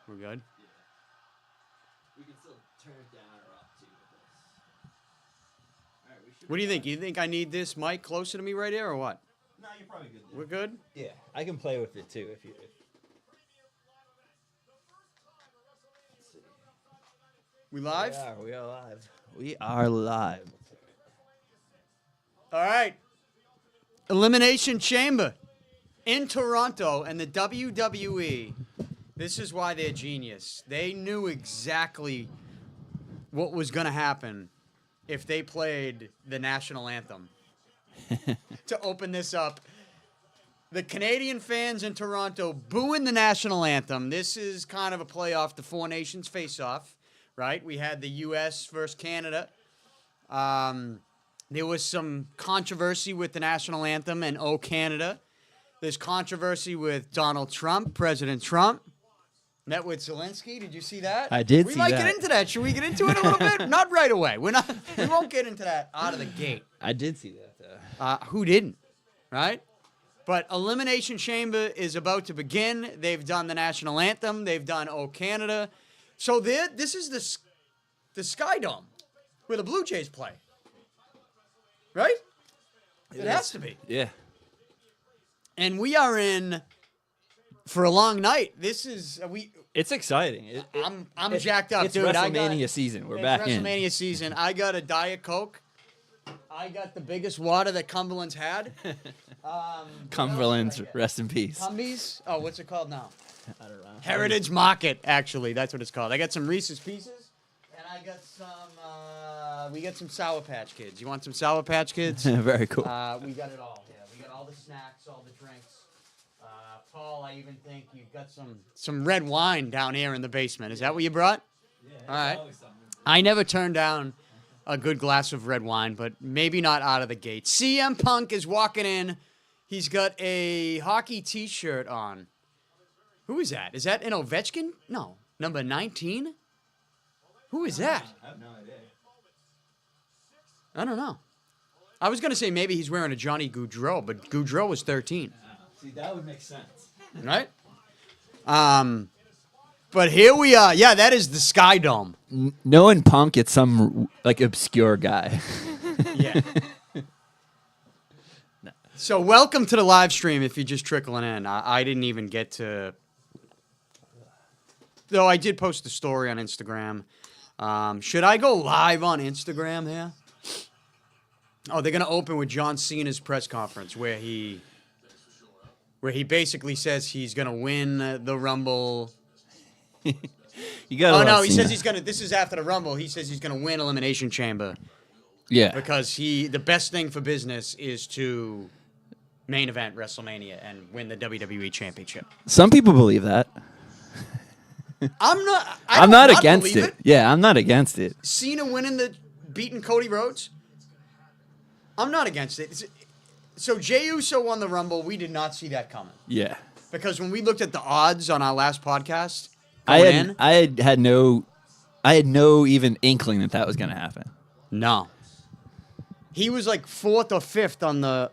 We're good? Yeah. We can still turn it down or up, too, with this. All right, we should What do you think? You think I need this mic closer to me right here or what? No, you're probably good there. We're good? Yeah, I can play with it, too, if you... Let's see. We live? Yeah, we are live. We are live. All right. Elimination Chamber in Toronto, and the WWE. This is why they're genius. They knew exactly what was going to happen if they played the national anthem to open this up. The Canadian fans in Toronto booing the national anthem. This is kind of a playoff, the Four Nations face-off, right? We had the U.S. versus Canada. There was some controversy with the national anthem and "Oh Canada." There's controversy with Donald Trump, President Trump. Met with Zelensky. Did you see that? I did see We might that. get into that. Should we get into it a little bit? Not right away. We won't get into that out of the gate. I did see that, though. Who didn't? Right? But Elimination Chamber is about to begin. They've done the national anthem. They've done "Oh Canada." So this is the Sky Dome where the Blue Jays play. Right? It has to be. Yeah. And we are in for a long night. This is It's exciting. I'm jacked up, it's dude. WrestleMania season. We're back in. WrestleMania season. I got a Diet Coke. I got the biggest water that Cumberland's had. Cumberland's, rest in peace. Cumbies? Oh, what's it called now? I don't know. Heritage Market, actually. That's what it's called. I got some Reese's Pieces, and I got some, we got some Sour Patch Kids. You want some Sour Patch Kids? Very cool. We got it all. Yeah, we got all the snacks, all the drinks. Paul, I even think you've got some red wine down here in the basement. Is that what you brought? Yeah, all right. I never turned down a good glass of red wine, but maybe not out of the gate. CM Punk is walking in. He's got a hockey T-shirt on. Who is that? Is that an Ovechkin? No. Number 19? Who is that? I have no idea. I don't know. I was going to say maybe he's wearing a Johnny Gaudreau, but Gaudreau was 13. See, that would make sense. Right? But here we are. Yeah, that is the Sky Dome. Knowing Punk, it's some, like, obscure guy. Yeah. So welcome to the live stream if you're just trickling in. I didn't even get to... Though I did post a story on Instagram. Should I go live on Instagram here? Oh, they're going to open with John Cena's press conference where he basically says he's going to win the Rumble. You got. Oh, no, he says he's going to... This is after the Rumble. He says he's going to win Elimination Chamber. Yeah. Because the best thing for business is to main event WrestleMania and win the WWE Championship. Some people believe that. I'm not against it. Yeah, I'm not against it. Cena beating Cody Rhodes. I'm not against it. So Jey Uso won the Rumble. We did not see that coming. Yeah. Because when we looked at the odds on our last podcast, I had no even inkling that was going to happen. No. He was like 4th or 5th on the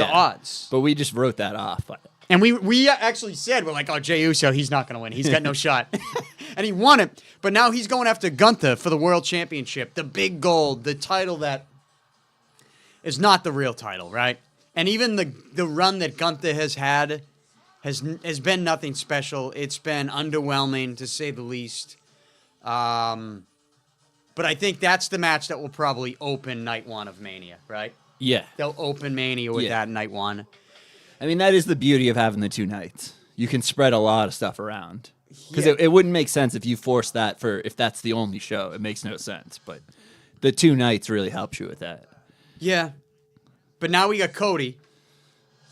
odds. But we just wrote that off. And we actually said, we're like, oh, Jey Uso, he's not going to win. He's got no shot. And he won it. But now he's going after Gunther for the World Championship, the big gold, the title that is not the real title, right? And even the run that Gunther has had has been nothing special. It's been underwhelming, to say the least. But I think that's the match that will probably open night one of Mania, right? Yeah. They'll open Mania with that night one. I mean, that is the beauty of having the 2 nights. You can spread a lot of stuff around. Because it wouldn't make sense if you force that if that's the only show. It makes no sense. But the 2 nights really helps you with that. Yeah. But now we got Cody.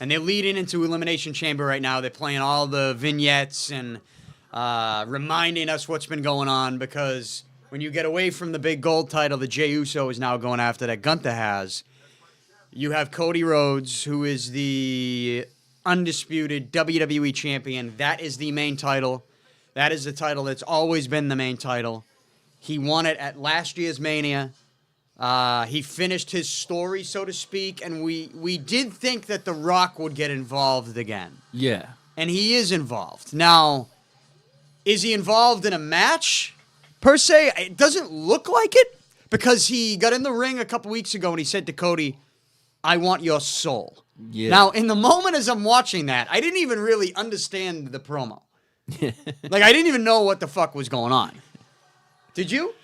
And they're leading into Elimination Chamber right now. They're playing all the vignettes and reminding us what's been going on. Because when you get away from the big gold title that Jey Uso is now going after that Gunther has, you have Cody Rhodes, who is the undisputed WWE champion. That is the main title. That is the title that's always been the main title. He won it at last year's Mania. He finished his story, so to speak, and we did think that The Rock would get involved again. Yeah. And he is involved. Now, Is he involved in a match, per se? It doesn't look like it, because he got in the ring a couple weeks ago and he said to Cody, I want your soul. Yeah. Now, in the moment as I'm watching that, I didn't even really understand the promo. Like, I didn't even know what the fuck was going on. Did you?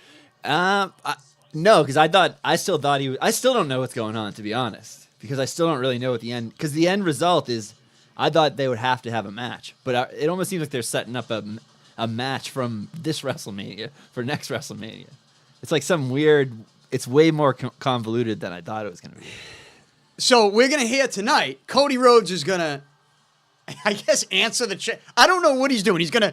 No, because I still thought he was. I still don't know what's going on, to be honest, because I still don't really know what the end. Because the end result is, I thought they would have to have a match, but it almost seems like they're setting up a match from this WrestleMania for next WrestleMania. It's like some weird. It's way more convoluted than I thought it was going to be. So we're gonna hear tonight. Cody Rhodes is gonna, I guess, answer the check. I don't know what he's doing. He's gonna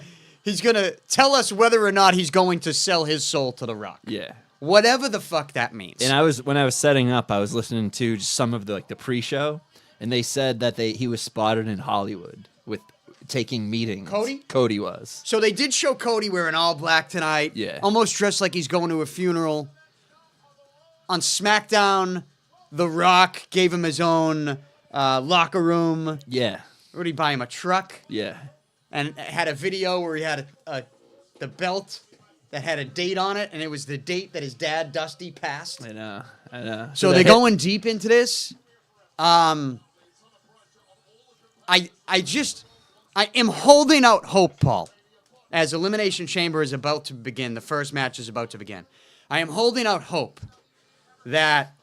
tell us whether or not he's going to sell his soul to The Rock. Yeah. Whatever the fuck that means. And when I was setting up, I was listening to just some of the pre-show, and they said that he was spotted in Hollywood with taking meetings. Cody was. So they did show Cody wearing all black tonight. Yeah. Almost dressed like he's going to a funeral. On SmackDown, The Rock gave him his own locker room. Yeah. What did he buy him? A truck? Yeah. And had a video where he had the belt that had a date on it, and it was the date that his dad, Dusty, passed. I know. So they're going deep into this. I am holding out hope, Paul, as Elimination Chamber is about to begin. The first match is about to begin. I am holding out hope that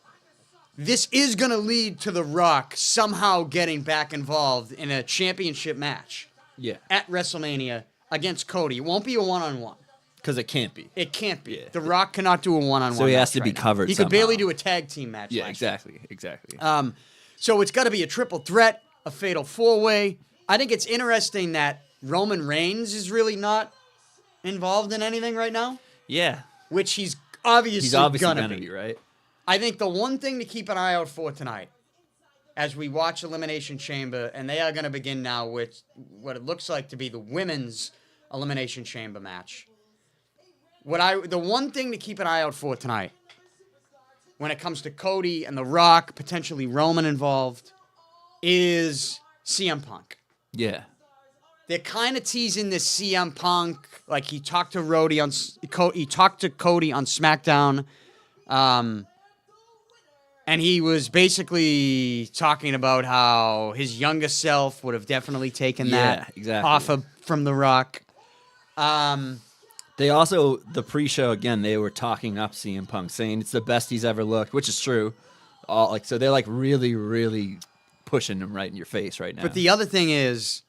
this is going to lead to The Rock somehow getting back involved in a championship match. Yeah. At WrestleMania against Cody. It won't be a one-on-one. Because it can't be. It can't be. Yeah. The Rock cannot do a one-on-one. So he has to match be right now. covered He somehow. could barely do a tag team match. Yeah, last year. exactly. So it's got to be a triple threat, a fatal four-way. I think it's interesting that Roman Reigns is really not involved in anything right now. Yeah. Which he's obviously gonna be, right? I think the one thing to keep an eye out for tonight, as we watch Elimination Chamber, and they are going to begin now with what it looks like to be the women's Elimination Chamber match. The one thing to keep an eye out for tonight, when it comes to Cody and The Rock, potentially Roman involved, is CM Punk. Yeah. They're kind of teasing this CM Punk, like he talked to Cody on SmackDown, and he was basically talking about how his younger self would have definitely taken that off from The Rock. They also, the pre-show, again, they were talking up CM Punk, saying it's the best he's ever looked, which is true. So they're really, really pushing him right in your face right now. But the other thing is,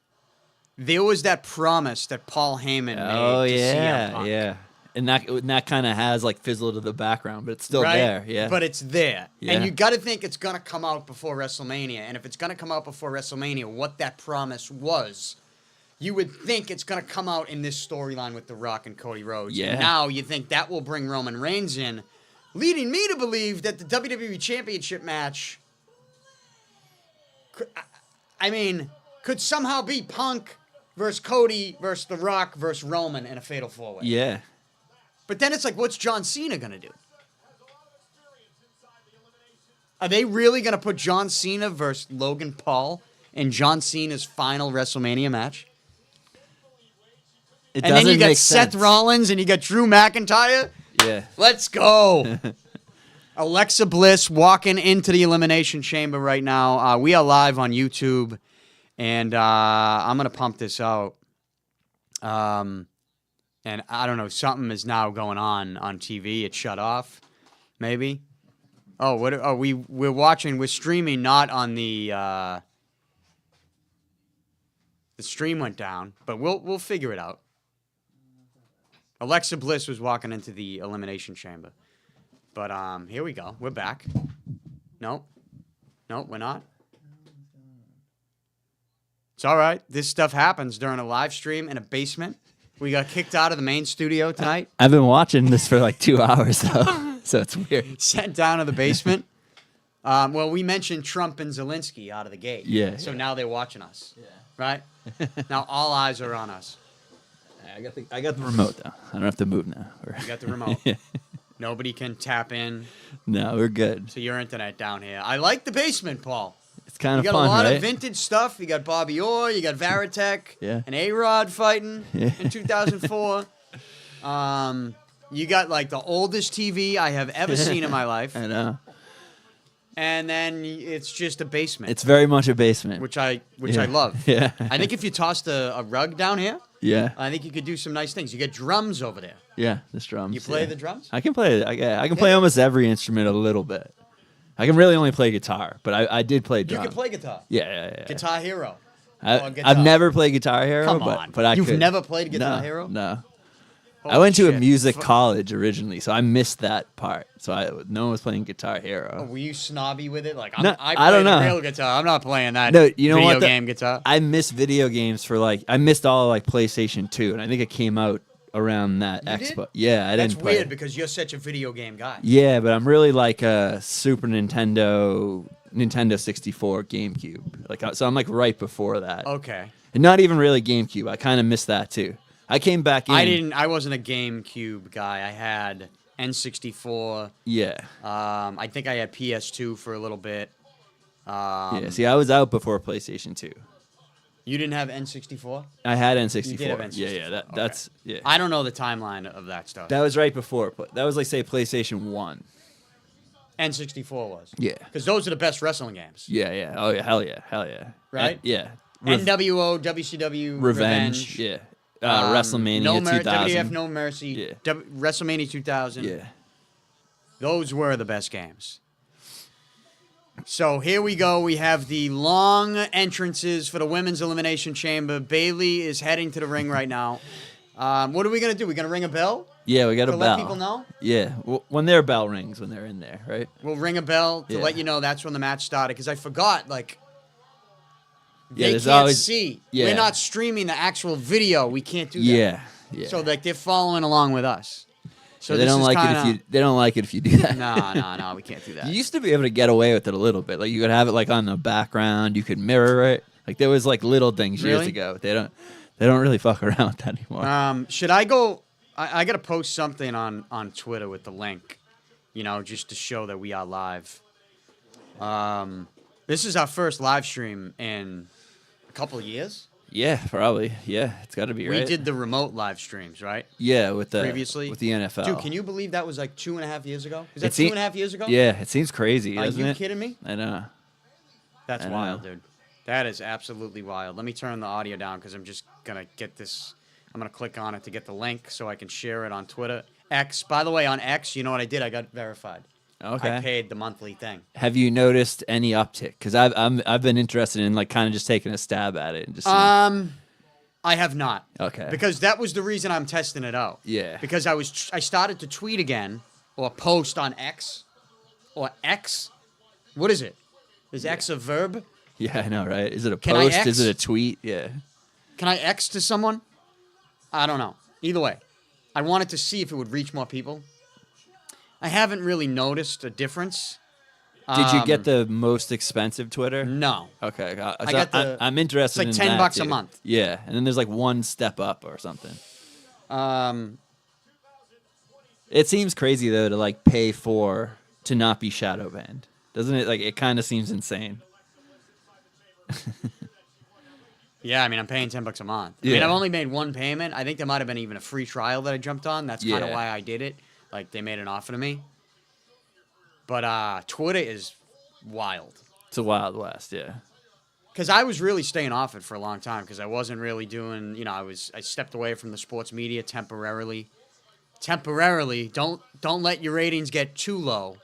there was that promise that Paul Heyman made to CM Punk. Yeah. And that kind of has fizzled to the background, but it's still there. Yeah. But it's there. Yeah. And you got to think it's going to come out before WrestleMania. And if it's going to come out before WrestleMania, what that promise was, you would think it's going to come out in this storyline with The Rock and Cody Rhodes. Yeah. And now you think that will bring Roman Reigns in, leading me to believe that the WWE Championship match, could somehow be Punk versus Cody versus The Rock versus Roman in a fatal four-way. Yeah. But then it's like, what's John Cena going to do? Are they really going to put John Cena versus Logan Paul in John Cena's final WrestleMania match? It and then you got make Seth sense. Rollins and you got Drew McIntyre? Yeah. Let's go. Alexa Bliss walking into the Elimination Chamber right now. We are live on YouTube, and I'm going to pump this out. And I don't know, something is now going on TV. It shut off, maybe. Oh, what? Oh, we're watching. We're streaming, not on the. The stream went down, but we'll figure it out. Alexa Bliss was walking into the Elimination Chamber, but here we go. We're back. Nope, we're not. It's all right. This stuff happens during a live stream in a basement. We got kicked out of the main studio tonight. I've been watching this for 2 hours, though, so it's weird. Sent down to the basement. Well, we mentioned Trump and Zelensky out of the gate. Yeah. So now they're watching us. Yeah. Right? Now all eyes are on us. I got the remote, though. I don't have to move now. You got the remote. Yeah. Nobody can tap in No, we're good. to your internet down here. I like the basement, Paul. It's kind You of got fun, a lot right? of vintage stuff. You got Bobby Orr. You got Varitek. Yeah. And A-Rod fighting Yeah. in 2004. You got like the oldest TV I have ever seen in my life. I know. And then it's just a basement. It's very much a basement. which I Yeah. love. Yeah. I think if you tossed a rug down here, Yeah. I think you could do some nice things. You get drums over there. Yeah. The drums. You play yeah. the drums? I can play. I can play almost every instrument a little bit. I can really only play guitar, but I did play You drums. can play guitar. Yeah. Guitar Hero. I've guitar. never played Guitar Hero. Come on. but I You've could. never played Guitar No, Hero? No. I Holy went to a shit. music college originally, so I missed that part. So no one was playing Guitar Hero. Were you snobby with it? Like, No, I I don't play the know. real guitar. I'm not playing that No, you know video what? game guitar. I missed video games for I missed all PlayStation 2, and I think it came out around that You Expo. did? Yeah, I That's didn't play weird it. because you're such a video game guy. Yeah, but I'm really like a Super Nintendo 64, GameCube. So I'm right before that. Okay. And not even really GameCube. I kind of missed that too. I came back in. I wasn't a GameCube guy. I had N64. Yeah. I think I had PS2 for a little bit. Yeah. See, I was out before PlayStation 2. You didn't have N64? I had N64. You did have N64. Yeah. That's yeah. I don't know the timeline of that stuff. That was right before. That was say PlayStation 1. N64 was. Yeah. Because those are the best wrestling games. Yeah. Oh yeah. Hell yeah. Right? Yeah. NWO, WCW, Revenge. Yeah. WrestleMania 2000. WWF No Mercy. Yeah. WrestleMania 2000. Yeah. Those were the best games. So here we go. We have the long entrances for the Women's Elimination Chamber. Bailey is heading to the ring right now. What are we going to do? We're going to ring a bell? Yeah, we got to a bell. let people know? Yeah, when their bell rings, when they're in there, right? We'll ring a bell to Yeah. let you know that's when the match started. Because I forgot, Yeah, they there's can't always- see. yeah. We're not streaming the actual video. We can't do that. Yeah. So they're following along with us. So So they this don't is like kinda, it if you. They don't like it if you do that. No, we can't do that. You used to be able to get away with it a little bit. You could have it on the background. You could mirror it. There was little things years Really? ago. They don't really fuck around with that anymore. Should I go? I got to post something on Twitter with the link, just to show that we are live. This is our first live stream in a couple of years. Yeah, probably. Yeah, it's got to be right. We did the remote live streams, right? Yeah, with the Previously with the NFL. Dude, can you believe that was 2.5 years ago? Is that It seem- 2.5 years ago? Yeah, it seems crazy, Are doesn't you it? kidding me? I know. That's I know. wild, dude. That is absolutely wild. Let me turn the audio down because I'm just going to get this. I'm going to click on it to get the link so I can share it on Twitter. X. By the way, on X, you know what I did? I got verified. Okay. I paid the monthly thing. Have you noticed any uptick? Because I've been interested in kind of just taking a stab at it and just. Seeing. I have not. Okay. Because that was the reason I'm testing it out. Yeah. Because I started to tweet again or post on X or X. What is it? Is X a verb? Yeah, I know, right? Is it a Can I post? X? Is it a tweet? Yeah. Can I X to someone? I don't know. Either way, I wanted to see if it would reach more people. I haven't really noticed a difference. Did you get the most expensive Twitter? No. Okay. I got the- I'm interested. it's like in $10 that a too. month. Yeah, and then there's one step up or something. It seems crazy though to pay to not be shadow banned, doesn't it? It kind of seems insane. Yeah, I mean, I'm paying $10 a month. I mean, Yeah. I've only made one payment. I think there might have been even a free trial that I jumped on. That's kind of Yeah. why I did it. They made an offer to me. But Twitter is wild. It's a Wild West, yeah. Because I was really staying off it for a long time because I wasn't really doing, I stepped away from the sports media temporarily. Temporarily. Don't let your ratings get too low.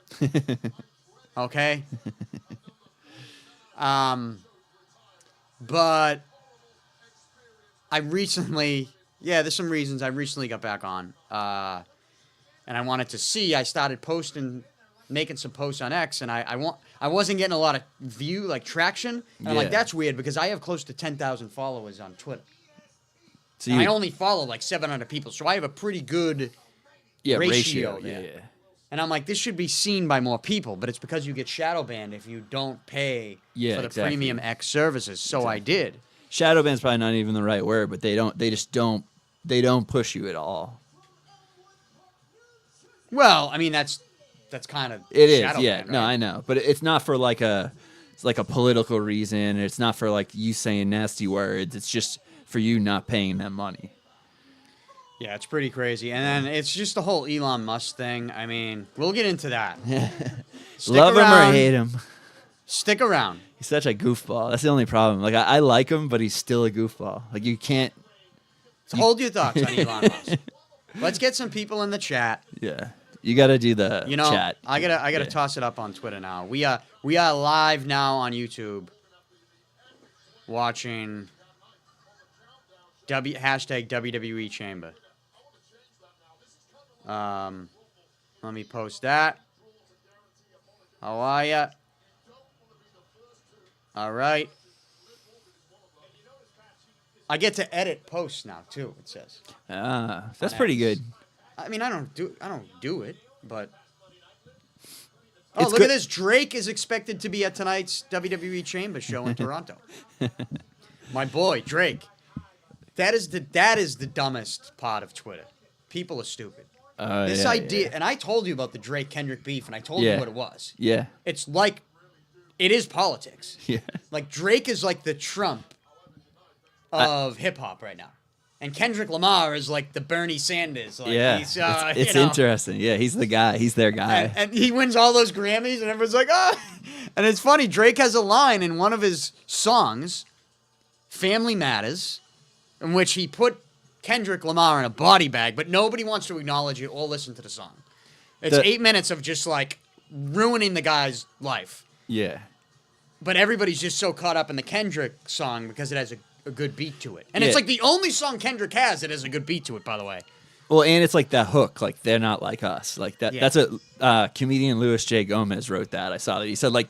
Okay? But I recently, there's some reasons I recently got back on. And I wanted to see, I started making some posts on X, and I wasn't getting a lot of traction. And I'm Yeah. that's weird because I have close to 10,000 followers on Twitter. So And I only follow 700 people, so I have a pretty good ratio there. Yeah. And I'm this should be seen by more people, but it's because you get shadow banned if you don't pay Yeah, for the exactly. premium X services. So I did. Shadow ban's probably not even the right word, but they don't push you at all. Well, I mean that's kind of It is, shadow yeah. ban, No, right? I know, but it's not for a it's like a political reason. It's not for like you saying nasty words. It's just for you not paying them money. Yeah, it's pretty crazy. And then it's just the whole Elon Musk thing. I mean, we'll get into that. Love him or hate him. Stick around. He's such a goofball. That's the only problem. Like I like him, but he's still a goofball. Like you can't. So hold your thoughts on Elon Musk. Let's get some people in the chat. Yeah, you got to do the You know, chat. I gotta toss it up on Twitter now. We are live now on YouTube. Watching hashtag WWE Chamber. Let me post that. How are ya? All right. I get to edit posts now too. It says. That's pretty good. I mean, I don't do it, but. Oh, It's look good. at this! Drake is expected to be at tonight's WWE Chamber show in Toronto. My boy Drake. That is the dumbest part of Twitter. People are stupid. This idea, and I told you about the Drake Kendrick beef, and I told you what it was. Yeah. It's like, it is politics. Yeah. Like Drake is like the Trump of hip hop right now, and Kendrick Lamar is like the Bernie Sanders. Like, Yeah. he's, It's you know, interesting. Yeah, he's the guy. He's their guy. and he wins all those Grammys, and everyone's like, oh. And it's funny. Drake has a line in one of his songs, "Family Matters," in which he put Kendrick Lamar in a body bag, but nobody wants to acknowledge it or listen to the song. It's 8 minutes of just like ruining the guy's life. Yeah. But everybody's just so caught up in the Kendrick song because it has a good beat to it. And Yeah. it's like the only song Kendrick has that has a good beat to it, by the way. Well, and it's like that hook, like they're not like us, like that. Yeah. That's what comedian Louis J. Gomez wrote. That I saw that he said like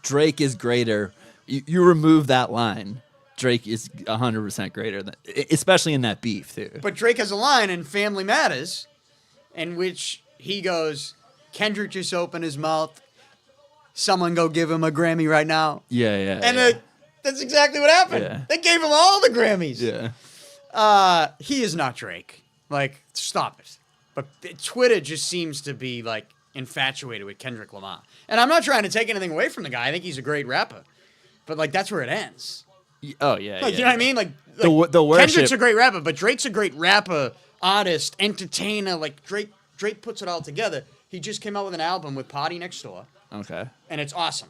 Drake is greater. You remove that line, Drake is 100% greater than, especially in that beef too. But Drake has a line in Family Matters in which he goes, Kendrick just opened his mouth. Someone go give him a Grammy right now. Yeah. And that's exactly what happened. Yeah. They gave him all the Grammys. Yeah. He is not Drake. Like, stop it. But Twitter just seems to be, like, infatuated with Kendrick Lamar. And I'm not trying to take anything away from the guy. I think he's a great rapper. But, like, that's where it ends. Oh yeah. Like, yeah. you know what I mean? Like The worship. Kendrick's a great rapper, but Drake's a great rapper, artist, entertainer. Like, Drake puts it all together. He just came out with an album with Party Next Door. Okay. And it's awesome.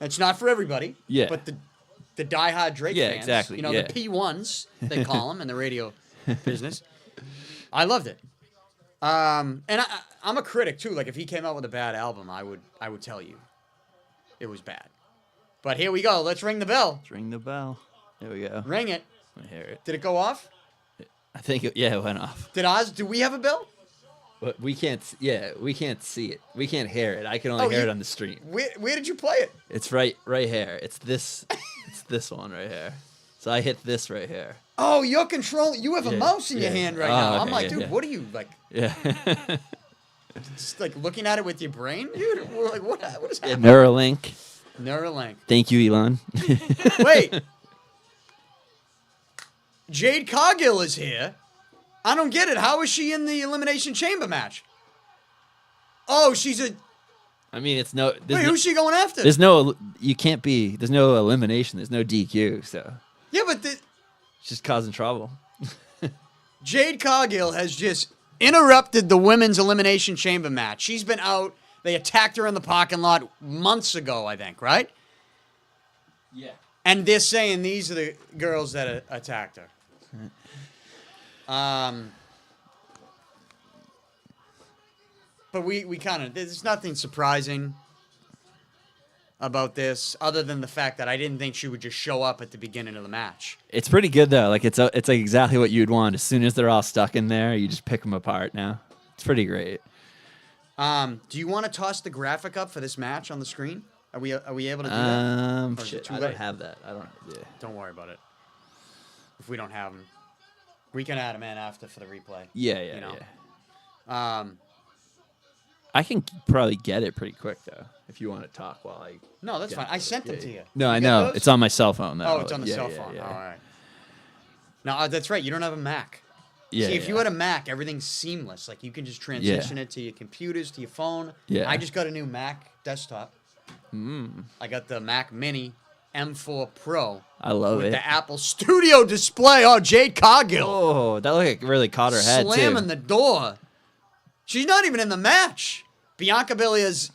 It's not for everybody. Yeah. But the diehard Drake fans. Exactly. You know, yeah. the P1s, they call them in the radio business. I loved it. And I'm a critic, too. Like, if he came out with a bad album, I would tell you it was bad. But here we go. Let's ring the bell. Let's ring the bell. There we go. Ring it. I hear it. Did it go off? I think it went off. Do we have a bell? But we can't. Yeah, we can't see it. We can't hear it. I can only hear it on the stream. Where did you play it? It's right here. It's this. It's this one right here. So I hit this right here. Oh, you're controlling. You have a mouse in your hand right now. Okay, I'm like, dude, what are you like? Yeah. Just like looking at it with your brain, dude. We're like, what is happening? Neuralink. Neuralink. Thank you, Elon. Wait. Jade Cargill is here. I don't get it. How is she in the Elimination Chamber match? Oh, she's a. I mean, it's no. Wait, who's she going after? There's no. You can't be. There's no elimination. There's no DQ. So. Yeah, but She's causing trouble. Jade Cargill has just interrupted the women's Elimination Chamber match. She's been out. They attacked her in the parking lot months ago, I think, right? Yeah. And they're saying these are the girls that attacked her. But we kind of, there's nothing surprising about this other than the fact that I didn't think she would just show up at the beginning of the match. It's pretty good though. Like it's like exactly what you'd want. As soon as they're all stuck in there, you just pick them apart. Now it's pretty great. Do you want to toss the graphic up for this match on the screen? Are we able to do that? Or is it Shit, too I late? don't have that. I don't. Yeah. Don't worry about it. If we don't have them, we can add them in after for the replay. Yeah. You know? Yeah. I can probably get it pretty quick though. If you want to talk while I. No, that's fine. I sent them to you. No, You I get know. those? It's on my cell phone though. Oh, it's on the cell phone. Yeah. All right. No, that's right. You don't have a Mac. Yeah. See, if you had a Mac, everything's seamless. Like you can just transition it to your computers, to your phone. Yeah. I just got a new Mac desktop. I got the Mac Mini M4 Pro. I love with it. the Apple Studio display. Oh, Jade Cargill. Oh, that like really caught her head, Slamming too. the door. She's not even in the match. Bianca Belair's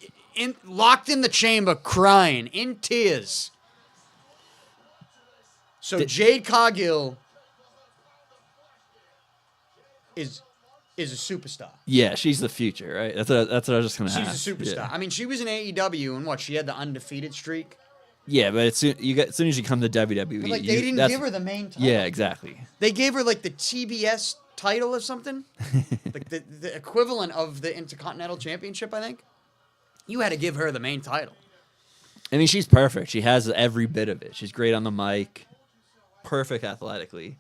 locked in the chamber, crying, in tears. So Jade Cargill is a superstar. Yeah, she's the future, right? That's what I was just going to ask. She's a superstar. Yeah. I mean, she was in AEW, and she had the undefeated streak. Yeah, but as soon as you come to WWE, But, they didn't give her the main title. Yeah, exactly. They gave her, the TBS title or something. Like, the equivalent of the Intercontinental Championship, I think. You had to give her the main title. I mean, she's perfect. She has every bit of it. She's great on the mic. Perfect athletically.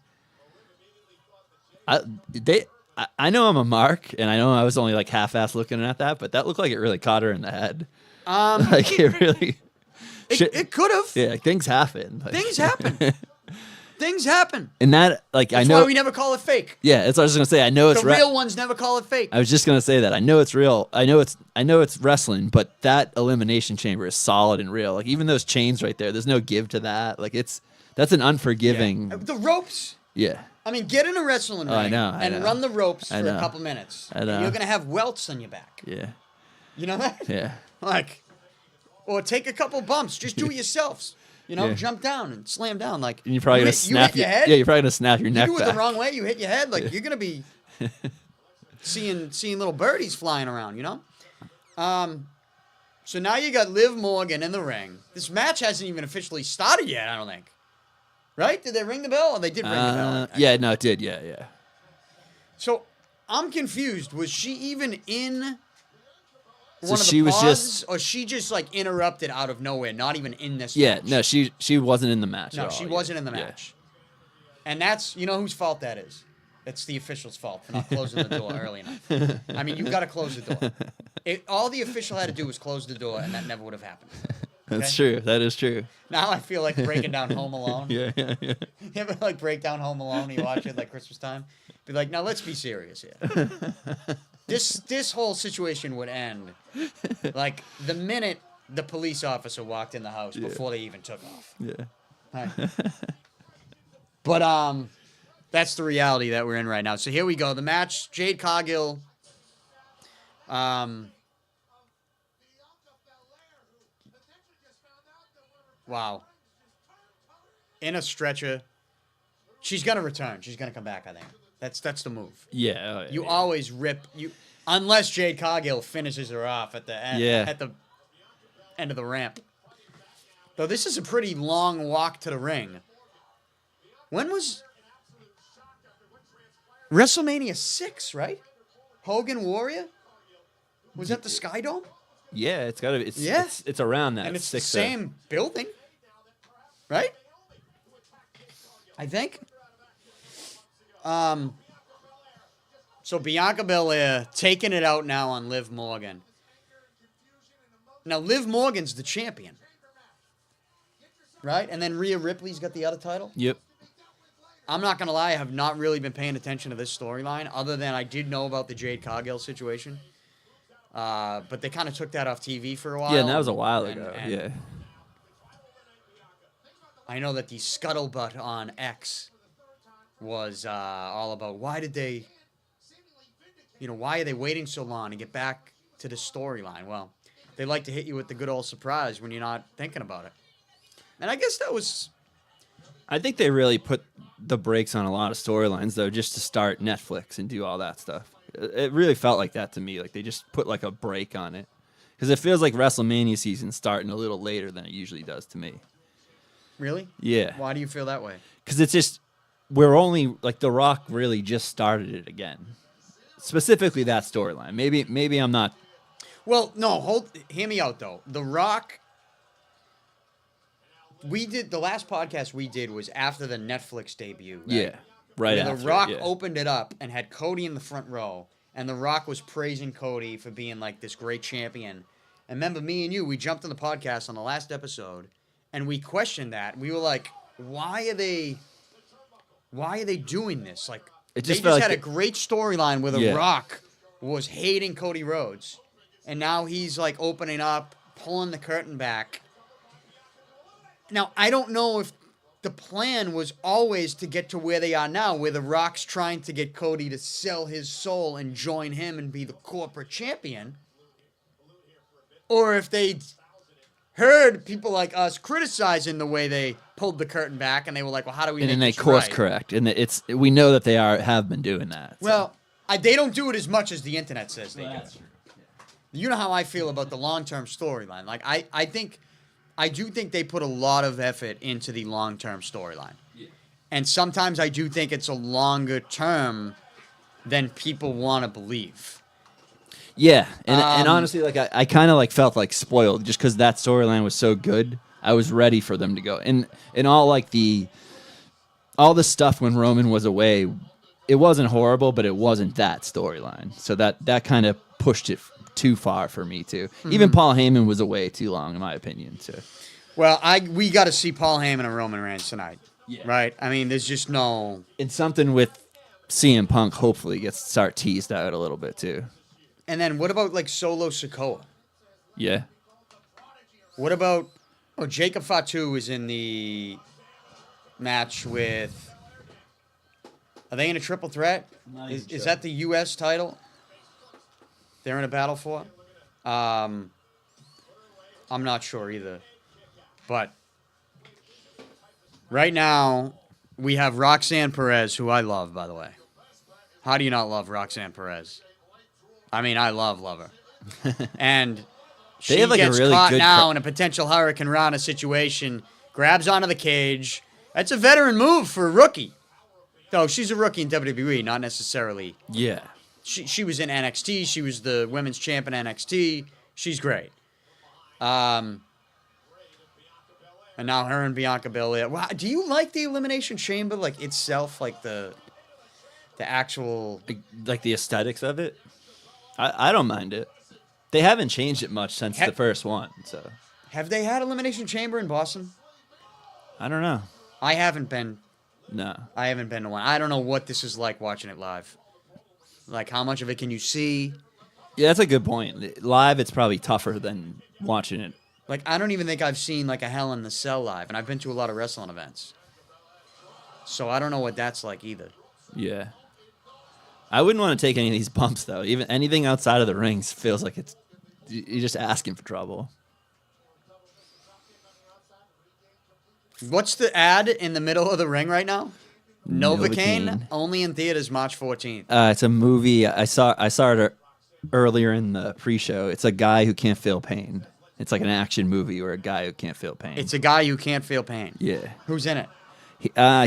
I know I'm a mark, and I know I was only half-ass looking at that, but that looked like it really caught her in the head. It really... It could have. Yeah, things happen. Things happen. Things happen. And that, That's I know... why we never call it fake. Yeah, that's what I was going to say. I know it's... The real ones never call it fake. I was just going to say that. I know it's real. I know it's wrestling, but that Elimination Chamber is solid and real. Even those chains right there, there's no give to that. That's an unforgiving... Yeah. The ropes. Yeah. I mean, get in a wrestling ring I know. and run the ropes for a couple minutes. I know. And you're going to have welts on your back. Yeah. You know that? Yeah. Or take a couple bumps. Just do it yourselves. Yeah. Jump down and slam down. And you're probably going to snap your head. Yeah, you're probably going to snap your neck You do it back. the wrong way, you hit your head. You're going to be seeing little birdies flying around, So now you got Liv Morgan in the ring. This match hasn't even officially started yet, I don't think. Right? Did they ring the bell? Oh, they did ring the bell. Yeah, no, it did. Yeah. So I'm confused. Was she even in one of the she was pauses, or she just interrupted out of nowhere, not even in this Yeah, match? no, she wasn't in the match. No, at all. she wasn't in the match. And that's, whose fault that is? It's the official's fault for not closing the door early enough. I mean, you've got to close the door. All the official had to do was close the door, and that never would have happened. That's true. That is true. Now I feel like breaking down Home Alone. Yeah. You ever break down Home Alone? You watch it Christmas time. Be like, now let's be serious here. This whole situation would end the minute the police officer walked in the house before they even took off. Yeah. Right. But that's the reality that we're in right now. So here we go. The match: Jade Cargill. Wow. In a stretcher. She's gonna return. She's gonna come back, I think. That's the move. Yeah. You always rip unless Jade Cargill finishes her off at the end at the end of the ramp. Though this is a pretty long walk to the ring. When was WrestleMania 6, right? Hogan Warrior? Was that the Sky Dome? Yeah, it's got to be. It's around that. And it's the same building, right? I think. So Bianca Belair taking it out now on Liv Morgan. Now Liv Morgan's the champion, right? And then Rhea Ripley's got the other title. Yep. I'm not gonna lie, I have not really been paying attention to this storyline, other than I did know about the Jade Cargill situation. But they kind of took that off TV for a while. Yeah, and that was a while ago. Yeah. I know that the scuttlebutt on X was all about why are they waiting so long to get back to the storyline? Well, they like to hit you with the good old surprise when you're not thinking about it. And I guess that was... I think they really put the brakes on a lot of storylines, though, just to start Netflix and do all that stuff. It really felt like that to me. Like they just put a break on it. Because it feels like WrestleMania season's starting a little later than it usually does to me. Really? Yeah. Why do you feel that way? Because it's just, we're only, The Rock really just started it again. Specifically that storyline. Maybe I'm not. Well, no, hear me out, though. The Rock, the last podcast we did was after the Netflix debut. Right? Yeah, right after. after. The Rock yeah. opened it up and had Cody in the front row, and The Rock was praising Cody for being this great champion. And remember, me and you, we jumped on the podcast on the last episode, and we questioned that. We were like, why are they doing this? They just had a great storyline where The Rock was hating Cody Rhodes, and now he's opening up pulling the curtain back. Now, I don't know if the plan was always to get to where they are now, where The Rock's trying to get Cody to sell his soul and join him and be the corporate champion, or if they heard people like us criticizing the way they pulled the curtain back, and they were like, "Well, how do we?" And then make they this course right? correct, and we know that they have been doing that. So. Well, they don't do it as much as the internet says they do. You know how I feel about the long-term storyline. Like I do think they put a lot of effort into the long-term storyline. Yeah. And sometimes I do think it's a longer term than people want to believe. Yeah, and honestly, like I kind of like felt like spoiled just because that storyline was so good. I was ready for them to go, and all like all the stuff when Roman was away, it wasn't horrible, but it wasn't that storyline. So that kind of pushed it too far for me too. Mm-hmm. Even Paul Heyman was away too long, in my opinion. So, well, we got to see Paul Heyman and Roman Reigns tonight, right? I mean, there's just no. And something with CM Punk hopefully start teased out a little bit too. And then what about like Solo Sikoa? Yeah. What about Jacob Fatu is in the match with. Are they in a triple threat? Is that the U.S. title? They're in a battle for? I'm not sure either. But right now, we have Roxanne Perez, who I love, by the way. How do you not love Roxanne Perez? I mean, I love her. And she have like gets a really caught good now in a potential Hurricane Rana situation, grabs onto the cage. That's a veteran move for a rookie. Though she's a rookie in WWE, not necessarily. Yeah. She was in NXT. She was the women's champ in NXT. She's great. And now her and Bianca Belair. Wow, do you like the Elimination Chamber, like itself, like the actual, like the aesthetics of it? I don't mind it. They haven't changed it much since the first one. So have they had Elimination Chamber in Boston? I don't know. I haven't been. No, I haven't been to one. I don't know what this is like watching it live. Like, how much of it can you see? Yeah, that's a good point. Live, it's probably tougher than watching it. Like, I don't even think I've seen, like, a Hell in the Cell live, and I've been to a lot of wrestling events. So I don't know what that's like either. Yeah. I wouldn't want to take any of these bumps, though. Even anything outside of the rings feels like you're just asking for trouble. What's the ad in the middle of the ring right now? Novocaine, only in theaters March 14th. It's a movie. I saw it earlier in the pre-show. It's a guy who can't feel pain. It's like an action movie or a guy who can't feel pain. It's a guy who can't feel pain. Yeah. Who's in it?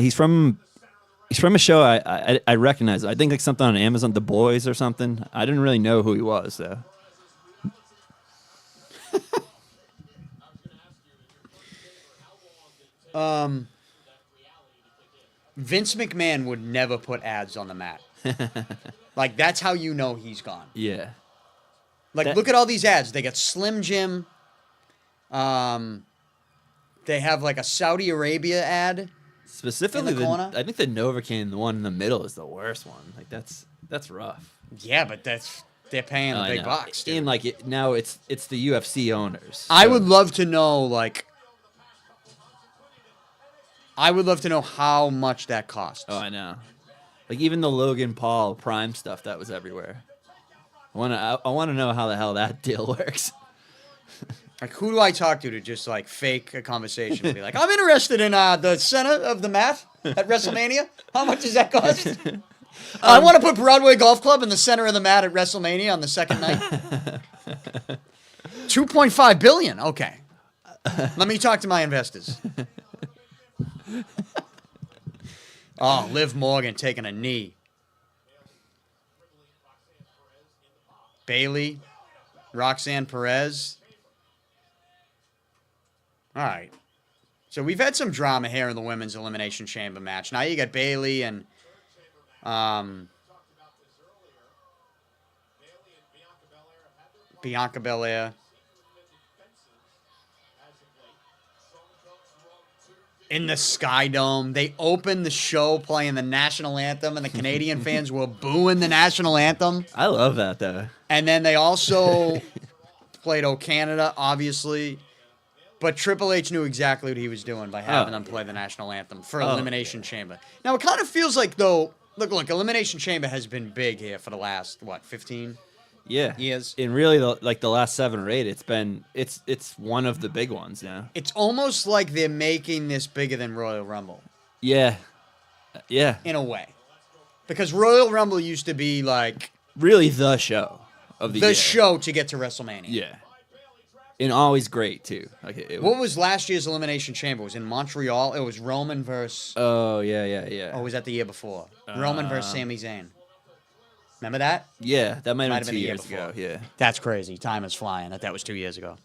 He's from a show I recognize. I think like something on Amazon, The Boys or something. I didn't really know who he was though. Vince McMahon would never put ads on the mat. Like, that's how you know he's gone. Yeah. Like, look at all these ads. They got Slim Jim. They have, like, a Saudi Arabia ad. Specifically, in the corner. I think the Novocaine, the one in the middle, is the worst one. Like, that's rough. Yeah, but they're paying the big bucks, dude. And, like, now it's the UFC owners. So. I would love to know, like... I would love to know how much that costs. Oh, I know. Like even the Logan Paul Prime stuff that was everywhere. I want to know how the hell that deal works. Like, who do I talk to just like fake a conversation and be like, I'm interested in the center of the mat at WrestleMania. How much does that cost? I want to put Broadway Golf Club in the center of the mat at WrestleMania on the second night. $2.5 billion. Okay. Let me talk to my investors. Oh, Liv Morgan taking a knee. Bayley, Roxanne Perez. All right. So we've had some drama here in the Women's Elimination Chamber match. Now you got Bayley and Bianca Belair. In the Sky Dome. They opened the show playing the national anthem, and the Canadian fans were booing the national anthem. I love that, though. And then they also played "O Canada," obviously, but Triple H knew exactly what he was doing by having them play the national anthem for Elimination Chamber. Now, it kind of feels like, though, look, Elimination Chamber has been big here for the last, 15 years? And really, the last 7 or 8, it's one of the big ones now. It's almost like they're making this bigger than Royal Rumble. Yeah. Yeah. In a way. Because Royal Rumble used to be like... really the show of the year. The show to get to WrestleMania. Yeah. And always great, too. Like what was last year's Elimination Chamber? It was in Montreal. It was Roman versus... Oh, yeah. Or was that the year before? Roman versus Sami Zayn. Remember that? Yeah, that might have been 2 years ago. Yeah. That's crazy. Time is flying. That was 2 years ago.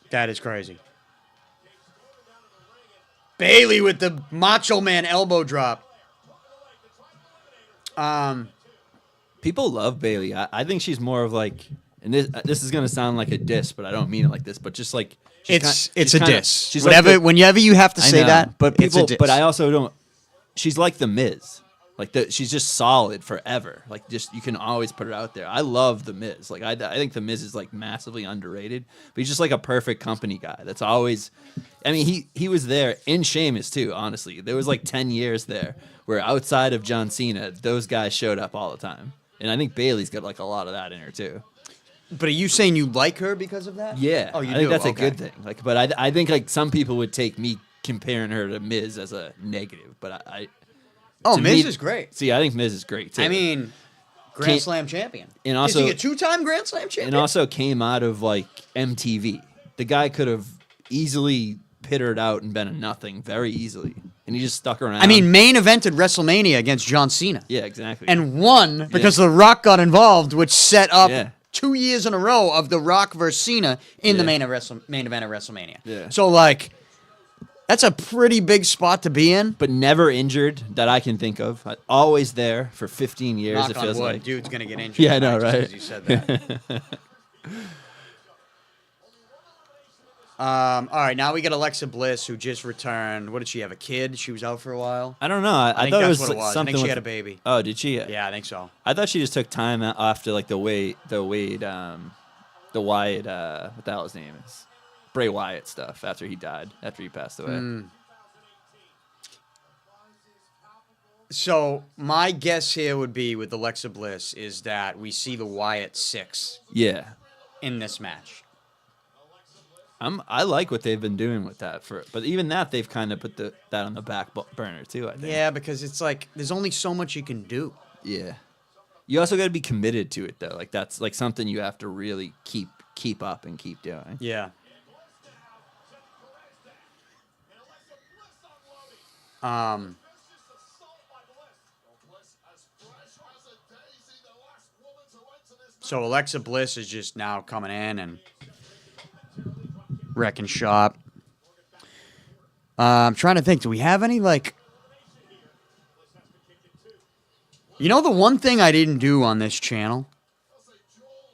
That is crazy. Bayley with the Macho Man elbow drop. People love Bayley. I think she's more of like, and this is gonna sound like a diss, but I don't mean it like this. But just like it's a diss. She's whenever you have to say that, but it's a diss. But I also don't. She's like the Miz. She's just solid forever. Like, just you can always put it out there. I love the Miz. Like, I think the Miz is like massively underrated. But he's just like a perfect company guy. That's always. I mean, he was there in Sheamus too. Honestly, there was like 10 years there where outside of John Cena, those guys showed up all the time. And I think Bayley's got like a lot of that in her too. But are you saying you like her because of that? Yeah. Oh, you do? I think that's a good thing. Like, but I think like some people would take me comparing her to Miz as a negative. But Miz is great. See, I think Miz is great too. I mean, Grand Slam champion. And also, is he a 2-time Grand Slam champion? And also came out of like MTV. The guy could have easily pittered out and been a nothing very easily. And he just stuck around. I mean, main evented WrestleMania against John Cena. Yeah, exactly. And won because The Rock got involved, which set up 2 years in a row of The Rock versus Cena in the main event of WrestleMania. Yeah. So, like, that's a pretty big spot to be in. But never injured that I can think of. Always there for 15 years, Knock it feels on wood, like. Dude's going to get injured. Yeah, I know, right? As you said that. All right, now we got Alexa Bliss, who just returned. What did she have, a kid? She was out for a while? I don't know. I think thought that's it was what it was. something I think she with, had a baby. Oh, did she? Yeah, I think so. I thought she just took time after like the Wyatt, what the hell his name is? Bray Wyatt stuff after he passed away. So my guess here would be with Alexa Bliss is that we see the Wyatt 6 Yeah. in this match. I like what they've been doing with that but even that they've kind of put that on the back burner too, I think. Yeah, because it's like there's only so much you can do. Yeah. You also got to be committed to it though. Like that's like something you have to really keep up and keep doing. Yeah. So Alexa Bliss is just now coming in and wrecking shop. I'm trying to think. Do we have any like? You know, the one thing I didn't do on this channel,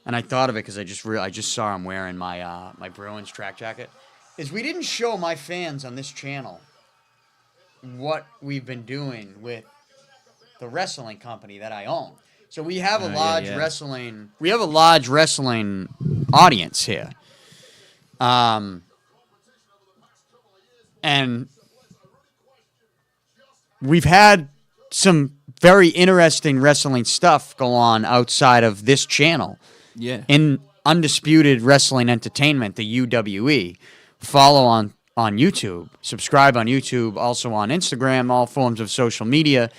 and I thought of it because I just saw I'm wearing my my Bruins track jacket, is we didn't show my fans on this channel what we've been doing with the wrestling company that I own. So we have a large wrestling. We have a large wrestling audience here. And we've had some very interesting wrestling stuff go on outside of this channel. Yeah. In Undisputed Wrestling Entertainment, the UWE. Follow on YouTube. Subscribe on YouTube. Also on Instagram. All forms of social media.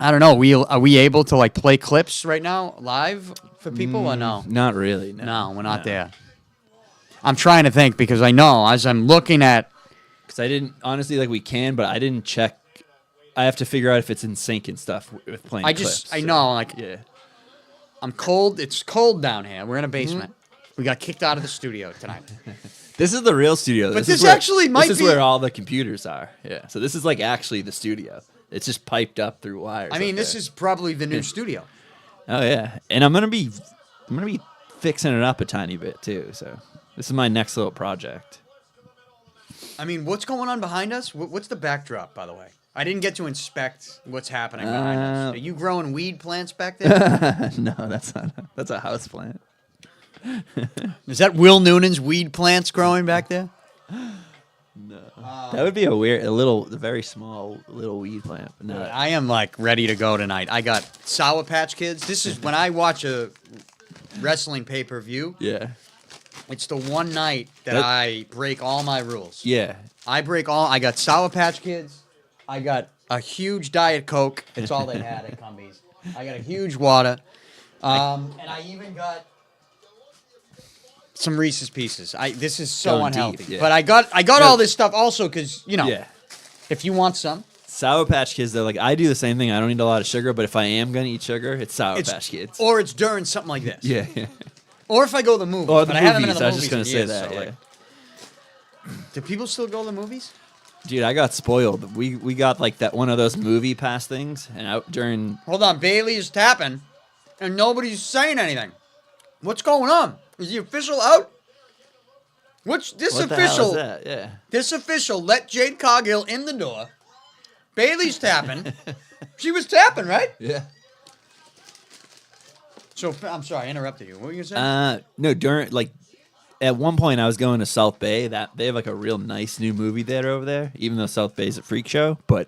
I don't know. Are we able to like play clips right now live for people or no? Not really. No, we're not there. I'm trying to think because I know as I'm looking at. Because I didn't honestly like we can, but I didn't check. I have to figure out if it's in sync and stuff with playing. I know, like yeah. I'm cold. It's cold down here. We're in a basement. We got kicked out of the studio tonight. This is the real studio. But this actually might be. This is where all the computers are. Yeah. So this is like actually the studio. It's just piped up through wires. I mean, this is probably the new studio. Oh yeah, and I'm gonna be fixing it up a tiny bit too. So this is my next little project. I mean, what's going on behind us? What's the backdrop, by the way? I didn't get to inspect what's happening behind us. Are you growing weed plants back there? No, that's not. That's a house plant. Is that Will Noonan's weed plants growing back there? No, that would be a very small little weed plant. But no, I am like ready to go tonight. I got Sour Patch Kids. This is when I watch a wrestling pay-per-view. yeah, It's the one night that I break all my rules. yeah. I got Sour Patch Kids. I got a huge Diet Coke. It's all they had at Cumbies. I got a huge water. And I even got some Reese's Pieces. This is so Going unhealthy. deep, yeah. But I got all this stuff also because, Yeah. if you want some. Sour Patch Kids, though, like I do the same thing. I don't eat a lot of sugar, but if I am gonna eat sugar, it's Sour Patch Kids. Or it's during something like this. Yeah. Or if I go to the movies. Or the but I haven't been to movies. the I was movies just gonna in say years, that. so, Yeah. like, do people still go to the movies? Dude, I got spoiled. We got like that one of those movie pass things, and out during. Hold on, Bailey is tapping, and nobody's saying anything. What's going on? Is the official out? What's this What official? the hell is that? Yeah. This official let Jade Cargill in the door. Bailey's tapping. She was tapping, right? Yeah. So I'm sorry, I interrupted you. What were you gonna say? No, at one point I was going to South Bay. That they have like a real nice new movie theater over there, even though South Bay is a freak show. But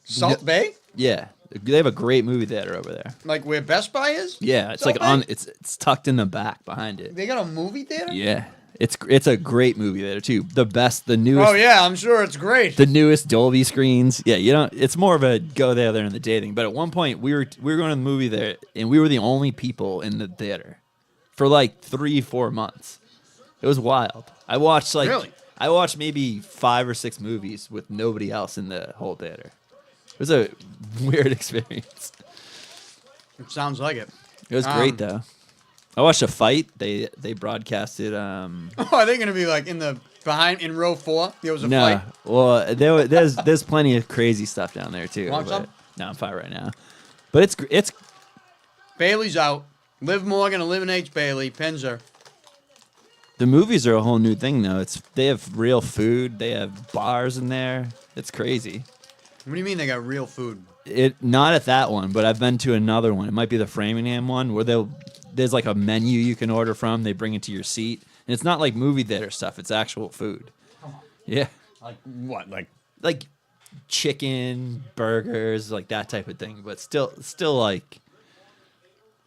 Salt Bay? yeah, they have a great movie theater over there. Like where Best Buy is? Yeah, it's Salt like Bay? on. It's tucked in the back behind it. They got a movie theater? Yeah, it's a great movie theater too. The newest. Oh yeah, I'm sure it's great. The newest Dolby screens. Yeah, you don't. It's more of a go there in the day thing. But at one point we were going to the movie there, and we were the only people in the theater for like 3-4 months. It was wild. I watched Really? I watched maybe 5 or 6 movies with nobody else in the whole theater. It was a weird experience. It sounds like it. It was great though. I watched a fight. They broadcasted. Oh, are they gonna be like in row 4? There was a No, fight. well, there's plenty of crazy stuff down there too. Want but- some? No, I'm fine right now. But it's Bailey's out. Liv Morgan eliminates Bailey. Pins her. the movies are a whole new thing though. They have real food. They have bars in there. It's crazy. What do you mean they got real food? Not at that one, but I've been to another one. It might be the Framingham one where there's like a menu you can order from. They bring it to your seat, and it's not like movie theater stuff. It's actual food. Come on. Yeah, Like what? like chicken, burgers, like that type of thing. But still like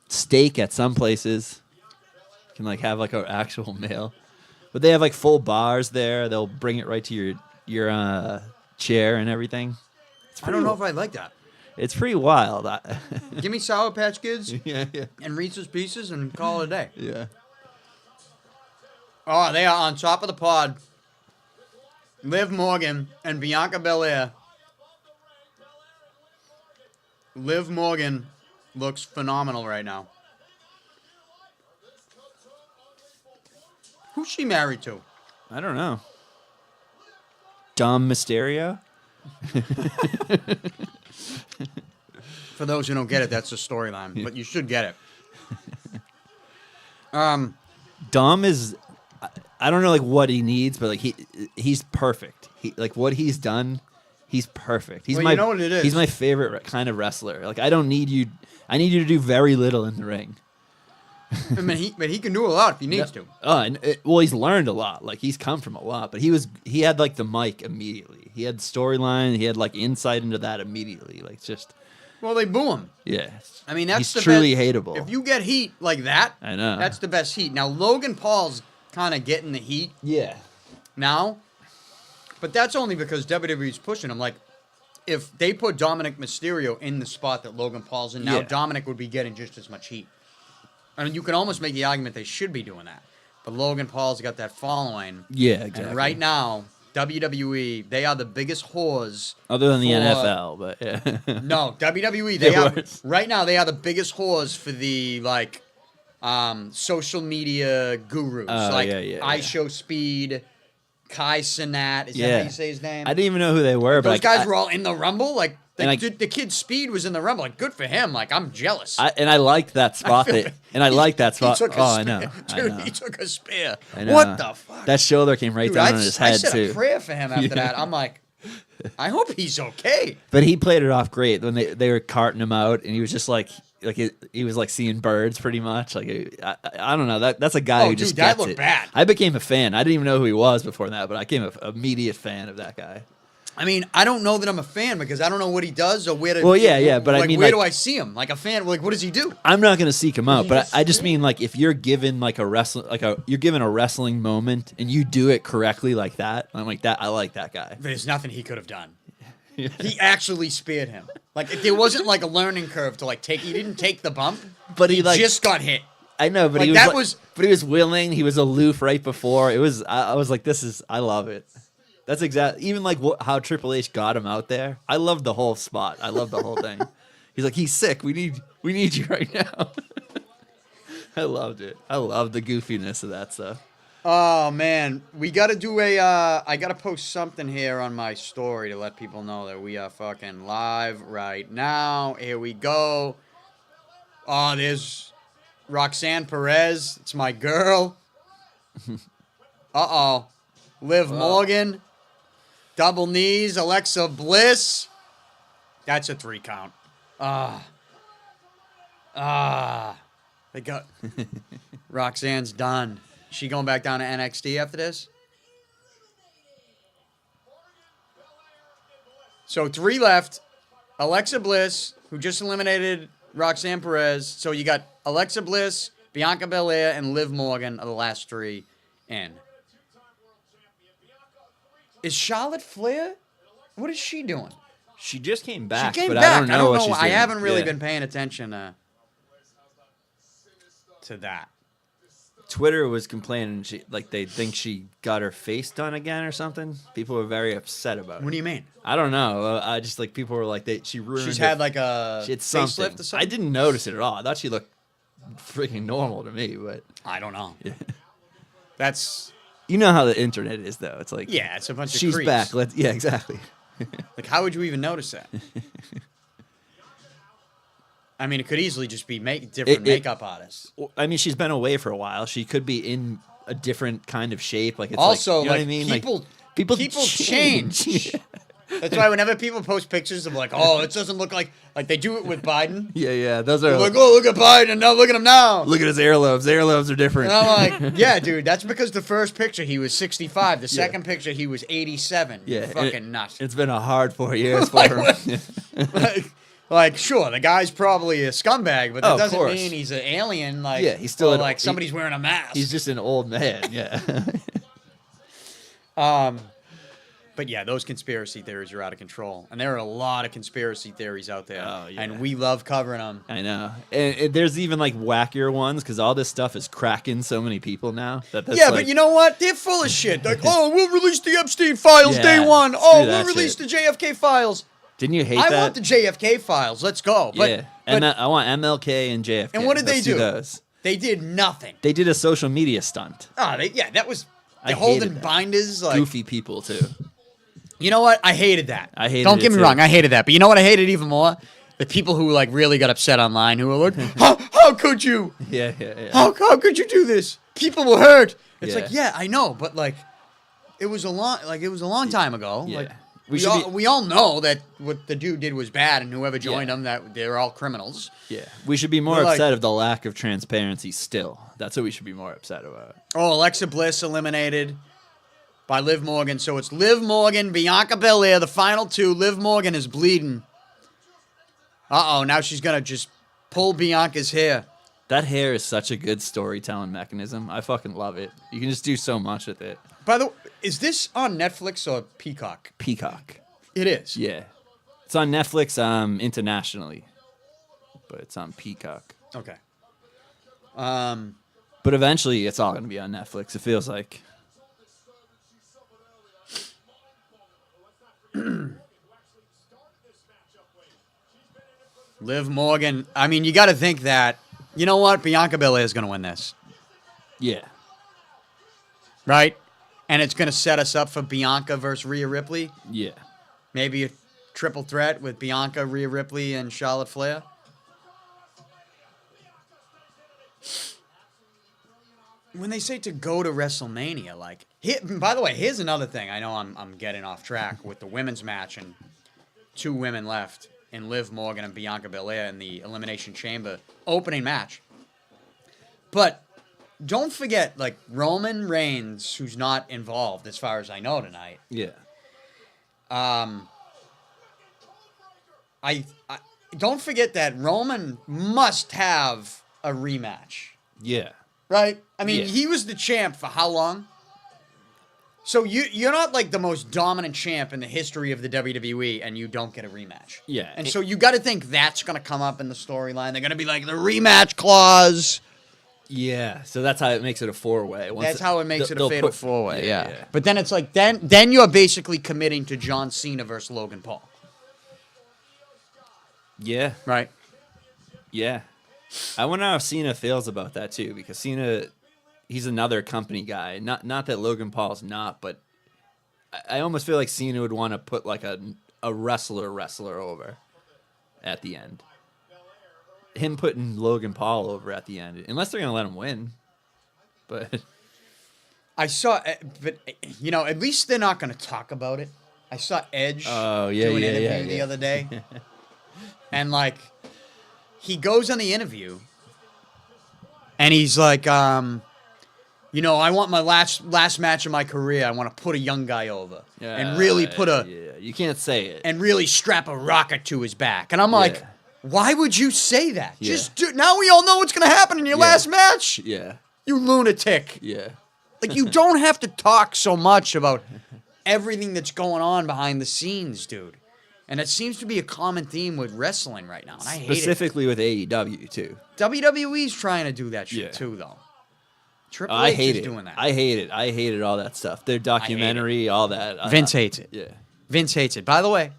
steak at some places. You can like have like an actual meal, but they have like full bars there. They'll bring it right to your chair and everything. I don't know if I like that. It's pretty wild. Give me Sour Patch Kids yeah. and Reese's Pieces and call it a day. Yeah. Oh, they are on top of the pod. Liv Morgan and Bianca Belair. Liv Morgan looks phenomenal right now. Who's she married to? I don't know. Dom Mysterio? For those who don't get it, that's a storyline, but you should get it. Dom is, I don't know like what he needs, but like he's perfect. Like what he's done, he's perfect. He's Well, my you know what it is. He's my favorite kind of wrestler. Like I don't need you. I need you to do very little in the ring. I mean, but he can do a lot if he needs to. Well, he's learned a lot. Like he's come from a lot, but he had like the mic immediately. He had storyline. He had like insight into that immediately. Like just Well, they boo him. yeah. I mean, that's he's the truly best. hateable. If you get heat like that, I know. that's the best heat. Now, Logan Paul's kind of getting the heat yeah. now, but that's only because WWE's pushing him. Like, if they put Dominic Mysterio in the spot that Logan Paul's in now, Yeah. Dominic would be getting just as much heat. I mean, you can almost make the argument they should be doing that. But Logan Paul's got that following. Yeah, exactly. And right now, WWE, they are the biggest whores. Other than the for- NFL, but yeah. No, WWE, They're they are worse. right now. They are the biggest whores for the social media gurus. Like yeah. iShow Speed, Kai Cenat. Is that Yeah. how you say his name? I didn't even know who they were, Those but guys were all in the Rumble. Like And the kid Speed was in the Rumble. Like good for him. Like I'm jealous. I liked that spot. I liked that spot. He took a Oh, I spear. know. Dude, I know. he took a spear. I know. What the fuck? That shoulder came right Dude, down on his head I said too. a prayer for him after Yeah. that. I'm like, I hope he's okay. But he played it off great when they were carting him out, and he was just he was like seeing birds pretty much. Like I don't know, that's a guy who just that gets looked it. bad. I became a fan. I didn't even know who he was before that, but I became an immediate fan of that guy. I mean, I don't know that I'm a fan because I don't know what he does or where to. Well, yeah, but like, I mean, where like, do I see him? Like a fan, like what does he do? I'm not gonna seek him out, but just I just mean like if you're given like you're given a wrestling moment and you do it correctly like that, I'm like that. I like that guy. There's nothing he could have done. He actually speared him. Like there wasn't like a learning curve to like take. He didn't take the bump, But he like just got hit. I know, but Like, he was that like- but he was willing. He was aloof right before. It was. I was like, I love it. That's exactly even like how Triple H got him out there. I loved the whole spot. I loved the whole thing. He's like, he's sick. We need you right now. I loved it. I loved the goofiness of that stuff. Oh man, we got to do a. I got to post something here on my story to let people know that we are fucking live right now. Here we go. Oh, there's Roxanne Perez. It's my girl. Liv Morgan. Double knees. Alexa Bliss. That's a 3 count. They got Roxanne's done. She going back down to NXT after this? So 3 left. Alexa Bliss, who just eliminated Roxanne Perez. So you got Alexa Bliss, Bianca Belair, and Liv Morgan are the last 3 in. Is Charlotte Flair? What is she doing? She just came back. She came but back. I don't know what she's doing. I haven't really Yeah. been paying attention to that. Twitter was complaining they think she got her face done again or something. People were very upset about it. What do you mean? I don't know. I just like people were like she ruined. She's her- had like a she had something. facelift or something? I didn't notice it at all. I thought she looked freaking normal to me, but I don't know. yeah. That's You know how the internet is, though. It's like yeah, it's a bunch of she's creeps. back. Yeah, exactly. Like, how would you even notice that? I mean, it could easily just be different makeup artists. I mean, she's been away for a while. She could be in a different kind of shape. Like it's Also, you know what I mean? people change. That's why whenever people post pictures of like, oh, it doesn't look like they do it with Biden. Yeah. Those are They're like, oh, look at Biden, now look at him now. look at his earlobes. The earlobes are different. And I'm like, yeah, dude, that's because the first picture he was 65. The second picture he was 87. Yeah, You fucking nuts. It's been a hard 4 years for Like, him. what? like, sure, the guy's probably a scumbag, but that Oh, of doesn't course. mean he's an alien. Like, Yeah, he's still like somebody's wearing a mask. He's just an old man. Yeah. But yeah, those conspiracy theories are out of control, and there are a lot of conspiracy theories out there, Oh, yeah. and we love covering them. I know. And there's even like wackier ones because all this stuff is cracking so many people now. That's Yeah, like, but you know what? They're full of shit. Like, oh, we'll release the Epstein files Yeah, day one. screw Oh, that we'll release shit. the JFK files. Didn't you hate I that? want the JFK files. Let's go. But, yeah. but I want MLK and JFK. And what did Let's they do? Those. They did nothing. They did a social media stunt. Oh, that was I they're hated holding that. binders. Like, Goofy people too. you know what? I hated that. I hated Don't it get me too. wrong. I hated that. But you know what? I hated even more. The people who like really got upset online, who were like, "How could you? Yeah. How could you do this? People were hurt." It's Yeah. like, yeah, I know, but like, it was a long time ago. Yeah. Like, We we should we all know that what the dude did was bad, and whoever joined him, that they're all criminals. Yeah. We should be more We're like- upset of the lack of transparency still. That's what we should be more upset about. Oh, Alexa Bliss eliminated by Liv Morgan. So it's Liv Morgan, Bianca Belair, the final 2. Liv Morgan is bleeding. Now she's going to just pull Bianca's hair. That hair is such a good storytelling mechanism. I fucking love it. You can just do so much with it. By the way, is this on Netflix or Peacock? Peacock. It is. Yeah. It's on Netflix internationally. But it's on Peacock. Okay. But eventually it's all going to be on Netflix. It feels like. Liv Morgan. I mean, you got to think that, you know what? Bianca Belair is going to win this. Yeah. Right? And it's going to set us up for Bianca versus Rhea Ripley. Yeah. Maybe a triple threat with Bianca, Rhea Ripley, and Charlotte Flair. when they say to go to WrestleMania, like, by the way, here's another thing. I know I'm getting off track with the women's match and 2 women left in Liv Morgan and Bianca Belair in the Elimination Chamber opening match. But don't forget, like, Roman Reigns, who's not involved as far as I know tonight. Yeah. I don't forget that Roman must have a rematch. Yeah. Right? I mean, Yeah. he was the champ for how long? So you're not like the most dominant champ in the history of the WWE, and you don't get a rematch. Yeah. And so you got to think that's going to come up in the storyline. They're going to be like, the rematch clause. Yeah. So that's how it makes it a 4-way. That's how it makes it a fatal 4-way, yeah. Yeah. But then it's like, then you're basically committing to John Cena versus Logan Paul. Yeah. Right? Yeah. I wonder how Cena feels about that, too, because Cena, he's another company guy. Not that Logan Paul's not, but I almost feel like Cena would want to put like a wrestler over at the end. Him putting Logan Paul over at the end, unless they're going to let him win. But I saw, but, you know, at least they're not going to talk about it. I saw Edge do an interview the other day. And, like, he goes on the interview, and he's like, you know, I want my last match of my career. I want to put a young guy over and really put Yeah, you can't say it. and really strap a rocket to his back. And I'm like, why would you say that? Yeah. Just do, now we all know what's going to happen in your last match. Yeah. You lunatic. Yeah. Like, you don't have to talk so much about everything that's going on behind the scenes, dude. And it seems to be a common theme with wrestling right now, and I hate it. Specifically with AEW, too. WWE's trying to do that shit, too, though. Triple H is doing that. I hate it. I hated all that stuff. Their documentary, all that. Vince hates it. Yeah. Vince hates it. By the way,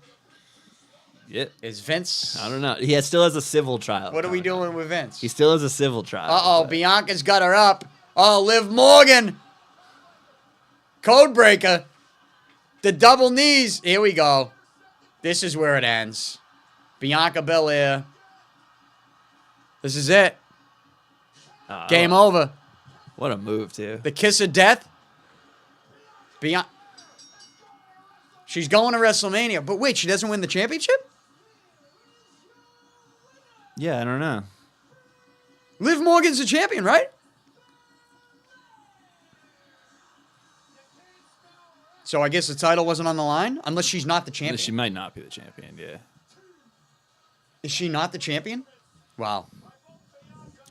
Is Vince... I don't know. He still has a civil trial. What are we doing with Vince? He still has a civil trial. Uh-oh, Bianca's got her up. Oh, Liv Morgan. Codebreaker. The double knees. Here we go. This is where it ends. Bianca Belair. This is it. Game over. What a move, too. The kiss of death. She's going to WrestleMania. But wait, she doesn't win the championship? Yeah, I don't know. Liv Morgan's the champion, right? So I guess the title wasn't on the line? Unless she's not the champion. She might not be the champion, yeah. Is she not the champion? Wow.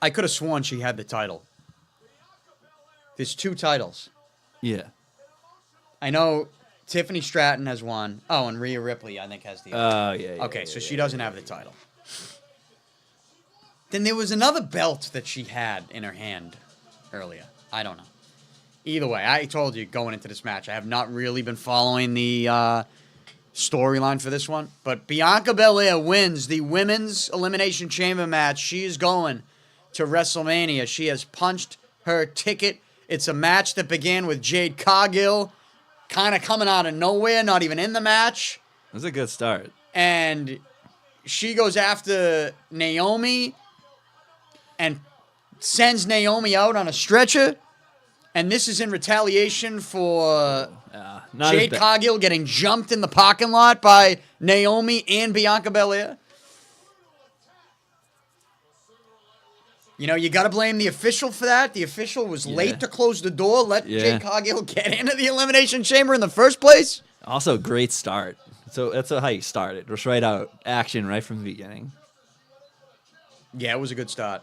I could have sworn she had the title. There's 2 titles. Yeah. I know Tiffany Stratton has one. Oh, and Rhea Ripley, I think, has the other. Oh, yeah. Okay, so she doesn't have the title. Then there was another belt that she had in her hand earlier. I don't know. Either way, I told you going into this match, I have not really been following the storyline for this one. But Bianca Belair wins the Women's Elimination Chamber match. She is going to WrestleMania. She has punched her ticket. It's a match that began with Jade Cargill kind of coming out of nowhere, not even in the match. It was a good start. And she goes after Naomi and sends Naomi out on a stretcher. And this is in retaliation for Jade Cargill getting jumped in the parking lot by Naomi and Bianca Belair. You know, you got to blame the official for that. The official was late to close the door, let Jade Cargill get into the Elimination Chamber in the first place. Also, great start. So that's how you started. Just right out. Action right from the beginning. Yeah, it was a good start.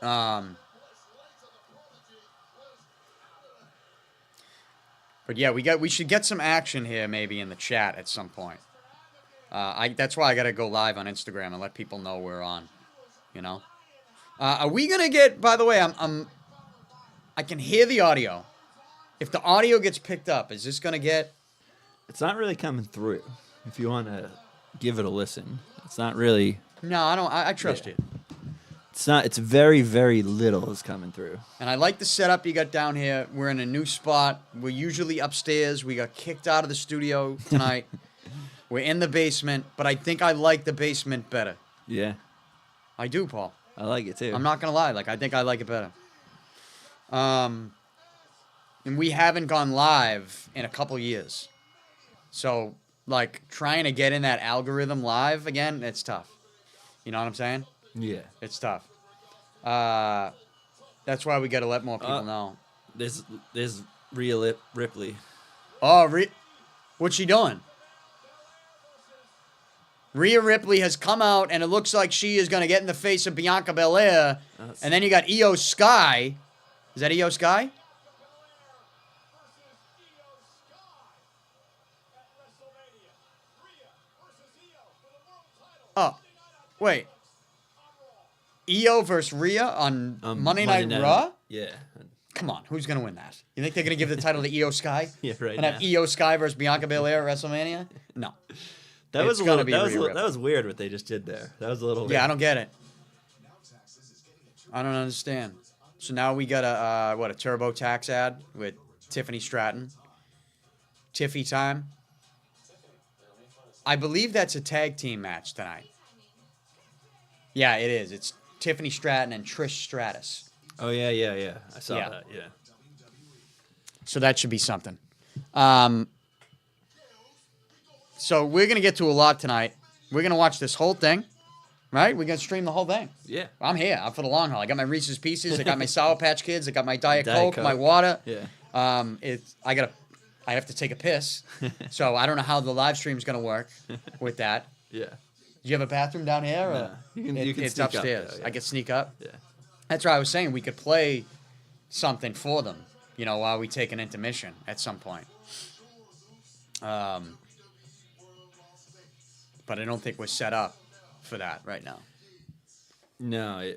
But yeah, we should get some action here maybe in the chat at some point. That's why I got to go live on Instagram and let people know we're on. You know, are we gonna get? By the way, I can hear the audio. If the audio gets picked up, is this gonna get? It's not really coming through. If you want to give it a listen, it's not really. No, I don't. I trust you. It's not. It's very, very little is coming through. And I like the setup you got down here. We're in a new spot. We're usually upstairs. We got kicked out of the studio tonight. We're in the basement, but I think I like the basement better. Yeah. I do, Paul. I like it too. I'm not gonna lie. Like, I think I like it better. And we haven't gone live in a couple years. So, like, trying to get in that algorithm live again, it's tough. You know what I'm saying? Yeah. It's tough. That's why we got to let more people know. There's Ripley. Oh, what's she doing? Rhea Ripley has come out, and it looks like she is going to get in the face of Bianca Belair. And then you got Io Sky. Is that Io Sky? Oh, wait. Io versus Rhea on Monday Night Raw? Yeah. Come on, who's going to win that? You think they're going to give the title to Io Sky? Yeah, right. And have Io Sky versus Bianca Belair at WrestleMania? No. That was weird what they just did there. That was a little. Yeah, I don't get it. I don't understand. So now we got a TurboTax ad with Tiffany Stratton. Tiffy time. I believe that's a tag team match tonight. Yeah, it is. It's Tiffany Stratton and Trish Stratus. Oh yeah. I saw that. Yeah. So that should be something. So we're gonna get to a lot tonight. We're gonna watch this whole thing, right? We're gonna stream the whole thing. Yeah. I'm here. I'm for the long haul. I got my Reese's Pieces. I got my Sour Patch Kids. I got my Diet Coke, my water. Yeah. I have to take a piss, so I don't know how the live stream's gonna work with that. Yeah. Do you have a bathroom down here? Or You can it's sneak upstairs. up, though, yeah. I can sneak up. Yeah. That's what I was saying. We could play something for them, while we take an intermission at some point. But I don't think we're set up for that right now. No,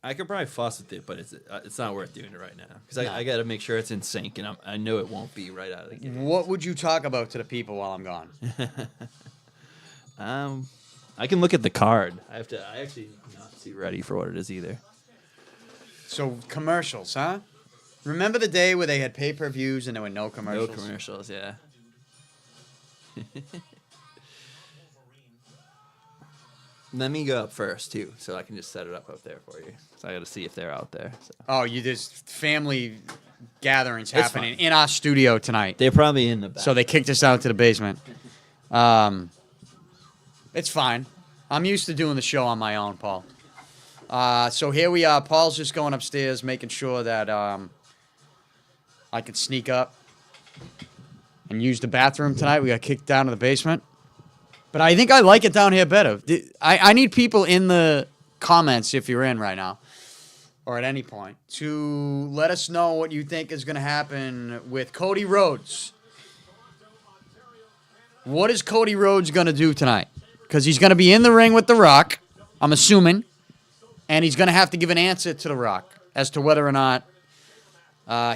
I could probably fuss with it, but it's not worth doing it right now because I got to make sure it's in sync, and I know it won't be right out of the gate. What would you talk about to the people while I'm gone? I can look at the card. I actually not see ready for what it is either. So commercials, huh? Remember the day where they had pay-per-views and there were no commercials? No commercials, yeah. Let me go up first, too, so I can just set it up there for you. So I got to see if they're out there. So. Oh, there's family gatherings happening in our studio tonight. They're probably in the back. So they kicked us out to the basement. It's fine. I'm used to doing the show on my own, Paul. So here we are. Paul's just going upstairs, making sure that I can sneak up and use the bathroom tonight. We got kicked down to the basement. But I think I like it down here better. I need people in the comments, if you're in right now, or at any point, to let us know what you think is going to happen with Cody Rhodes. What is Cody Rhodes going to do tonight? Because he's going to be in the ring with The Rock, I'm assuming, and he's going to have to give an answer to The Rock as to whether or not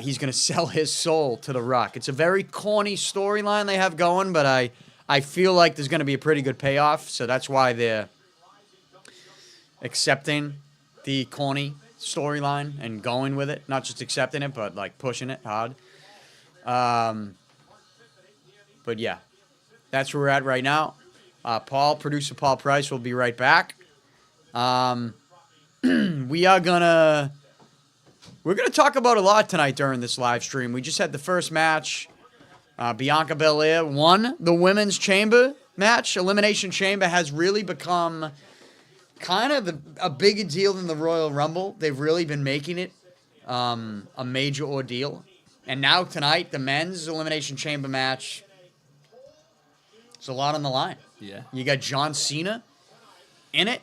he's going to sell his soul to The Rock. It's a very corny storyline they have going, but I feel like there's going to be a pretty good payoff, so that's why they're accepting the corny storyline and going with it. Not just accepting it, but like pushing it hard. But yeah, that's where we're at right now. Producer Paul Price will be right back. We're gonna talk about a lot tonight during this live stream. We just had the first match. Bianca Belair won the Women's Chamber match. Elimination Chamber has really become kind of a bigger deal than the Royal Rumble. They've really been making it a major ordeal. And now tonight, the men's Elimination Chamber match, it's a lot on the line. Yeah. You got John Cena in it.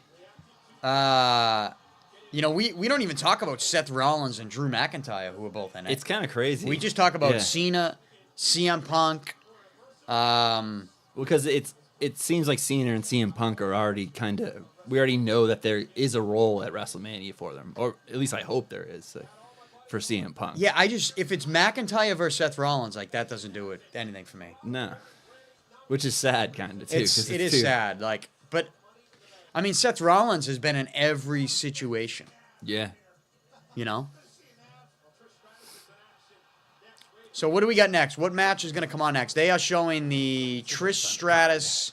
We don't even talk about Seth Rollins and Drew McIntyre, who are both in it. It's kind of crazy. We just talk about Cena, CM Punk. Because it seems like Cena and CM Punk are already we already know that there is a role at WrestleMania for them, or at least I hope there is for CM Punk. Yeah, if it's McIntyre versus Seth Rollins, like that doesn't do anything for me. No, which is sad, kind of too. It is sad, but I mean, Seth Rollins has been in every situation. Yeah. So what do we got next? What match is going to come on next? They are showing the Trish Stratus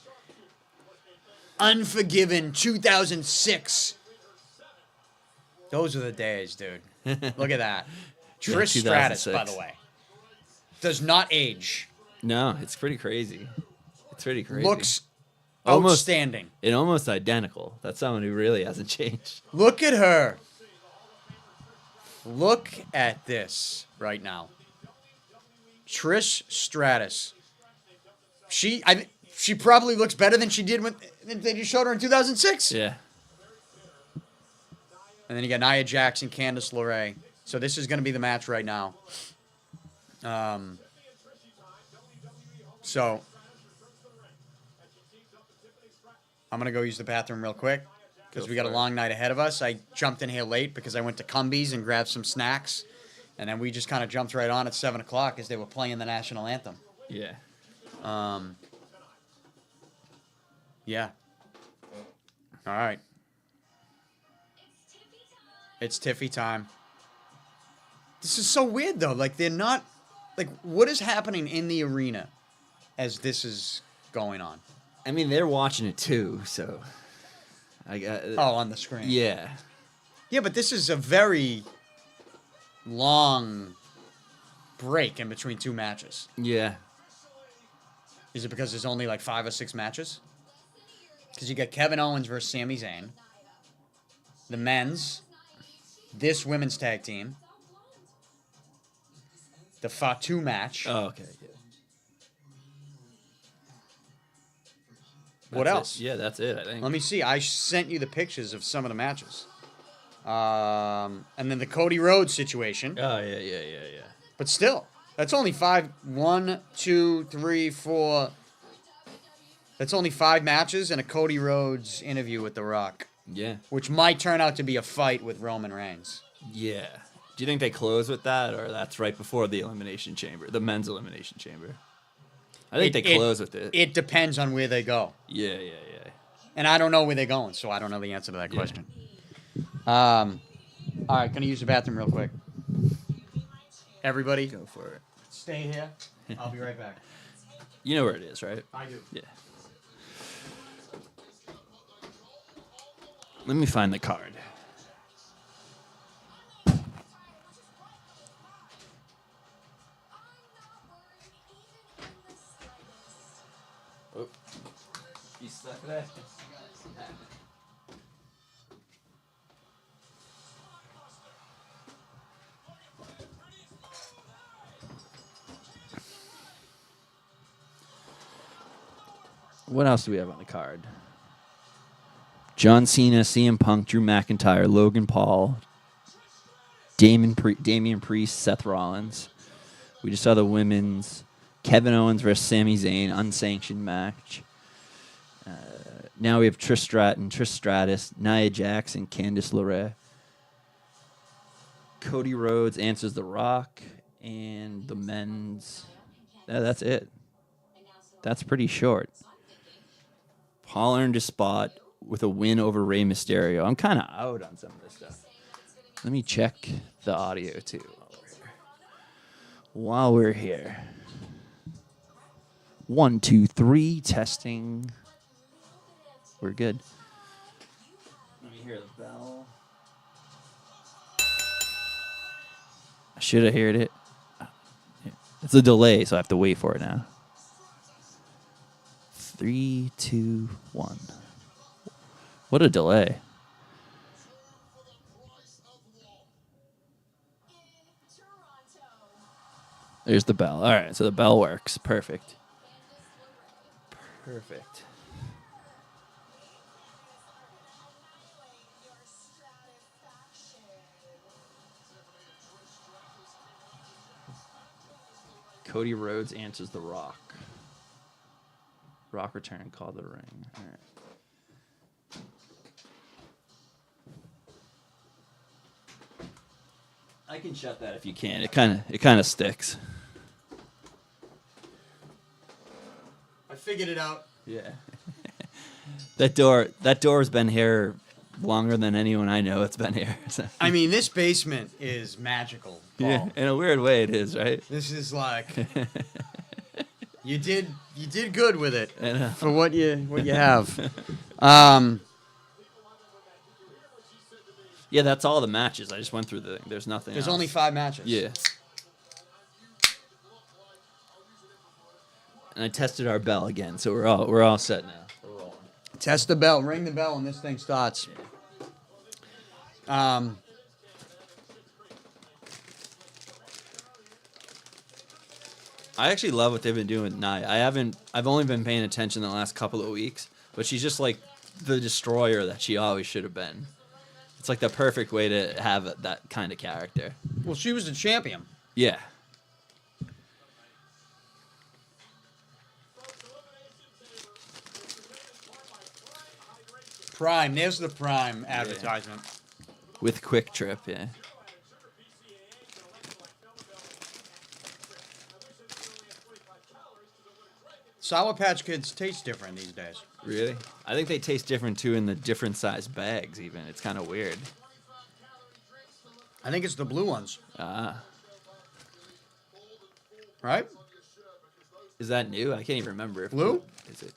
Unforgiven 2006. Those are the days, dude. Look at that. Trish Stratus, by the way, does not age. No, it's pretty crazy. It's pretty crazy. Looks almost outstanding. And almost identical. That's someone who really hasn't changed. Look at her. Look at this right now. Trish Stratus. She probably looks better than she did when they just showed her in 2006. Yeah. And then you got Nia Jax and Candice LeRae. So this is going to be the match right now. So I'm going to go use the bathroom real quick because we got a long night ahead of us. I jumped in here late because I went to Cumbies and grabbed some snacks. And then we just kind of jumped right on at 7 o'clock as they were playing the national anthem. Yeah. Yeah. All right. It's Tiffy time. This is so weird, though. Like, they're not... Like, what is happening in the arena as this is going on? I mean, they're watching it too, so... on the screen. Yeah. Yeah, but this is a very long break in between two matches. Yeah. Is it because there's only like 5 or 6 matches? Because you got Kevin Owens versus Sami Zayn. The men's. This women's tag team. The Fatu match. Oh, okay. Yeah. What else? Yeah, that's it, I think. Let me see. I sent you the pictures of some of the matches. And then the Cody Rhodes situation. Oh, yeah. But still, that's only 5. 1, 2, 3, 4. That's only 5 matches and a Cody Rhodes interview with The Rock. Yeah. Which might turn out to be a fight with Roman Reigns. Yeah. Do you think they close with that, or that's right before the Elimination Chamber, the men's Elimination Chamber? I think they close with it. It depends on where they go. Yeah. And I don't know where they're going, so I don't know the answer to that question. All right, gonna use the bathroom real quick. Everybody, Go for it. stay here. I'll be right back. You know where it is, right? I do. Yeah. Let me find the card. Oh. You stuck there? What else do we have on the card? John Cena, CM Punk, Drew McIntyre, Logan Paul, Damian Priest, Seth Rollins. We just saw the women's Kevin Owens versus Sami Zayn unsanctioned match. Now we have Trish Stratus, Nia Jax, and Candice LeRae. Cody Rhodes answers The Rock, and the men's. That's it. That's pretty short. Paul earned a spot with a win over Rey Mysterio. I'm kind of out on some of this stuff. Let me check the audio, too, while we're here. 1, 2, 3, testing. We're good. Let me hear the bell. I should have heard it. It's a delay, so I have to wait for it now. 3, 2, 1. What a delay. There's the bell. All right, so the bell works. Perfect. Cody Rhodes answers The Rock. Rock return, call the ring. All right. I can shut that if you can. It kind of sticks. I figured it out. Yeah. That door's been here longer than anyone I know. It's been here. So. I mean, this basement is magical, Paul. Yeah, in a weird way it is, right? This is like you did good with it for what you have. Yeah, that's all the matches. I just went through the thing. There's nothing There's else. only 5 matches. Yeah. And I tested our bell again, so we're all set now. We're rolling. Test the bell. Ring the bell when this thing starts. I actually love what they've been doing with Nia. I've only been paying attention the last couple of weeks, but she's just like the destroyer that she always should have been. It's like the perfect way to have that kind of character. Well, she was the champion. Yeah. Prime. There's the Prime advertisement. With Quick Trip, yeah. Sour Patch Kids taste different these days. Really? I think they taste different too in the different size bags even. It's kind of weird. I think it's the blue ones. Ah. Right? Is that new? I can't even remember. If Blue? Is it?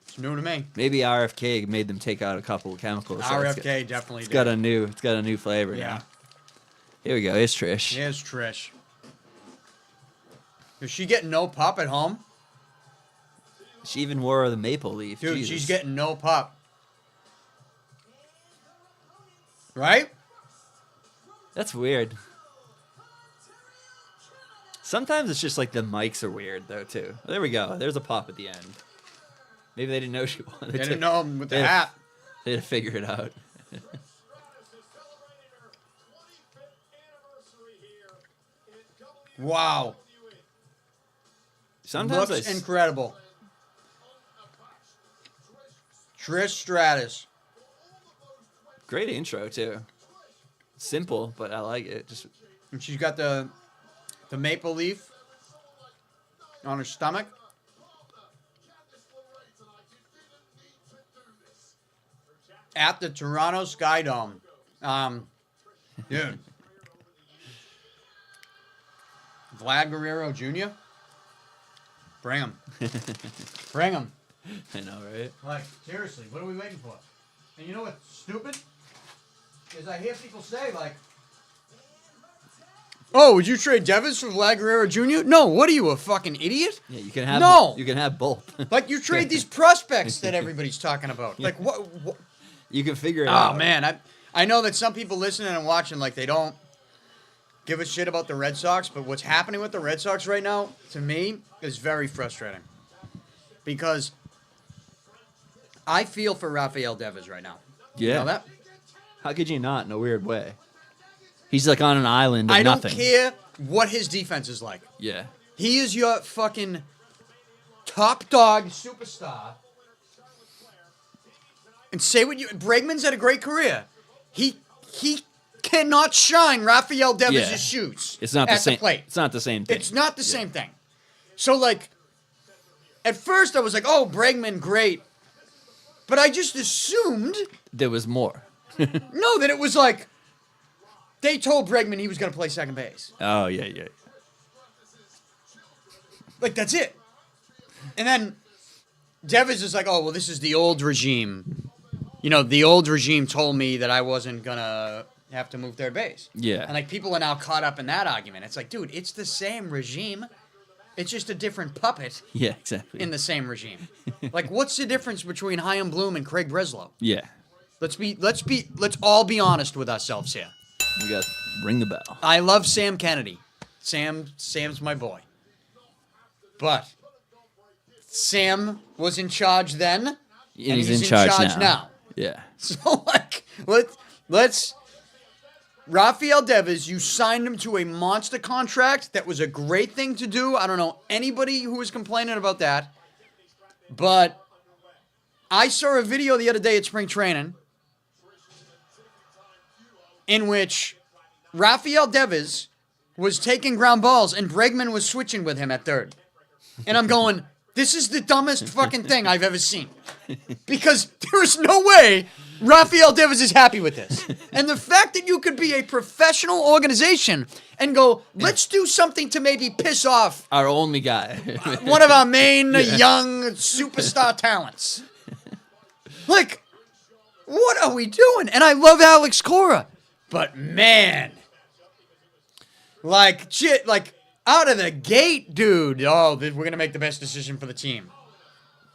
It's new to me. Maybe RFK made them take out a couple of chemicals. So RFK definitely it's did. got a new flavor Yeah. now. Here we go. Here's Trish. Here's Trish. Is she getting no pop at home? She even wore the maple leaf. Dude, Jesus. she's getting no pop. Right? That's weird. Sometimes it's just like the mics are weird though too. There we go. There's a pop at the end. Maybe they didn't know she wanted They to. didn't know him with the They had- hat. They had to figure it out. Wow. Sometimes Looks I incredible. Trish Stratus. great intro too. Simple, but I like it. Just And she's got the maple leaf on her stomach. At the Toronto Sky Dome. Dude. Vlad Guerrero Jr. Bring him. Bring him. I know, right? Like, seriously, what are we waiting for? And you know what's stupid? Is I hear people say, like, oh, would you trade Devers for Vlad Guerrero Jr.? No, what are you, a fucking idiot? Yeah, you can have No! You can have both. Like, you trade these prospects that everybody's talking about. Like, what? You can figure it out. Oh, man. I know that some people listening and watching, like, they don't give a shit about the Red Sox, but what's happening with the Red Sox right now, to me, is very frustrating. Because I feel for Rafael Devers right now. Yeah. You know that? How could you not in a weird way? He's like on an island of I don't nothing. care what his defense is like. Yeah. He is your fucking top dog superstar. And say what you... Bregman's had a great career. He cannot shine Rafael Devers' Yeah. shoes It's not the at same. the plate. It's not the same thing. It's not the same thing. So, like, at first I was like, oh, Bregman, great. But I just assumed, There was more. no, that it was like, they told Bregman he was going to play second base. Oh yeah, yeah. Like, that's it. And then Devers is like, oh, well, this is the old regime. You know, the old regime told me that I wasn't going to have to move third base. Yeah. And, like, people are now caught up in that argument. It's like, dude, it's the same regime. It's just a different puppet Yeah, exactly. in the same regime. Like, what's the difference between Chaim Bloom and Craig Breslow? Yeah. Let's all be honest with ourselves here. We got ring the bell. I love Sam Kennedy. Sam's my boy. But Sam was in charge then, and he's in charge now. Yeah. So, like, let's Rafael Devers, you signed him to a monster contract. That was a great thing to do. I don't know anybody who was complaining about that. But I saw a video the other day at spring training in which Rafael Devers was taking ground balls and Bregman was switching with him at third. And I'm going, this is the dumbest fucking thing I've ever seen. Because there is no way Rafael Devers is happy with this. And the fact that you could be a professional organization and go, let's do something to maybe piss off Our only guy. one of our main young superstar talents. Like, what are we doing? And I love Alex Cora. But man, like shit, like out of the gate, dude. Oh, we're gonna make the best decision for the team.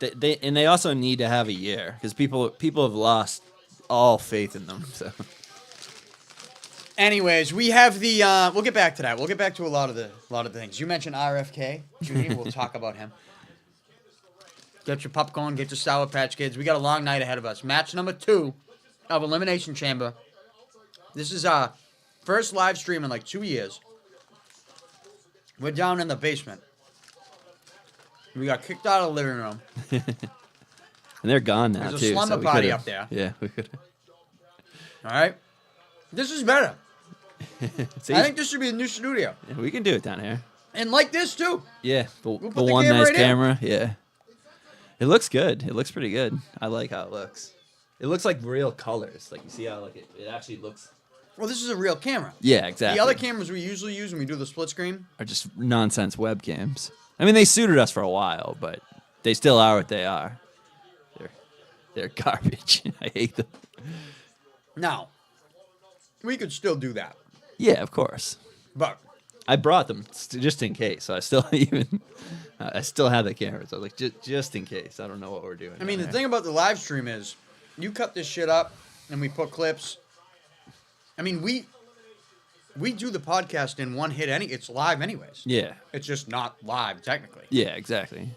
They also need to have a year because people have lost all faith in them. So, anyways, we have the. We'll get back to that. We'll get back to a lot of the things you mentioned. RFK Jr. We'll talk about him. Get your popcorn. Get your Sour Patch Kids. We got a long night ahead of us. Match number 2 of Elimination Chamber. This is our first live stream in like 2 years. We're down in the basement. We got kicked out of the living room. And they're gone now, There's too. a slumber so party up there. Yeah, we could. All right? This is better. See, I think this should be a new studio. yeah, we can do it down here. And like this, too. Yeah, put the the one camera nice right here. camera. Yeah. It looks good. It looks pretty good. I like how it looks. It looks like real colors. Like, you see how like it actually looks... Well, this is a real camera. Yeah, exactly. The other cameras we usually use when we do the split screen. Are just nonsense webcams. I mean, they suited us for a while, but they still are what they are. They're garbage. I hate them. Now, we could still do that. Yeah, of course. But I brought them just in case. So I still I still have the cameras. I was like, just in case. I don't know what we're doing. I mean, the thing about the live stream is, you cut this shit up and we put clips. I mean, we do the podcast in one hit. It's live anyways. Yeah. It's just not live technically. Yeah, exactly.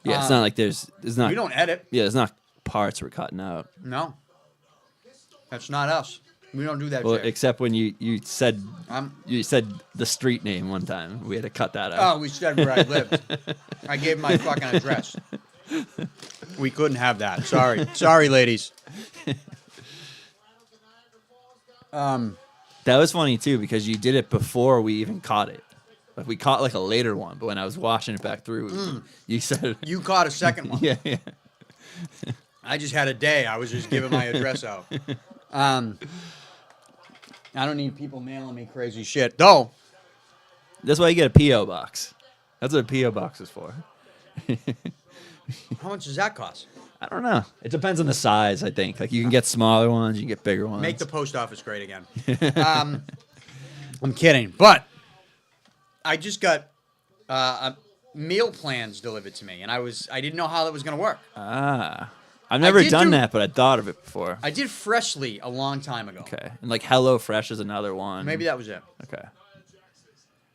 Yeah, it's not like there's not. We don't edit. Yeah, there's not parts we're cutting out. No. That's not us. We don't do that Well, shit. except when you said I'm- you said the street name one time. We had to cut that out. Oh, we said where I lived. I gave my fucking address. We couldn't have that. Sorry. Sorry, ladies. That was funny too because you did it before we even caught it. Like we caught like a later one, but when I was watching it back through, you said You caught a second one. yeah, yeah. I just had a day. I was just giving my address out. I don't need people mailing me crazy shit. Though, That's why you get a PO box. That's what a PO box is for. how much does that cost? I don't know. It depends on the size. I think like you can get smaller ones, you can get bigger ones. Make the post office great again. I'm kidding. But I just got meal plans delivered to me, and I didn't know how that was going to work. I've never did done do- that, but I thought of it before. I did Freshly a long time ago. Okay, and like Hello Fresh is another one. Maybe that was it. Okay.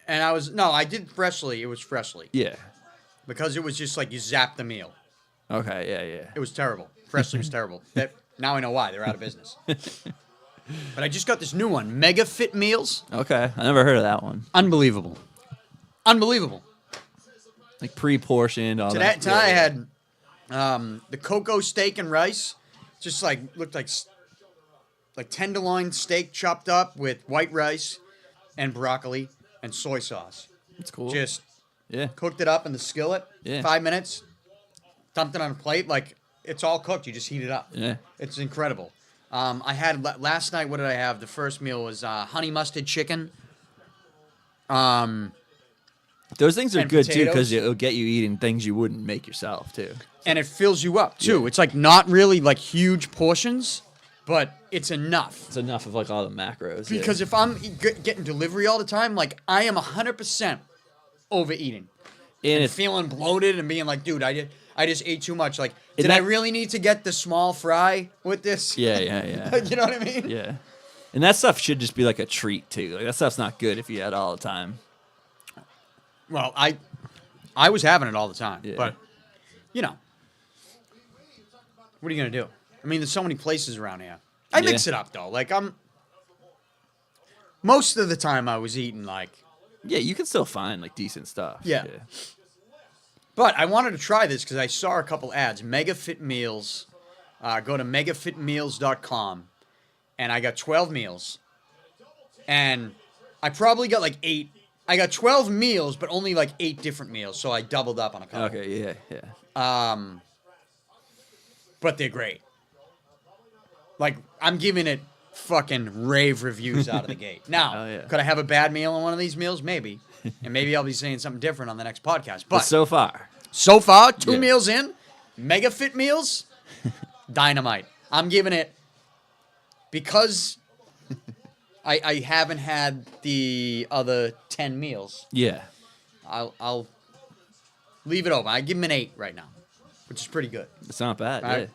And I did Freshly. It was Freshly. Yeah. Because it was just like you zap the meal. Okay. Yeah. Yeah. It was terrible. Freshly was terrible. Now I know why. They're out of business. But I just got this new one. Mega Fit Meals. Okay. I never heard of that one. Unbelievable. Unbelievable. Like pre-portioned. All that. Tonight I had the cocoa steak and rice. Just like looked like tenderloin steak chopped up with white rice and broccoli and soy sauce. It's cool. Just Yeah. cooked it up in the skillet. Yeah. 5 minutes. Dumped it on a plate. Like it's all cooked. You just heat it up. Yeah. It's incredible. I had last night. What did I have? The first meal was honey mustard chicken. Those things are And good too potatoes. because it'll get you eating things you wouldn't make yourself too. And it fills you up too. Yeah. It's like not really like huge portions, but it's enough. It's enough of like all the macros. yeah. Because if I'm getting delivery all the time, like I am 100% overeating and and it's feeling bloated and being like, dude, I just ate too much. Like, And did I that- really need to get the small fry with this? yeah. You know what I mean? Yeah. And that stuff should just be like a treat too. Like that stuff's not good if you had it all the time. Well, I was having it all the time, Yeah. but you know, what are you gonna do? I mean, there's so many places around here. I Yeah. mix it up though. Like most of the time I was eating like, Yeah, you can still find like decent stuff. Yeah. but I wanted to try this because I saw a couple ads. Mega Fit Meals. Go to megafitmeals.com, and I got 12 meals, and I probably got like 8. I got 12 meals, but only like 8 different meals, so I doubled up on a couple. Okay, yeah. But they're great. Like, I'm giving it fucking rave reviews out of the gate. Now, Oh, yeah. could I have a bad meal on one of these meals? Maybe. And maybe I'll be saying something different on the next podcast. But But so far, so far, 2 Yeah. meals in, Mega Fit Meals, dynamite. I'm giving it, because I haven't had the other 10 meals. Yeah. I'll leave it open. I give him an 8 right now, which is pretty good. It's not bad. Right? Yeah.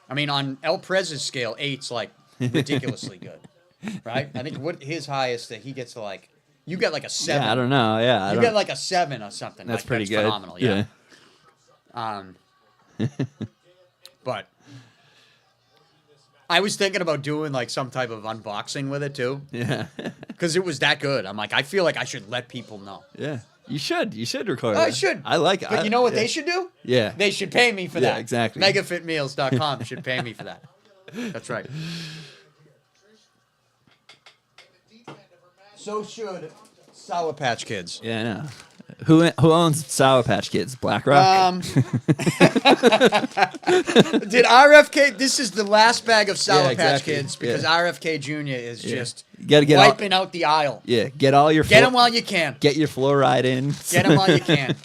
I mean, on El Prez's scale, 8's like ridiculously good, right? I think what his highest that he gets to like, you get like a 7. Yeah, I don't know. Yeah, You get like a 7 or something. that's like, pretty good. Phenomenal. Yeah. But I was thinking about doing like some type of unboxing with it too, Yeah. because it was that good. I'm like, I feel like I should let people know. Yeah. You should record I it. should. I like it. But you know what yeah. they should do? Yeah. They should pay me for Yeah, that. exactly. Megafitmeals.com should pay me for that. That's right. So should Sour Patch Kids. Yeah, I know. Who owns Sour Patch Kids? BlackRock? Did RFK? This is the last bag of Sour Yeah, Patch exactly. Kids because Yeah. RFK Jr. is just You gotta get wiping out the aisle. Yeah, get all your Get him while you can. get your fluoride in. Get him while you can.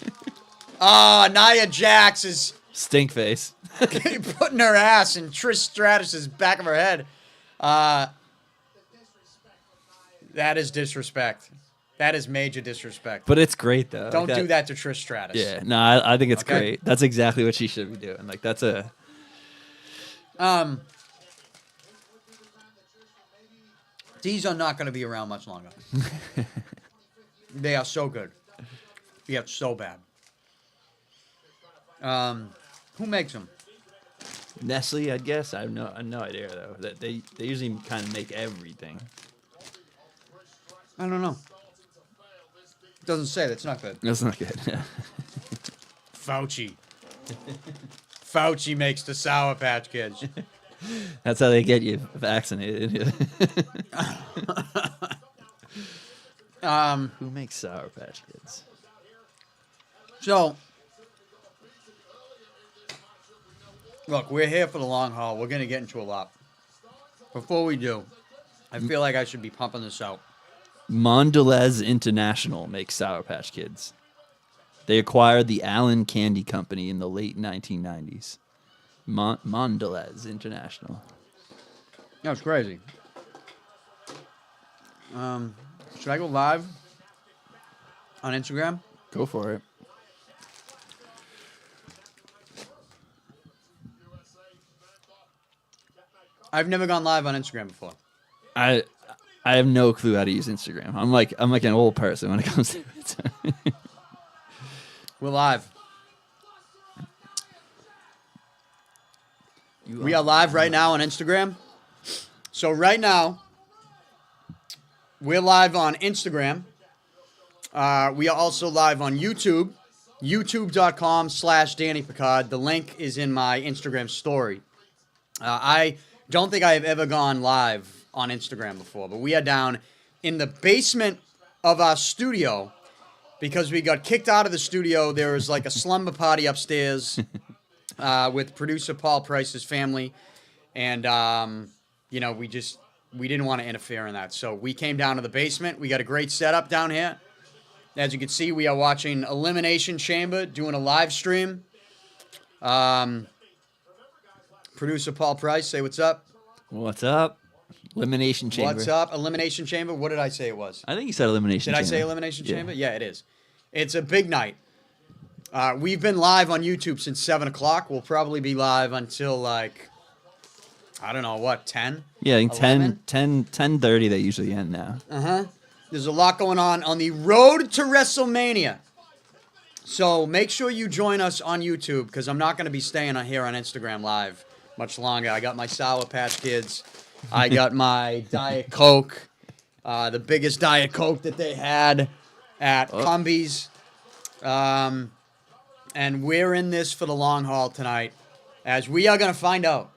Oh, Nia Jax is Stink face. putting her ass in Trish Stratus's back of her head. That is disrespect. That is major disrespect. But it's great though. Don't Like do that to Trish Stratus. Yeah, no, I think it's Okay. great. That's exactly what she should be doing. Like that's a These are not going to be around much longer. They are so good. Yeah, so bad. Who makes them? Nestle, I guess. I have no idea though. That they usually kind of make everything. I don't know. Doesn't say. That's not good. That's not good. Fauci. Fauci makes the Sour Patch Kids. That's how they get you vaccinated. Who makes Sour Patch Kids? So, look, we're here for the long haul. We're going to get into a lot. Before we do, I feel like I should be pumping this out. Mondelez International makes Sour Patch Kids. They acquired the Allen Candy Company in the late 1990s. Mondelez International. That's crazy. Should I go live on Instagram? Go for it. I've never gone live on Instagram before. I have no clue how to use Instagram. I'm like an old person when it comes to it. We're live. We are live right now on Instagram. So right now, we're live on Instagram. We are also live on YouTube, youtube.com/Danny Picard. The link is in my Instagram story. I don't think I have ever gone live on Instagram before, but we are down in the basement of our studio because we got kicked out of the studio. There was like a slumber party upstairs with producer Paul Price's family, and we didn't want to interfere in that, so we came down to the basement. We got a great setup down here. As you can see, we are watching Elimination Chamber, doing a live stream. Producer Paul Price, say what's up. What's up? Elimination Chamber. What's up? Elimination Chamber. What did I say it was? I think you said Elimination Did Chamber. I say Elimination Yeah. Chamber? Yeah, it is. It's a big night. We've been live on YouTube since 7 o'clock. We'll probably be live until, like, I don't know, what, 10? Yeah, I think 11? 10:30 they usually end now. There's a lot going on the road to WrestleMania. So make sure you join us on YouTube because I'm not going to be staying here on Instagram Live much longer. I got my Sour Patch Kids. I got my Diet Coke, the biggest Diet Coke that they had at Cumbies. And we're in this for the long haul tonight, as we are going to find out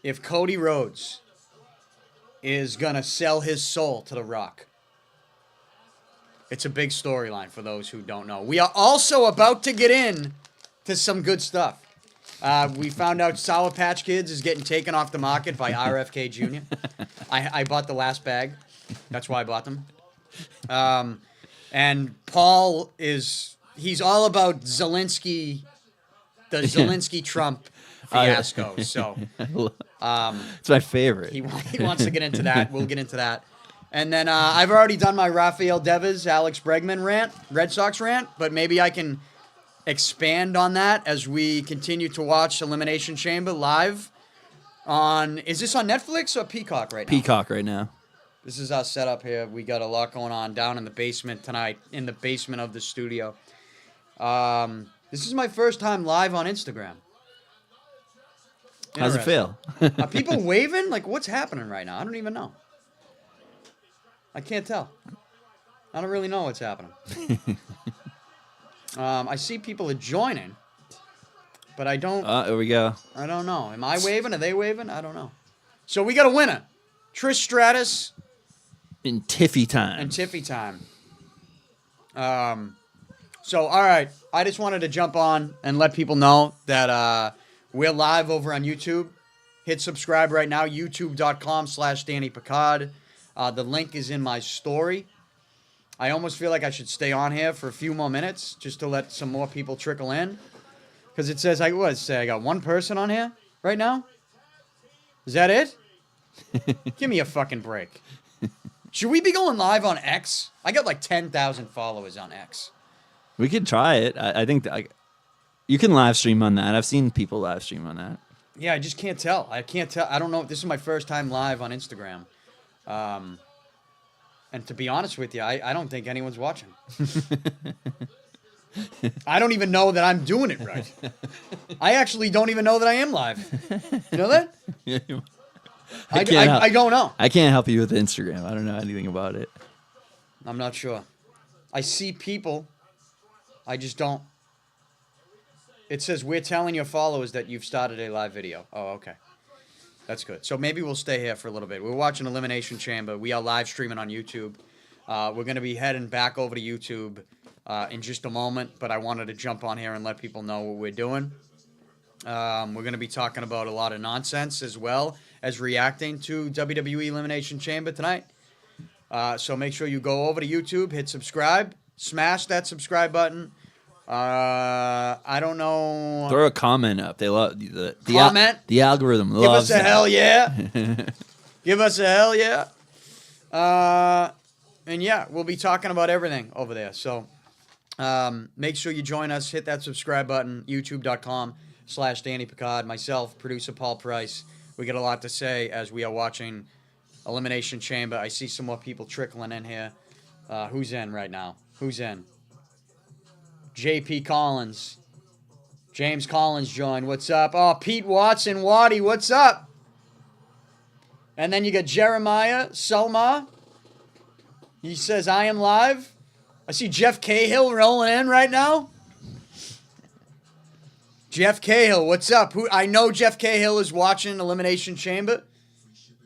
if Cody Rhodes is going to sell his soul to The Rock. It's a big storyline for those who don't know. We are also about to get in to some good stuff. We found out Sour Patch Kids is getting taken off the market by RFK Jr. I bought the last bag. That's why I bought them. And Paul he's all about Zelensky, the Zelensky-Trump fiasco. So It's my favorite. He wants to get into that. We'll get into that. And then I've already done my Rafael Devers, Alex Bregman rant, Red Sox rant, but maybe I can expand on that as we continue to watch Elimination Chamber live on, is this on Netflix or Peacock right now? Peacock right now. This is our setup here. We got a lot going on down in the basement tonight, in the basement of the studio. This is my first time live on Instagram. How's it feel? Are people waving? Like, what's happening right now? I don't even know. I can't tell. I don't really know what's happening. I see people are joining, but I don't. Here we go. I don't know. Am I waving? Are they waving? I don't know. So we got a winner. Trish Stratus. In Tiffy time. And Tiffy time. So, all right. I just wanted to jump on and let people know that we're live over on YouTube. Hit subscribe right now, youtube.com/Danny Picard. The link is in my story. I almost feel like I should stay on here for a few more minutes just to let some more people trickle in. Because it says, I got one person on here right now? Is that it? Give me a fucking break. Should we be going live on X? I got like 10,000 followers on X. We could try it. I think you can live stream on that. I've seen people live stream on that. Yeah, I just can't tell. I can't tell. I don't know. This is my first time live on Instagram. And to be honest with you, I don't think anyone's watching. I don't even know that I'm doing it right. I actually don't even know that I am live. You know that? I don't know. I can't help you with Instagram. I don't know anything about it. I'm not sure. I see people. I just don't. It says, we're telling your followers that you've started a live video. Oh, okay. That's good. So maybe we'll stay here for a little bit. We're watching Elimination Chamber. We are live streaming on YouTube. We're going to be heading back over to YouTube in just a moment, but I wanted to jump on here and let people know what we're doing. We're going to be talking about a lot of nonsense as well as reacting to WWE Elimination Chamber tonight. So make sure you go over to YouTube, hit subscribe, smash that subscribe button. I don't know. Throw a comment up. They love the comment. The algorithm Give loves us a that. hell yeah. Give us a hell yeah. And yeah, we'll be talking about everything over there. So make sure you join us. Hit that subscribe button. YouTube.com/Danny Picard. Myself, producer Paul Price. We got a lot to say as we are watching Elimination Chamber. I see some more people trickling in here. Who's in right now? Who's in? JP Collins. James Collins joined. What's up? Oh, Pete Watson. Waddy, what's up? And then you got Jeremiah Selma. He says, I am live. I see Jeff Cahill rolling in right now. Jeff Cahill, what's up? I know Jeff Cahill is watching Elimination Chamber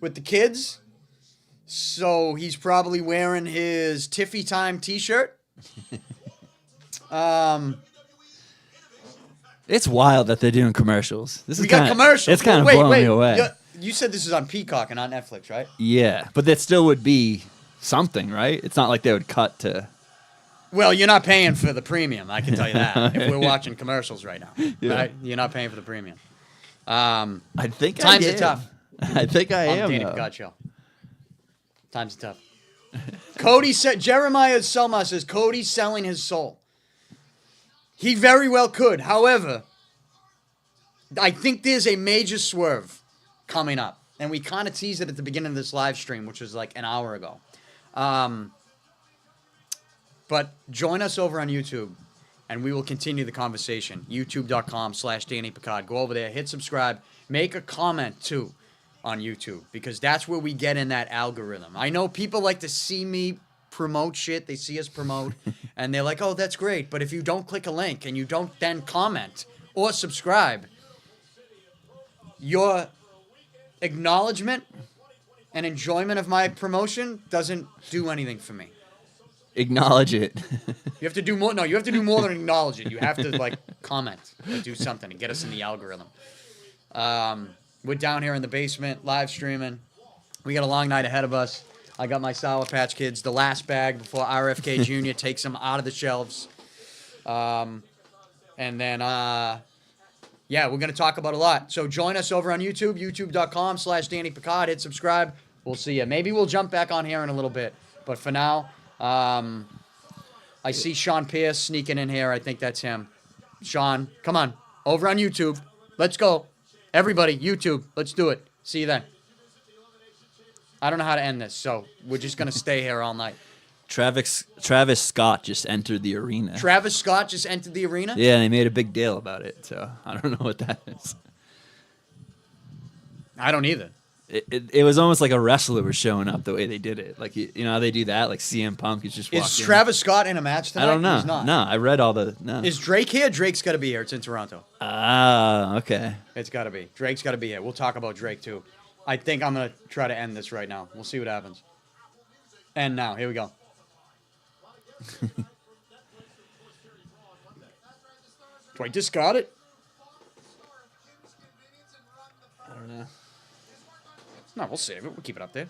with the kids. So he's probably wearing his Tiffy Time t-shirt. It's wild that they're doing commercials. We got commercials. It's kind of blowing me away. You said this is on Peacock and not Netflix, right? Yeah, but that still would be something, right? It's not like they would cut to. Well, you're not paying for the premium. I can tell you that. If we're watching commercials right now, Yeah. right? You're not paying for the premium. I think times I are tough. I think I am. Danny Picard Show. Times are tough. Cody said. Jeremiah Selma says Cody's selling his soul. He very well could. However, I think there's a major swerve coming up. And we kind of teased it at the beginning of this live stream, which was like an hour ago. But join us over on YouTube, and we will continue the conversation. YouTube.com/Danny Picard. Go over there, hit subscribe, make a comment, too, on YouTube, because that's where we get in that algorithm. I know people like to see me promote shit. They see us promote, and they're like, oh, that's great. But if you don't click a link and you don't then comment or subscribe, your acknowledgement and enjoyment of my promotion doesn't do anything for me. Acknowledge it. You have to do more. No, you have to do more than acknowledge it. You have to, like, comment or do something to get us in the algorithm. We're down here in the basement, live streaming. We got a long night ahead of us. I got my Sour Patch Kids, the last bag before RFK Jr. takes them out of the shelves. And then, yeah, we're going to talk about a lot. So join us over on YouTube, youtube.com/Danny Picard. Hit subscribe. We'll see you. Maybe we'll jump back on here in a little bit. But for now, I see Sean Pierce sneaking in here. I think that's him. Sean, come on. Over on YouTube. Let's go. Everybody, YouTube. Let's do it. See you then. I don't know how to end this, so we're just going to stay here all night. Travis Scott just entered the arena. Travis Scott just entered the arena? Yeah, they made a big deal about it, so I don't know what that is. I don't either. It was almost like a wrestler was showing up the way they did it. Like, you know how they do that? Like CM Punk is just walking. Is Travis Scott in a match tonight? I don't know. He's not. No, I read all the... No. Is Drake here? Drake's got to be here. It's in Toronto. Ah, okay. It's got to be. Drake's got to be here. We'll talk about Drake, too. I think I'm going to try to end this right now. We'll see what happens. And now. Here we go. Do I discard it? I don't know. No, we'll save it. We'll keep it up there.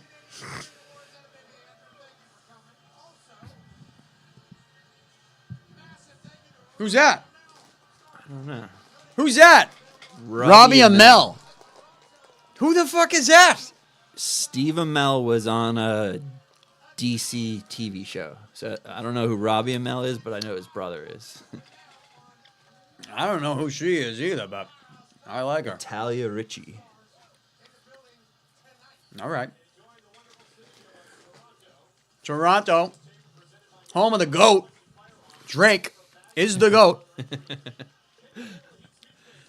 Who's that? I don't know. Who's that? Robbie Amell. Who the fuck is that? Steve Amell was on a DC TV show. So I don't know who Robbie Amell is, but I know his brother is. I don't know who she is either, but I like her. Talia Ritchie. All right. Toronto, home of the GOAT. Drake is the GOAT.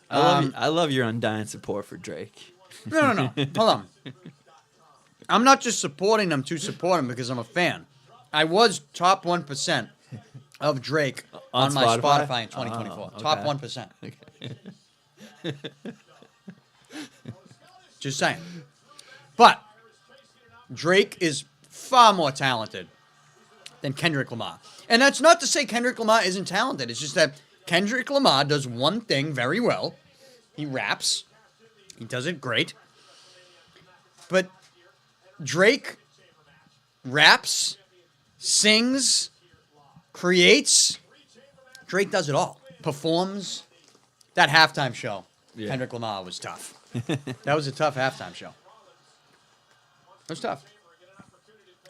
I love your undying support for Drake. No. Hold on. I'm not just supporting them to support him because I'm a fan. I was top 1% of Drake on my Spotify in 2024. Okay. Top 1%. Okay. Just saying. But Drake is far more talented than Kendrick Lamar. And that's not to say Kendrick Lamar isn't talented. It's just that Kendrick Lamar does one thing very well. He raps. He does it great. But Drake raps, sings, creates. Drake does it all. Performs. That halftime show, Yeah. Kendrick Lamar, was tough. That was a tough halftime show. It was tough.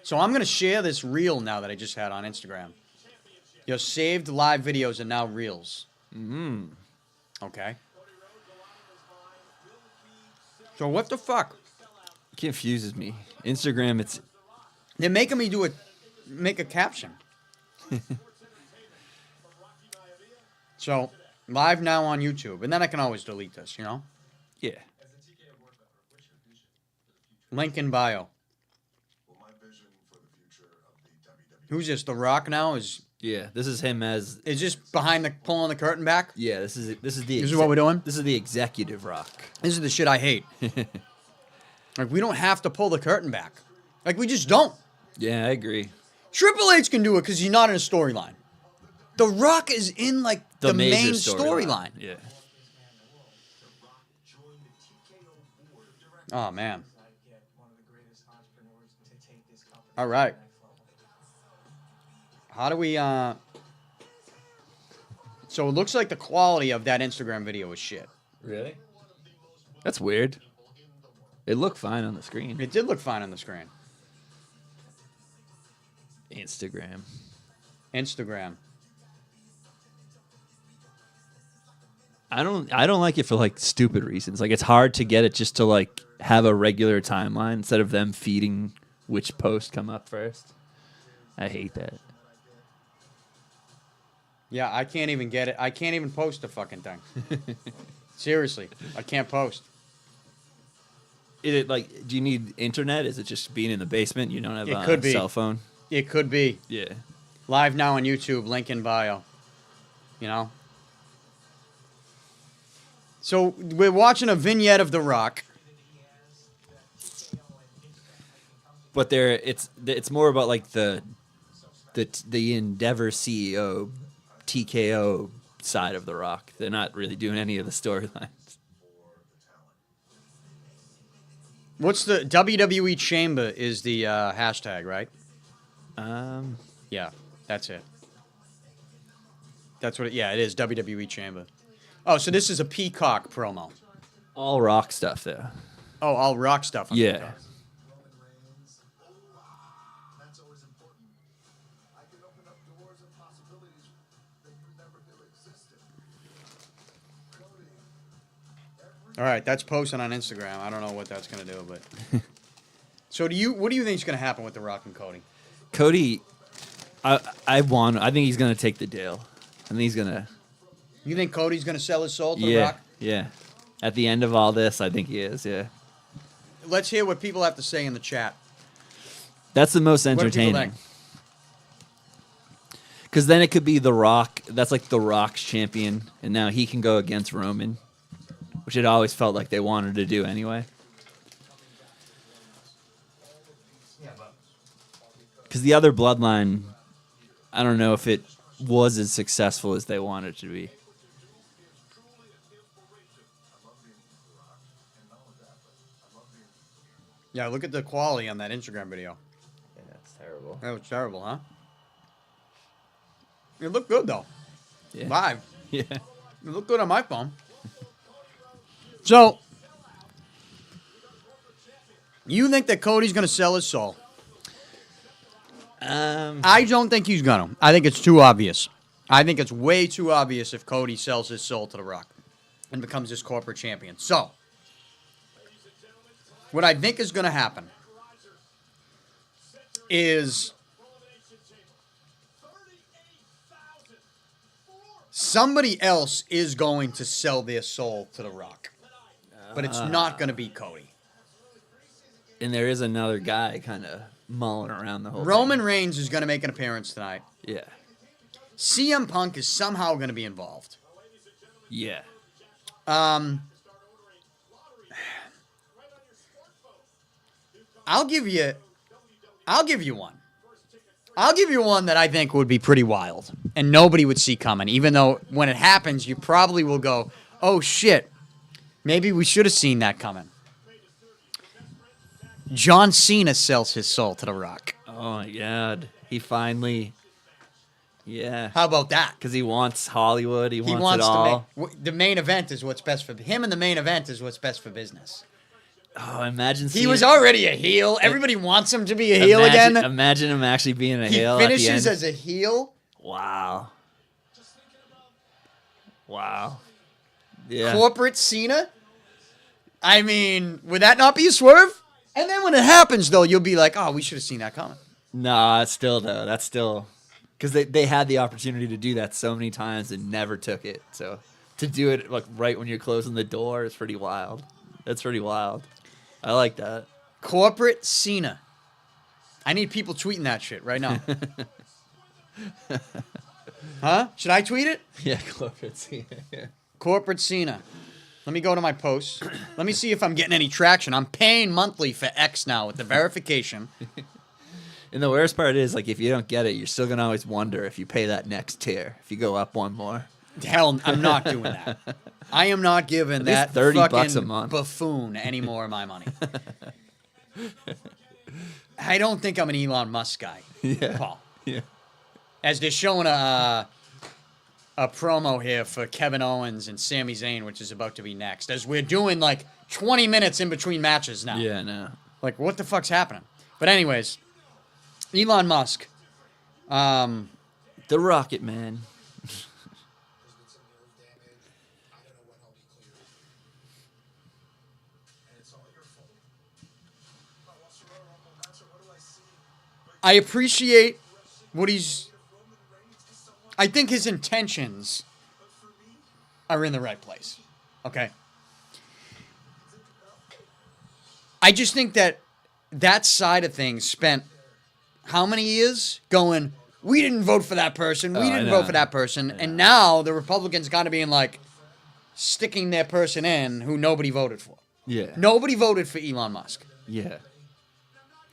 So I'm going to share this reel now that I just had on Instagram. Your saved live videos are now reels. Okay. So what the fuck? Confuses me. Instagram, They're making me make a caption. So, live now on YouTube. And then I can always delete this, you know? yeah. Link in bio. Who's this? The Rock now? Yeah, this is him as... Is this pulling the curtain back? Yeah, this is the... This is what we're doing? This is the executive Rock. This is the shit I hate. Like, we don't have to pull the curtain back. Like, we just don't. Yeah, I agree. Triple H can do it because he's not in a storyline. The Rock is in, like, the main storyline. Yeah. Oh, man. All right. How do we, So it looks like the quality of that Instagram video is shit. Really? That's weird. It looked fine on the screen. It did look fine on the screen. Instagram. I don't like it for like stupid reasons. Like, it's hard to get it just to like have a regular timeline instead of them feeding which post come up first. I hate that. Yeah, I can't even get it. I can't even post the fucking thing. Seriously, I can't post. Is it like, do you need internet? Is it just being in the basement? You don't have It could a be. cell phone? It could be. Yeah. Live now on YouTube, link in bio. You know? So we're watching a vignette of The Rock. But it's more about like the Endeavor CEO TKO side of The Rock. They're not really doing any of the storylines. What's the WWE Chamber is the hashtag, right? Yeah, that's it. That's what it is WWE Chamber. Oh, so this is a Peacock promo. All Rock stuff though. Oh, all Rock stuff. On Yeah. Peacock. All right, that's posted on Instagram. I don't know what that's gonna do, but so what do you think is gonna happen with The Rock and Cody? Cody, I think he's gonna take the deal. I think he's gonna. You think Cody's gonna sell his soul to The Yeah, Rock? yeah. At the end of all this, I think he is. Yeah. Let's hear what people have to say in the chat. That's the most What do people entertaining. think? Because then it could be The Rock. That's like The Rock's champion, and now he can go against Roman, which it always felt like they wanted to do anyway. Because the other bloodline, I don't know if it was as successful as they wanted it to be. Yeah, look at the quality on that Instagram video. Yeah, it's terrible. That was terrible, huh? It looked good though. Yeah. Live. Yeah. It looked good on my phone. So, you think that Cody's going to sell his soul? I don't think he's going to. I think it's too obvious. I think it's way too obvious if Cody sells his soul to The Rock and becomes his corporate champion. So, what I think is going to happen is somebody else is going to sell their soul to The Rock. But it's not going to be Cody. And there is another guy kind of mulling around the whole Roman Reigns is going to make an appearance tonight. thing. Yeah. CM Punk is somehow going to be involved. Yeah. I'll give you one. I'll give you one that I think would be pretty wild and nobody would see coming, even though when it happens, you probably will go, oh shit, maybe we should have seen that coming. John Cena sells his soul to The Rock. Oh my God. He finally. Yeah. How about that? Because he wants Hollywood. He wants it to all. make the main event is what's best for him, and the main event is what's best for business. Oh, imagine He was already a heel. Everybody wants him to be a heel again. again. Imagine him actually being a He heel. finishes at the end. as a heel. Wow. Wow. Yeah. Corporate Cena. I mean, would that not be a swerve? And then when it happens, though, you'll be like, oh, we should have seen that coming. Nah, it's still though. That's still because they had the opportunity to do that so many times and never took it. So to do it like right when you're closing the door is pretty wild. That's pretty wild. I like that. Corporate Cena. I need people tweeting that shit right now. Huh? Should I tweet it? Yeah, corporate Cena. Yeah. Corporate Cena. Let me go to my posts. Let me see if I'm getting any traction. I'm paying monthly for X now with the verification. And the worst part is, like, if you don't get it, you're still gonna always wonder if you pay that next tier. If you go up one more. Hell, I'm not doing that. I am not giving that $30 fucking a month. buffoon any more of my money. I don't think I'm an Elon Musk guy, Yeah. Paul. Yeah. As they're showing a promo here for Kevin Owens and Sami Zayn, which is about to be next. As we're doing like 20 minutes in between matches now. Yeah, no. Like, what the fuck's happening? But anyways, Elon Musk. The Rocket Man. I appreciate what he's... I think his intentions are in the right place. Okay? I just think that side of things spent how many years going, we didn't vote for that person, we didn't vote for that person, and now the Republicans got to being like sticking their person in who nobody voted for. Yeah. Nobody voted for Elon Musk. Yeah.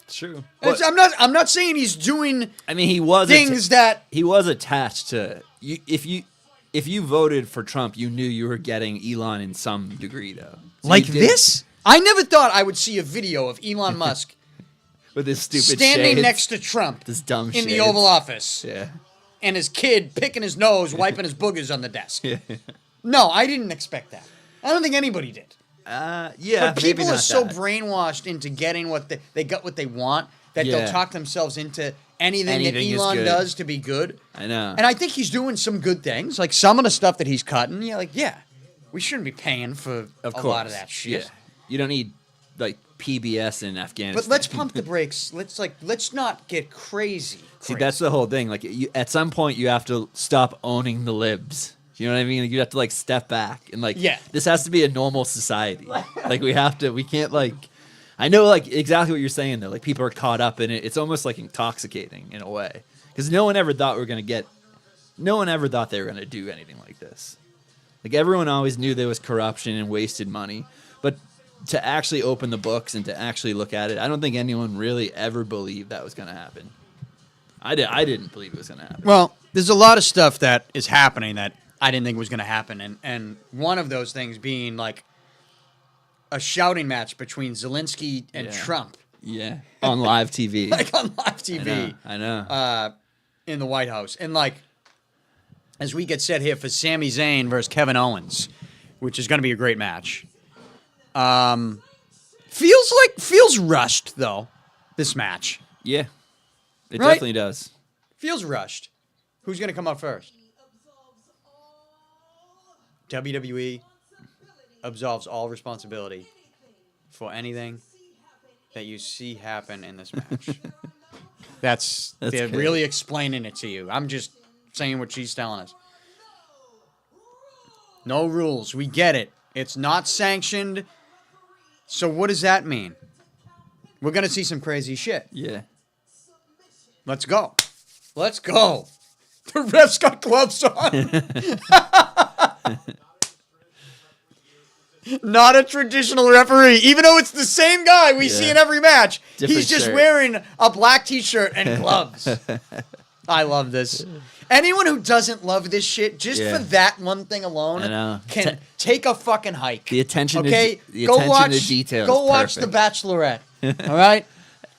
It's true. I'm not saying he's doing I mean, he was things that he was attached to you. If you voted for Trump, you knew you were getting Elon in some degree, though. So like you did- this. I never thought I would see a video of Elon Musk with this stupid standing shades, next to Trump this dumb in the shades. Oval Office, Yeah. and his kid picking his nose, wiping his boogers on the desk. Yeah. No, I didn't expect that. I don't think anybody did. Yeah, But people maybe are not so that. brainwashed into getting what they got what they want that Yeah. they'll talk themselves into anything that Anything is Elon good. does to be good. I know. And I think he's doing some good things. Like some of the stuff that he's cutting, we shouldn't be paying for Of a course. lot of that shit. Yeah. You don't need like PBS in Afghanistan. But let's pump the brakes. Let's not get crazy. See, that's the whole thing. Like, at some point, you have to stop owning the libs. You know what I mean? Like, you have to like step back and like, this has to be a normal society. Like, we can't like. I know like exactly what you're saying though. Like, people are caught up in it. It's almost like intoxicating in a way because no one ever thought they were gonna do anything like this. Like, everyone always knew there was corruption and wasted money, but to actually open the books and to actually look at it, I don't think anyone really ever believed that was gonna happen. I didn't believe it was going to happen. Well, there's a lot of stuff that is happening that I didn't think was going to happen, and one of those things being like a shouting match between Zelensky and Trump. Yeah, on live TV. Like on live TV. I know. In the White House. And like, as we get set here for Sami Zayn versus Kevin Owens, which is going to be a great match. Feels rushed, though, this match. Yeah, it Right? definitely does. Feels rushed. Who's going to come out first? WWE absolves all responsibility for anything that you see happen in this match. That's They're good. really explaining it to you. I'm just saying what she's telling us. No rules. We get it. It's not sanctioned. So what does that mean? We're going to see some crazy shit. Yeah. Let's go. Let's go. The ref's got gloves on. Not a traditional referee, even though it's the same guy we see in every match. Different He's just shirt. wearing a black t-shirt and gloves. I love this. Anyone who doesn't love this shit, just Yeah. for that one thing alone, I know. can take a fucking hike. The attention okay? to the Go attention watch, to detail. Go is watch The perfect. Bachelorette. All right?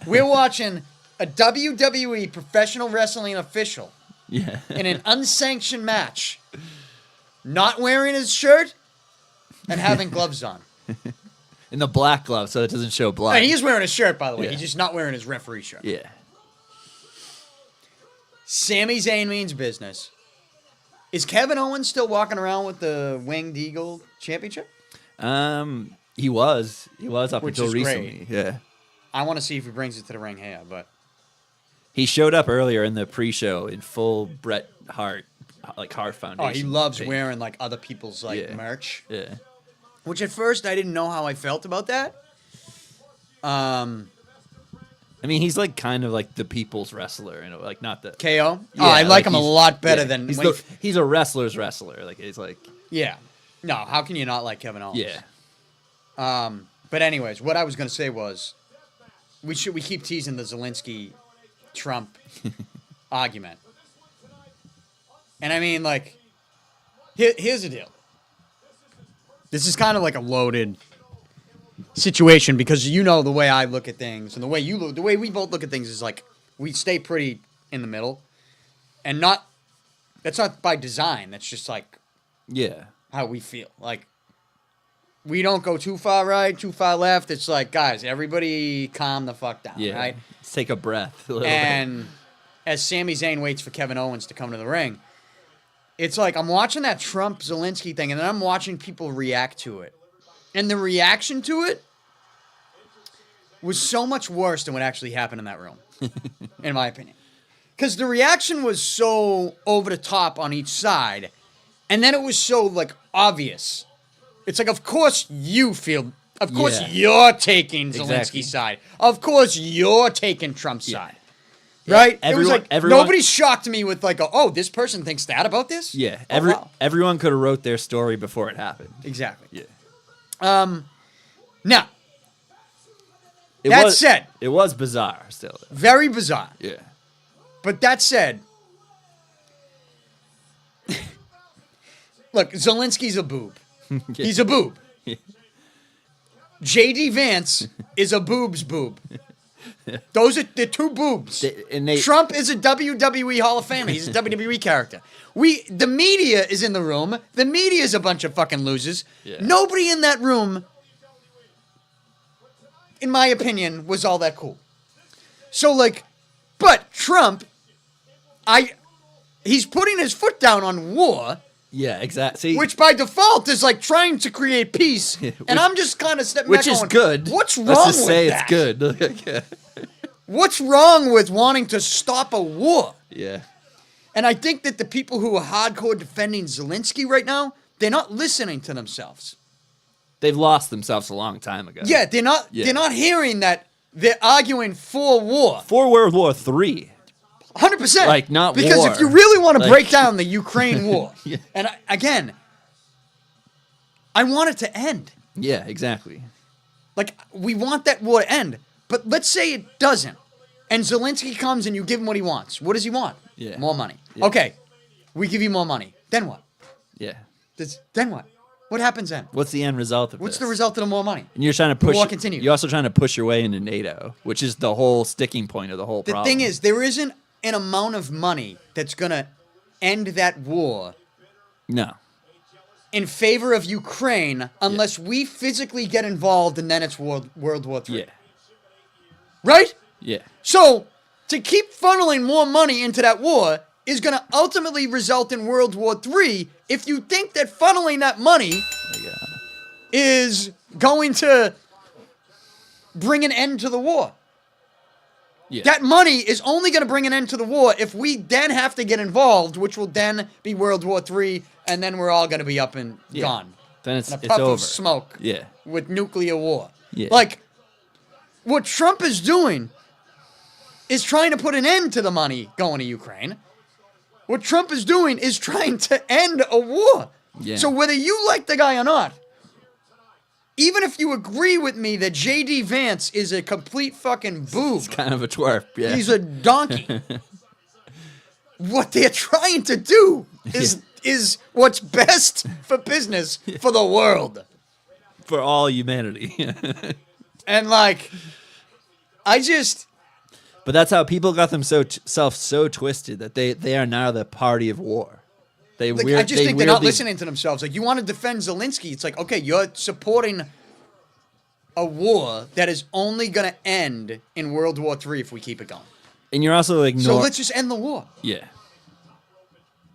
We're watching a WWE professional wrestling official Yeah. in an unsanctioned match, not wearing his shirt and having gloves on. In the black glove, so it doesn't show blood. And he is wearing a shirt, by the way. Yeah. He's just not wearing his referee shirt. Yeah. Sami Zayn means business. Is Kevin Owens still walking around with the Winged Eagle Championship? He was up Which until is recently. great. Yeah. I want to see if he brings it to the ring here, but He showed up earlier in the pre-show in full Bret Hart, like Hart Foundation. he loves thing. wearing like other people's like Yeah. merch. Yeah. Which at first I didn't know how I felt about that. I mean, he's like kind of like the people's wrestler, you know, like not the. KO. Yeah, I like him a he's- lot better yeah, than he's, when he's a wrestler's wrestler. Like he's like yeah. No, how can you not like Kevin Owens? yeah. But anyways, what I was gonna say was, we keep teasing the Zelensky Trump argument, and I mean like, here's the deal. This is kind of like a loaded situation because you know the way I look at things and the way we both look at things is like we stay pretty in the middle, and that's not by design. That's just like Yeah. how we feel. Like, we don't go too far right, too far left. It's like, guys, everybody calm the fuck down, Yeah. right? Let's take a breath. A little bit. And as Sami Zayn waits for Kevin Owens to come to the ring, it's like I'm watching that Trump-Zelensky thing, and then I'm watching people react to it. And the reaction to it was so much worse than what actually happened in that room, in my opinion. Because the reaction was so over the top on each side, and then it was so, like, obvious. It's like, of course you feel... Of course Yeah. you're taking Zelensky's Exactly. side. Of course you're taking Trump's Yeah. side. Right? It was Everyone- like, everyone- nobody shocked me with, like, this person thinks that about this? Yeah. Oh, wow. Everyone could have wrote their story before it happened. Exactly. Yeah. Now, It That was, said- it was bizarre still. Though. very bizarre. Yeah. But that said, look, Zelensky's a boob. He's a boob. J.D. Vance is a boob's boob. They're two boobs. Trump is a WWE Hall of Famer. He's a WWE character. The media is in the room. The media is a bunch of fucking losers. Yeah. Nobody in that room, in my opinion, was all that cool. So, like, but Trump, he's putting his foot down on war. Yeah, exactly. Which by default is like trying to create peace, and I'm just kind of stepping back. Which is going, good. What's wrong Let's just with say that? it's good. What's wrong with wanting to stop a war? Yeah. And I think that the people who are hardcore defending Zelensky right now, they're not listening to themselves. They've lost themselves a long time ago. Yeah, they're not. Yeah. They're not hearing that they're arguing for war. For World War III. 100%. Like, not because war. if you really want to Like- break down the Ukraine war, Yeah. and again, I want it to end. Yeah, exactly. Like, we want that war to end. But let's say it doesn't. And Zelensky comes and you give him what he wants. What does he want? Yeah. More money. Yeah. Okay. We give you more money. Then what? Yeah. Then what? What happens then? What's the end result of What's this? the result of the more money? And you're trying to push. war continues. You're also trying to push your way into NATO, which is the whole sticking point of the whole The problem. thing is, there isn't an amount of money that's going to end that war no. in favor of Ukraine unless we physically get involved, and then it's World War III. Yeah. Right? Yeah. So, to keep funneling more money into that war is going to ultimately result in World War III if you think that funneling that money is going to bring an end to the war. Yeah. That money is only going to bring an end to the war if we then have to get involved, which will then be World War III, and then we're all going to be up and Yeah. gone. Then it's In a puff over. of smoke. Yeah. With nuclear war. Yeah. Like, what Trump is doing is trying to put an end to the money going to Ukraine. What Trump is doing is trying to end a war. Yeah. So whether you like the guy or not, even if you agree with me that J.D. Vance is a complete fucking boob, It's kind of a twerp. Yeah. he's a donkey. What they're trying to do is what's best for business for the world. For all humanity. And like, But that's how people got themselves so twisted that they are now the party of war. I just think they're not listening to themselves. Like, you want to defend Zelensky, it's like, okay, you're supporting a war that is only going to end in World War III if we keep it going. And you're also like, So let's just end the war. Yeah.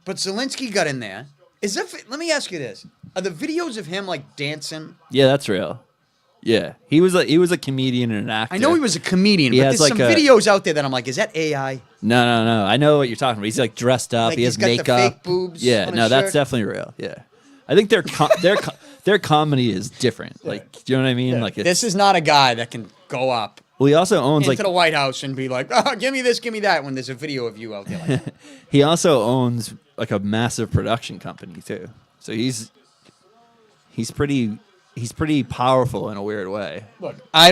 But Zelensky got in there. Let me ask you this. Are the videos of him, like, dancing? Yeah, that's real. Yeah. He was a comedian and an actor. I know he was a comedian, He but has there's like some videos out there that I'm like, is that AI? No. I know what you're talking about. He's like dressed up. Like, he has he's got the makeup. fake boobs Yeah, on his no, that's shirt? definitely real. Yeah. I think their comedy is different. Like, do you know what I mean? Like, This is not a guy that can go up well, he also owns into like the White House and be like, oh, give me this, give me that, when there's a video of you out there like that. he also owns like a massive production company too. So he's pretty powerful in a weird way. Look, I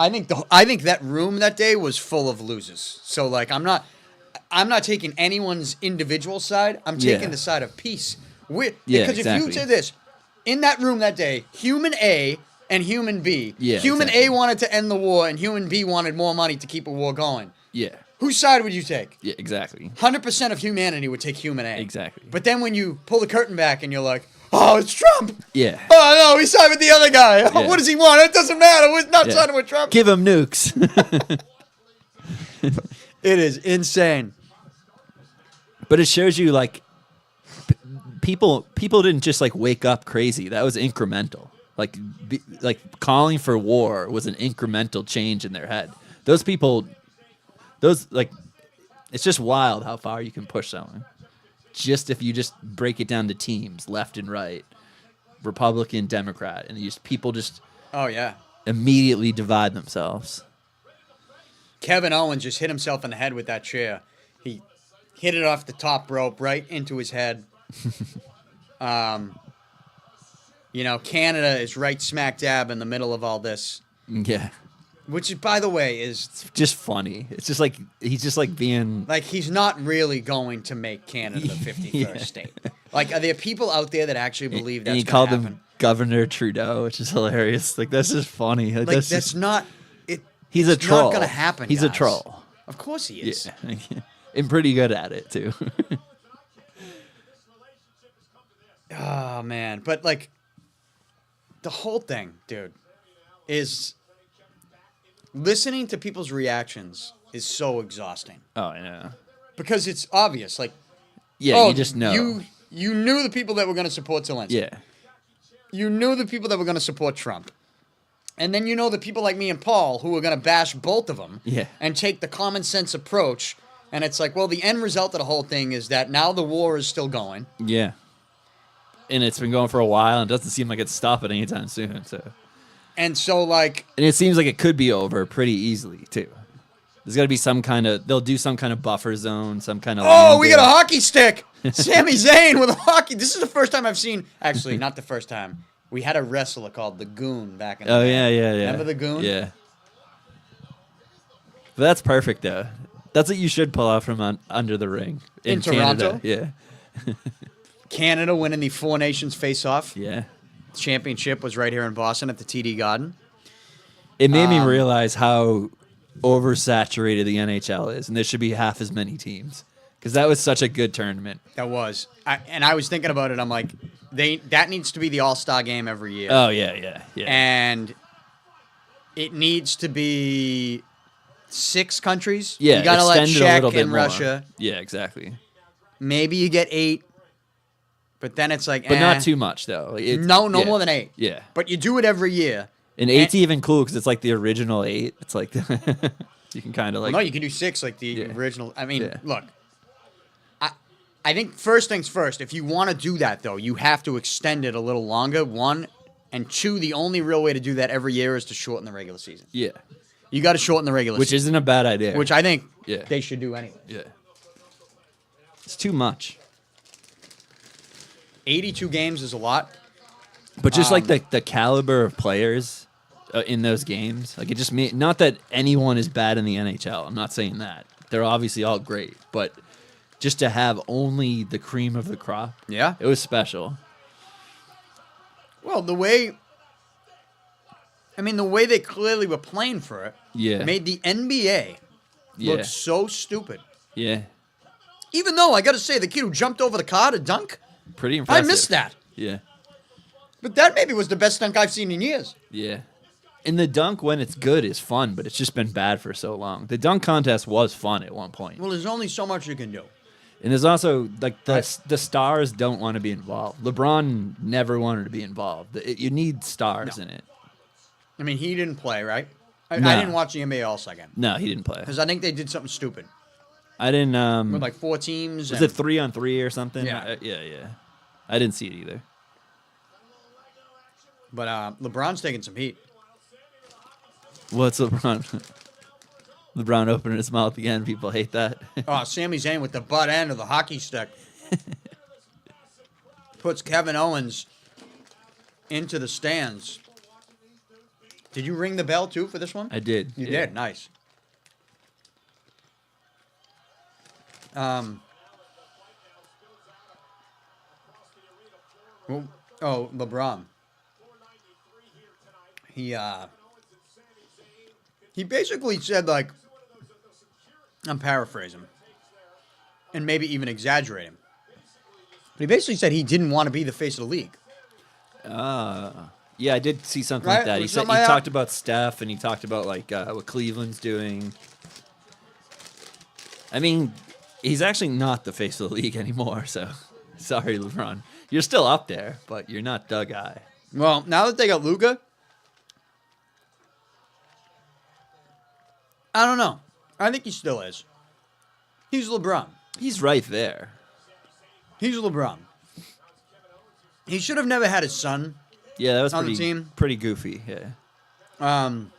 think that room that day was full of losers. So like, I'm not taking anyone's individual side. I'm taking Yeah. the side of peace. Yeah, Because if exactly. you say this, in that room that day, human A and human B. Yeah, human exactly. A wanted to end the war and human B wanted more money to keep a war going. Yeah. Whose side would you take? Yeah, exactly. 100% of humanity would take human A. Exactly. But then when you pull the curtain back and you're like, oh, it's Trump. Yeah. Oh, no, we side with the other guy. Oh, Yeah. what does he want? It doesn't matter. We're not Yeah. siding with Trump. Give him nukes. It is insane. But it shows you like people didn't just like wake up crazy. That was incremental. Like calling for war was an incremental change in their head. Those people, it's just wild how far you can push someone. Just if you just break it down to teams, left and right, Republican, Democrat, and people just Oh, yeah. immediately divide themselves. Kevin Owens just hit himself in the head with that chair. He hit it off the top rope right into his head. Canada is right smack dab in the middle of all this. Yeah. Which, is, by the way, is Just funny. It's just like he's just like being like he's not really going to make Canada the 51st Yeah. state. Like, are there people out there that actually believe that's and he going called to happen? him Governor Trudeau, which is hilarious. Like that's just funny. Like, That's that's just, not it. He's a It's troll. not gonna happen. He's a guys. troll. Of course he is. Yeah. And pretty good at it too. Oh man, but like the whole thing, dude, is listening to people's reactions is so exhausting Oh, I know. because it's obvious. Like, Yeah, oh, you just know. You knew the people that were going to support Zelensky. Yeah. You knew the people that were going to support Trump. And then you know the people like me and Paul who are going to bash both of them Yeah. and take the common sense approach. And it's like, well, the end result of the whole thing is that now the war is still going. Yeah. And it's been going for a while, and it doesn't seem like it's stopping anytime soon. So, And so, like, and it seems like it could be over pretty easily too. There's got to be some kind of. They'll do some kind of buffer zone, some kind of. oh, we got a hockey stick. Sami Zayn with a hockey. This is the first time I've seen. Actually, not the first time. We had a wrestler called the Goon back in the day. Yeah. Remember the Goon? Yeah. But that's perfect though. That's what you should pull off from under the ring In Canada. Toronto? Yeah. Canada winning the Four Nations face-off. Yeah. Championship was right here in Boston at the TD Garden. It made me realize how oversaturated the NHL is, and there should be half as many teams because that was such a good tournament. That was. I was thinking about it. I'm like, that needs to be the All-Star game every year. Oh yeah. And it needs to be 6 countries. Yeah, You got to let extend it a Czech little bit and more. Russia. Yeah, exactly. Maybe you get 8. But then it's like, But not too much though. Like, No yeah, more than 8. Yeah. But you do it every year. And 8's even cool because it's like the original 8. It's like you can kind of like. No, you can do 6 like the Yeah. original. I mean, Yeah. look. I think first things first, if you want to do that, though, you have to extend it a little longer, 1. And 2, the only real way to do that every year is to shorten the regular season. Yeah. You got to shorten the regular Which season. isn't a bad idea. Which I think Yeah. they should do anyway. Yeah. It's too much. 82 games is a lot. But just like the caliber of players in those games, like it just not that anyone is bad in the NHL. I'm not saying that. They're obviously all great, but just to have only the cream of the crop, Yeah. it was special. Well, the way they clearly were playing for it Yeah. made the NBA Yeah. look so stupid. Yeah. Even though, I got to say, the kid who jumped over the car to dunk, Pretty impressive. I missed that. Yeah. But that maybe was the best dunk I've seen in years. Yeah. And the dunk, when it's good, is fun, but it's just been bad for so long. The dunk contest was fun at one point. Well, there's only so much you can do. And there's also, like, the stars don't want to be involved. LeBron never wanted to be involved. You need stars in it. I mean, he didn't play, right? I No. didn't watch the NBA All-Star game. No, he didn't play. Because I think they did something stupid. I didn't. With like 4 teams. Was it 3-on-3 or something? Yeah. Yeah. I didn't see it either. But LeBron's taking some heat. What's LeBron? LeBron opening his mouth again. People hate that. Oh, Sami Zayn with the butt end of the hockey stick. Puts Kevin Owens into the stands. Did you ring the bell, too, for this one? I did. You yeah. did. Nice. LeBron. He basically said, like, I'm paraphrasing, and maybe even exaggerating. But he basically said he didn't want to be the face of the league. Yeah, I did see something Right? like that. He Was said something he like that? talked about Steph, and he talked about like what Cleveland's doing. I mean, he's actually not the face of the league anymore. So, sorry, LeBron. You're still up there, but you're not the guy. Well, now that they got Luka, I don't know. I think he still is. He's LeBron. He's right there. He's LeBron. He should have never had his son. Yeah, that was On the team? pretty goofy. Yeah, Um,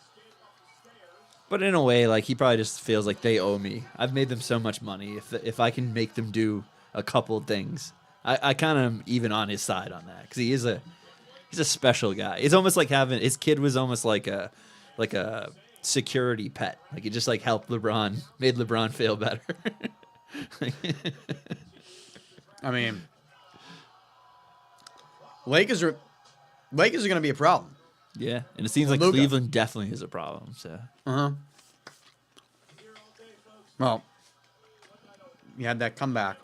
but in a way, like he probably just feels like they owe me. I've made them so much money. If I can make them do a couple things, I kind of am even on his side on that because he's a special guy. It's almost like having his kid was almost like a security pet. Like it just like helped LeBron, made LeBron feel better. I mean, Lakers are going to be a problem. Yeah, and it seems like Luka. Cleveland definitely is a problem. So Well, you had that comeback.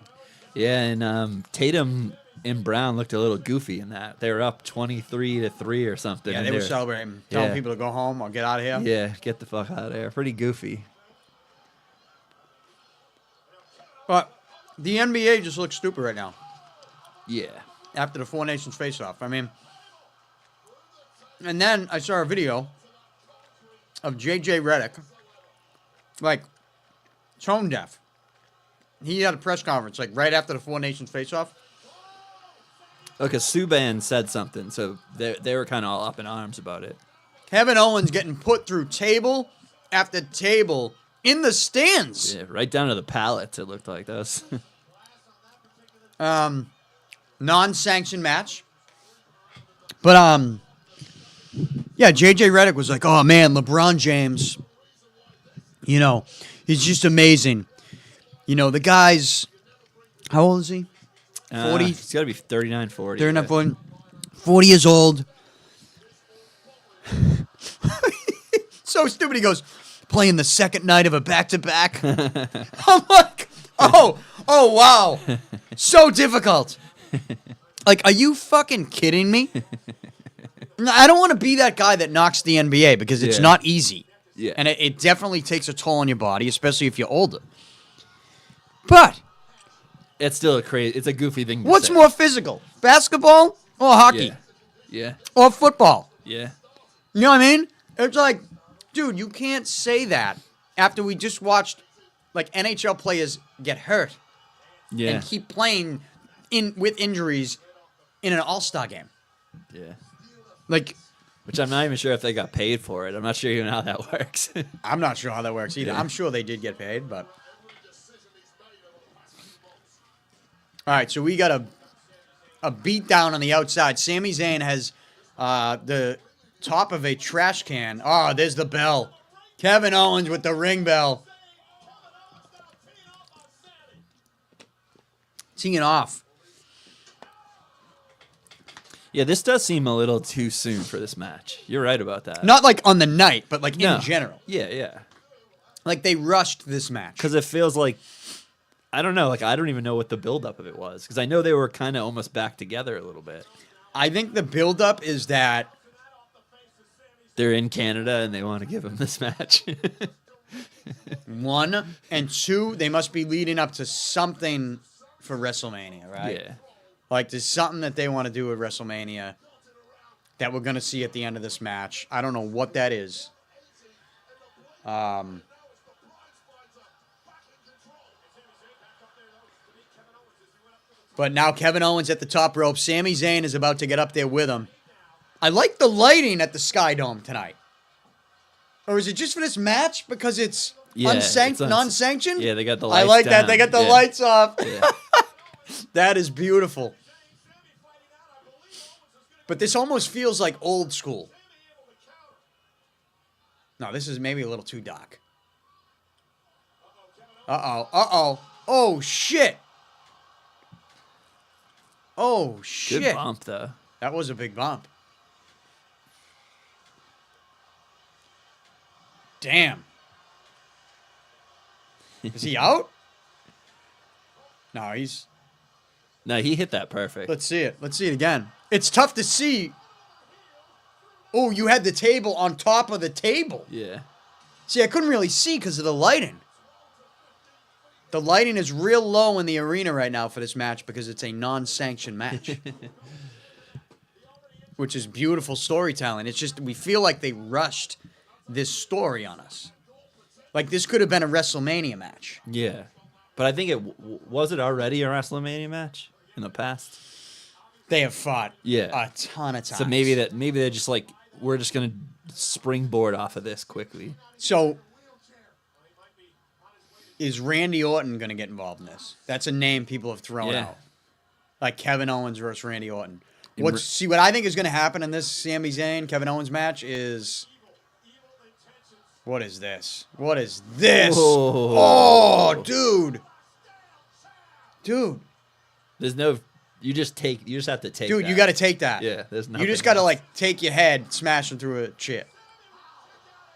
yeah, and Tatum and Brown looked a little goofy in that. They were up 23-3 or something. Yeah, and they were celebrating, telling Yeah. people to go home or get out of here. Yeah, get the fuck out of there. Pretty goofy. But the NBA just looks stupid right now Yeah. after the Four Nations face-off. I mean, and then I saw a video of J.J. Redick, like, tone deaf. He had a press conference, like, right after the Four Nations face-off. Okay, Subban said something, so they were kind of all up in arms about it. Kevin Owens getting put through table after table in the stands. Yeah, right down to the pallets, it looked like. That was... Non-sanctioned match. But, yeah, J.J. Redick was like, oh, man, LeBron James, you know, he's just amazing. You know, the guy's, how old is he? 40? He's got to be 39, 40. 39, 40, 40 years old. So stupid. He goes, playing the second night of a back-to-back. I'm like, oh, wow. So difficult. Like, are you fucking kidding me? I don't want to be that guy that knocks the NBA because it's not easy. Yeah. And it definitely takes a toll on your body, especially if you're older. But It's still it's a goofy thing to what's say. more physical, basketball or hockey Yeah. or football? Yeah. You know what I mean? It's like, dude, you can't say that after we just watched like NHL players get hurt Yeah. and keep playing with injuries in an All-Star game. Yeah. Like, Which I'm not even sure if they got paid for it. I'm not sure even how that works. I'm not sure how that works either. Yeah. I'm sure they did get paid, but all right, so we got a beat down on the outside. Sami Zayn has the top of a trash can. Oh, there's the bell. Kevin Owens with the ring bell. Teeing off. Yeah, this does seem a little too soon for this match. You're right about that. Not like on the night, but like No. in general. Yeah, yeah. Like they rushed this match. Because it feels like, I don't know, like I don't even know what the buildup of it was. Because I know they were kind of almost back together a little bit. I think the buildup is that They're in Canada and they want to give him this match. 1 and 2, they must be leading up to something for WrestleMania, right? Yeah. Like there's something that they want to do at WrestleMania that we're going to see at the end of this match. I don't know what that is. But now Kevin Owens at the top rope. Sami Zayn is about to get up there with him. I like the lighting at the Sky Dome tonight. Or is it just for this match? Because it's non-sanctioned? Yeah, they got the I lights like that. down. They got the Yeah. lights off. Yeah. That is beautiful. But this almost feels like old school. No, this is maybe a little too dark. Uh-oh. Uh-oh. Oh, shit. Oh, shit. Good bump, though. That was a big bump. Damn. Is he out? No, he's... No, he hit that perfect. Let's see it. Let's see it again. It's tough to see. Oh, you had the table on top of the table. Yeah. See, I couldn't really see because of the lighting. The lighting is real low in the arena right now for this match because it's a non-sanctioned match. Which is beautiful storytelling. It's just, we feel like they rushed this story on us. Like, this could have been a WrestleMania match. Yeah. But I think was it already a WrestleMania match in the past? They have fought Yeah. a ton of times. So maybe they're just like, we're just going to springboard off of this quickly. So, is Randy Orton going to get involved in this? That's a name people have thrown out. Like Kevin Owens versus Randy Orton. What I think is going to happen in this Sami Zayn Kevin Owens match is, what is this? What is this? Oh, dude. Dude. There's no You just have to take. Dude, that. you got to take that. Yeah, there's nothing. You just got to else. like take your head, smash him through a chair.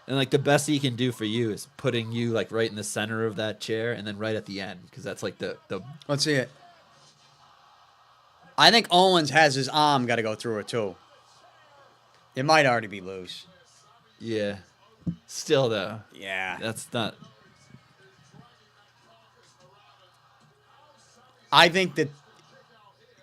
And like the best he can do for you is putting you like right in the center of that chair, and then right at the end, because that's like the. Let's see it. I think Owens has his arm got to go through it too. It might already be loose. Yeah. Still though. Yeah. That's not. I think that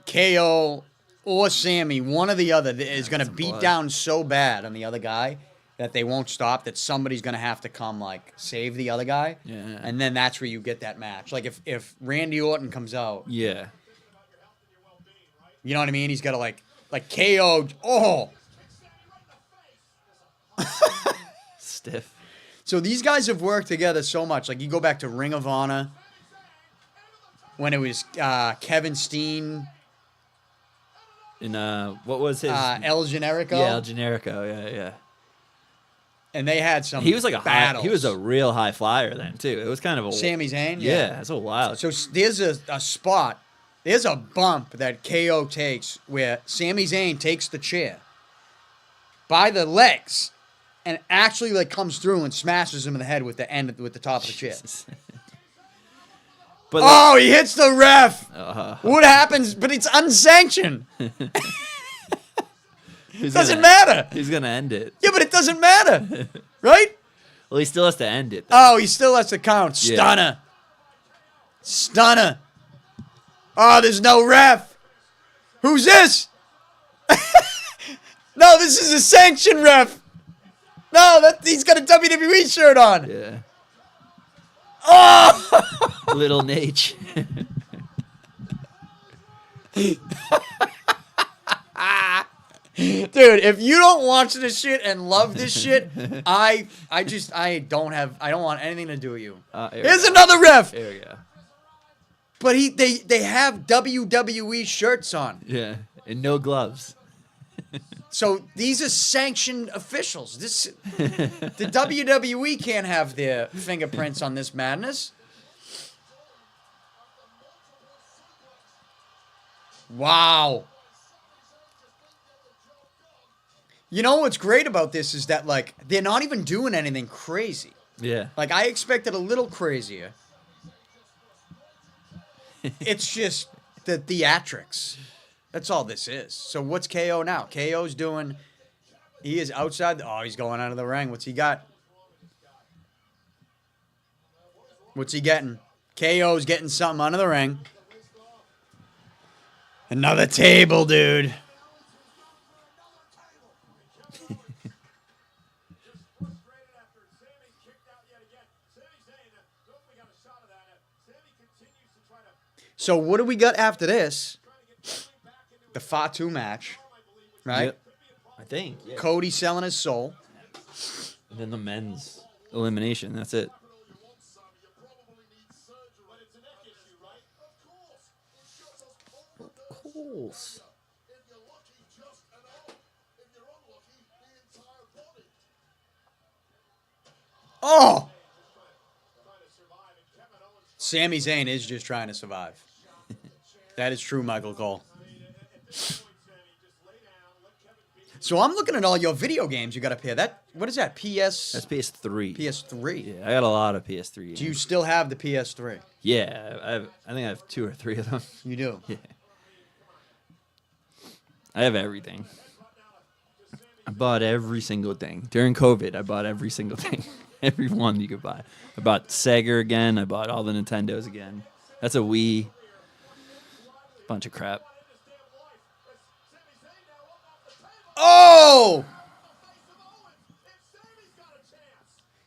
KO or Sammy, one or the other, is going to beat blood. down so bad on the other guy that they won't stop, that somebody's going to have to come, like, save the other guy. Yeah. And then that's where you get that match. Like, if Randy Orton comes out, Yeah. you know what I mean? He's got to, like KO. Oh! Stiff. So these guys have worked together so much. Like, you go back to Ring of Honor when it was Kevin Steen. And what was his? El Generico. Yeah, El Generico. Yeah. And they had some He was like a battles. he was a real high flyer then too. It was kind of a Sami Zayn? Yeah, that's a wild. So there's a spot, there's a bump that KO takes where Sami Zayn takes the chair by the legs and actually like comes through and smashes him in the head with the top of the chair. But Oh, he hits the ref. uh, What happens? But it's unsanctioned. he's Doesn't gonna- matter. He's gonna end it. Yeah, but it doesn't matter. Right? Well, he still has to end it. Oh, he still has to count. Yeah. Stunner. Stunner. Oh, there's no ref. Who's this? No, this is a sanctioned ref. No, he's got a WWE shirt on. Yeah. Oh! Little Nate. Dude, if you don't watch this shit and love this shit, I don't want anything to do with you. Here's another ref. There we go. But they have WWE shirts on. Yeah, and no gloves. So these are sanctioned officials. The WWE can't have their fingerprints on this madness. Wow. You know what's great about this is that, like, they're not even doing anything crazy. Yeah. Like, I expected a little crazier. It's just the theatrics. That's all this is. So what's KO now? KO's doing... He is outside... Oh, he's going out of the ring. What's he got? What's he getting? KO's getting something out of the ring. Another table, dude. So what do we got after this? The Fatu match, right? Yep. I think. Yeah. Cody selling his soul. And then the men's elimination. That's it. Of course. Oh! Sami Zayn is just trying to survive. That is true, Michael Cole. So I'm looking at all your video games you got up here. What is that? That's PS3. PS3. Yeah, I got a lot of PS3 games. Do you still have the PS3? Yeah, I think I have 2 or 3 of them. You do. Yeah. I have everything. I bought every single thing. During COVID, I bought every single thing. Every one you could buy. I bought Sega again. I bought all the Nintendos again. That's a Wii. Bunch of crap. Oh!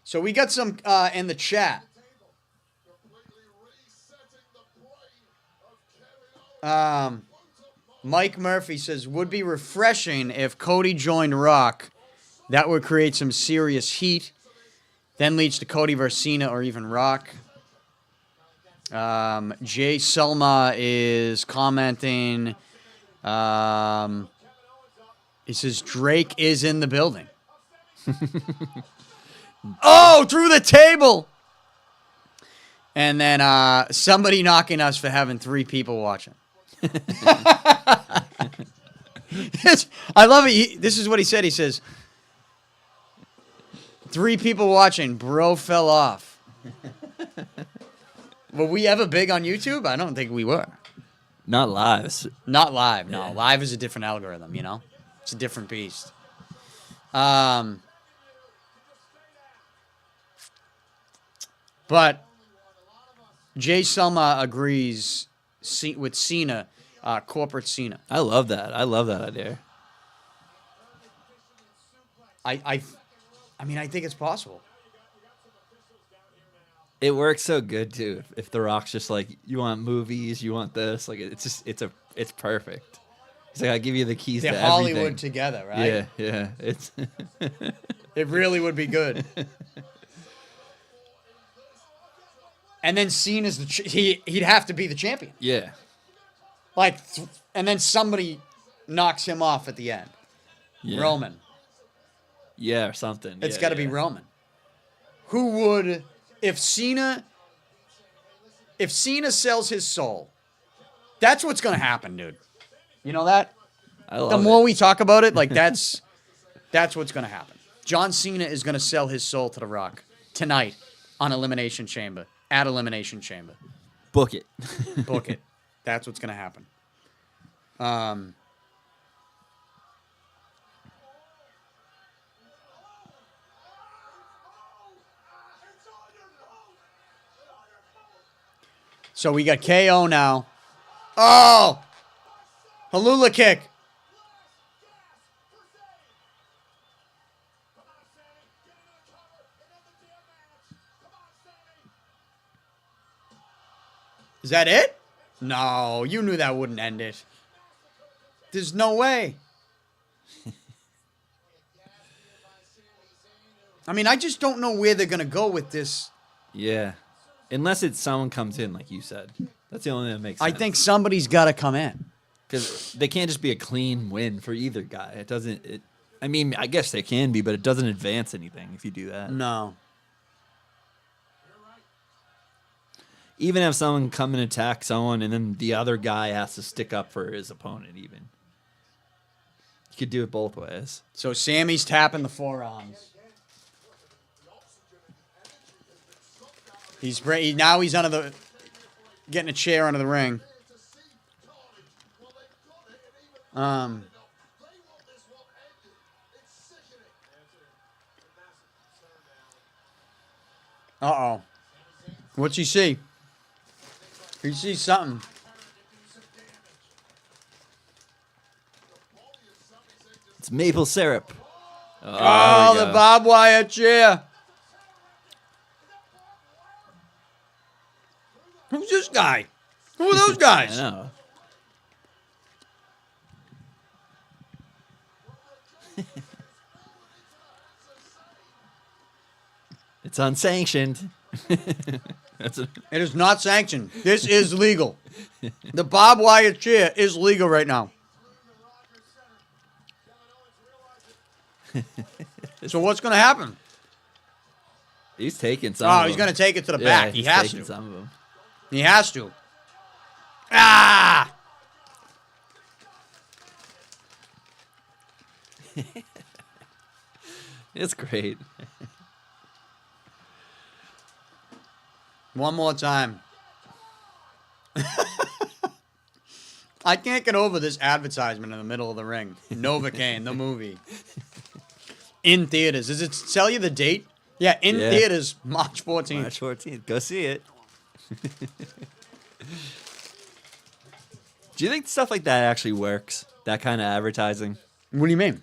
So we got some in the chat. Mike Murphy says, would be refreshing if Cody joined Rock. That would create some serious heat. Then leads to Cody versus Cena or even Rock. Jay Selma is commenting. He says, Drake is in the building. Oh, through the table. And then somebody knocking us for having 3 people watching. I love it. This is what he said. He says, 3 people watching. Bro fell off. Were we ever big on YouTube? I don't think we were. Not live. Not live. No, Yeah. live is a different algorithm. It's a different beast. But Jay Selma agrees with Cena, corporate Cena. I love that. I love that idea. I mean, I think it's possible. It works so good too. If The Rock's just like, you want movies, you want this, like it's perfect. It's like, I give you the keys They're to Hollywood everything. together, right? Yeah. It's It really would be good. And then Cena's he'd have to be the champion. yeah. And then somebody knocks him off at the end. Yeah. Roman. Yeah, or something. It's Yeah, got to yeah. be Roman. Who would, if Cena sells his soul, that's what's going to happen, dude. You know that? I love The more it. we talk about it, like that's what's going to happen. John Cena is going to sell his soul to The Rock tonight on Elimination Chamber, at Elimination Chamber. Book it. Book it. That's what's going to happen. So we got KO now. Oh! Halula kick. Is that it? No, you knew that wouldn't end it. There's no way. I mean, I just don't know where they're going to go with this. Yeah. Unless it's someone comes in, like you said. That's the only thing that makes sense. I think somebody's got to come in. Because they can't just be a clean win for either guy. It doesn't. I mean, I guess they can be, but it doesn't advance anything if you do that. No. Even if someone come and attack someone, and then the other guy has to stick up for his opponent. Even you could do it both ways. So Sammy's tapping the forearms. Now he's getting a chair under the ring. Uh-oh. What's he see? He sees something. It's maple syrup. Oh, there we the go. barbed wire chair. Who's this guy? Who are those I guys? know. It's unsanctioned. That's It is not sanctioned. This is legal. The barbed wire chair is legal right now. So what's going to happen? He's taking some. of Oh, he's them. going to take it to the Yeah, back. He he's has taking to. some of them. He has to. Ah! It's great. One more time. I can't get over this advertisement in the middle of the ring. Novocaine, the movie. In theaters. Does it tell you the date? Yeah, in Yeah. theaters, March 14th. March 14th. Go see it. Do you think stuff like that actually works? That kind of advertising? What do you mean?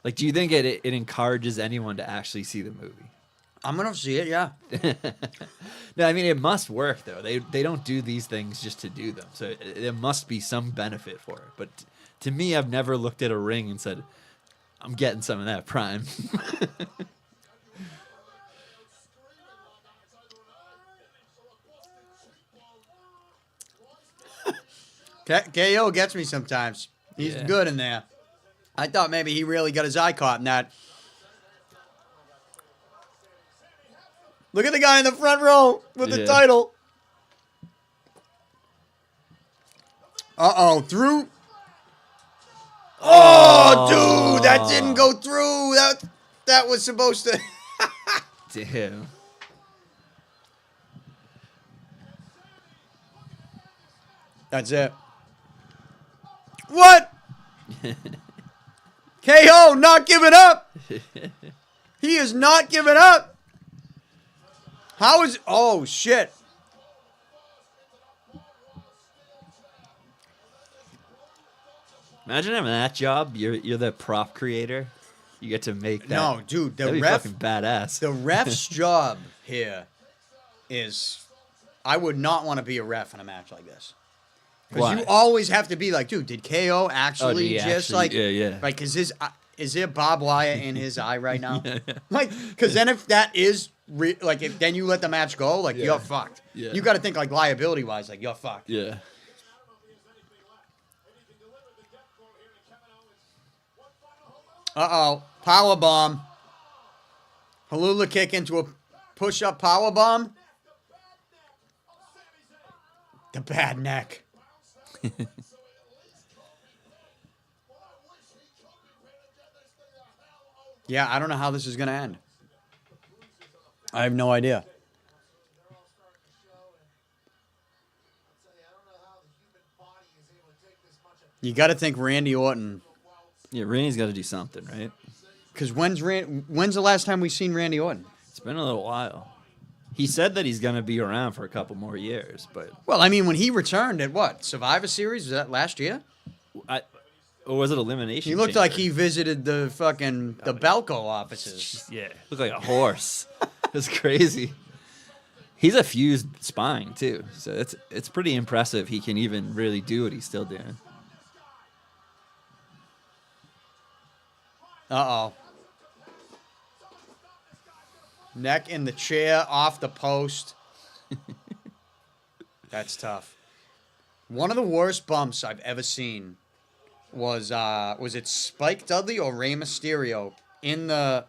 Like, do you think it encourages anyone to actually see the movie? I'm going to see it, yeah. No, I mean, it must work, though. They don't do these things just to do them. So there must be some benefit for it. But to me, I've never looked at a ring and said, I'm getting some of that Prime. KO gets me sometimes. He's Yeah. good in there. I thought maybe he really got his eye caught in that. Look at the guy in the front row with the Yeah. title. Uh-oh, through. Oh, dude, that didn't go through. That was supposed to. Damn. That's it. What? KO not giving up. He is not giving up. How is... Oh, shit. Imagine having that job. You're the prop creator. You get to make that. No, dude, that'd be fucking badass. The ref's job here is... I would not want to be a ref in a match like this. Because you always have to be like, dude, did KO actually Yeah. Like, is there barbed wire in his eye right now? Yeah. Like, because then if that is, if then you let the match go, like, you're fucked. Yeah. You got to think, like, liability-wise, like, you're fucked. Yeah. Uh-oh. Power bomb. Halula kick into a push-up power bomb. The bad neck. Yeah, I don't know how this is going to end. I have no idea. You got to think Randy Orton. Yeah, Randy's got to do something, right? Because when's the last time we've seen Randy Orton? It's been a little while. He said that he's going to be around for a couple more years, but... Well, I mean, when he returned at what? Survivor Series? Was that last year? Or was it Elimination He looked Chamber? like he visited the Belco offices. Yeah, looked like a horse. It's crazy. He's a fused spine, too. So it's pretty impressive he can even really do what he's still doing. Uh-oh. Neck in the chair, off the post. That's tough. One of the worst bumps I've ever seen was it Spike Dudley or Rey Mysterio in the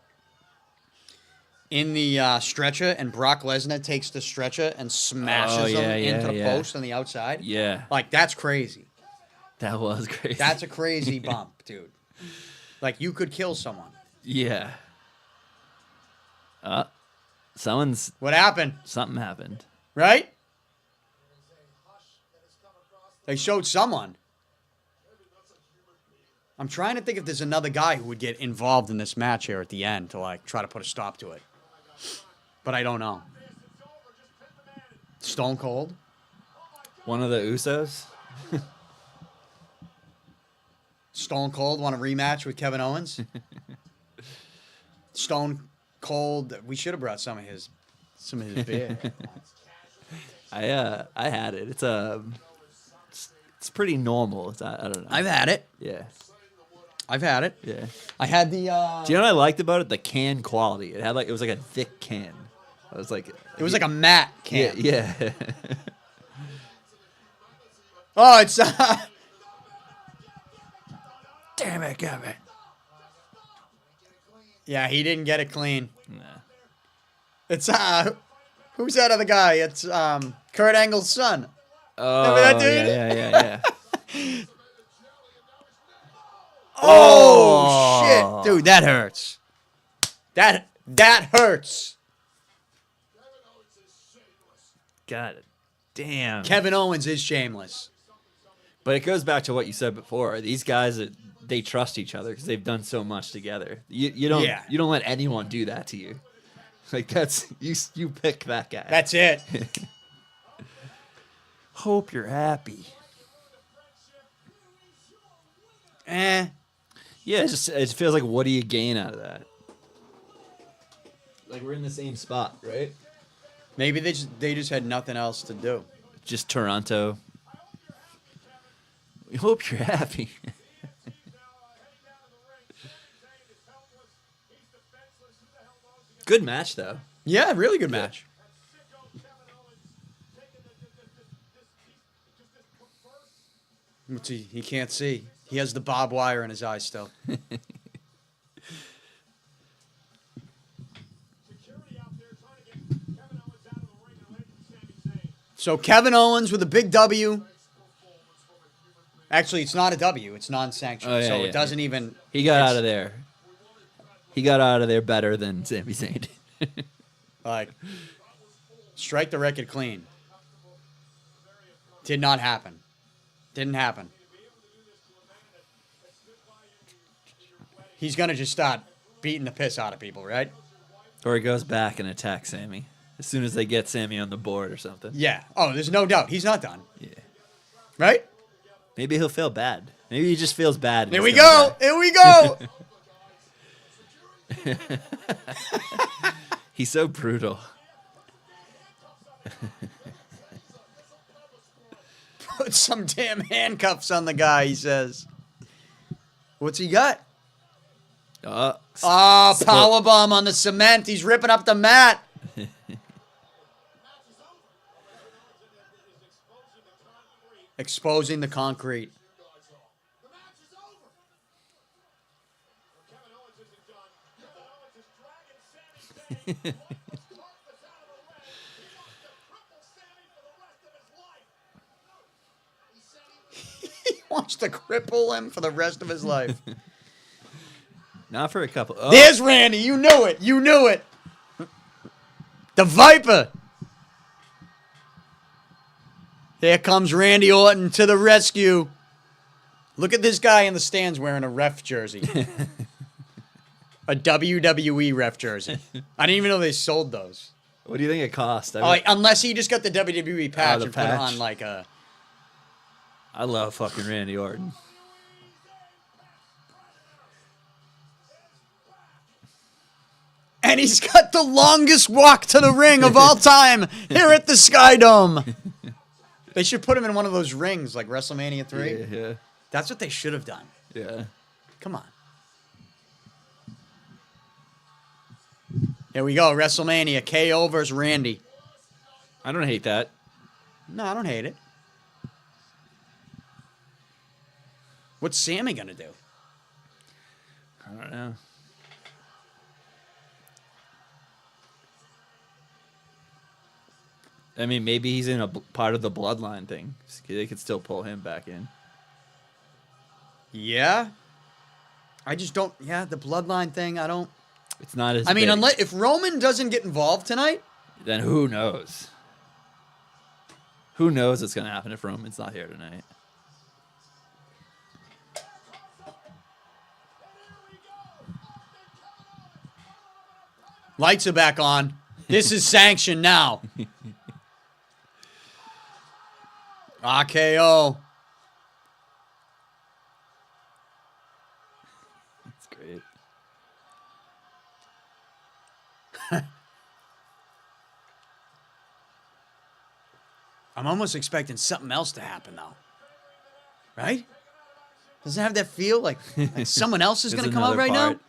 stretcher, and Brock Lesnar takes the stretcher and smashes him into the post on the outside? Yeah. Like, that's crazy. That was crazy. That's a crazy bump, dude. Like, you could kill someone. Yeah. What happened? Something happened. Right? They showed someone. I'm trying to think if there's another guy who would get involved in this match here at the end to, like, try to put a stop to it. But I don't know. Stone Cold? One of the Usos? Stone Cold want a rematch with Kevin Owens? Stone Cold, we should have brought some of his beer. I had it. It's pretty normal. I don't know. I've had it. Yeah. I've had it. Yeah. I had the Do you know what I liked about it? The can quality. It was like a thick can. It was like a matte can. Yeah. Oh, it's Damn it, Kevin. Yeah, he didn't get it clean. Nah. It's who's that other guy? It's Kurt Angle's son. Oh, remember that dude? Yeah. Oh shit, dude, that hurts. That hurts. God damn. Kevin Owens is shameless. But it goes back to what you said before. These guys, they trust each other because they've done so much together. You don't let anyone do that to you. Like, that's you pick that guy. That's it. Hope you're happy. Eh. Yeah, it feels like, what do you gain out of that? Like, we're in the same spot, right? Maybe they just had nothing else to do. Just Toronto. We hope you're happy. Good match, though. Yeah, really good match. What's he can't see. He has the barbed wire in his eye still. So Kevin Owens with a big W. Actually, it's not a W. It's non-sanctioned, Oh, yeah, so yeah, it doesn't even. He got it's- out of there. He got out of there better than Sami Zayn. Like, strike the record clean. Did not happen. Didn't happen. He's gonna just start beating the piss out of people, right? Or he goes back and attacks Sammy as soon as they get Sammy on the board or something. Yeah. Oh, there's no doubt. He's not done. Yeah. Right? Maybe he'll feel bad. Maybe he just feels bad. and Here he's we coming go. Here we go. back. He's so brutal. Put some damn handcuffs on the guy, he says. What's he got? Oh, powerbomb on the cement. He's ripping up the mat. Exposing the concrete. He wants to cripple him for the rest of his life. Not for a couple. Oh. There's Randy. You knew it. You knew it. The Viper. Here comes Randy Orton to the rescue. Look at this guy in the stands wearing a ref jersey. A WWE ref jersey. I didn't even know they sold those. What do you think it cost? I mean, Unless he just got the WWE patch the and put it patch. on like a... I love fucking Randy Orton. And he's got the longest walk to the ring of all time here at the Skydome. They should put him in one of those rings like WrestleMania 3. Yeah. That's what they should have done. Yeah. Come on. Here we go. WrestleMania. KO versus Randy. I don't hate that. No, I don't hate it. What's Sammy going to do? I don't know. I mean, maybe he's in a part of the bloodline thing. They could still pull him back in. Yeah. I just don't... Yeah, the bloodline thing, I don't... It's not as I mean, big. unless if Roman doesn't get involved tonight... Then who knows? Who knows what's going to happen if Roman's not here tonight? Lights are back on. This is sanctioned now. RKO. That's great. I'm almost expecting something else to happen, though. Right? Doesn't it have that feel like someone else is There's going to come out another right part. now?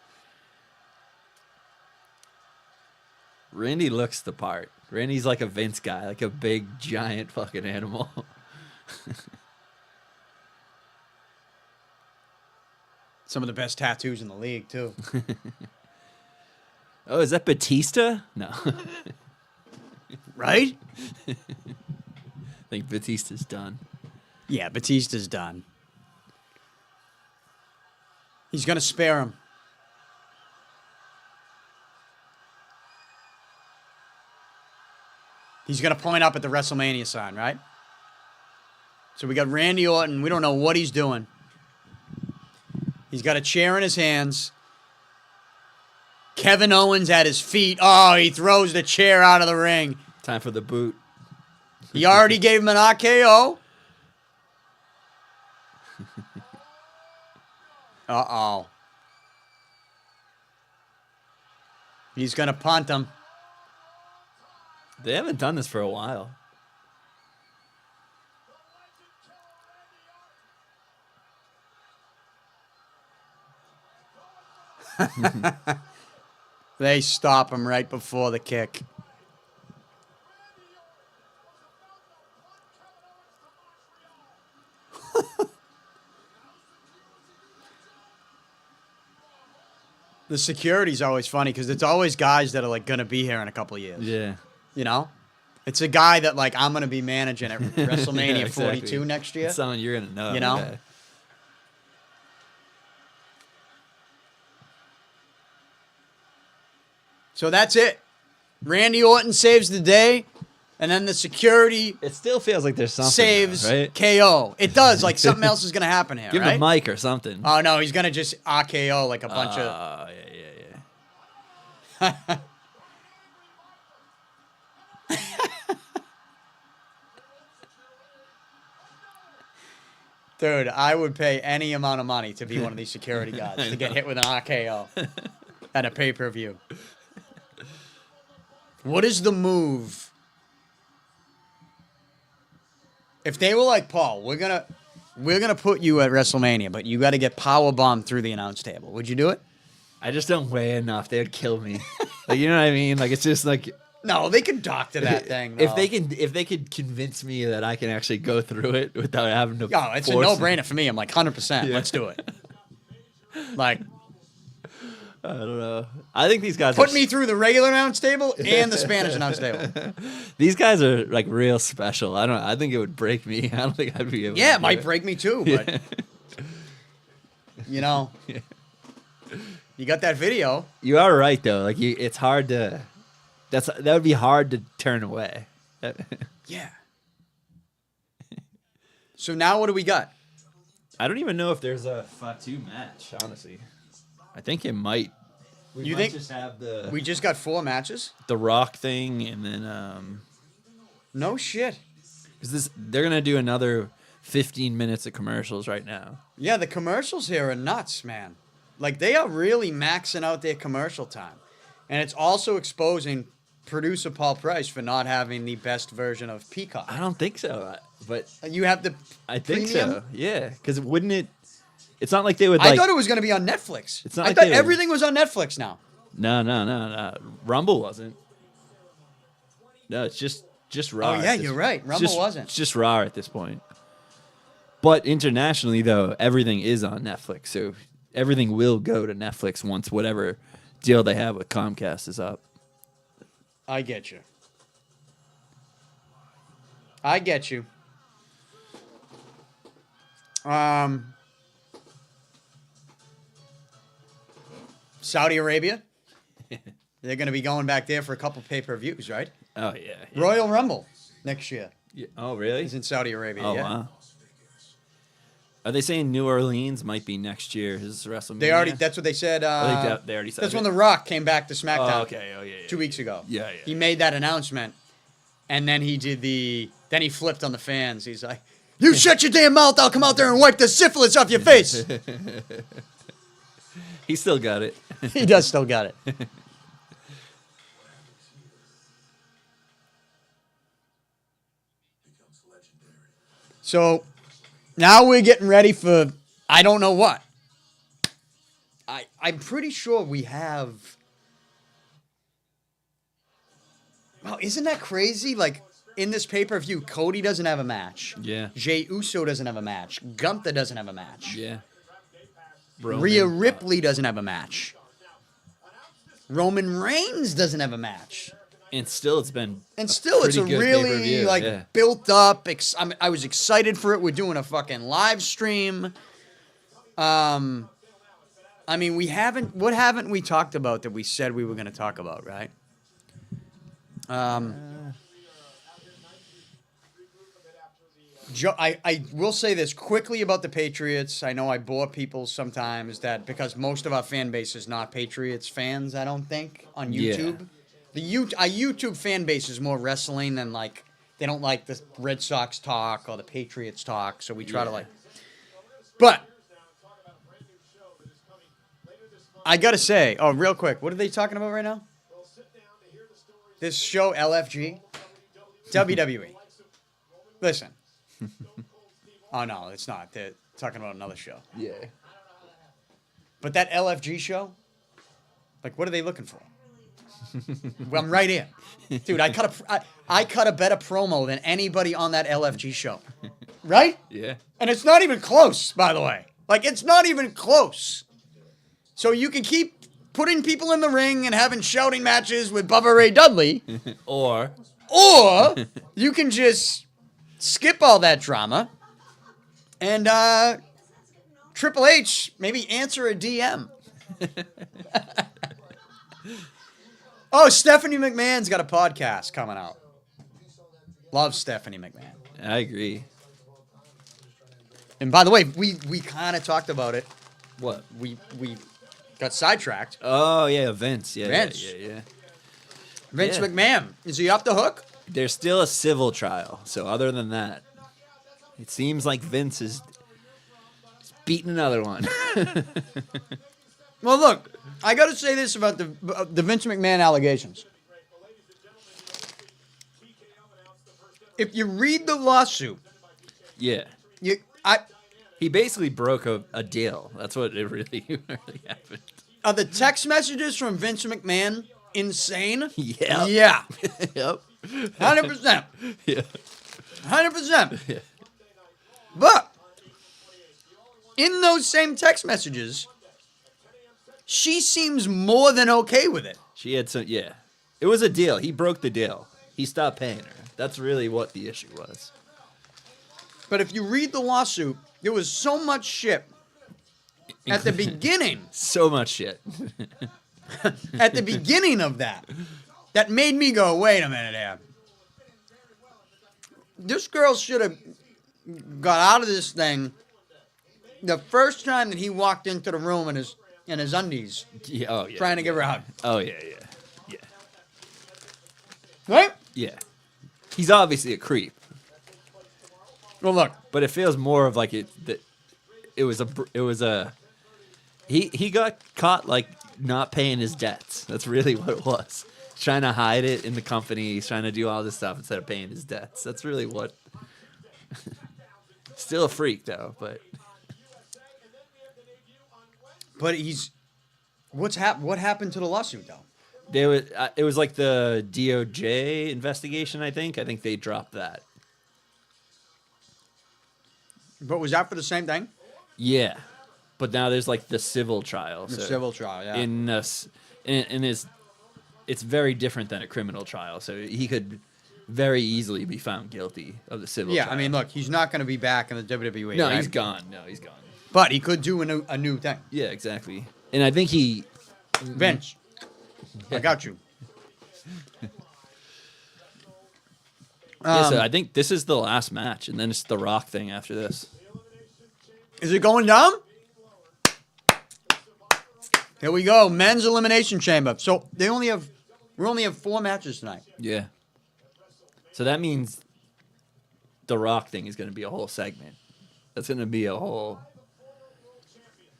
Randy looks the part. Randy's like a Vince guy, like a big, giant fucking animal. Some of the best tattoos in the league, too. Oh, is that Batista? No. Right? I think Batista's done. Yeah, Batista's done. He's going to spare him. He's going to point up at the WrestleMania sign, right? So we got Randy Orton. We don't know what he's doing. He's got a chair in his hands. Kevin Owens at his feet. Oh, he throws the chair out of the ring. Time for the boot. He already gave him an RKO. Uh-oh. He's going to punt him. They haven't done this for a while. They stop him right before the kick. The security's always funny because it's always guys that are like going to be here in a couple of years. Yeah. You know? It's a guy that like I'm going to be managing at WrestleMania Yeah, exactly. 42 next year. It's someone you're going to know. You know? Yeah. So that's it. Randy Orton saves the day, and then the security It still feels like there's something, saves though, right? KO. It does. Like something else is going to happen here, Give right? him a mic or something. Oh, no, he's going to just RKO like a bunch of... Oh, yeah. Dude, I would pay any amount of money to be one of these security guards to get hit with an RKO at a pay-per-view. What is the move? If they were like, Paul, we're gonna put you at WrestleMania, but you got to get powerbombed through the announce table. Would you do it? I just don't weigh enough. They would kill me. Like, you know what I mean? Like, it's just like... No, they could doctor that thing. Though. If they could convince me that I can actually go through it without having to... Oh, it's a no-brainer for me. I'm like, 100%. Yeah. Let's do it. Like... I don't know. I think these guys put me through the regular announce table and the Spanish announce table. These guys are like real special. I think it would break me. I don't think I'd be able. Yeah, to it might break me too. But you know, you got that video. You are right though. Like it's hard to. That would be hard to turn away. Yeah. So now what do we got? I don't even know if there's a Fatu match. Honestly. I think it might. You think just have the? We just got 4 matches. The Rock thing, and then no shit. Because they're gonna do another 15 minutes of commercials right now. Yeah, the commercials here are nuts, man. Like they are really maxing out their commercial time, and it's also exposing producer Paul Price for not having the best version of Picard. I don't think so, but you have the. I think premium? so. Yeah, because wouldn't it? It's not like they would. I thought it was going to be on Netflix. It's not I like thought they would- everything was on Netflix now. No. Rumble wasn't. No, it's just Raw. Oh yeah, you're right. Rumble wasn't. It's just Raw at this point. But internationally, though, everything is on Netflix, so everything will go to Netflix once whatever deal they have with Comcast is up. I get you. I get you. Saudi Arabia. They're going to be going back there for a couple pay-per-views, right? Oh, yeah. Royal Rumble next year. Yeah. Oh, really? Is in Saudi Arabia, Oh, yeah. wow. Are they saying New Orleans might be next year? His WrestleMania? That's what they said. I think they already said That's it. when The Rock came back to SmackDown. Oh, okay. Oh, yeah. 2 weeks ago. Yeah. He made that announcement, and then he flipped on the fans. He's like, "You shut your damn mouth! I'll come out there and wipe the syphilis off your face." He still got it. He does still got it. So now we're getting ready for I don't know what. I'm pretty sure we have. Wow, isn't that crazy? Like in this pay-per-view, Cody doesn't have a match. Yeah. Jey Uso doesn't have a match. Gunther doesn't have a match. Yeah. Rhea Ripley doesn't have a match. Roman Reigns doesn't have a match. And still, it's been It's a pretty good really pay-per-view, built up. I was excited for it. We're doing a fucking live stream. I mean, what haven't we talked about that we said we were going to talk about, right? I will say this quickly about the Patriots. I know I bore people sometimes that because most of our fan base is not Patriots fans, I don't think, on YouTube. Yeah. Our YouTube fan base is more wrestling than like they don't like the Red Sox talk or the Patriots talk, so we try to like. But I gotta say, real quick, what are they talking about right now? This show LFG, WWE. Listen. Oh no, it's not. They're talking about another show. Yeah. But that LFG show, like, what are they looking for? Well, I'm right here, dude. I cut a better promo than anybody on that LFG show, right? Yeah. And it's not even close, by the way. Like, it's not even close. So you can keep putting people in the ring and having shouting matches with Bubba Ray Dudley, Or you can just skip all that drama and Triple H maybe answer a DM. Oh, Stephanie McMahon's got a podcast coming out. Love Stephanie McMahon. I agree. And by the way, we kind of talked about it. What? We got sidetracked. Oh, yeah, Vince. Yeah, Vince. Yeah. Vince Yeah. McMahon. Is he off the hook? There's still a civil trial. So other than that, it seems like Vince is beating another one. Well, look, I got to say this about the Vince McMahon allegations. If you read the lawsuit, Yeah. He basically broke a deal. That's what it really happened. Are the text messages from Vince McMahon insane? Yeah. Yeah. Yep. 100%. Yeah. 100%. Yeah. But in those same text messages, she seems more than okay with it. She had some, yeah. It was a deal. He broke the deal. He stopped paying her. That's really what the issue was. But if you read the lawsuit, there was so much shit at the beginning. So much shit. At the beginning of that made me go, wait a minute here. This girl should have got out of this thing the first time that he walked into the room in his undies, Yeah, trying to give her a hug. Oh, yeah. Right? Yeah. He's obviously a creep. Well, look. But it feels more of like it was a he got caught like not paying his debts. That's really what it was. He's trying to hide it in the company. He's trying to do all this stuff instead of paying his debts. That's really what. Still a freak though, but What happened to the lawsuit though? it was like the DOJ investigation. I think they dropped that. But was that for the same thing? Yeah, but now there's like the civil trial. The civil trial, yeah. It's very different than a criminal trial, so he could very easily be found guilty of the civil trial. Yeah, I mean, look, he's not going to be back in the WWE. No, right? he's gone. No, he's gone. But he could do a new thing. Yeah, exactly. And I think he... Vince, I got you. Yeah, so I think this is the last match, and then it's the Rock thing after this. Is it going down? Here we go, men's elimination chamber. So we only have 4 matches tonight. Yeah. So that means the Rock thing is going to be a whole segment. That's going to be a whole...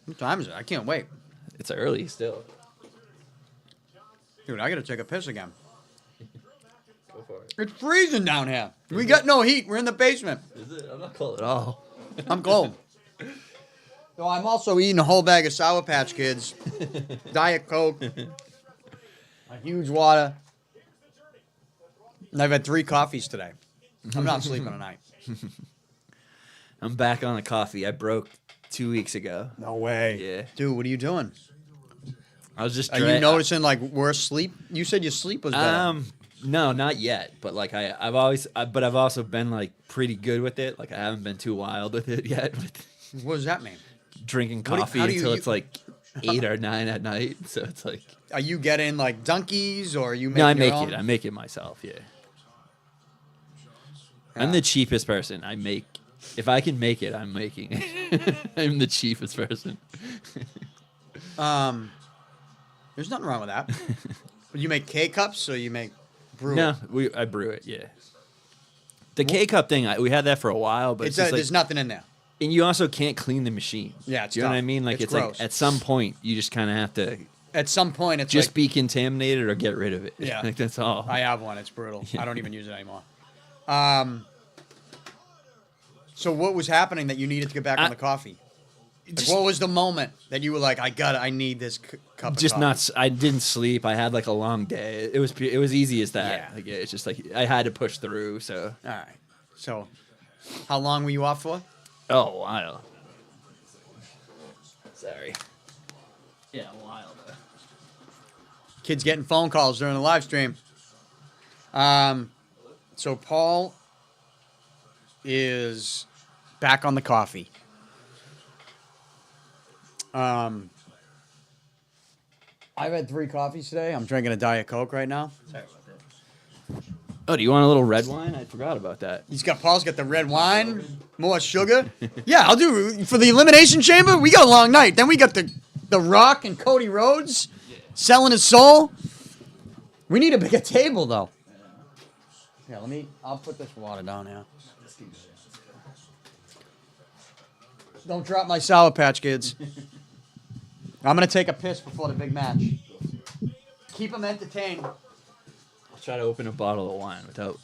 What time is it? I can't wait. It's early still. Dude, I got to take a piss again. Go for it. It's freezing down here. We got no heat. We're in the basement. Is it? I'm not cold at all. I'm cold. So I'm also eating a whole bag of Sour Patch Kids, Diet Coke, a huge water. And I've had 3 coffees today. I'm not sleeping tonight. I'm back on the coffee. I broke 2 weeks ago. No way. Yeah. Dude, what are you doing? I was just... Are you noticing, like, worse sleep? You said your sleep was better. No, not yet. But like I've also been like pretty good with it. Like I haven't been too wild with it yet. What does that mean? Drinking coffee until it's like 8 or 9 at night. So it's like... Are you getting, like, Dunkies, or are you making No, I make it myself, yeah. I'm the cheapest person. If I can make it, I'm making it. I'm the cheapest person. There's nothing wrong with that. But you make K-Cups, or you make brew? No, I brew it, yeah. The K-Cup thing, we had that for a while, but it's just there's nothing in there. And you also can't clean the machine. Yeah, it's you know tough. what I mean? Like It's it's gross. like at some point you just kind of have to At some point, it's just like, be contaminated or get rid of it. Yeah. Like that's all. I have one. It's brutal. Yeah. I don't even use it anymore. So what was happening that you needed to get back on the coffee? Like, what was the moment that you were like, I need this cup of coffee? I didn't sleep. I had like a long day. It was easy as that. Yeah. Like it's just like I had to push through. So All right. So how long were you off for? a while. Sorry. Yeah, a while. Kids getting phone calls during the live stream. So Paul is back on the coffee. I've had 3 coffees today. I'm drinking a Diet Coke right now. Sorry about that. Oh, do you want a little red wine? I forgot about that. Paul's got the red wine, more sugar. Yeah, I'll do for the Elimination Chamber. We got a long night. Then we got the Rock and Cody Rhodes selling his soul. We need a bigger table though. Yeah, I'll put this water down here. Don't drop my Sour Patch Kids. I'm going to take a piss before the big match. Keep them entertained. I'll try to open a bottle of wine without...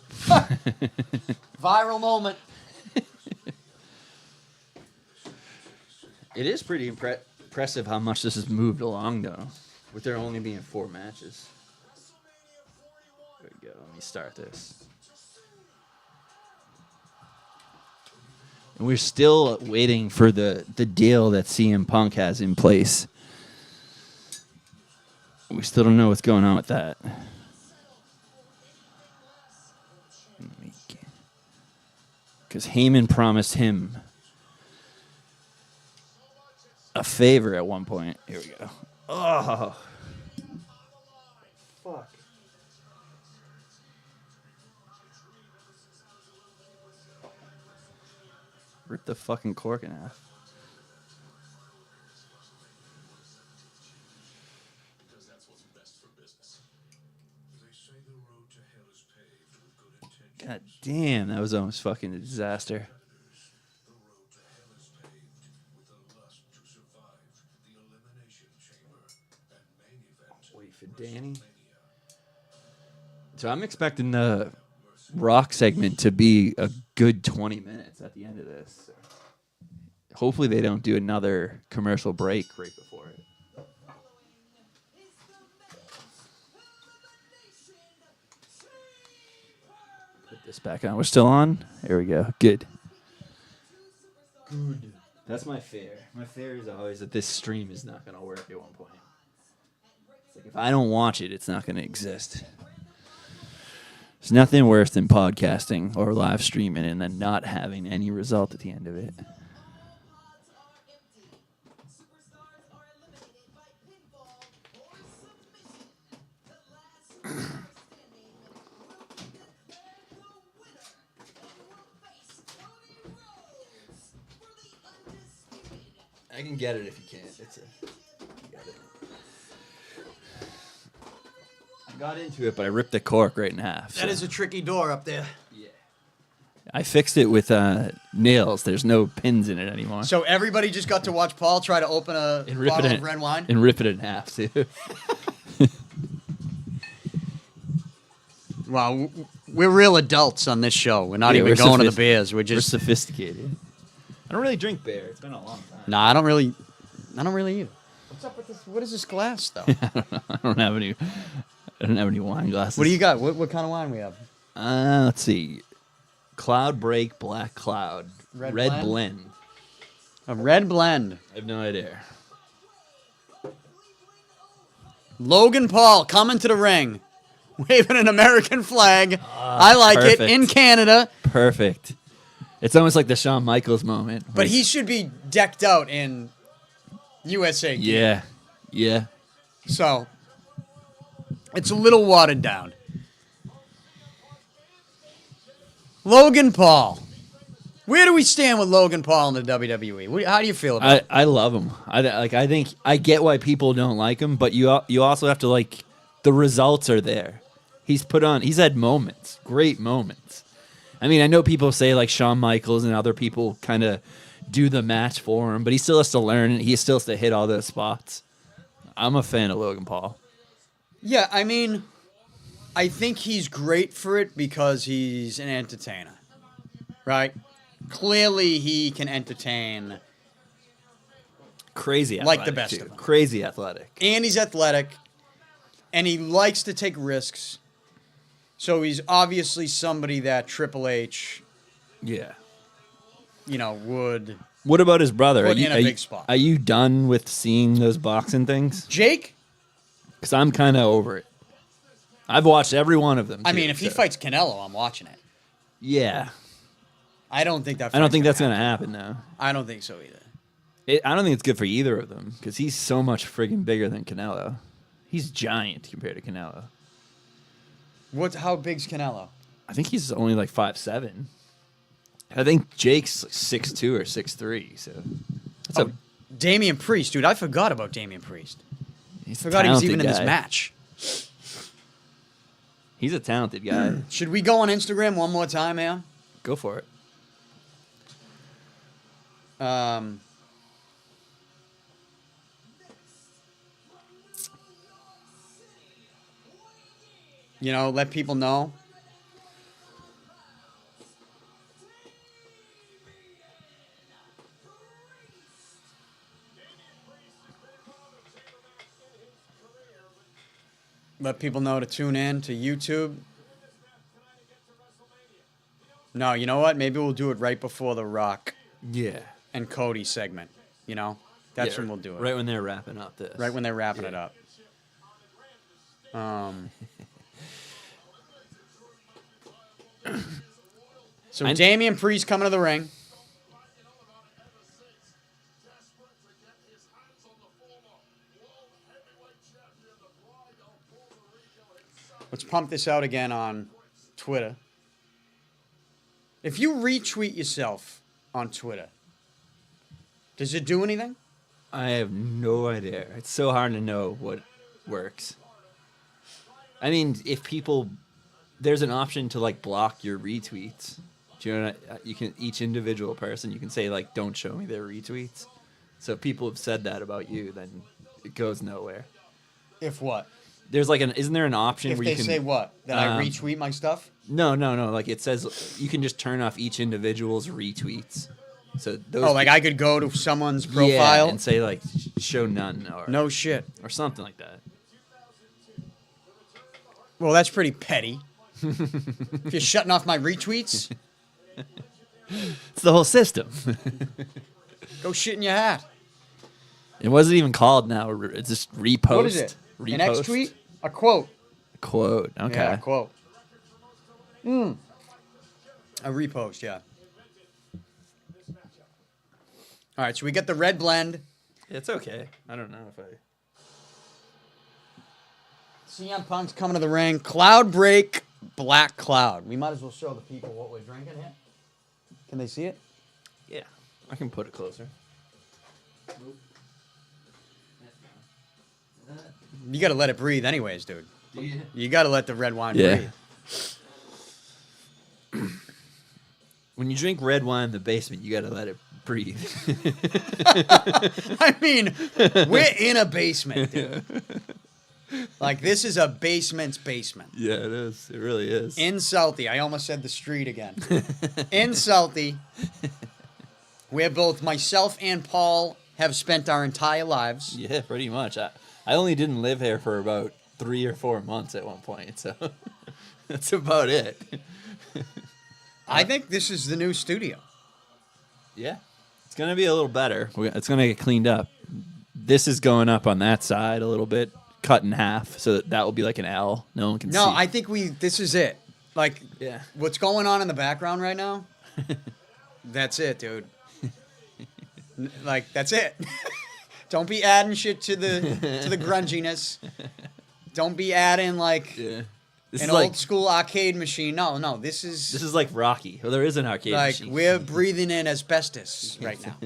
Viral moment. It is pretty impressive how much this has moved along, though, with there only being 4 matches. There we go. Let me start this. And we're still waiting for the deal that CM Punk has in place. We still don't know what's going on with that. Because Heyman promised him a favor at one point. Here we go. Oh. Fuck. Rip the fucking cork in half. God damn, that was almost fucking a disaster. Wait for Danny. So I'm expecting the Rock segment to be a good 20 minutes at the end of this. Hopefully they don't do another commercial break right before it. Put this back on. We're still on? There we go. Good. Good. That's my fear. My fear is always that this stream is not going to work at one point. It's like if I don't watch it, it's not going to exist. There's nothing worse than podcasting or live streaming and then not having any result at the end of it. I can get it if you can't. Got it. I got into it, but I ripped the cork right in half. That is a tricky door up there. Yeah. I fixed it with nails. There's no pins in it anymore. So everybody just got to watch Paul try to open a bottle of red wine? And rip it in half, too. Wow, we're real adults on this show. We're not even going to the beers. We're sophisticated. I don't really drink beer. It's been a long time. Nah, I don't really either. What's up with this? What is this glass though? I don't have any wine glasses. What do you got? What kind of wine we have? Let's see. Cloud Break Black Cloud. Red blend. A red blend. I have no idea. Logan Paul coming to the ring, waving an American flag. I like perfect. it in Canada. Perfect. It's almost like the Shawn Michaels moment. But he should be decked out in USA gear. Yeah. So, it's a little watered down. Logan Paul. Where do we stand with Logan Paul in the WWE? How do you feel about it? I love him. I think I get why people don't like him, but you also have to like the results are there. He's had moments, great moments. I mean, I know people say like Shawn Michaels and other people kind of do the match for him, but he still has to learn and he still has to hit all those spots. I'm a fan of Logan Paul. Yeah, I mean, I think he's great for it because he's an entertainer, right? Clearly, he can entertain. Crazy athletic, like the best too. of them. Crazy athletic. And he's athletic, and he likes to take risks. So he's obviously somebody that Triple H, would. What about his brother? Put in a big spot. Are you done with seeing those boxing things? Jake? Because I'm kind of over it. I've watched every one of them. I mean, if he fights Canelo, I'm watching it. Yeah. I don't think that's going to happen, though. I don't think so either. I don't think it's good for either of them because he's so much friggin' bigger than Canelo. He's giant compared to Canelo. How big's Canelo? I think he's only like 5'7". I think Jake's 6'2" or 6'3". So that's Damian Priest, dude. I forgot about Damian Priest. he's a Forgot he was talented even in this guy. match. He's a talented guy. Should we go on Instagram one more time, man? Go for it. Let people know. Let people know to tune in to YouTube. No, you know what? Maybe we'll do it right before the Rock Yeah. and Cody segment. That's when we'll do it. Right when they're wrapping up this. Right when they're wrapping it up. So Damian Priest coming to the ring. Let's pump this out again on Twitter. If you retweet yourself on Twitter, does it do anything? I have no idea. It's so hard to know what works. I mean, there's an option to like block your retweets. Do you know you can each individual person you can say like don't show me their retweets. So if people have said that about you, then it goes nowhere. If what? There's like isn't there an option If where they you can say what? That I retweet my stuff? No. Like it says you can just turn off each individual's retweets. So those I could go to someone's profile yeah, and say like show none or no shit, or something like that. Well, that's pretty petty. If you're shutting off my retweets, It's the whole system. go shit in your hat. It wasn't even called now. It's just repost. What is it? Repost. An X tweet? A quote. Quote. Okay. Yeah, a quote. A repost, yeah. All right, so we get the red blend. It's okay. I don't know if I... CM Punk's coming to the ring. Cloud break, black cloud. We might as well show the people what we're drinking here. Can they see it? Yeah. I can put it closer. You got to let it breathe anyways, dude. Yeah. You got to let the red wine Yeah. breathe. When you drink red wine in the basement, you got to let it breathe. I mean, we're in a basement, dude. Like, this is a basement's basement. Yeah, it is. It really is. In Southie. I almost said the street again. In Southie, where both myself and Paul have spent our entire lives. Yeah, pretty much. I only didn't live here for about 3 or 4 months at one point, so that's about it. I think this is the new studio. Yeah. It's going to be a little better. It's going to get cleaned up. This is going up on that side a little bit, cut in half, so that will be like an L. No one can see. No, I think this is it. Like, Yeah. what's going on in the background right now, that's it, dude. Like, that's it. Don't be adding shit to the grunginess. Don't be adding, like, Yeah. This an is like, old school arcade machine. No, this is like Rocky. Well, there is an arcade like machine. we're breathing in asbestos right now.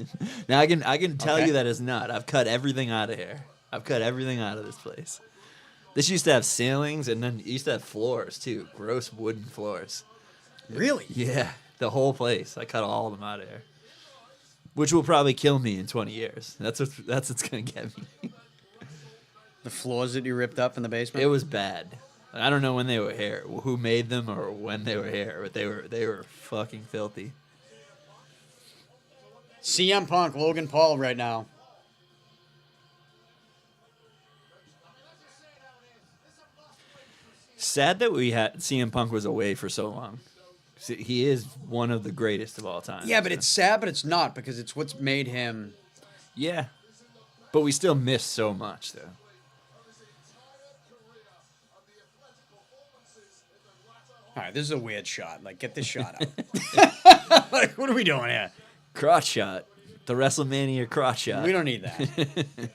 Now I can tell Okay. you that it's not. I've cut everything out of here. I've cut everything out of this place. This used to have ceilings, and then it used to have floors too. Gross wooden floors. Really? Yeah, the whole place. I cut all of them out of here, which will probably kill me in 20 years. That's what's gonna get me. The floors that you ripped up in the basement? It was bad. I don't know when they were here, who made them, or when they were here, but they were fucking filthy. CM Punk, Logan Paul right now. Sad that CM Punk was away for so long. He is one of the greatest of all time. Yeah, but it's sad, but it's not, because it's what's made him. Yeah, but we still miss so much, though. All right, this is a weird shot. Like, get this shot out. Like, what are we doing here? Crotch shot. The WrestleMania crotch shot. We don't need that.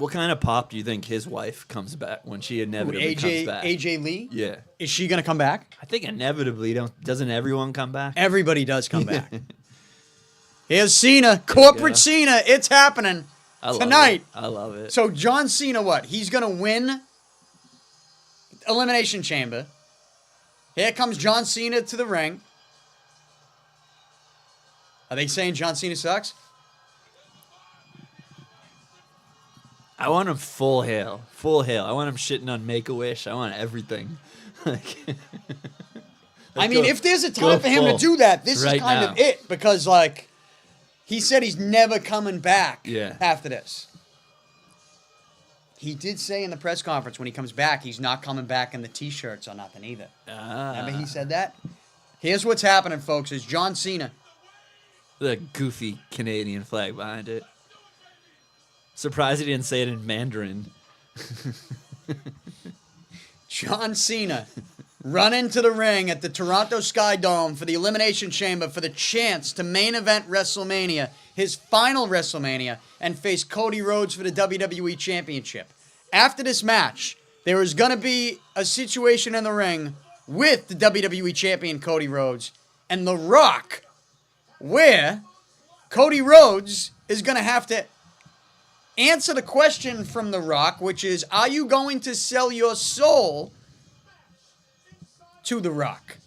What kind of pop do you think his wife comes back when she inevitably comes back? AJ Lee? Yeah. Is she going to come back? I think inevitably, doesn't everyone come back? Everybody does come back. Here's Cena, corporate Cena. It's happening tonight. I love it. So John Cena, what? He's going to win Elimination Chamber. Here comes John Cena to the ring. Are they saying John Cena sucks? I want him full hail. Full hail. I want him shitting on Make-A-Wish. I want everything. I mean, if there's a time for him to do that, this is kind of it. Because, like, he said he's never coming back after this. He did say in the press conference when he comes back, he's not coming back in the T-shirts or nothing either. Remember he said that? Here's what's happening, folks, is John Cena. The goofy Canadian flag behind it. Surprised he didn't say it in Mandarin. John Cena run into the ring at the Toronto Sky Dome for the Elimination Chamber for the chance to main event WrestleMania, his final WrestleMania, and face Cody Rhodes for the WWE Championship. After this match, there is going to be a situation in the ring with the WWE Champion Cody Rhodes and The Rock, where Cody Rhodes is going to have to answer the question from The Rock, which is, are you going to sell your soul to The Rock?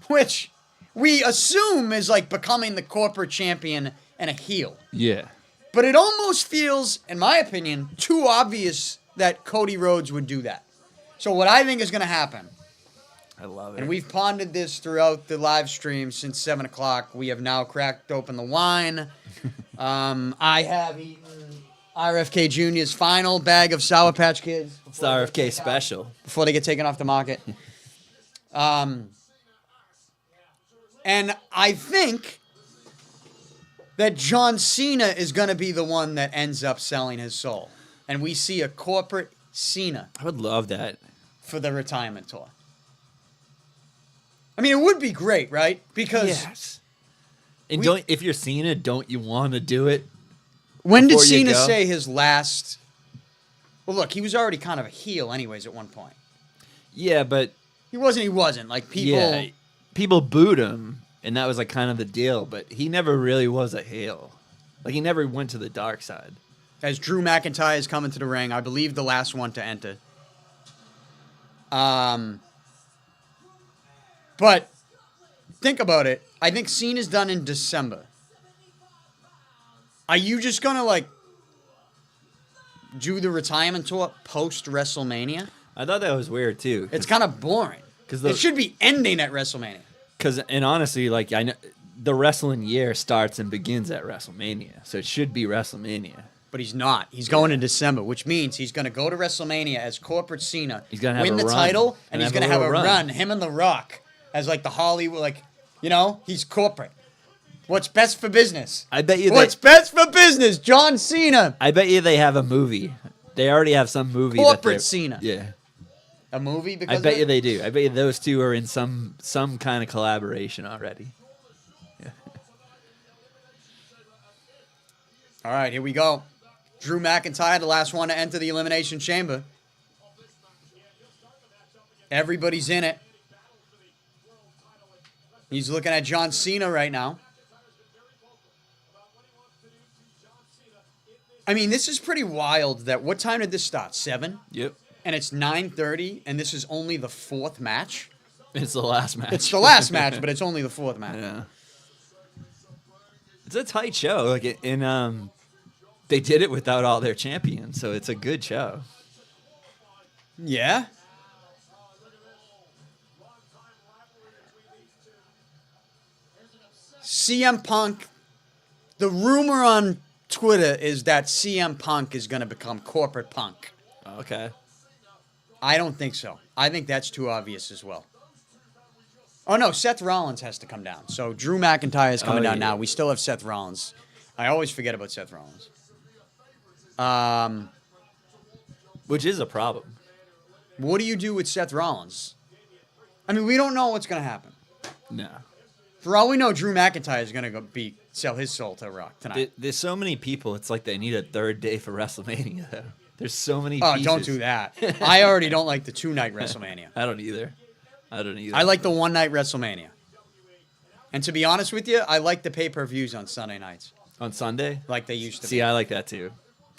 Which we assume is like becoming the corporate champion and a heel. Yeah. But it almost feels, in my opinion, too obvious that Cody Rhodes would do that. So what I think is going to happen, I love it. and we've pondered this throughout the live stream since 7 o'clock. We have now cracked open the wine. I have eaten RFK Jr.'s final bag of Sour Patch Kids. It's the RFK special. Before they get taken off the market. And I think that John Cena is going to be the one that ends up selling his soul. And we see a corporate Cena. I would love that. For the retirement tour. I mean, it would be great, right? Because... Yes. And if you're Cena, don't you want to do it? When did Cena say his last... Well, look, he was already kind of a heel anyways at one point. Yeah, but... He wasn't. Like, people... Yeah, people booed him, and that was, like, kind of the deal. But he never really was a heel. Like, he never went to the dark side. As Drew McIntyre is coming to the ring, I believe the last one to enter. But, think about it. I think Cena's done in December. Are you just going to, like, do the retirement tour post-WrestleMania? I thought that was weird, too. It's kind of boring. It should be ending at WrestleMania. And honestly, like, I know the wrestling year starts and begins at WrestleMania, so it should be WrestleMania. But he's not. He's going in December, which means he's going to go to WrestleMania as corporate Cena, he's gonna have win the run. title, and he's going to have a run. run. Him and The Rock as, like, the Hollywood, like, you know, he's corporate. What's best for business? I bet you. What's best for business? John Cena. I bet you they have a movie. They already have some movie. Corporate Cena. Yeah. A movie? Because I bet you they do. I bet you those two are in some kind of collaboration already. Yeah. All right, here we go. Drew McIntyre, the last one to enter the Elimination Chamber. Everybody's in it. He's looking at John Cena right now. I mean, this is pretty wild that... What time did this start? 7? Yep. And it's 9:30, and this is only the 4th match? It's the last match. It's the last match, but it's only the 4th match. Yeah. It's a tight show. Like, they did it without all their champions, so it's a good show. Yeah? CM Punk, the rumor on Twitter is that CM Punk is going to become corporate Punk. Okay. I don't think so. I think that's too obvious as well. Oh, no, Seth Rollins has to come down. So Drew McIntyre is coming down now. We still have Seth Rollins. I always forget about Seth Rollins. Which is a problem. What do you do with Seth Rollins? I mean, we don't know what's going to happen. No. For all we know, Drew McIntyre is going to sell his soul to Rock tonight. There's so many people, it's like they need a third day for WrestleMania, though. There's so many Oh, pieces. don't do that. I already don't like the 2-night WrestleMania. I don't either. I like the 1-night WrestleMania. And to be honest with you, I like the pay-per-views on Sunday nights. On Sunday? Like they used to See, be. I like that too.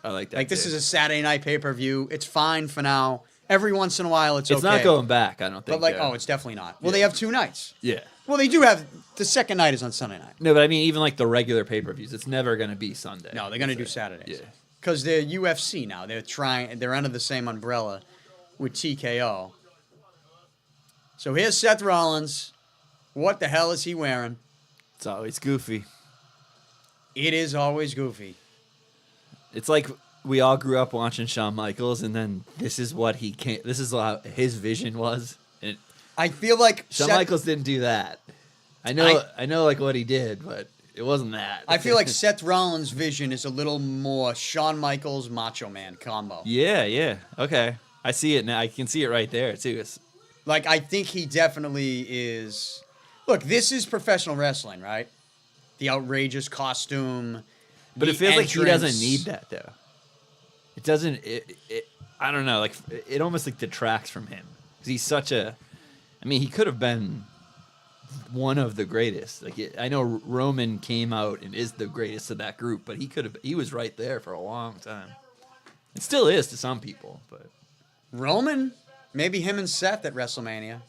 I like that Like, too. this is a Saturday night pay-per-view. It's fine for now. Every once in a while, it's okay. It's not going back, I don't think. But, like, though. it's definitely not. Well, they have 2 nights. Yeah. Well, they do have... The second night is on Sunday night. No, but I mean, even like the regular pay-per-views, it's never going to be Sunday. No, they're going to do Saturdays. Yeah. Because they're UFC now. They're under the same umbrella with TKO. So here's Seth Rollins. What the hell is he wearing? It's always goofy. It is always goofy. It's like we all grew up watching Shawn Michaels, and then this is what he came. This is how his vision was. And I feel like Shawn Michaels didn't do that. I know, like what he did, but it wasn't that. I feel like Seth Rollins' vision is a little more Shawn Michaels Macho Man combo. Yeah. Okay. I see it now. I can see it right there, too. Like, I think he definitely is... Look, this is professional wrestling, right? The outrageous costume. But the it feels like he doesn't entrance. need that, though. It doesn't... I don't know. Like, it almost, like, detracts from him. Because he's such a... I mean, he could have been one of the greatest. Like, I know Roman came out and is the greatest of that group, but he was right there for a long time. It still is to some people, but... Roman? Maybe him and Seth at WrestleMania.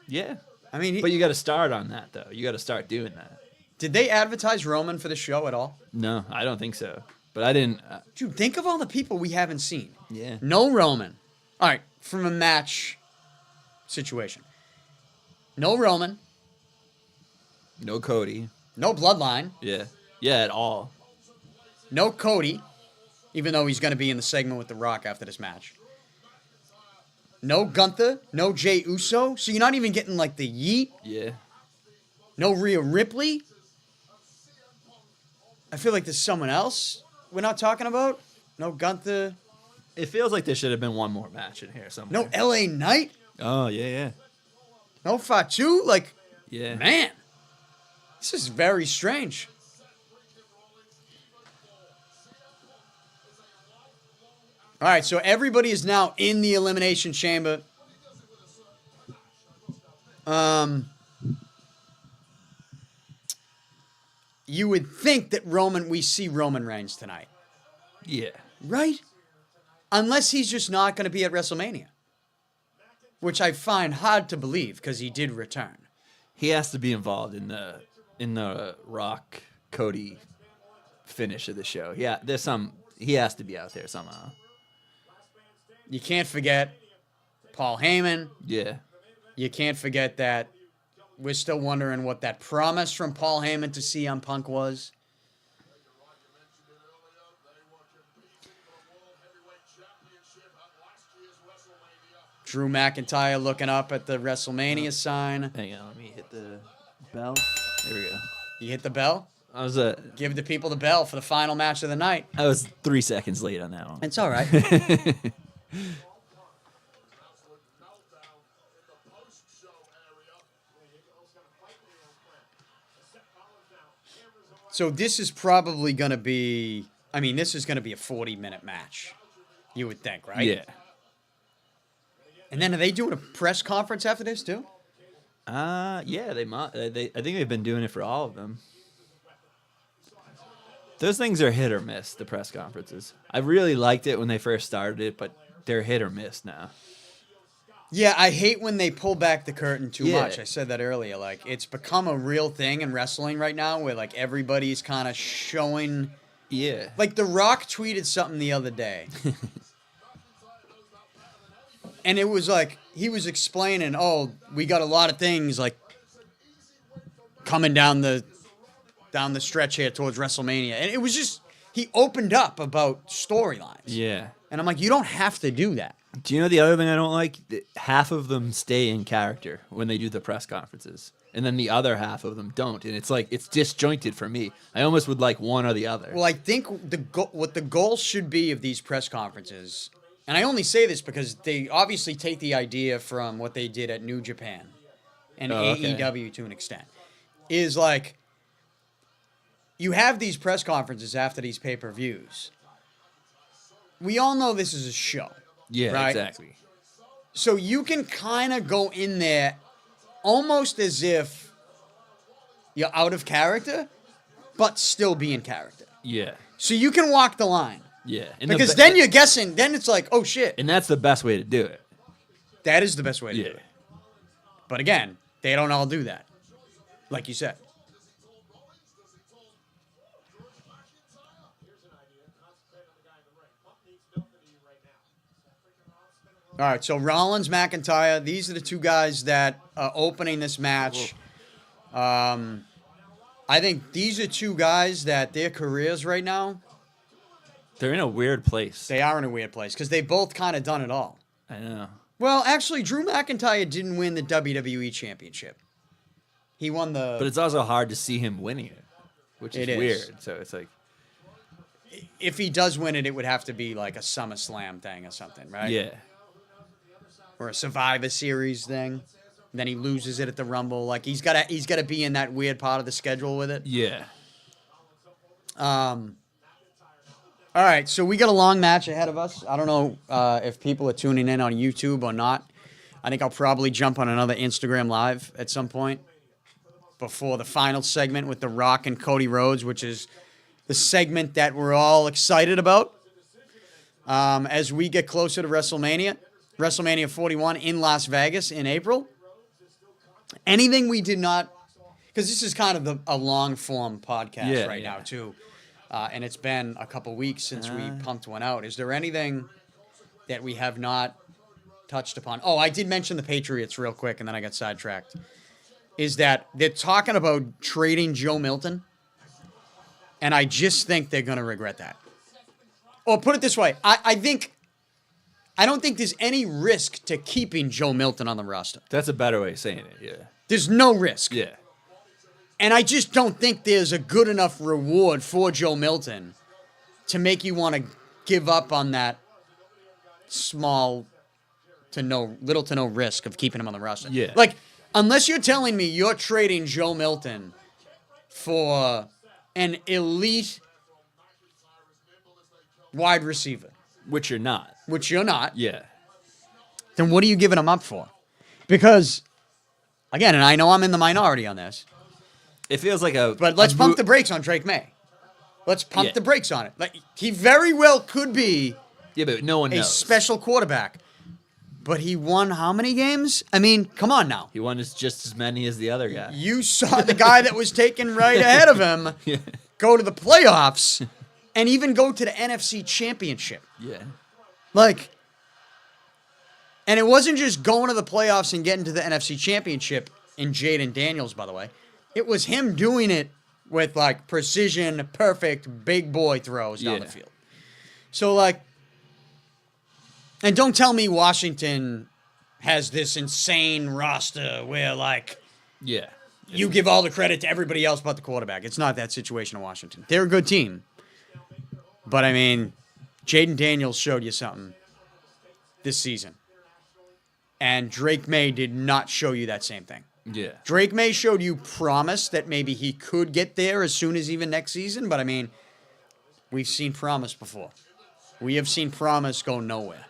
Yeah. I mean, But you got to start on that, though. You got to start doing that. did they advertise Roman for the show at all? No, I don't think so. But I didn't... Dude, think of all the people we haven't seen. yeah. No Roman. All right, from a match situation. No Roman. No Cody. No Bloodline. Yeah. Yeah, at all. No Cody, even though he's going to be in the segment with The Rock after this match. No Gunther. No Jey Uso. So you're not even getting, like, the Yeet. Yeah. No Rhea Ripley. I feel like there's someone else we're not talking about. No Gunther. It feels like there should have been one more match in here somewhere. No LA Knight. Oh, yeah. No Fatu. Like, Yeah. man, this is very strange. All right, so everybody is now in the Elimination Chamber. You would think that we see Roman Reigns tonight, Yeah. right? Unless he's just not going to be at WrestleMania, which I find hard to believe because he did return. He has to be involved in the Rock Cody finish of the show. Yeah, he has to be out there somehow. You can't forget Paul Heyman. Yeah. You can't forget that we're still wondering what that promise from Paul Heyman to CM Punk was. Drew McIntyre looking up at the WrestleMania sign. Hang on, let me hit the bell. There we go. You hit the bell? I was Give the people the bell for the final match of the night. 3 seconds late on that one. It's all right. So this is probably going to be... I mean, this is going to be a 40-minute match. You would think, right? Yeah. And then are they doing a press conference after this, too? Yeah, they might. I think they've been doing it for all of them. Those things are hit or miss, the press conferences. I really liked it when they first started it, but they're hit or miss now. Yeah, I hate when they pull back the curtain too Yeah. much. I said that earlier. Like, it's become a real thing in wrestling right now where, like, everybody's kind of showing... Yeah. Like, The Rock tweeted something the other day. And it was like, he was explaining, we got a lot of things, like, coming down the stretch here towards WrestleMania. And it was just, he opened up about storylines. Yeah. And I'm like, you don't have to do that. Do you know the other thing I don't like? Half of them stay in character when they do the press conferences, and then the other half of them don't. And it's like, it's disjointed for me. I almost would like one or the other. Well, I think what the goal should be of these press conferences, and I only say this because they obviously take the idea from what they did at New Japan and okay. AEW to an extent, is like, you have these press conferences after these pay-per-views we all know this is a show. Yeah, right? exactly. So you can kind of go in there almost as if you're out of character, but still be in character. Yeah. So you can walk the line. Yeah. Because then you're guessing. Then it's like, oh, shit. And that's the best way to do it. That is the best way to Yeah. do it. But again, they don't all do that. Like you said. All right, so Rollins, McIntyre, these are the two guys that are opening this match. I think these are two guys that their careers right now, They're in a weird place. they are in a weird place because they've both kind of done it all. I know. Well, actually, Drew McIntyre didn't win the WWE Championship. He won the... But it's also hard to see him winning it, which is It is. weird. So it's like, If he does win it, it would have to be like a SummerSlam thing or something, right? yeah. Or a Survivor Series thing. Then he loses it at the Rumble. Like he's got to be in that weird part of the schedule with it. Yeah. All right, so we got a long match ahead of us. I don't know if people are tuning in on YouTube or not. I think I'll probably jump on another Instagram Live at some point before the final segment with The Rock and Cody Rhodes, which is the segment that we're all excited about as we get closer to WrestleMania. WrestleMania 41 in Las Vegas in April. Anything we did not, because this is kind of a long-form podcast now, too. And it's been a couple weeks since we pumped one out. Is there anything that we have not touched upon? Oh, I did mention the Patriots real quick, and then I got sidetracked. Is that they're talking about trading Joe Milton, and I just think they're going to regret that. Or put it this way, I don't think there's any risk to keeping Joe Milton on the roster. That's a better way of saying it, yeah. There's no risk. Yeah. And I just don't think there's a good enough reward for Joe Milton to make you want to give up on that little to no risk of keeping him on the roster. Yeah. Like, unless you're telling me you're trading Joe Milton for an elite wide receiver, Which you're not. which you're not, Yeah. then what are you giving him up for? Because, again, and I know I'm in the minority on this, It feels like a... but let's pump the brakes on Drake May. Let's pump the brakes on it. Like he very well could be Yeah, but no one a knows. special quarterback. But he won how many games? I mean, come on now. He won just as many as the other guy. You saw the guy that was taken right ahead of him Yeah. go to the playoffs and even go to the NFC Championship. Yeah. Like, and it wasn't just going to the playoffs and getting to the NFC Championship in Jaden Daniels, by the way. It was him doing it with, like, precision, perfect, big boy throws down the field. So, like, and don't tell me Washington has this insane roster where, like, Yeah. you give all the credit to everybody else but the quarterback. It's not that situation in Washington. They're a good team. But, I mean, Jaden Daniels showed you something this season. And Drake May did not show you that same thing. Yeah. Drake May showed you promise that maybe he could get there as soon as even next season. But, I mean, we've seen promise before. We have seen promise go nowhere.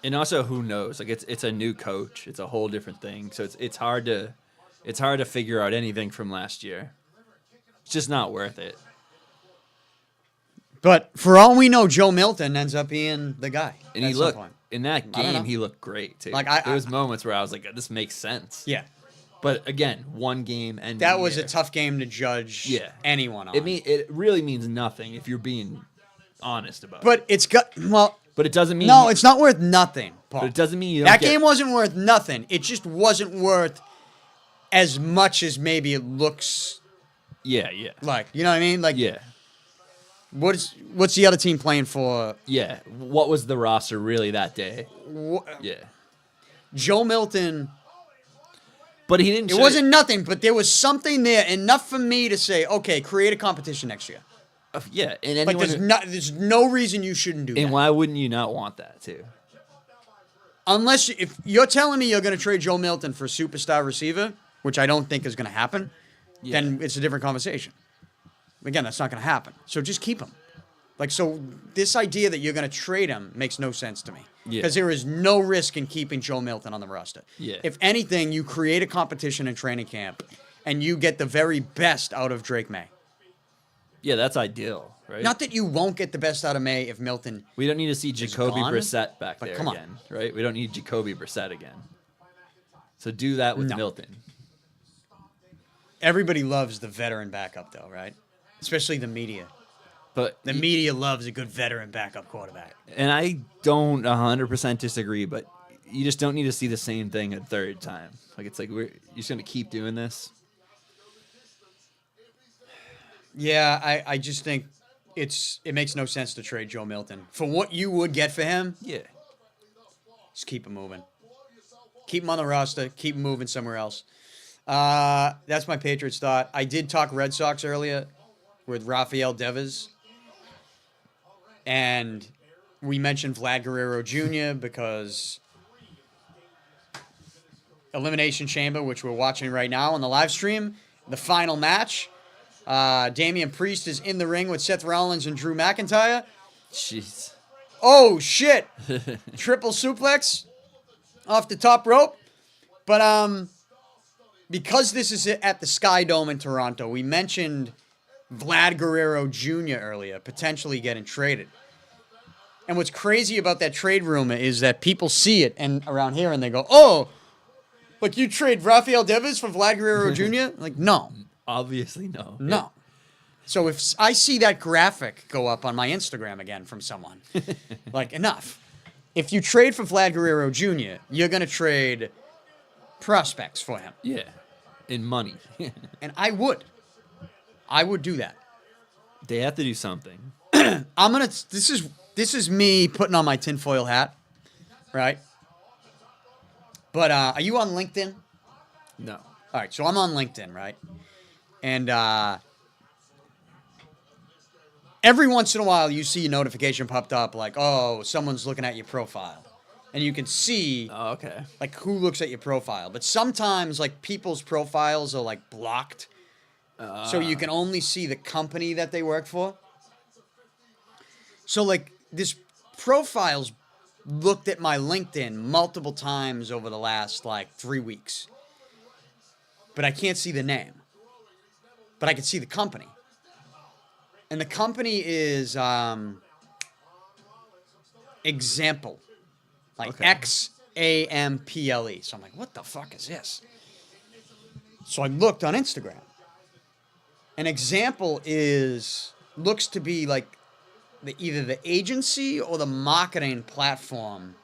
And also, who knows? Like it's a new coach. It's a whole different thing. So it's hard to figure out anything from last year. It's just not worth it. But for all we know, Joe Milton ends up being the guy. And he looked in that I don't know. game. He looked great too. Like, there was moments where I was like, "This makes sense." Yeah. But again, one game and That was a tough game to judge anyone on. It really means nothing if you're being honest about it. But it's got, well, But it doesn't mean no, it's not worth nothing, Paul. But it doesn't mean you don't that get, game wasn't worth nothing. It just wasn't worth as much as maybe it looks Yeah. like. You know what I mean? Like, Yeah. What's the other team playing for? Yeah. What was the roster really that day? Yeah. Joe Milton. But he didn't. It wasn't nothing, but there was something there enough for me to say, okay, create a competition next year. Yeah, and Like anyone. there's no reason you shouldn't do that. And why wouldn't you not want that too? Unless if you're telling me you're going to trade Joe Milton for a superstar receiver, which I don't think is going to happen, then it's a different conversation. Again, that's not going to happen. So just keep him. Like, so this idea that you're going to trade him makes no sense to me. Yeah. Because there is no risk in keeping Joe Milton on the roster. Yeah. If anything, you create a competition in training camp, and you get the very best out of Drake May. Yeah, that's ideal, right? Not that you won't get the best out of May if Milton... We don't need to see Jacoby gone, Brissett back but there come on. again, right? We don't need Jacoby Brissett again. So do that with No. Milton. Everybody loves the veteran backup, though, right? Especially the media. But The media loves a good veteran backup quarterback. and I don't 100% disagree, but you just don't need to see the same thing a third time. Like it's like you're just going to keep doing this. Yeah, I just think it makes no sense to trade Joe Milton. For what you would get for him, Yeah. just keep him moving. Keep him on the roster. Keep him moving somewhere else. That's my Patriots thought. I did talk Red Sox earlier with Rafael Devers. And we mentioned Vlad Guerrero Jr. because Elimination Chamber, which we're watching right now on the live stream, the final match. Damian Priest is in the ring with Seth Rollins and Drew McIntyre. Jeez. Oh, shit. Triple suplex off the top rope. But because this is at the Sky Dome in Toronto, we mentioned Vlad Guerrero Jr. earlier, potentially getting traded. And what's crazy about that trade rumor is that people see it and around here and they go, oh, like you trade Rafael Devers for Vlad Guerrero Jr.? Like, no. Obviously, no. No. So if I see that graphic go up on my Instagram again from someone, like, enough. If you trade for Vlad Guerrero Jr., you're going to trade prospects for him. Yeah. In money. And I would. I would do that. They have to do something. This is me putting on my tinfoil hat, right? But are you on LinkedIn? No. All right, so I'm on LinkedIn, right? And every once in a while, you see a notification popped up like, oh, someone's looking at your profile. And you can see, Oh, okay. like, who looks at your profile. But sometimes, like, people's profiles are, like, blocked. So you can only see the company that they work for. So, like, this profile's looked at my LinkedIn multiple times over the last, like, 3 weeks. But I can't see the name. But I can see the company. And the company is Example. Like Okay. Xample. So I'm like, what the fuck is this? So I looked on Instagram. An Example looks to be like either the agency or the marketing platform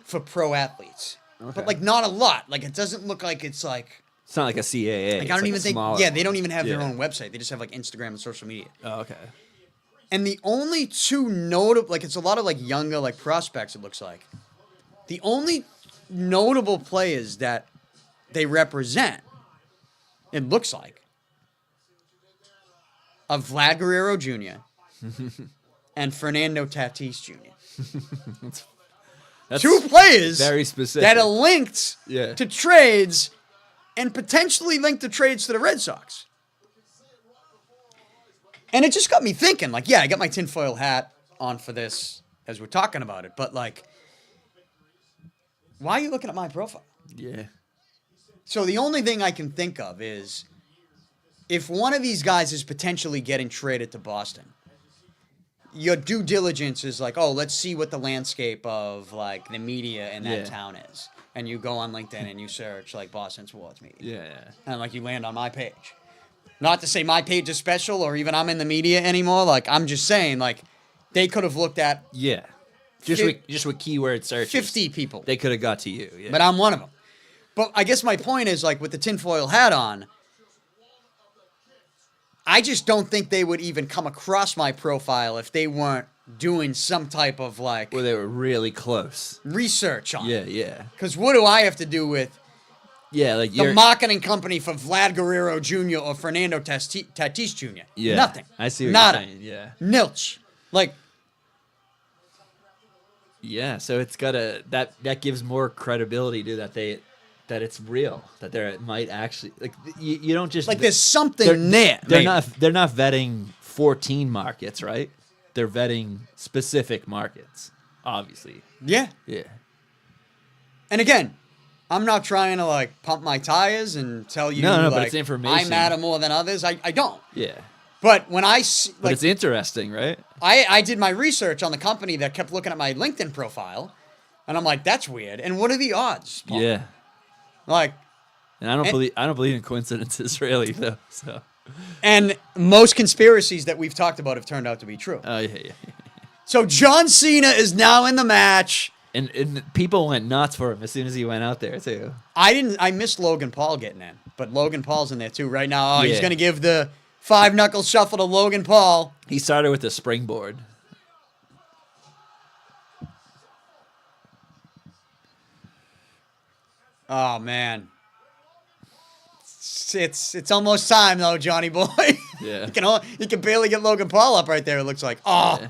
for pro athletes. Okay. But like not a lot. Like it doesn't look like it's like It's not like a CAA. I don't even think. Yeah, they don't even have their Yeah. own website. They just have like Instagram and social media. Oh, okay. And the only two notable, like it's a lot of like younger like prospects. It looks like the only notable players that they represent, it looks like, are Vlad Guerrero Jr. and Fernando Tatis Jr. That's Two players very specific. that are linked Yeah. to trades and potentially linked to trades to the Red Sox. And it just got me thinking, like, yeah, I got my tinfoil hat on for this as we're talking about it, but like, why are you looking at my profile? Yeah. So the only thing I can think of is if one of these guys is potentially getting traded to Boston, your due diligence is like, oh, let's see what the landscape of like the media in that Yeah. town is. And you go on LinkedIn and you search like Boston sports media. Yeah. And like you land on my page. Not to say my page is special or even I'm in the media anymore. Like I'm just saying like they could have looked at Yeah. Just with keyword searches. 50 people. They could have got to you. Yeah. But I'm one of them. But I guess my point is, like, with the tinfoil hat on, I just don't think they would even come across my profile if they weren't doing some type of, like, Where they were really close. research on Yeah, it. yeah. Because what do I have to do with Yeah, like the you're... marketing company for Vlad Guerrero Jr. or Fernando Tatis Jr.? Yeah. Nothing. I see what Nada. you're saying. Yeah. Nilch. Like, Yeah, so it's got that gives more credibility to that it's real, that there might actually like you don't just there's something there. They're maybe. not vetting 14 markets, right? they're vetting specific markets, obviously. Yeah. Yeah. And again, I'm not trying to like pump my tires and tell you No, like, but it's information. I matter more than others. I don't. Yeah. But when I see, But like, it's interesting, right? I did my research on the company that kept looking at my LinkedIn profile, and I'm like, that's weird. And what are the odds, Paul? Yeah. Like, And I don't believe in coincidences really though. So. and most conspiracies that we've talked about have turned out to be true. Oh yeah. So John Cena is now in the match. And people went nuts for him as soon as he went out there too. I missed Logan Paul getting in, but Logan Paul's in there too right now. Oh, he's Yeah. gonna give the 5-knuckle shuffle to Logan Paul. He started with the springboard. Oh man, it's almost time though, Johnny boy. Yeah. you can barely get Logan Paul up right there. It looks like. Oh. Yeah.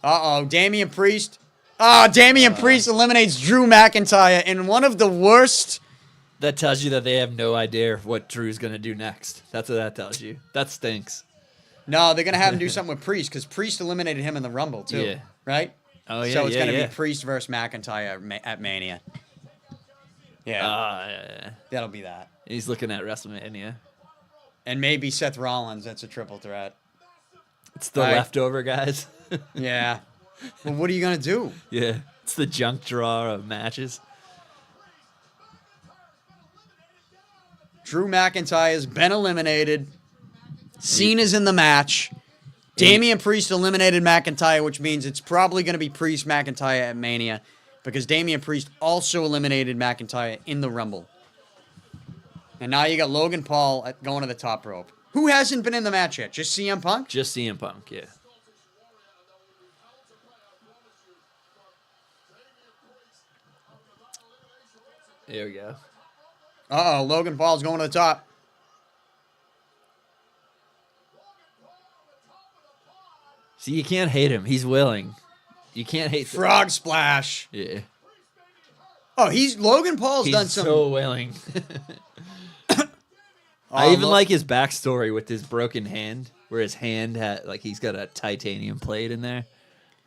Uh-oh, Damian Priest. Damian Priest eliminates Drew McIntyre in one of the worst. That tells you that they have no idea what Drew's gonna do next. That's what that tells you. That stinks. No, they're going to have him do something with Priest because Priest eliminated him in the Rumble, too. Yeah. Right? Oh, yeah, So it's yeah, going to yeah. be Priest versus McIntyre at Mania. Yeah. Yeah. That'll be that. He's looking at WrestleMania. And maybe Seth Rollins. That's a triple threat. It's the Right. leftover guys. Yeah. Well, what are you going to do? Yeah. It's the junk drawer of matches. Drew McIntyre's been eliminated. Cena's in the match. Damian Priest eliminated McIntyre, which means it's probably going to be Priest McIntyre at Mania because Damian Priest also eliminated McIntyre in the Rumble. And now you got Logan Paul going to the top rope. Who hasn't been in the match yet? Just CM Punk? Just CM Punk, yeah. There we go. Uh-oh, Logan Paul's going to the top. See, you can't hate him. He's willing. You can't hate the- Frog splash. Yeah. Oh, Logan Paul's He's done some. so willing. I even look- like his backstory with his broken hand, where his hand had, like, he's got a titanium plate in there.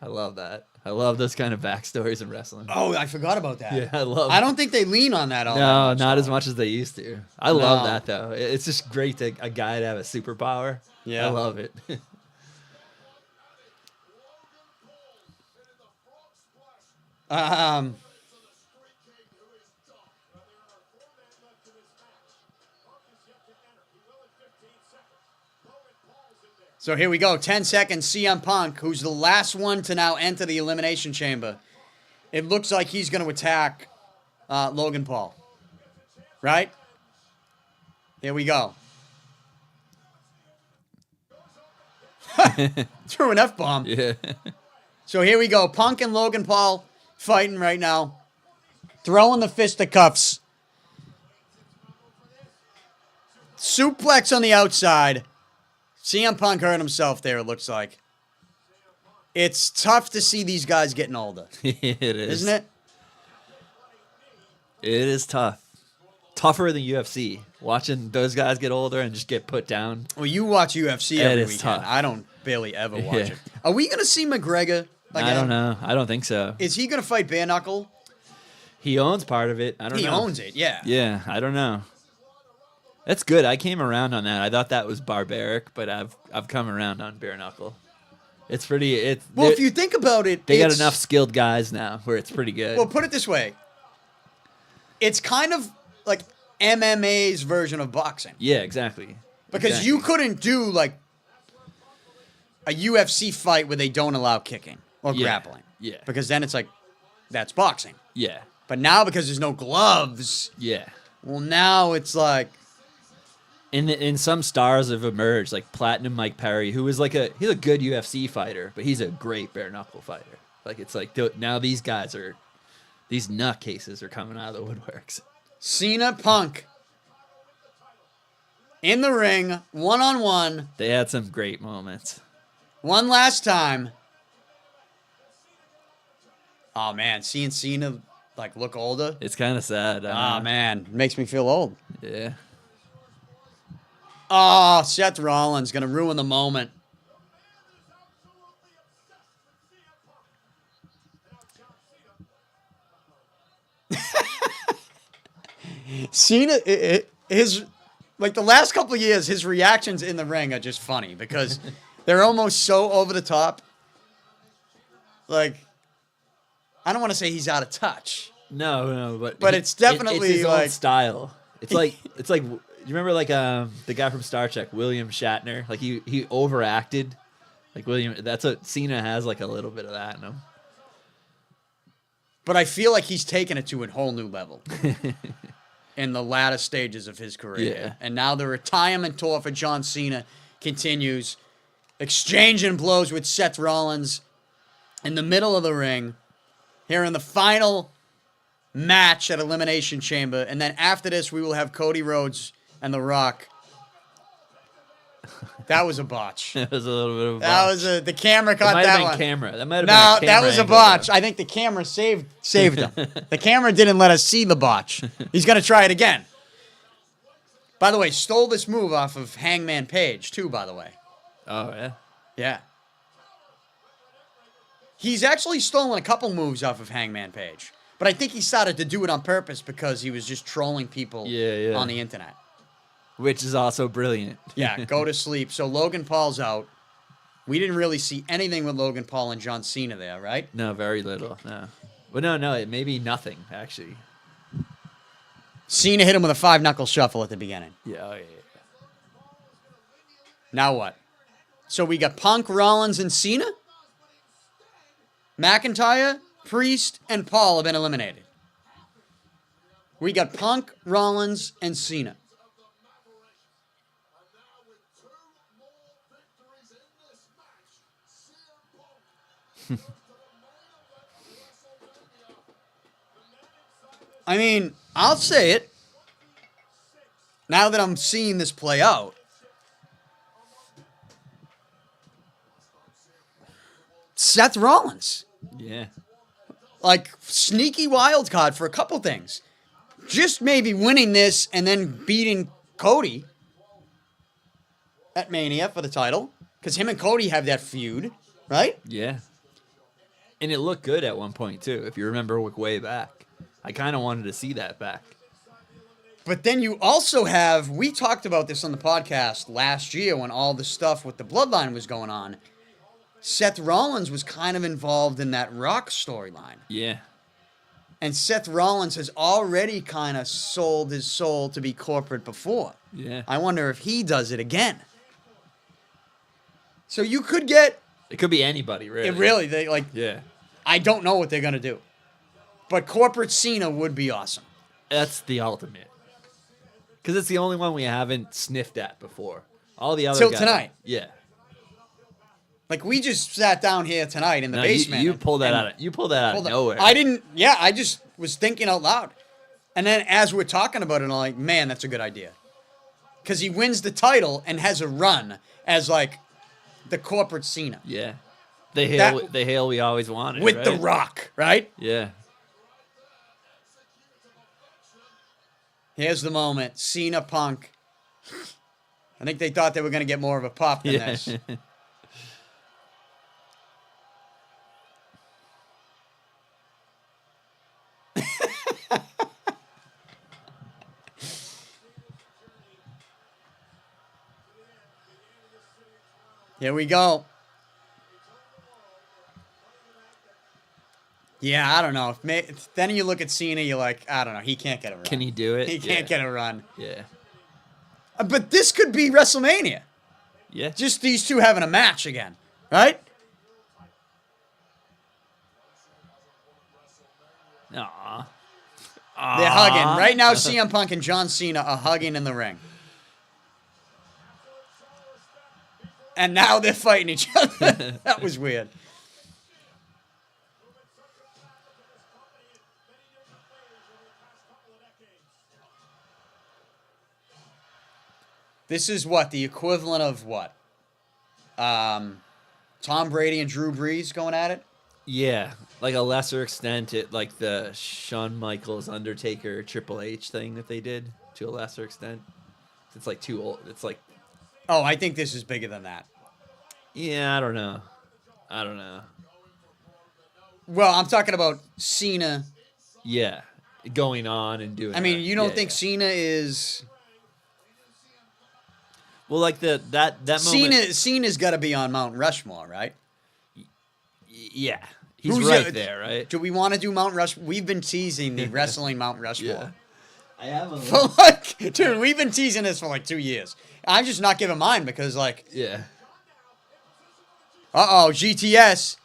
I love that. I love those kind of backstories in wrestling. Oh, I forgot about that. Yeah, I love. I don't think they lean on that all that No, much, not though. as much as they used to. I love No. that though. It's just great to a guy to have a superpower. Yeah. I love it. So here we go. 10 seconds. CM Punk, who's the last one to now enter the Elimination Chamber. It looks like he's going to attack Logan Paul. Right? Here we go. Threw an F-bomb. Yeah. So here we go. Punk and Logan Paul fighting right now. Throwing the fisticuffs. Suplex on the outside. CM Punk hurt himself there, it looks like. It's tough to see these guys getting older. It is. Isn't it? It is tough. Tougher than UFC. Watching those guys get older and just get put down. Well, you watch UFC It every is weekend. tough. I don't barely ever watch Yeah. it. Are we going to see McGregor again? I don't know. I don't think so. Is he going to fight Bare Knuckle? He owns part of it. I don't know. He owns it, yeah. Yeah, I don't know. That's good. I came around on that. I thought that was barbaric, but I've come around on bare knuckle. It's pretty. Well, if you think about it, they got it's- enough skilled guys now where it's pretty good. Well, put it this way. It's kind of like MMA's version of boxing. Yeah, exactly. Because you couldn't do like a UFC fight where they don't allow kicking or Yeah. grappling. Yeah. Because then it's like, that's boxing. Yeah. But now because there's no gloves, Yeah. well, now it's like, And some stars have emerged, like Platinum Mike Perry, who is he's a good UFC fighter, but he's a great bare knuckle fighter. Like it's like now these nutcases are coming out of the woodworks. Cena Punk in the ring, one-on-one, They had some great moments. one last time. Oh, man, seeing Cena, like, look older. It's kind of sad. Oh, man, makes me feel old. Yeah. Oh, Seth Rollins going to ruin the moment. Cena, his like the last couple of years, his reactions in the ring are just funny because they're almost so over the top. Like, I don't want to say he's out of touch. No, but it's definitely it's his like own style. It's like you remember like the guy from Star Trek, William Shatner. Like he overacted. Like William, that's what Cena has, like a little bit of that in him. But I feel like he's taken it to a whole new level in the latter stages of his career. Yeah. And now the retirement tour for John Cena continues, exchanging blows with Seth Rollins in the middle of the ring, here in the final match at Elimination Chamber. And then after this, we will have Cody Rhodes and The Rock. That was a botch. It was a little bit of a botch. That was the camera caught might that have been one. camera. That might have No, been a camera that was a angle, botch. though. I think the camera saved him. The camera didn't let us see the botch. He's going to try it again. By the way, stole this move off of Hangman Page, too, by the way. Oh, yeah? Yeah. He's actually stolen a couple moves off of Hangman Page. But I think he started to do it on purpose because he was just trolling people on the internet. Which is also brilliant. Yeah, go to sleep. So Logan Paul's out. We didn't really see anything with Logan Paul and John Cena there, right? No, very little. No. Well, no, it may be nothing, actually. Cena hit him with a 5-knuckle shuffle at the beginning. Yeah. Now what? So we got Punk, Rollins, and Cena? McIntyre, Priest, and Paul have been eliminated. We got Punk, Rollins, and Cena. I mean, I'll say it. Now that I'm seeing this play out, Seth Rollins. Yeah. Like, sneaky wild card for a couple things. Just maybe winning this and then beating Cody at Mania for the title. Because him and Cody have that feud, right? Yeah. And it looked good at one point, too, if you remember way back. I kind of wanted to see that back. But then you also have, we talked about this on the podcast last year when all the stuff with the Bloodline was going on. Seth Rollins was kind of involved in that Rock storyline. Yeah. And Seth Rollins has already kind of sold his soul to be corporate before. Yeah. I wonder if he does it again. So you could get... It could be anybody, really. It really, they like... Yeah. I don't know what they're going to do. But corporate Cena would be awesome. That's the ultimate. Because it's the only one we haven't sniffed at before. All the other Till guys... tonight. Yeah. Like, we just sat down here tonight in the basement. You pulled that out of nowhere. I didn't... Yeah, I just was thinking out loud. And then as we're talking about it, I'm like, man, that's a good idea. Because he wins the title and has a run as, like, the corporate Cena. Yeah. The hail we always wanted, with right? The Rock, right? Yeah. Here's the moment. Cena, Punk. I think they thought they were going to get more of a pop than this. Here we go. Yeah, I don't know. Then you look at Cena, you're like, I don't know. He can't get a run. Can he do it? He can't get a run. Yeah. But this could be WrestleMania. Yeah. Just these two having a match again, right? Aww. They're hugging. Right now, CM Punk and John Cena are hugging in the ring. And now they're fighting each other. That was weird. This is what? The equivalent of what? Tom Brady and Drew Brees going at it? Yeah. Like a lesser extent, like the Shawn Michaels, Undertaker, Triple H thing that they did to a lesser extent. It's like too old. It's like Oh, I think this is bigger than that. Yeah, I don't know. Well, I'm talking about Cena. Yeah, going on and doing. I mean, you don't think yeah. Cena is... Well, like that moment. Cena's got to be on Mount Rushmore, right? Yeah, he's Who's right there, right? Do we want to do Mount Rushmore? We've been teasing the wrestling Mount Rushmore. Yeah. I have a For like, dude, we've been teasing this for like 2 years. I'm just not giving mine because, like, yeah. GTS.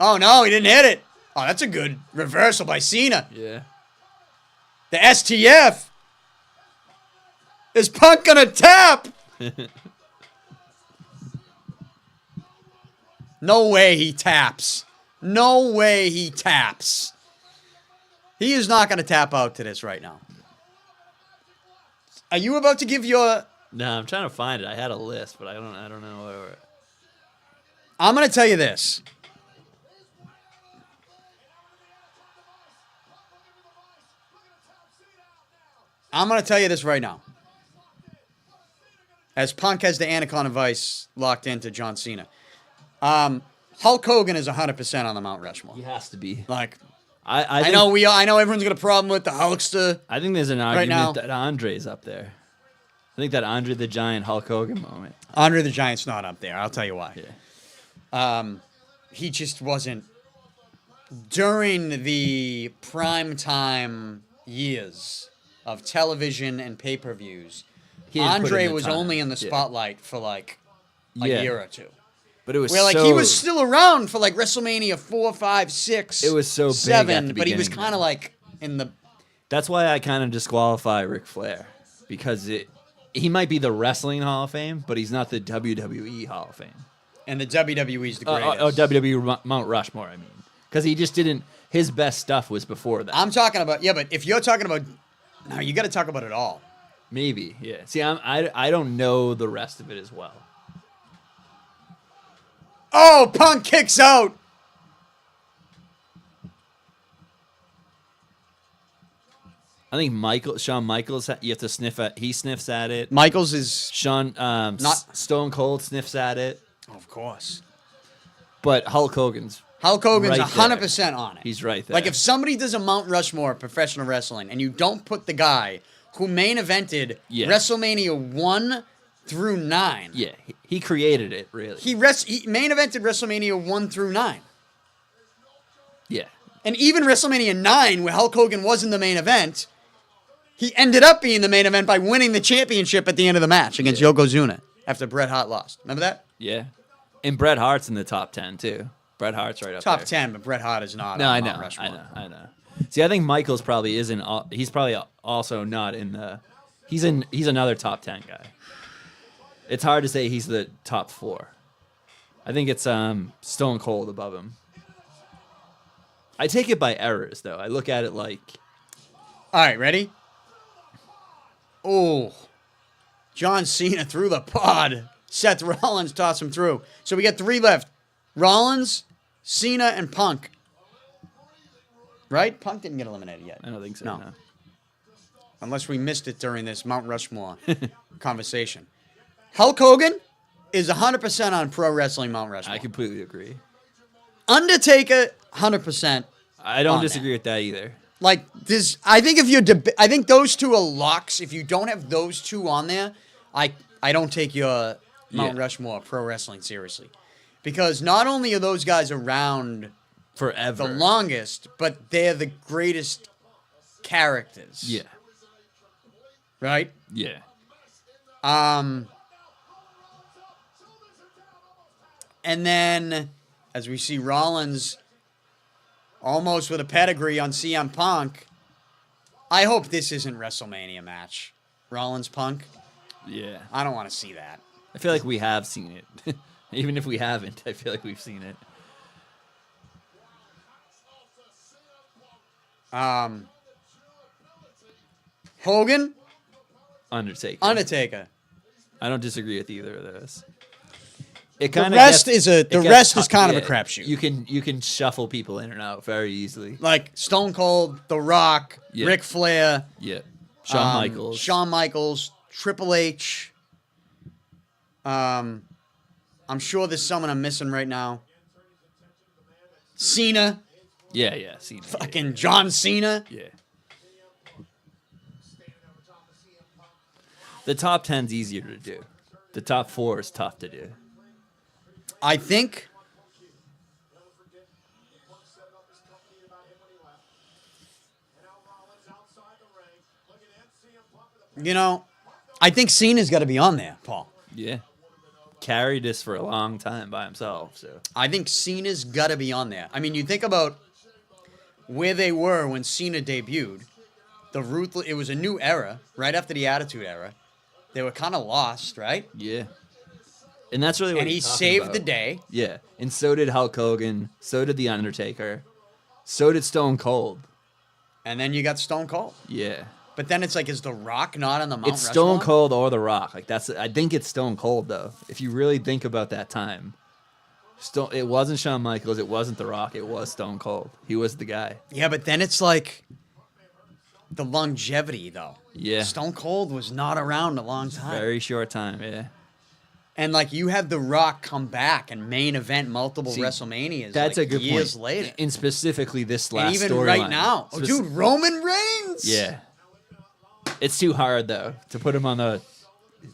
Oh no, he didn't hit it. Oh, that's a good reversal by Cena. Yeah. The STF. Is Punk gonna tap? No way he taps. No way he taps. He is not gonna tap out to this right now. Are you about to give your... No, I'm trying to find it. I had a list, but I don't know where. I'm gonna tell you this. I'm gonna tell you this right now. As Punk has the Anaconda Vice locked into John Cena. Hulk Hogan is 100% on the Mount Rushmore. He has to be. Like, I know everyone's got a problem with the Hulkster. I think there's an argument now. that Andre's up there. I think that Andre the Giant Hulk Hogan moment. Andre the Giant's not up there. I'll tell you why. Yeah. He just wasn't during the prime time years of television and pay-per-views. He didn't put Andre in the was time. only in the Yeah. spotlight for like a Yeah. year or two. But it was Where like so, he was still around for like WrestleMania 4, 5, 6. It was so big at 7, the but he was beginning, kind of though. like in the... That's why I kind of disqualify Ric Flair, because he might be the Wrestling Hall of Fame, but he's not the WWE Hall of Fame. And the WWE's the greatest. WWE Mount Rushmore, I mean. Because he just didn't... His best stuff was before that. I'm talking about... Yeah, but if you're talking about... No, you got to talk about it all. Maybe, yeah. See, I don't know the rest of it as well. Oh, Punk kicks out. I think Shawn Michaels, you have to sniff at... He sniffs at it. Michaels is... Shawn... Not- Stone Cold sniffs at it. Of course. But Hulk Hogan's Hulk Hogan's right 100% on it. He's right there. Like, if somebody does a Mount Rushmore of professional wrestling and you don't put the guy who main evented Yeah. WrestleMania 1 through 9. Yeah, he created it, really. He main evented WrestleMania 1 through 9. Yeah. And even WrestleMania 9, where Hulk Hogan wasn't the main event, he ended up being the main event by winning the championship at the end of the match against Yokozuna after Bret Hart lost. Remember that? Yeah. And Bret Hart's in the top 10, too. Bret Hart's right up Top there. 10, but Bret Hart is not No, on I Mount know, Rushmore. I know. See, I think Michaels probably isn't... He's probably also not in the... He's another top 10 guy. It's hard to say he's the top 4. I think it's Stone Cold above him. I take it by errors, though. I look at it like... All right, ready? Oh. John Cena through the pod. Seth Rollins tossed him through. So we got 3 left. Rollins, Cena, and Punk. Right? Punk didn't get eliminated yet. I don't think so, No. no. Unless we missed it during this Mount Rushmore conversation. Hulk Hogan is 100% on Pro Wrestling Mount Rushmore. I completely agree. Undertaker, 100%. I don't on disagree there. with that either. Like this, I think if you're, I think those 2 are locks. If you don't have those 2 on there, I don't take your Mount Rushmore Pro Wrestling seriously, because not only are those guys around Forever. the longest, but they're the greatest characters. Yeah. Right. Yeah. And then, as we see Rollins almost with a pedigree on CM Punk, I hope this isn't WrestleMania match. Rollins Punk. Yeah. I don't want to see that. I feel like we have seen it. Even if we haven't, I feel like we've seen it. Hogan, Undertaker. I don't disagree with either of those. It kind the rest is kind of a crapshoot. You can shuffle people in and out very easily. Like Stone Cold, The Rock, Yeah. Ric Flair, Yeah. Shawn Michaels. Shawn Michaels, Triple H, I'm sure there's someone I'm missing right now. Cena. Yeah. Cena. Fucking John Cena. Yeah. The top 10's easier to do. The top 4 is tough to do. I think. I think Cena's got to be on there, Paul. Yeah. Carried this for a long time by himself. So I think Cena's got to be on there. I mean, you think about where they were when Cena debuted. It was a new era, right after the Attitude Era. They were kind of lost, right? yeah. And that's really what And he he's talking saved about. the day. Yeah. And so did Hulk Hogan. So did The Undertaker. So did Stone Cold. And then you got Stone Cold. Yeah. But then it's like, is The Rock not on the Mount It's Rushmore? Stone Cold or The Rock. I think it's Stone Cold though. If you really think about that time, it wasn't Shawn Michaels. It wasn't The Rock. It was Stone Cold. He was the guy. Yeah, but then it's like the longevity, though. Yeah. Stone Cold was not around a long time. Very short time. Yeah. And like you have The Rock come back and main event multiple See, WrestleManias. That's like a good years point. later. And specifically this last And even storyline. right now, dude, Roman Reigns. Yeah. It's too hard though to put him on the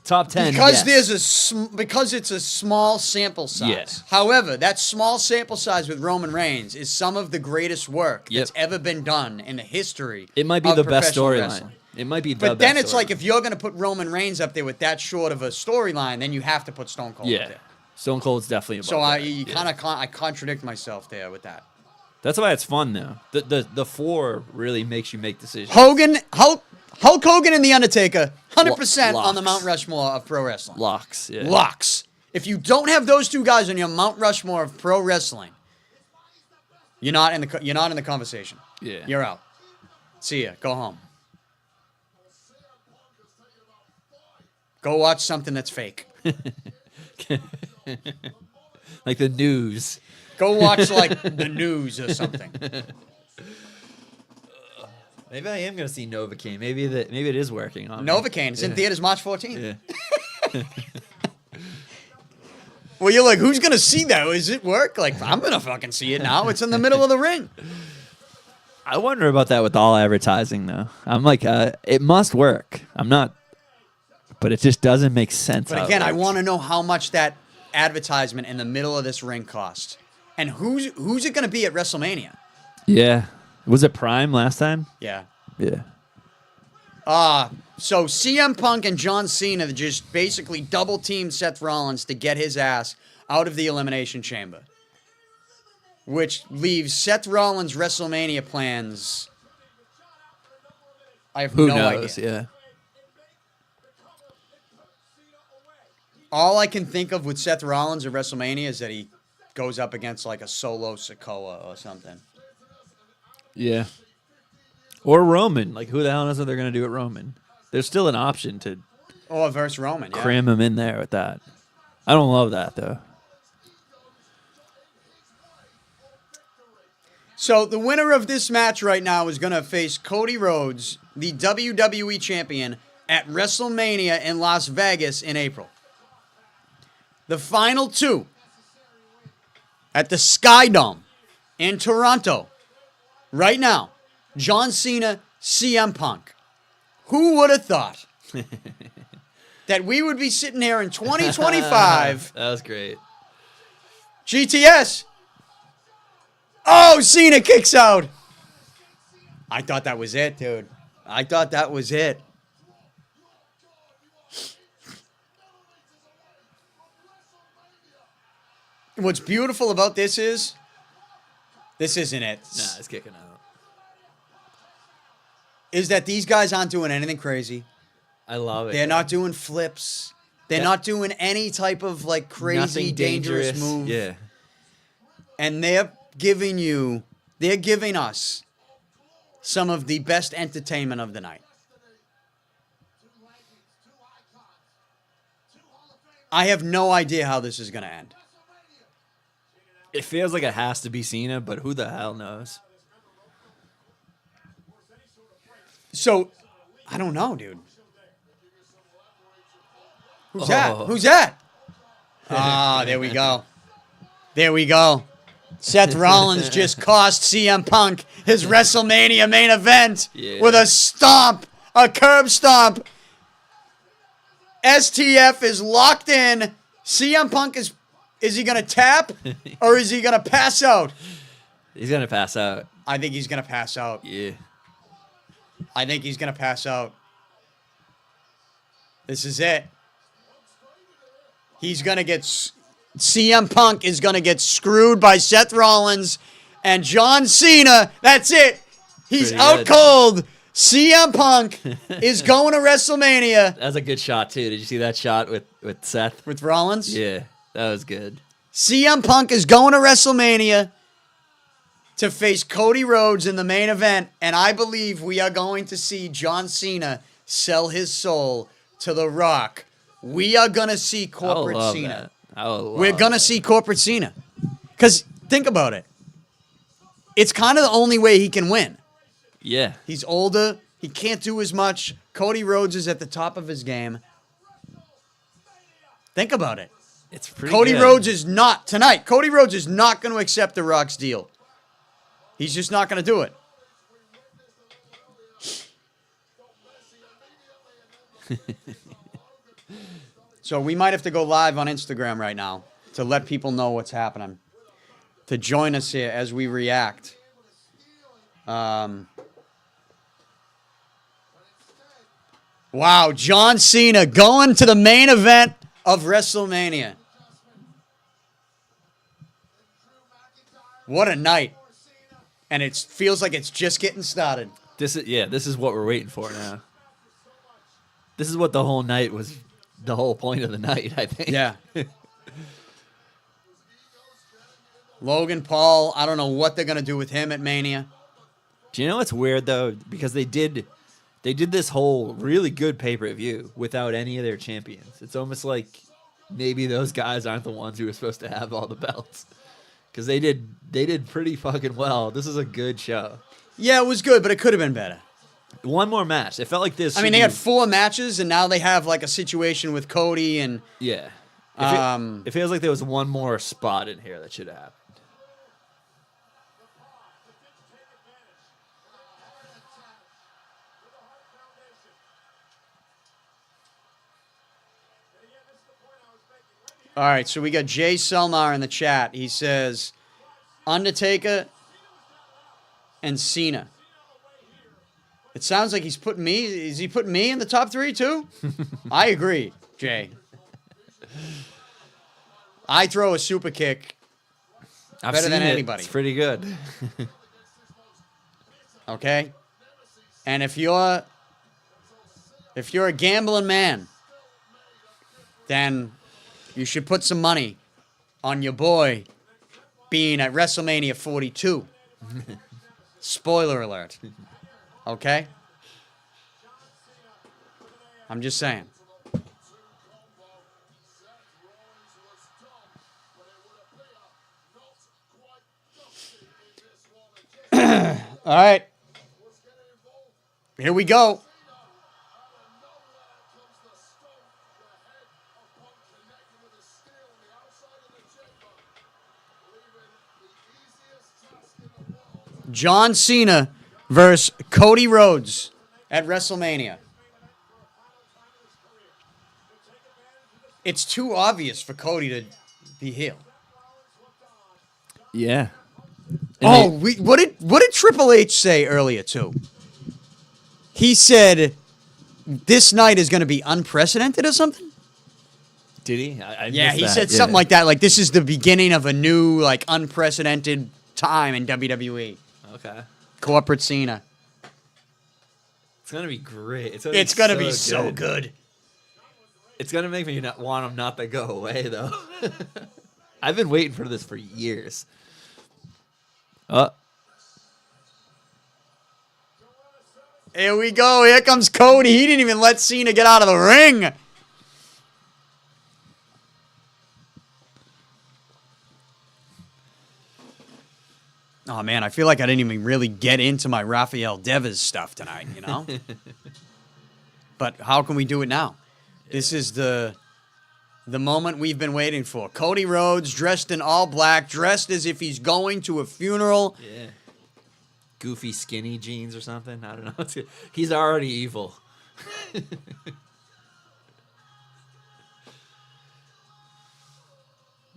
top 10. Because yes. because it's a small sample size. Yeah. However, that small sample size with Roman Reigns is some of the greatest work that's ever been done in the history. It might be of the best professional storyline. wrestling. It might be the But best then it's storyline. like if you're going to put Roman Reigns up there with that short of a storyline, then you have to put Stone Cold up yeah. there. Stone Cold's definitely above So that. I contradict myself there with that. That's why it's fun though. The 4 really makes you make decisions. Hulk Hogan and The Undertaker, 100% on the Locks. Mount Rushmore of pro wrestling. Locks. Yeah. Locks. If you don't have those two guys on your Mount Rushmore of pro wrestling, you're not in the conversation. Yeah. You're out. See ya. Go home. Go watch something that's fake. Like the news. Go watch like the news or something. Maybe I am gonna see Novocaine. Maybe it is working on me. Novocaine. It's in theaters March 14th. Yeah. Well, you're like, who's gonna see that? Does it work? Like, I'm gonna fucking see it now. It's in the middle of the ring. I wonder about that with all advertising though. I'm like, it must work. I'm not, but it just doesn't make sense. But again, I want to know how much that advertisement in the middle of this ring cost, and who's it gonna be at WrestleMania? Yeah. Was it Prime last time? Yeah. Yeah. So CM Punk and John Cena just basically double teamed Seth Rollins to get his ass out of the Elimination Chamber, which leaves Seth Rollins' WrestleMania plans. I have Who no knows? idea. Yeah. All I can think of with Seth Rollins at WrestleMania is that he goes up against like a Solo Sikoa or something. Yeah. Or Roman. Like, who the hell knows what they're going to do at Roman? There's still an option to Or versus Roman, yeah. cram him in there with that. I don't love that, though. So the winner of this match right now is going to face Cody Rhodes, the WWE champion, at WrestleMania in Las Vegas in April. The final two at the Skydome in Toronto. Right now, John Cena, CM Punk. Who would have thought that we would be sitting here in 2025? That was great. GTS. Oh, Cena kicks out. I thought that was it, dude. I thought that was it. What's beautiful about this isn't it. Nah, it's kicking out. Is that these guys aren't doing anything crazy. I love it. They're not doing flips. They're not doing any type of like crazy, Nothing dangerous move. Yeah. And they're giving us some of the best entertainment of the night. I have no idea how this is going to end. It feels like it has to be Cena, but who the hell knows? So, I don't know, dude. Who's that? Who's that? Ah, there we go. There we go. Seth Rollins just cost CM Punk his WrestleMania main event with a stomp, a curb stomp. STF is locked in. CM Punk is he going to tap or is he going to pass out? He's going to pass out. I think he's going to pass out. Yeah. I think he's going to pass out. This is it. He's going to get... CM Punk is going to get screwed by Seth Rollins and John Cena. That's it. He's Pretty out good. cold. CM Punk is going to WrestleMania. That was a good shot, too. Did you see that shot with Seth? With Rollins? Yeah, that was good. CM Punk is going to WrestleMania to face Cody Rhodes in the main event, and I believe we are going to see John Cena sell his soul to The Rock. We are going to see corporate I love Cena. that. I would love We're going to that. see corporate Cena. Because think about it. It's kind of the only way he can win. Yeah. He's older. He can't do as much. Cody Rhodes is at the top of his game. Think about it. It's pretty Cody good. Rhodes is not, tonight, Cody Rhodes is not going to accept The Rock's deal. He's just not going to do it. So we might have to go live on Instagram right now to let people know what's happening. To join us here as we react. Wow, John Cena going to the main event of WrestleMania. What a night. And it feels like it's just getting started. This is what we're waiting for now. This is what the whole night was, the whole point of the night, I think. Yeah. Logan Paul, I don't know what they're going to do with him at Mania. Do you know what's weird, though? Because they did this whole really good pay-per-view without any of their champions. It's almost like maybe those guys aren't the ones who were supposed to have all the belts. Because they did pretty fucking well. This is a good show. Yeah, it was good, but it could have been better. One more match. It felt like this. I mean, they had 4 matches, and now they have like a situation with Cody and... Yeah. It feels like there was one more spot in here that should have happened. All right, so we got Jay Selmar in the chat. He says, Undertaker and Cena. It sounds like he's putting me... Is he putting me in the top 3, too? I agree, Jay. I throw a super kick I've better seen than it. anybody. It's pretty good. Okay? And if you're a gambling man, then you should put some money on your boy being at WrestleMania 42. Spoiler alert. Okay? I'm just saying. All right. Here we go. John Cena versus Cody Rhodes at WrestleMania. It's too obvious for Cody to be heel. Yeah. What did Triple H say earlier too? He said this night is going to be unprecedented or something. Did he? Yeah, he said something like that. Like this is the beginning of a new, like unprecedented time in WWE. Okay. Corporate Cena. It's gonna be great. It's gonna be so good. It's gonna make me not want him not to go away though. I've been waiting for this for years. Here we go. Here comes Cody. He didn't even let Cena get out of the ring. Oh, man, I feel like I didn't even really get into my Rafael Devers stuff tonight, you know? But how can we do it now? This is the The moment we've been waiting for. Cody Rhodes dressed in all black, dressed as if he's going to a funeral. Yeah. Goofy skinny jeans or something. I don't know. He's already evil.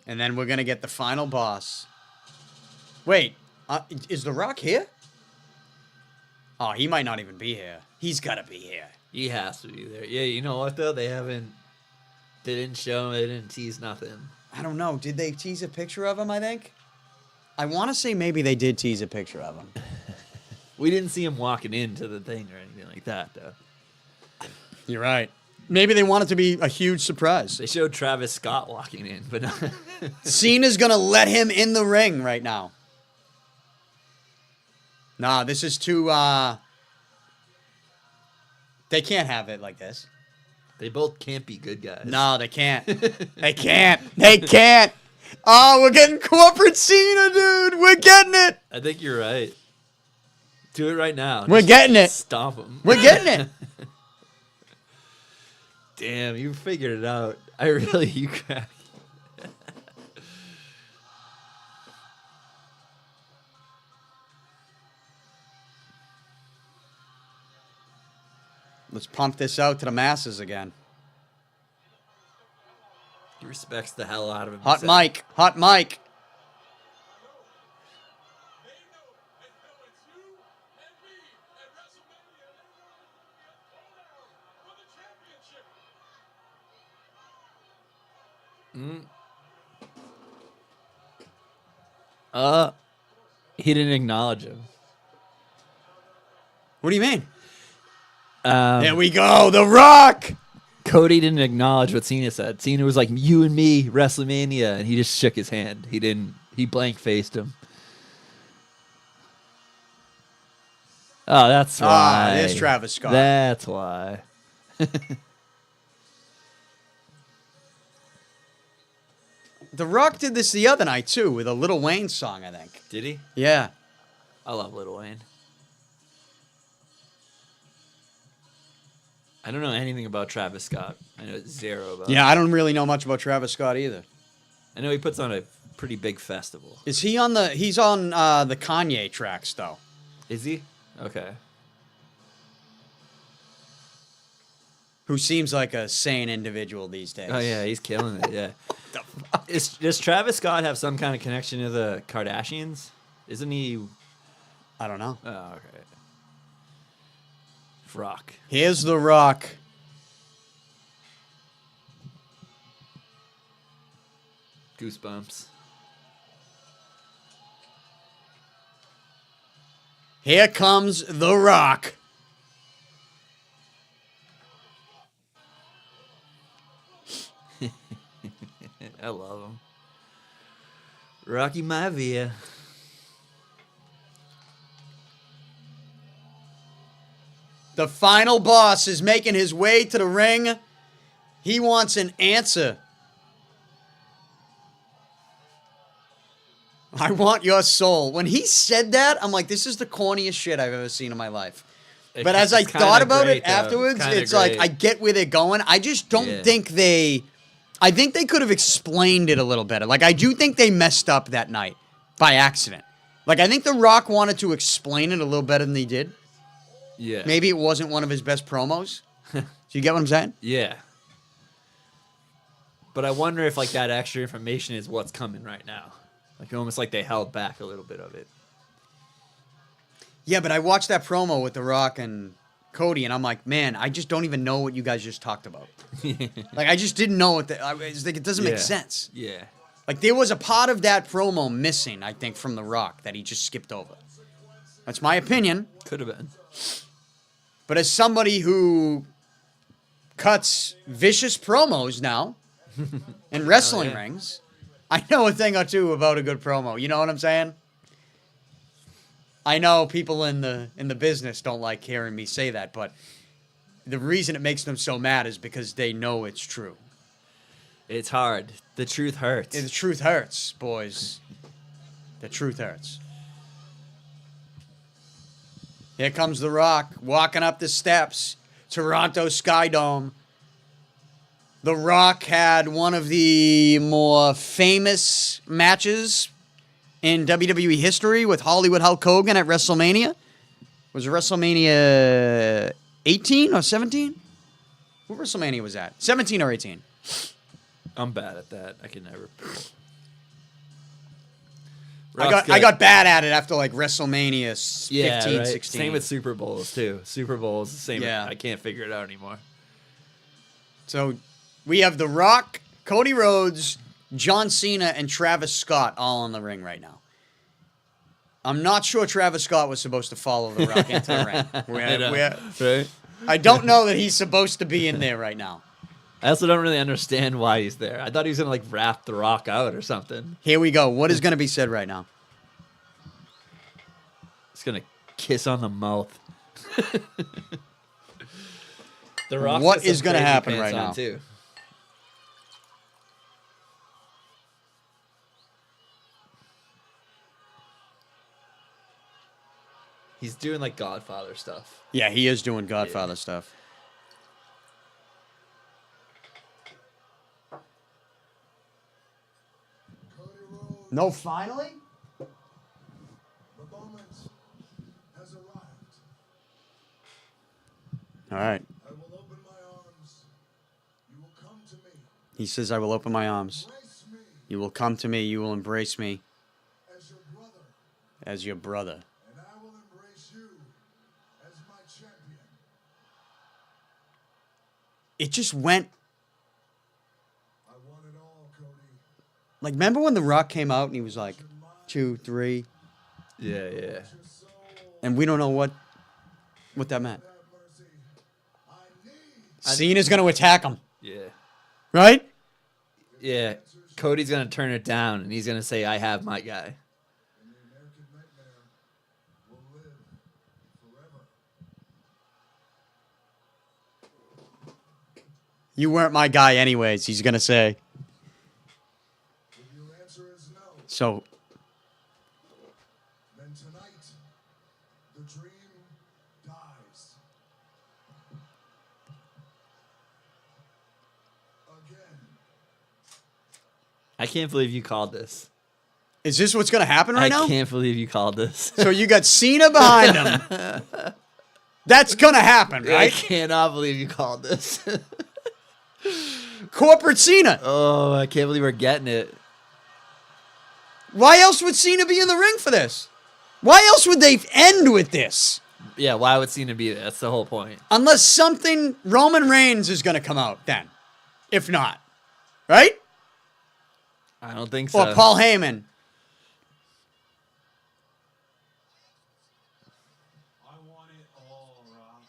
And then we're going to get the final boss. Wait, is The Rock here? Oh, he might not even be here. He's got to be here. He has to be there. Yeah, you know what, though? They didn't show him. They didn't tease nothing. I don't know. Did they tease a picture of him, I think? I want to say maybe they did tease a picture of him. We didn't see him walking into the thing or anything like that, though. You're right. Maybe they want it to be a huge surprise. They showed Travis Scott walking in, but no. Cena's going to let him in the ring right now. Nah, this is too, they can't have it like this. They both can't be good guys. No, they can't. They can't. They can't. Oh, we're getting corporate Cena, dude. We're getting it. I think you're right. Do it right now. We're getting it. Stomp him. We're getting it. Damn, you figured it out. You crack. Let's pump this out to the masses again. He respects the hell out of him. Hot mic. Hot mic. He didn't acknowledge him. What do you mean? There we go. The Rock. Cody didn't acknowledge what Cena said. Cena was like, "You and me, WrestleMania," and he just shook his hand. He didn't. He blank faced him. Oh, that's why. There's Travis Scott. That's why. The Rock did this the other night too with a Lil Wayne song, I think. Did he? Yeah. I love Lil Wayne. I don't know anything about Travis Scott. I know zero about him. Yeah, I don't really know much about Travis Scott either. I know he puts on a pretty big festival. Is he on the? He's on the Kanye tracks though. Is he? Okay. Who seems like a sane individual these days. Oh yeah, he's killing it. Yeah. Does Travis Scott have some kind of connection to the Kardashians? Isn't he? I don't know. Oh, okay. Rock. Here's The Rock. Goosebumps. Here comes The Rock. I love him. Rocky Maivia. The final boss is making his way to the ring. He wants an answer. I want your soul. When he said that, I'm like, this is the corniest shit I've ever seen in my life. But as I thought about it afterwards, it's like, I get where they're going. I just don't think they... I think they could have explained it a little better. Like, I do think they messed up that night by accident. Like, I think The Rock wanted to explain it a little better than they did. Yeah. Maybe it wasn't one of his best promos. Do you get what I'm saying? Yeah. But I wonder if, like, that extra information is what's coming right now. Like, almost like they held back a little bit of it. Yeah, but I watched that promo with The Rock and Cody, and I'm like, man, I just don't even know what you guys just talked about. Like, I just didn't know what it's like, it doesn't make sense. Yeah. Like, there was a part of that promo missing, I think, from The Rock that he just skipped over. That's my opinion. Could have been. But as somebody who cuts vicious promos now in wrestling rings, I know a thing or two about a good promo. You know what I'm saying? I know people in the business don't like hearing me say that, but the reason it makes them so mad is because they know it's true. It's hard. The truth hurts. The truth hurts, boys. The truth hurts. Here comes The Rock, walking up the steps, Toronto Sky Dome. The Rock had one of the more famous matches in WWE history with Hollywood Hulk Hogan at WrestleMania. Was it WrestleMania 18 or 17? What WrestleMania was that? 17 or 18? I'm bad at that. I can never. I got bad at it after like WrestleMania 15, right. 16. Same with Super Bowls too. Super Bowls the same. Yeah. I can't figure it out anymore. So we have The Rock, Cody Rhodes, John Cena, and Travis Scott all in the ring right now. I'm not sure Travis Scott was supposed to follow The Rock into the ring. Right? I don't know that he's supposed to be in there right now. I also don't really understand why he's there. I thought he was gonna like rap The Rock out or something. Here we go. What is going to be said right now? He's gonna kiss on the mouth. The Rock. What is going to happen right now? Too. He's doing like Godfather stuff. Yeah, he is doing Godfather stuff. No, finally? The moment has arrived. All right. I will open my arms. You will come to me. He says, I will open my arms. Embrace me You will come to me. You will embrace me as your brother, as your brother. and I will embrace you as my champion. It just went. I want it all, Cody. Like, remember when The Rock came out and he was like, 2, 3, Yeah. Your soul, and we don't know what that meant. have mercy. I need Cena's going to attack him, Yeah. right? Yeah. Cody's gonna turn it down and he's gonna say, "I have my guy." and the American nightmare will live forever. You weren't my guy anyways, he's going to say. If your answer is no, So, then tonight the dream dies. Again. I can't believe you called this. is this what's going to happen right now? I can't believe you called this. So you got Cena behind him. That's going to happen, I right? cannot believe you called this. Corporate Cena. Oh, I can't believe we're getting it. Why else would Cena be in the ring for this? Why else would they end with this? Yeah, why would Cena be there? That's the whole point. Unless something, Roman Reigns is going to come out then. If not. Right? I don't think so. Or Paul Heyman. I want it all, Rob.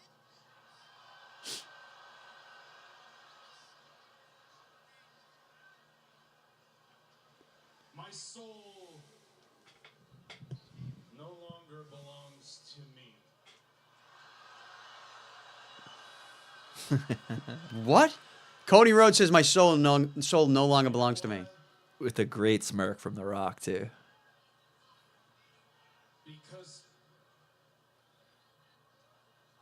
My soul no longer belongs to me. What? Cody Rhodes says my soul no longer belongs to me. With a great smirk from The Rock, too. Because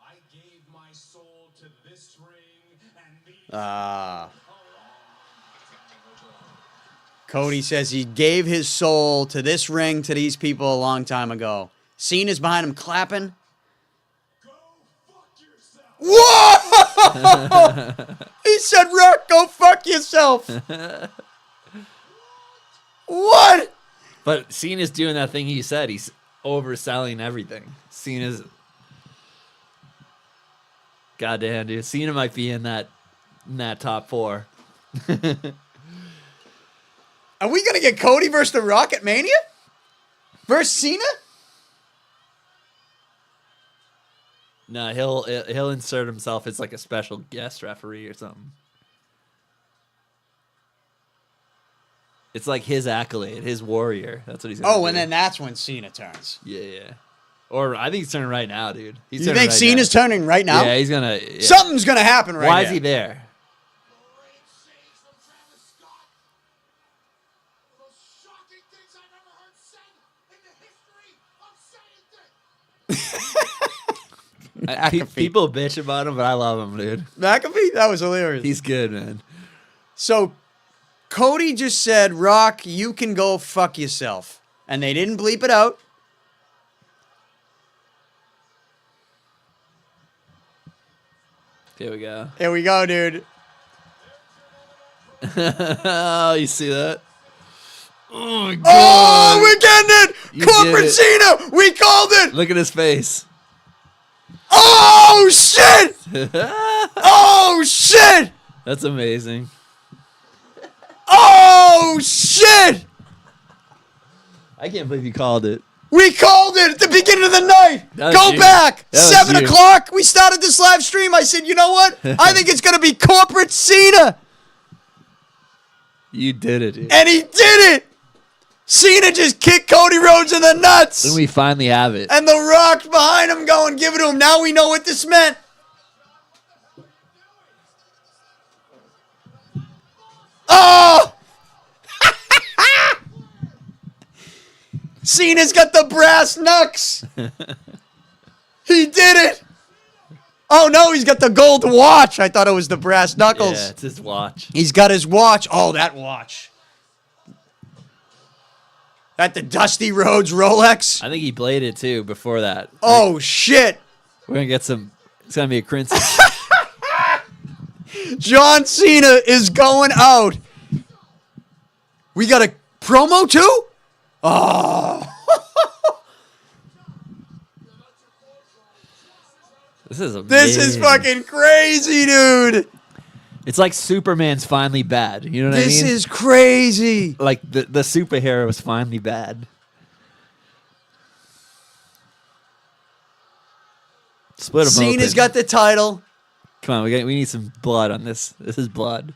I gave my soul to this ring and these Cody says he gave his soul to this ring to these people a long time ago. Cena's behind him clapping. Go fuck yourself. Whoa! He said, Rock, go fuck yourself. What? But Cena's doing that thing he said. He's overselling everything. Cena's... Goddamn, dude. Cena might be in that top 4. Are we going to get Cody versus The Rock at Mania? Versus Cena? No, he'll insert himself as like a special guest referee or something. It's like his accolade, his warrior. That's what he's gonna do. And then that's when Cena turns. Yeah. Or I think he's turning right now, dude. He's You turning think right Cena's now. turning right now? Yeah, he's gonna. Yeah. Something's going to happen right now. Why is he there? Great saves from Travis Scott. The most shocking things I've ever heard said in the history of saying things. People bitch about him, but I love him, dude. McAfee? That was hilarious. He's good, man. So Cody just said, Rock, you can go fuck yourself. And they didn't bleep it out. Here we go. Here we go, dude. Oh, you see that? Oh, my God. Oh, we're getting it! You Corporate did it. Cena! We called it! Look at his face. Oh, shit! Oh, shit! That's amazing. Oh, shit! I can't believe you called it. We called it at the beginning of the night. That was Go you. back. That was 7 you. o'clock. We started this live stream. I said, you know what? I think it's going to be Corporate Cena. You did it, dude. And he did it. Cena just kicked Cody Rhodes in the nuts. Then we finally have it. And The Rock behind him going, give it to him. Now we know what this meant. Oh! Cena's got the brass knucks. He did it. Oh, no, he's got the gold watch. I thought it was the brass knuckles. Yeah, it's his watch. He's got his watch. Oh, that watch. That the Dusty Rhodes Rolex? I think he bladed too before that. Oh, shit. We're going to get some. It's going to be a cringe. John Cena is going out. We got a promo too? Oh. This is amazing. This is fucking crazy, dude. It's like Superman's finally bad. You know what I mean? This is crazy. like the superhero is finally bad. Split him Cena's open. got the title. Come on, we need some blood on this. This is blood.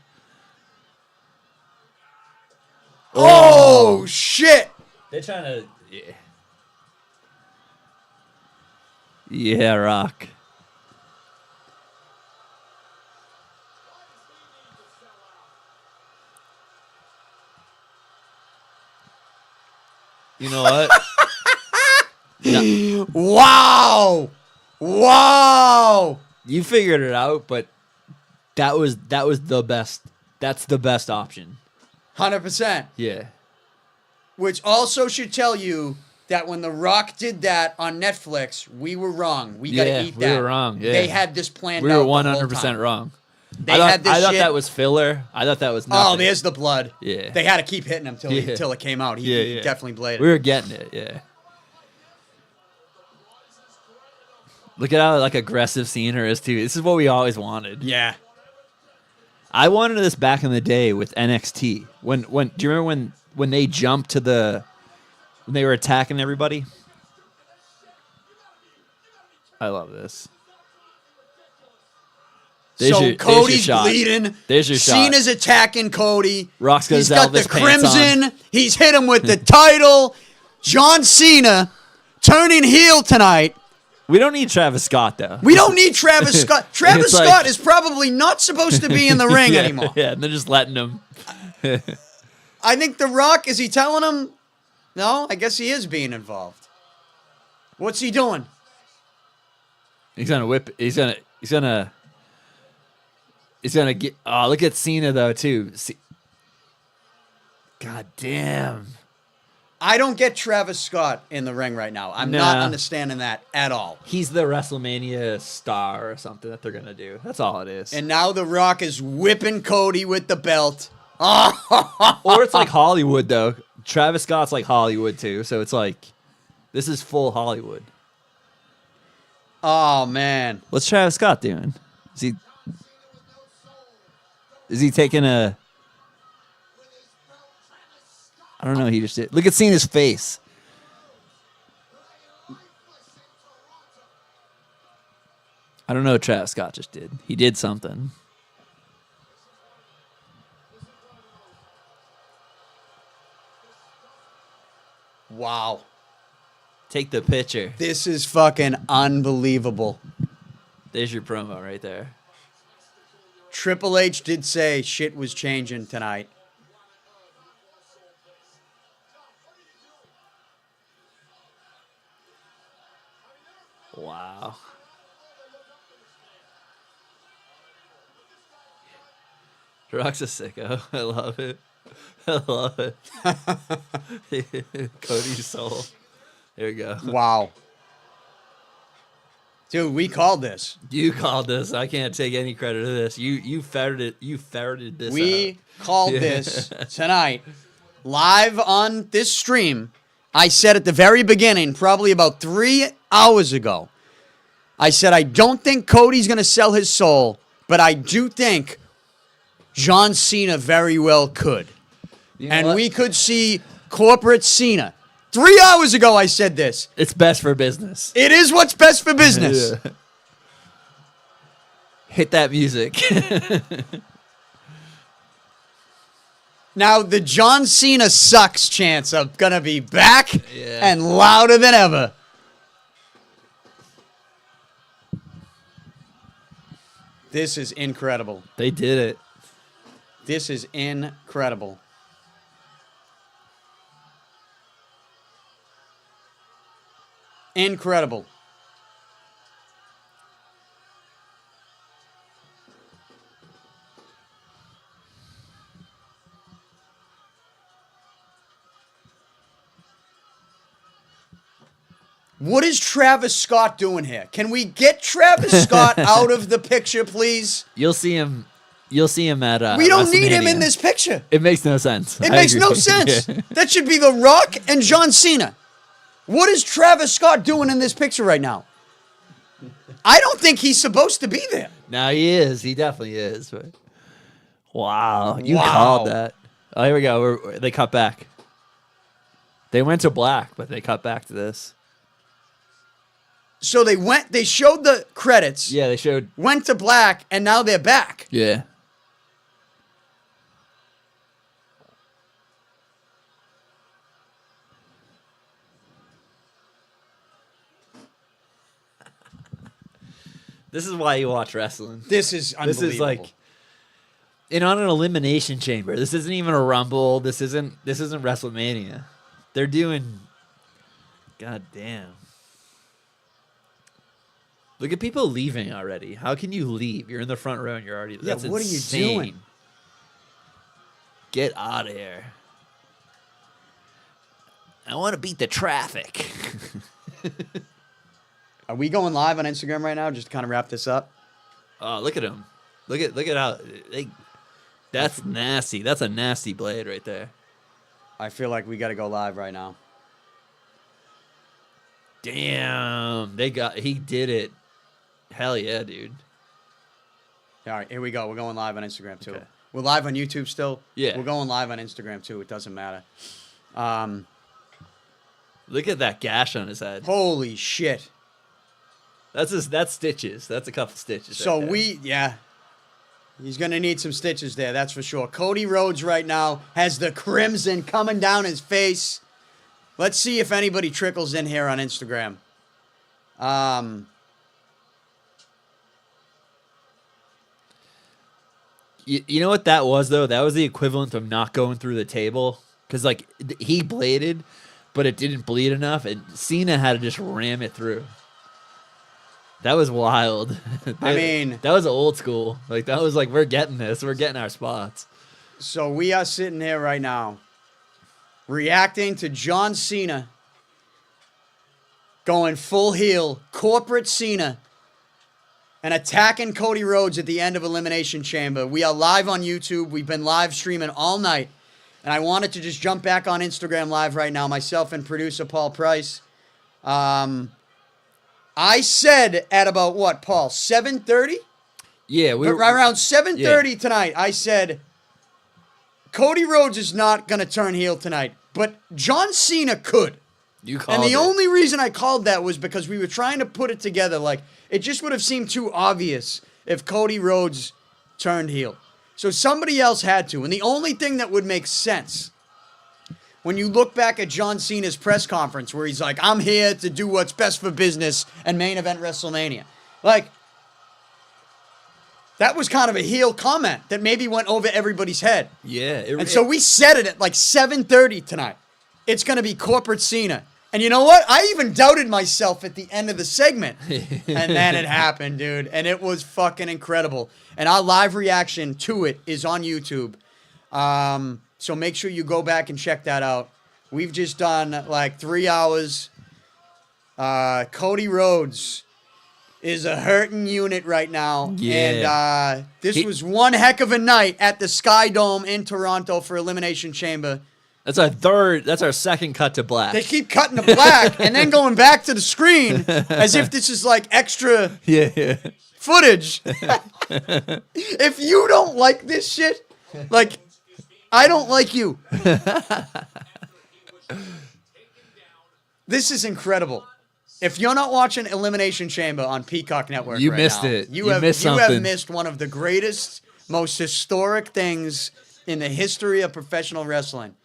Oh, shit. They're trying to. Yeah, Rock. You know what? No, Wow. Wow. you figured it out, but that was the best. That's the best option. 100%. Yeah. Which also should tell you that when The Rock did that on Netflix, we were wrong. We got to eat that. we were wrong. Yeah. They had this planned We out were the whole 100% time. wrong. They I had this thought shit. that was filler. I thought that was nothing. Oh, there's the blood. Yeah. They had to keep hitting him till it came out. He definitely bladed. We were getting it, yeah. Look at how aggressive Cena is too. This is what we always wanted. Yeah. I wanted this back in the day with NXT. When do you remember when they jumped to when they were attacking everybody? I love this. Cody's shot. bleeding. There's your shot. Cena's attacking Cody. Rock's got He's his got the Elvis pants crimson. on. He's hit him with the title. John Cena turning heel tonight. We don't need Travis Scott though. We don't need Travis Scott. Travis It's like- Scott is probably not supposed to be in the ring yeah, anymore. Yeah, and they're just letting him. I think The Rock, is he telling him? No, I guess he is being involved. What's he doing? He's gonna whip. He's gonna get. Oh, look at Cena though too. God damn. I don't get Travis Scott in the ring right now. I'm not understanding that at all. He's the WrestleMania star or something that they're gonna do. That's all it is. And now The Rock is whipping Cody with the belt. Or it's like Hollywood though. Travis Scott's like Hollywood too, so it's like this is full Hollywood. Oh, man. What's Travis Scott doing? Is he taking a? I don't know. He just did. Look at Cena's face. I don't know what Travis Scott just did. He did something. Wow. Take the picture. This is fucking unbelievable. There's your promo right there. Triple H did say shit was changing tonight. Wow. Rock's a sicko. I love it. I love it. Cody's soul. There we go. Wow. Dude, we called this. You called this. I can't take any credit to this. You ferreted it. You ferreted this We out. called this tonight live on this stream. I said at the very beginning, probably about 3 hours ago, I said, I don't think Cody's going to sell his soul, but I do think John Cena very well could. You know And what? we could see corporate Cena. 3 hours ago, I said this. It's best for business. It is what's best for business. Yeah. Hit that music. Now, the John Cena sucks chants are going to be back Yeah. and louder than ever. This is incredible. They did it. This is incredible. Incredible. What is Travis Scott doing here? Can we get Travis Scott out of the picture, please? You'll see him. You'll see him at. We don't need him WrestleMania. in this picture. It makes no sense. It I makes no agree. sense. Yeah. That should be The Rock and John Cena. What is Travis Scott doing in this picture right now? I don't think he's supposed to be there. No, he is. He definitely is. But wow, you Wow. called that. Oh, here we go. They cut back. They went to black, but they cut back to this. So they showed the credits, Yeah, they showed. went to black, and now they're back. Yeah. This is why you watch wrestling. This is This unbelievable. is like, and on an elimination chamber. This isn't even a rumble. This isn't WrestleMania. They're doing. God damn. Look at people leaving already. How can you leave? You're in the front row and you're already. That's what are you insane. doing? Get out of here. I want to beat the traffic. Are we going live on Instagram right now just to kind of wrap this up? Oh, look at him. Look at how that's nasty. That's a nasty blade right there. I feel like we got to go live right now. Damn. He did it. Hell yeah, dude. All right, here we go. We're going live on Instagram too. Okay. We're live on YouTube still. Yeah. We're going live on Instagram too. It doesn't matter. Look at that gash on his head. Holy shit. That's stitches. That's a couple stitches. So right there. he's going to need some stitches there, that's for sure. Cody Rhodes right now has the crimson coming down his face. Let's see if anybody trickles in here on Instagram. You know what that was though? That was the equivalent of not going through the table because like he bladed, but it didn't bleed enough, and Cena had to just ram it through. That was wild. I mean, that was old school. Like that was like we're getting this. We're getting our spots. so we are sitting here right now reacting to John Cena going full heel, corporate Cena, and attacking Cody Rhodes at the end of Elimination Chamber. We are live on YouTube. We've been live streaming all night. And I wanted to just jump back on Instagram Live right now, myself and producer Paul Price. I said at about what, Paul, 7:30? Yeah, we were Around 7:30 tonight, I said, Cody Rhodes is not going to turn heel tonight, but John Cena could. You called And the it. only reason I called that was because we were trying to put it together. Like, it just would have seemed too obvious if Cody Rhodes turned heel. So somebody else had to. And the only thing that would make sense, when you look back at John Cena's press conference where he's like, I'm here to do what's best for business and main event WrestleMania. Like, that was kind of a heel comment that maybe went over everybody's head. Yeah, And so we said it at like 7:30 tonight. It's going to be corporate Cena. And you know what? I even doubted myself at the end of the segment. And then it happened, dude. And it was fucking incredible. And our live reaction to it is on YouTube. So make sure you go back and check that out. We've just done like 3 hours. Cody Rhodes is a hurting unit right now. Yeah. And this was one heck of a night at the Sky Dome in Toronto for Elimination Chamber. That's our second cut to black. They keep cutting to black and then going back to the screen as if this is like extra Yeah. footage. If you don't like this shit, like, I don't like you. This is incredible. If you're not watching Elimination Chamber on Peacock Network You right missed now, it. You You have missed you have something. missed one of the greatest, most historic things in the history of professional wrestling.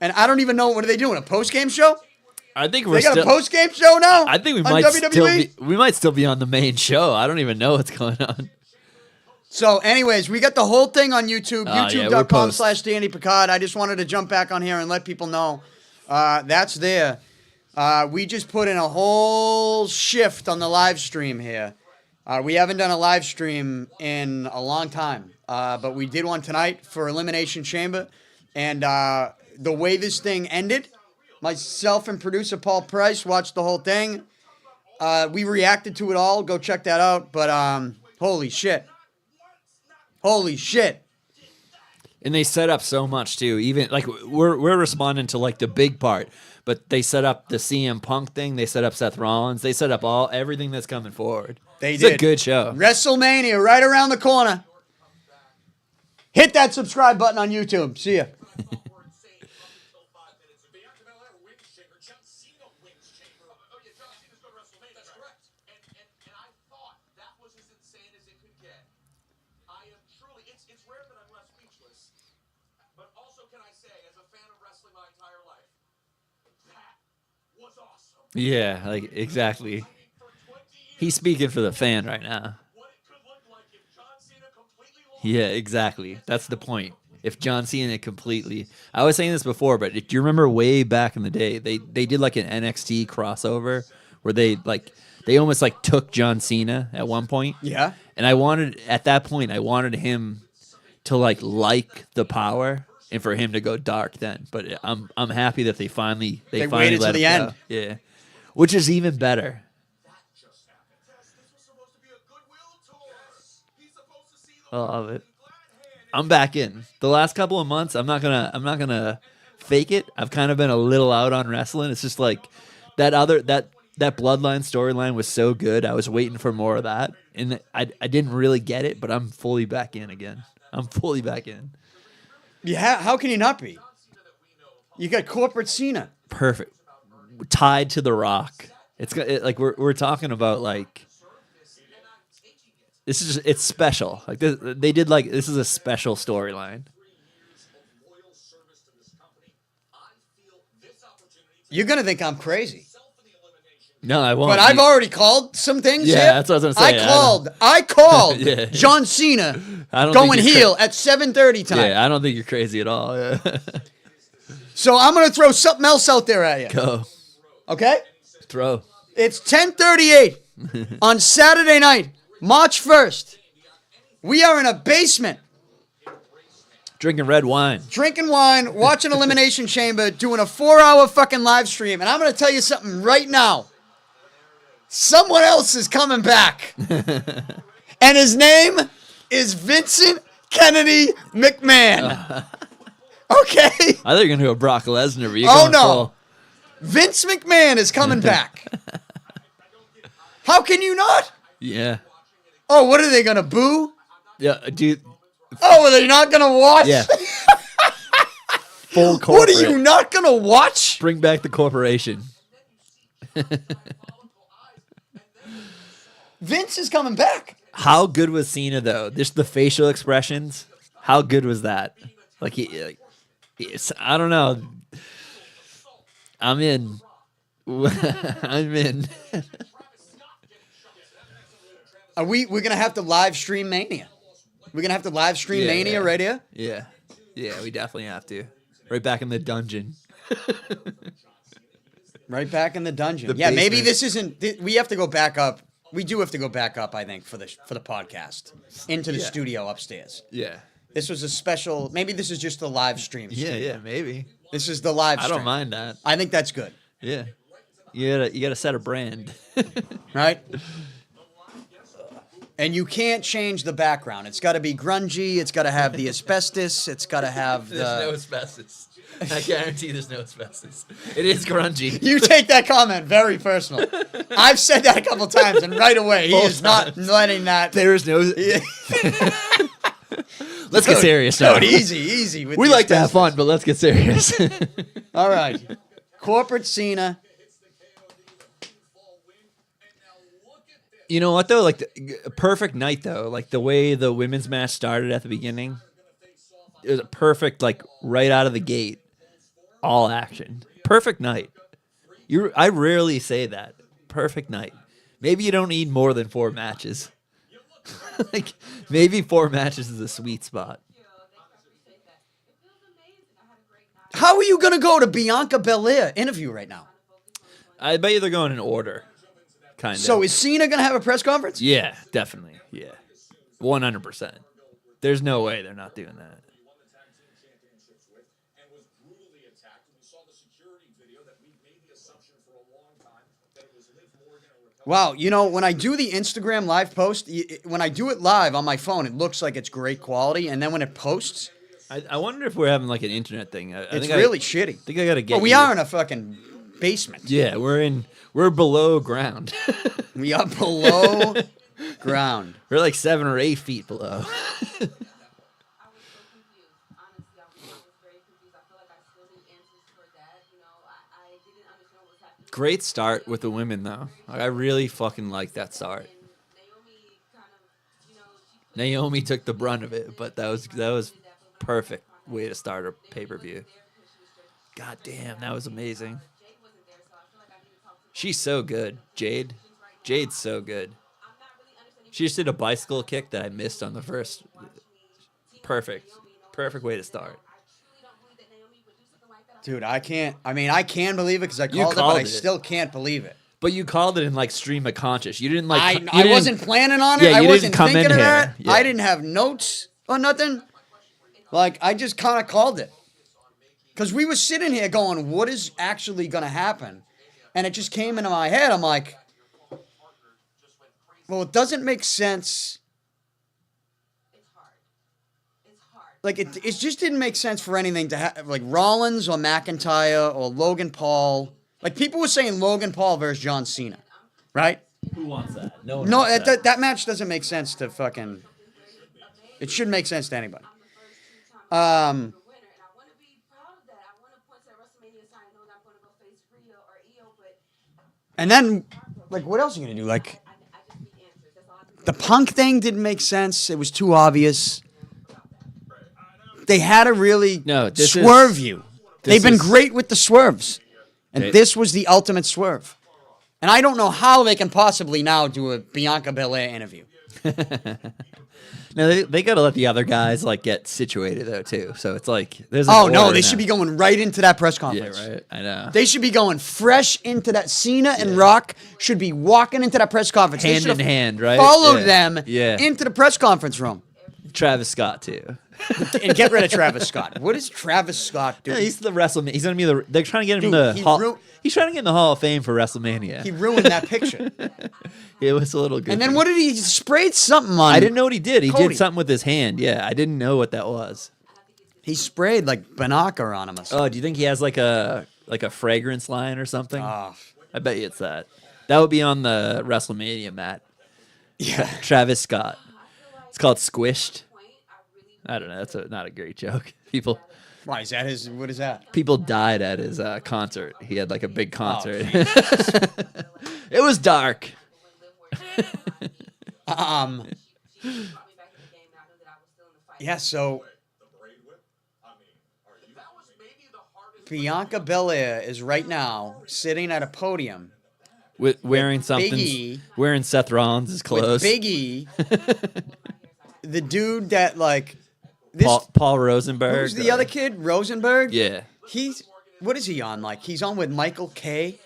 And I don't even know, what are they doing, a post-game show? I think we're They got still. a post-game show now? I think we on might WWE? still be on the main show. I don't even know what's going on. So, anyways, we got the whole thing on YouTube, Yeah, we're post. youtube.com/Danny Picard. I just wanted to jump back on here and let people know that's there. We just put in a whole shift on the live stream here. We haven't done a live stream in a long time, but we did one tonight for Elimination Chamber. And the way this thing ended, myself and producer Paul Price watched the whole thing. We reacted to it all. Go check that out. But holy shit. Holy shit. And they set up so much too. Even like we're responding to like the big part, but they set up the CM Punk thing. They set up Seth Rollins. They set up everything that's coming forward. It's a good show. WrestleMania right around the corner. Hit that subscribe button on YouTube. See ya. Yeah, like exactly. He's speaking for the fan right now. Yeah, exactly. That's the point. If John Cena completely, I was saying this before, but do you remember way back in the day, they did like an NXT crossover where they almost like took John Cena at one point. Yeah. And at that point, I wanted him to like the Power and for him to go dark then. But I'm happy that they finally waited let to the him go. end. Yeah, which is even better. I love it. I'm back in. The last couple of months, I'm not gonna fake it. I've kind of been a little out on wrestling. It's just like that Bloodline storyline was so good. I was waiting for more of that, and I didn't really get it. But I'm fully back in again. I'm fully back in. Yeah. How can you not be? You got corporate Cena. Perfect. Tied to The Rock. Like we're talking about like. It's special. Like they did this is a special storyline. You're gonna think I'm crazy, No, I won't. but I've already called some things. Yeah, here. that's what I was gonna say. I called Yeah. John Cena I don't going think you're heel at 7:30 tonight. Yeah, I don't think you're crazy at all. Yeah. So I'm gonna throw something else out there at you. Go. Okay? Throw. It's 10:38 on Saturday night, March 1st. We are in a basement, Drinking red wine. drinking wine, watching Elimination Chamber, doing a 4-hour fucking live stream. And I'm going to tell you something right now. Someone else is coming back. And his name is Vincent Kennedy McMahon. Okay? I thought you were going to go Brock Lesnar, but you're Oh, going no. full. Vince McMahon is coming back. How can you not? Yeah. Oh, what are they going to boo? Yeah, dude. Oh, are they not going to watch? Yeah. Full corporate. What are you not going to watch? Bring back the corporation. Vince is coming back. How good was Cena, though? Just the facial expressions. How good was that? I don't know. I'm in. I'm in. We're going to have to live stream Mania. We're going to have to live stream Mania right here. Yeah. Yeah, we definitely have to. Right back in the dungeon. Right back in the dungeon. The Yeah, maybe basement. this isn't. We have to go back up. We do have to go back up, I think, for the podcast into the Yeah. studio upstairs. Yeah. This was a special. Maybe this is just the live stream. Yeah, studio. yeah, maybe. This is the live I stream. don't mind that. I think that's good. Yeah. You gotta set a brand. Right? And you can't change the background. It's got to be grungy. It's got to have the asbestos. It's got to have There's no the. asbestos. I guarantee there's no asbestos. It is grungy. You take that comment very personal. I've said that a couple times, and right away he is not letting that. There is no. Let's get serious now. Dude, easy. With We the like to have asbestos. fun, but let's get serious. All right, corporate Cena. You know what though? Like a perfect night though. Like the way the women's match started at the beginning, it was a perfect like right out of the gate, all action. Perfect night. I rarely say that. Perfect night. Maybe you don't need more than 4 matches. Like maybe 4 matches is a sweet spot. How are you gonna go to Bianca Belair interview right now? I bet you they're going in order. Kind of. So is Cena gonna have a press conference? Yeah, definitely. Yeah. 100%. There's no way they're not doing that. Wow, you know, when I do the Instagram live post, when I do it live on my phone, it looks like it's great quality, and then when it posts, I wonder if we're having like an internet thing. I it's think really shitty. I think I gotta get. But we you. are in a fucking basement. Yeah, we're below ground. We are below ground. We're like 7 or 8 feet below. Great start with the women though. Like, I really fucking like that start. Naomi took the brunt of it, but that was perfect way to start a pay-per-view. God damn, that was amazing. She's so good, Jade. Jade's so good. She just did a bicycle kick that I missed on the first. Perfect way to start. Dude, I can believe it because I You called it, but called I it. still can't believe it. But you called it in like stream of conscious. You didn't like. I wasn't planning on it. Yeah, I you wasn't didn't come thinking in of here. that. Yeah. I didn't have notes or nothing. Like, I just kind of called it. Because we were sitting here going, what is actually going to happen? And it just came into my head. I'm like, well, it doesn't make sense. Like, it just didn't make sense for anything to have, like, Rollins or McIntyre or Logan Paul. Like, people were saying Logan Paul versus John Cena, right? Who wants that? No one No, wants that. that match doesn't make sense to fucking. It shouldn't make sense to anybody. And then, like, what else are you gonna do? Like, the Punk thing didn't make sense. It was too obvious. They had to really swerve you. They've been great with the swerves, and this was the ultimate swerve. And I don't know how they can possibly now do a Bianca Belair interview. No, they got to let the other guys like get situated though too. So it's like there's. Oh no, they should be going right into that press Yeah, conference. right. I know. They should be going fresh into that. Cena and Rock should be walking into that press conference. They Hand should in have hand, right? Followed Yeah. them Yeah. into the press conference room Travis Scott too. and get rid of Travis Scott. What is Travis Scott doing? Yeah, he's the WrestleMania. He's gonna be the. They're trying to get him Dude, in the he hall. ru- He's trying to get in the Hall of Fame for WrestleMania. He ruined that picture. It was a little good. And then what did he sprayed something on? I didn't know what he did. He Cody. did something with his hand. Yeah, I didn't know what that was. He sprayed like Banaka on him or something. Oh, do you think he has like a fragrance line or something? Oh. I bet you it's that. That would be on the WrestleMania mat. Yeah. Travis Scott. It's called Squished. I don't know. That's not a great joke. Why is that his? What is that? People died at his concert. He had like a big concert. Oh, It was dark. Yeah. So Bianca Belair is right now sitting at a podium Wearing something. E. Wearing Seth Rollins' clothes. with Big E, the dude that like this. Paul Rosenberg. Who's the other kid? Rosenberg. Yeah. He's what is he on? Like he's on with Michael K.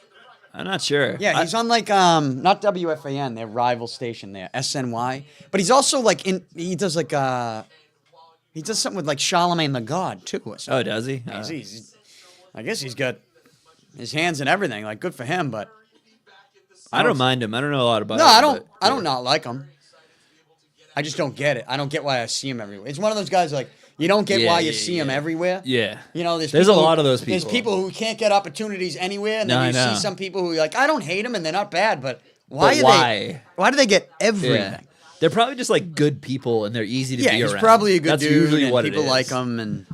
I'm not sure. Yeah, he's on like not WFAN, their rival station there, SNY. But he's also like he does something with like Charlemagne the God too. Or something. Oh, does he? I guess he's got his hands in everything. Like, good for him, but I don't mind him. I don't know a lot about no, him. I don't not like him. I just don't get it. I don't get why I see him everywhere. It's one of those guys like you don't get why you see him everywhere. Yeah. You know, there's people a lot of those people. There's people who can't get opportunities anywhere, and then you see some people who are like, I don't hate them, and they're not bad, but why do they get everything? Yeah. They're probably just like good people, and they're easy to be around. Yeah, he's probably a good That's dude, usually and what people it is. like him, and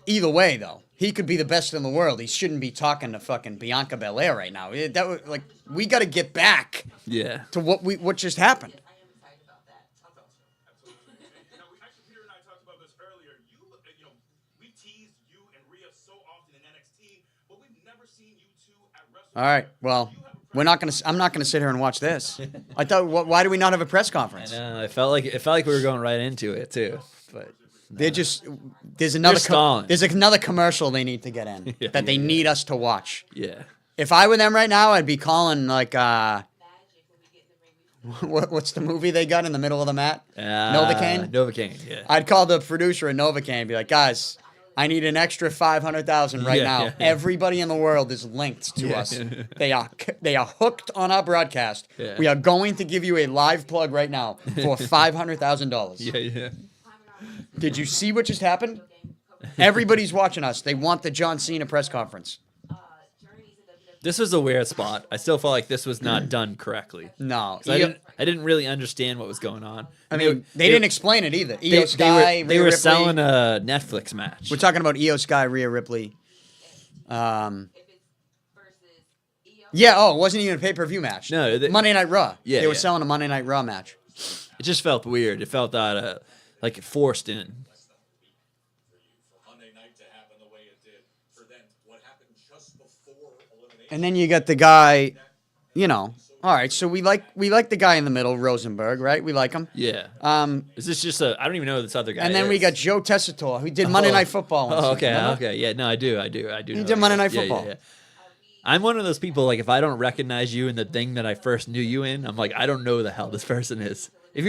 either way, though, he could be the best in the world. He shouldn't be talking to fucking Bianca Belair right now. That was, like, we got to get back to what just happened. Peter and I talked about this earlier. We teased you and Rhea so often in NXT, but we've never seen you two at WrestleMania. All right, well, I'm not gonna sit here and watch this. I thought, why do we not have a press conference? I know. It felt like we were going right into it too, but. There's another commercial they need to get in that they need us to watch. Yeah. If I were them right now, I'd be calling like what's the movie they got in the middle of the mat? Novocaine. Novocaine. Yeah. I'd call the producer at Novocaine and be like, guys, I need an extra 500,000 right now. Yeah. Everybody in the world is linked to us. They are hooked on our broadcast. Yeah. We are going to give you a live plug right now for $500,000. Yeah. Did you see what just happened? Everybody's watching us. They want the John Cena press conference. This was a weird spot. I still felt like this was not done correctly. No. I didn't really understand what was going on. I mean, they didn't explain it either. They Sky, they Rhea were Ripley. selling a Netflix match. We're talking about Io Sky, Rhea Ripley. Yeah, it wasn't even a pay-per-view match. No, Monday Night Raw. Yeah, They were selling a Monday Night Raw match. It just felt weird. It felt like forced in. Monday night to happen the way it did. For then, what happened just before elimination? And then you got the guy, all right, so we like the guy in the middle, Rosenberg, right? We like him. Yeah. Is this just I don't even know who this other guy And then is. we got Joe Tessitore, who did Monday Night Football. Once, Oh, okay, remember? okay. Yeah, no, I do. He did Monday Night Football. Yeah. I'm one of those people, like, if I don't recognize you in the thing that I first knew you in, I'm like, I don't know who the hell this person is. If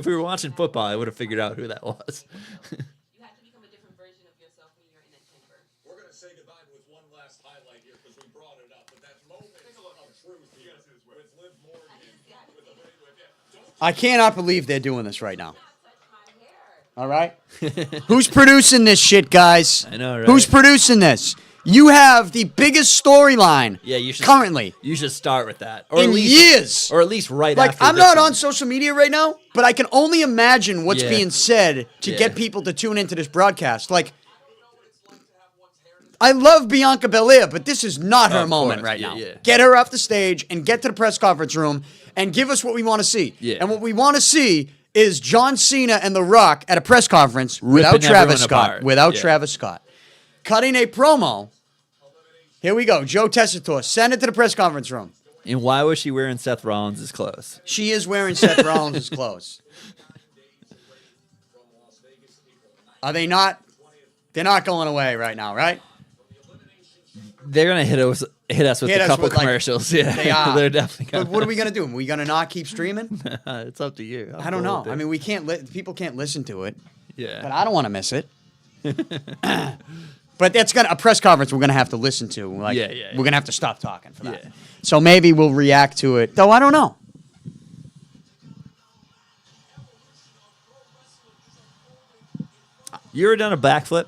we were watching football, I would have figured out who that was. You have to become a different version of yourself when you're in that chamber. We're going to say goodbye with one last highlight here because we brought it up. But that moment of truth here with Liv Morgan. I cannot believe they're doing this right now. All right? Who's producing this shit, guys? I know, right? Who's producing this? You have the biggest storyline currently. You should start with that. Or In years. Or at least right Like, after I'm this not one. on social media right now, but I can only imagine what's Yeah. being said to Yeah. get people to tune into this broadcast. Like, I love Bianca Belair, but this is not her Of moment course. right Yeah, now. yeah. Get her off the stage and get to the press conference room and give us what we want to see. Yeah. And what we want to see is John Cena and The Rock at a press conference without Ripping Travis everyone Scott. apart. Without Yeah. Travis Scott. Cutting a promo. Here we go. Joe Tessitore. Send it to the press conference room. And why was she wearing Seth Rollins' clothes? She is wearing Seth Rollins' clothes. Are they not? They're not going away right now, right? They're gonna hit us with Hit a us couple with, like, commercials. Yeah, They are. They're definitely But gonna. what are we gonna do? Are we gonna not keep streaming? It's up to you. I don't know. I mean, we can't. People can't listen to it, yeah. but I don't want to miss it. But that's a press conference we're gonna have to listen to. Like, Yeah. We're gonna have to stop talking for that. Yeah. So maybe we'll react to it. Though I don't know. You ever done a backflip?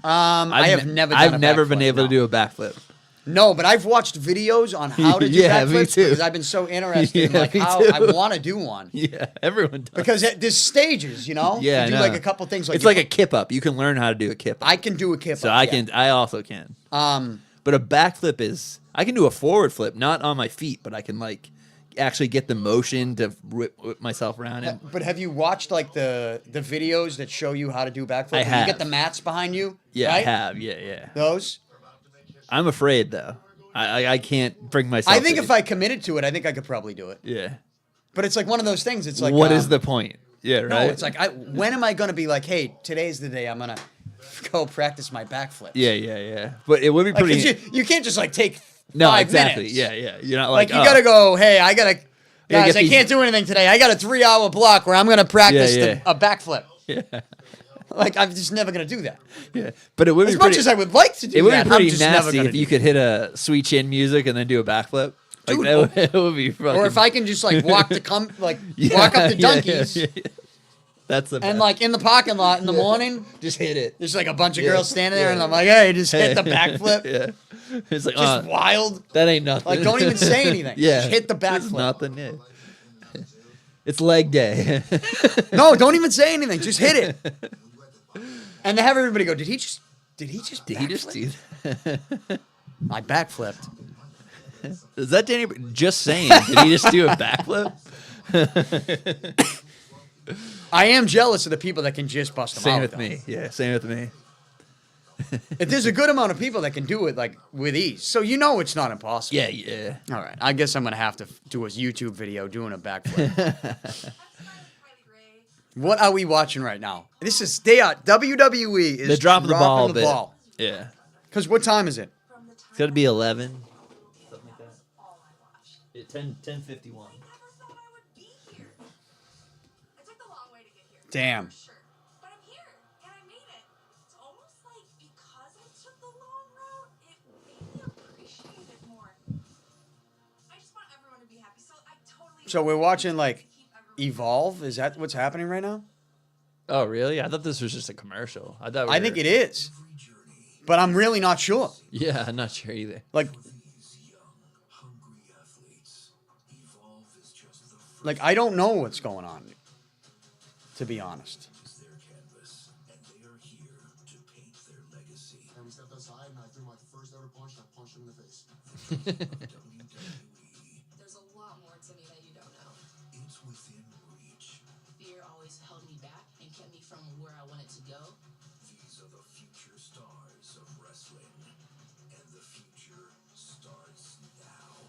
I have never. Done I've a never been backflip, able no. to do a backflip. No, but I've watched videos on how to do Yeah, me backflips too. because I've been so interested in Yeah, like me how too. I want to do one. Yeah, everyone does. Because there's stages, Yeah, you I do know. like a couple things. Like It's like a kip up. You can learn how to do a kip up. I can do a kip. So up, I yeah. can. I also can. But a backflip is. I can do a forward flip, not on my feet, but I can like actually get the motion to whip myself around. And But have you watched like the videos that show you how to do backflips? I When have. You get the mats behind you. yeah, right? I have. Yeah. Those. I'm afraid though. I can't bring myself. I think to if I committed to it, I think I could probably do it. Yeah. But it's like one of those things. It's like What is the point? Yeah. Right. No, it's like when am I gonna be like, hey, today's the day I'm gonna go practice my backflip. Yeah. But it would be Like, pretty. 'cause you can't just like take No, 5 exactly. minutes. Yeah. You're not Like like you gotta go. Hey, I gotta. Yeah, Guys, get I these- can't do anything today. I got a 3-hour block where I'm gonna practice Yeah. a backflip. Yeah. Like I'm just never gonna do that. Yeah. But it would be As pretty, much as I would like to do it would that, be pretty I'm just never nasty gonna if do you that. could hit a sweet chin music and then do a backflip. Like Dude, it would be fucking. Or if I can just like walk to Yeah, walk up to yeah, Dunkies yeah. That's the and best. like in the parking lot in the morning, just hit it. there's like a bunch of Yeah, girls standing there, yeah. and I'm like, hey, just hit the backflip. Yeah. It's like Just wild. that ain't nothing. Like don't even say anything. Yeah. Just hit the It's backflip. nothing. Yeah. It's leg day. No, don't even say anything. Just hit it. And to have everybody go, did he just Did he just backflip?" do that? I backflipped. Is that Danny? Just saying. Did he just do a backflip? I am jealous of the people that can just bust them Same out. with though. me. Yeah, same with me. If there's a good amount of people that can do it like with ease, so you know it's not impossible. Yeah. All right. I guess I'm gonna have to do a YouTube video doing a backflip. What are we watching right now? This is WWE is They're dropping the ball a the bit. ball. Yeah. Because what time is it? It's got to be 11. Something like that. Yeah, 10:51. Damn. Sure. But I'm here, and I made it. It's almost like because I took the long route, it made me appreciate it more. I just want everyone to be happy, so I totally... So we're watching like keep everyone... Evolve. Is that what's happening right now? Oh, really? I thought this was just a commercial. I think it is, but I'm really not sure. Yeah, I'm not sure either. Like I don't know what's going on. To be honest. And we stepped outside, and I threw my first ever punch, and I punched him in the face. There's a lot more to me that you don't know. It's within reach. Fear always held me back and kept me from where I wanted to go. These are the future stars of wrestling, and the future starts now.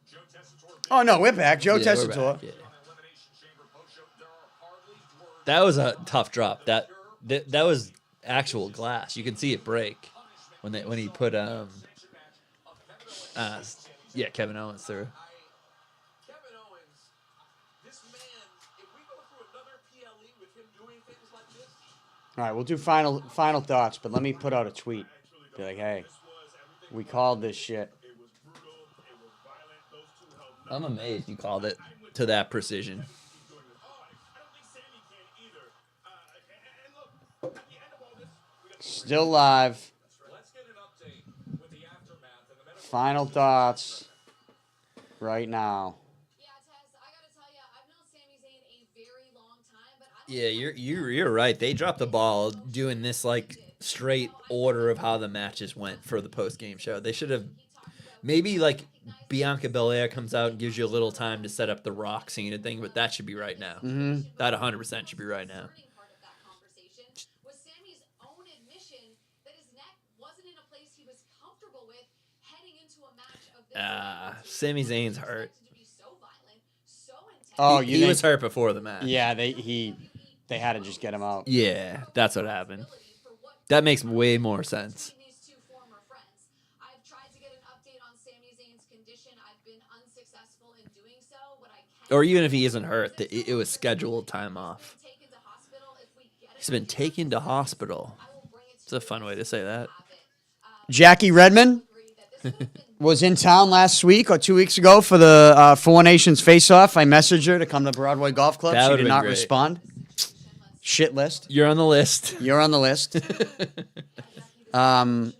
Joe Tessitore Oh no, we're back. Joe Yeah, we're Tessitore. back, yeah. Elimination Chamber post-show. There are hardly words. That was a tough drop. That was actual glass. You can see it break when he put Kevin Owens through. Kevin Owens, this man, if we go through another PLE with him doing things like this, All right, we'll do final thoughts, but let me put out a tweet. Be like, hey, we called this shit. it was brutal, it was violent. Those two held I'm amazed you called it to that precision. doing this. Oh, I don't think Sammy can either. And look, at the end of all this, we got Still live. let's get an update with the aftermath and the medical. Final thoughts right now. Yeah, Tess, I gotta tell you, I've known Sami Zayn a very long time, but I don't Yeah, you're right. They dropped the ball doing this like straight order of how the matches went for the post game show. They should have maybe like Bianca Belair comes out and gives you a little time to set up the Rock scene and thing, but that should be right now. Mm-hmm. That 100% should be right now. learning part of that conversation was Sammy's own admission that his neck wasn't in a place he was comfortable with heading into a match of this Sami Zayn's hurt. to be so violent, so intense. Oh, he you think? was hurt before the match. Yeah, they had to just get him out. Yeah, that's what happened. That makes way more sense. These two former friends. I've tried to get an update on Sami Zayn's condition. I've been unsuccessful in doing so. What I can Or even if he isn't hurt, it was scheduled time off. taken to hospital if we get it. He's been taken to hospital. I will bring it It's a fun way to say that. Jackie Redmond was in town last week or 2 weeks ago for the Four Nations face-off. I messaged her to come to Broadway Golf Club. That She would've did been not great. respond. Shit list. You're on the list. You're on the list. And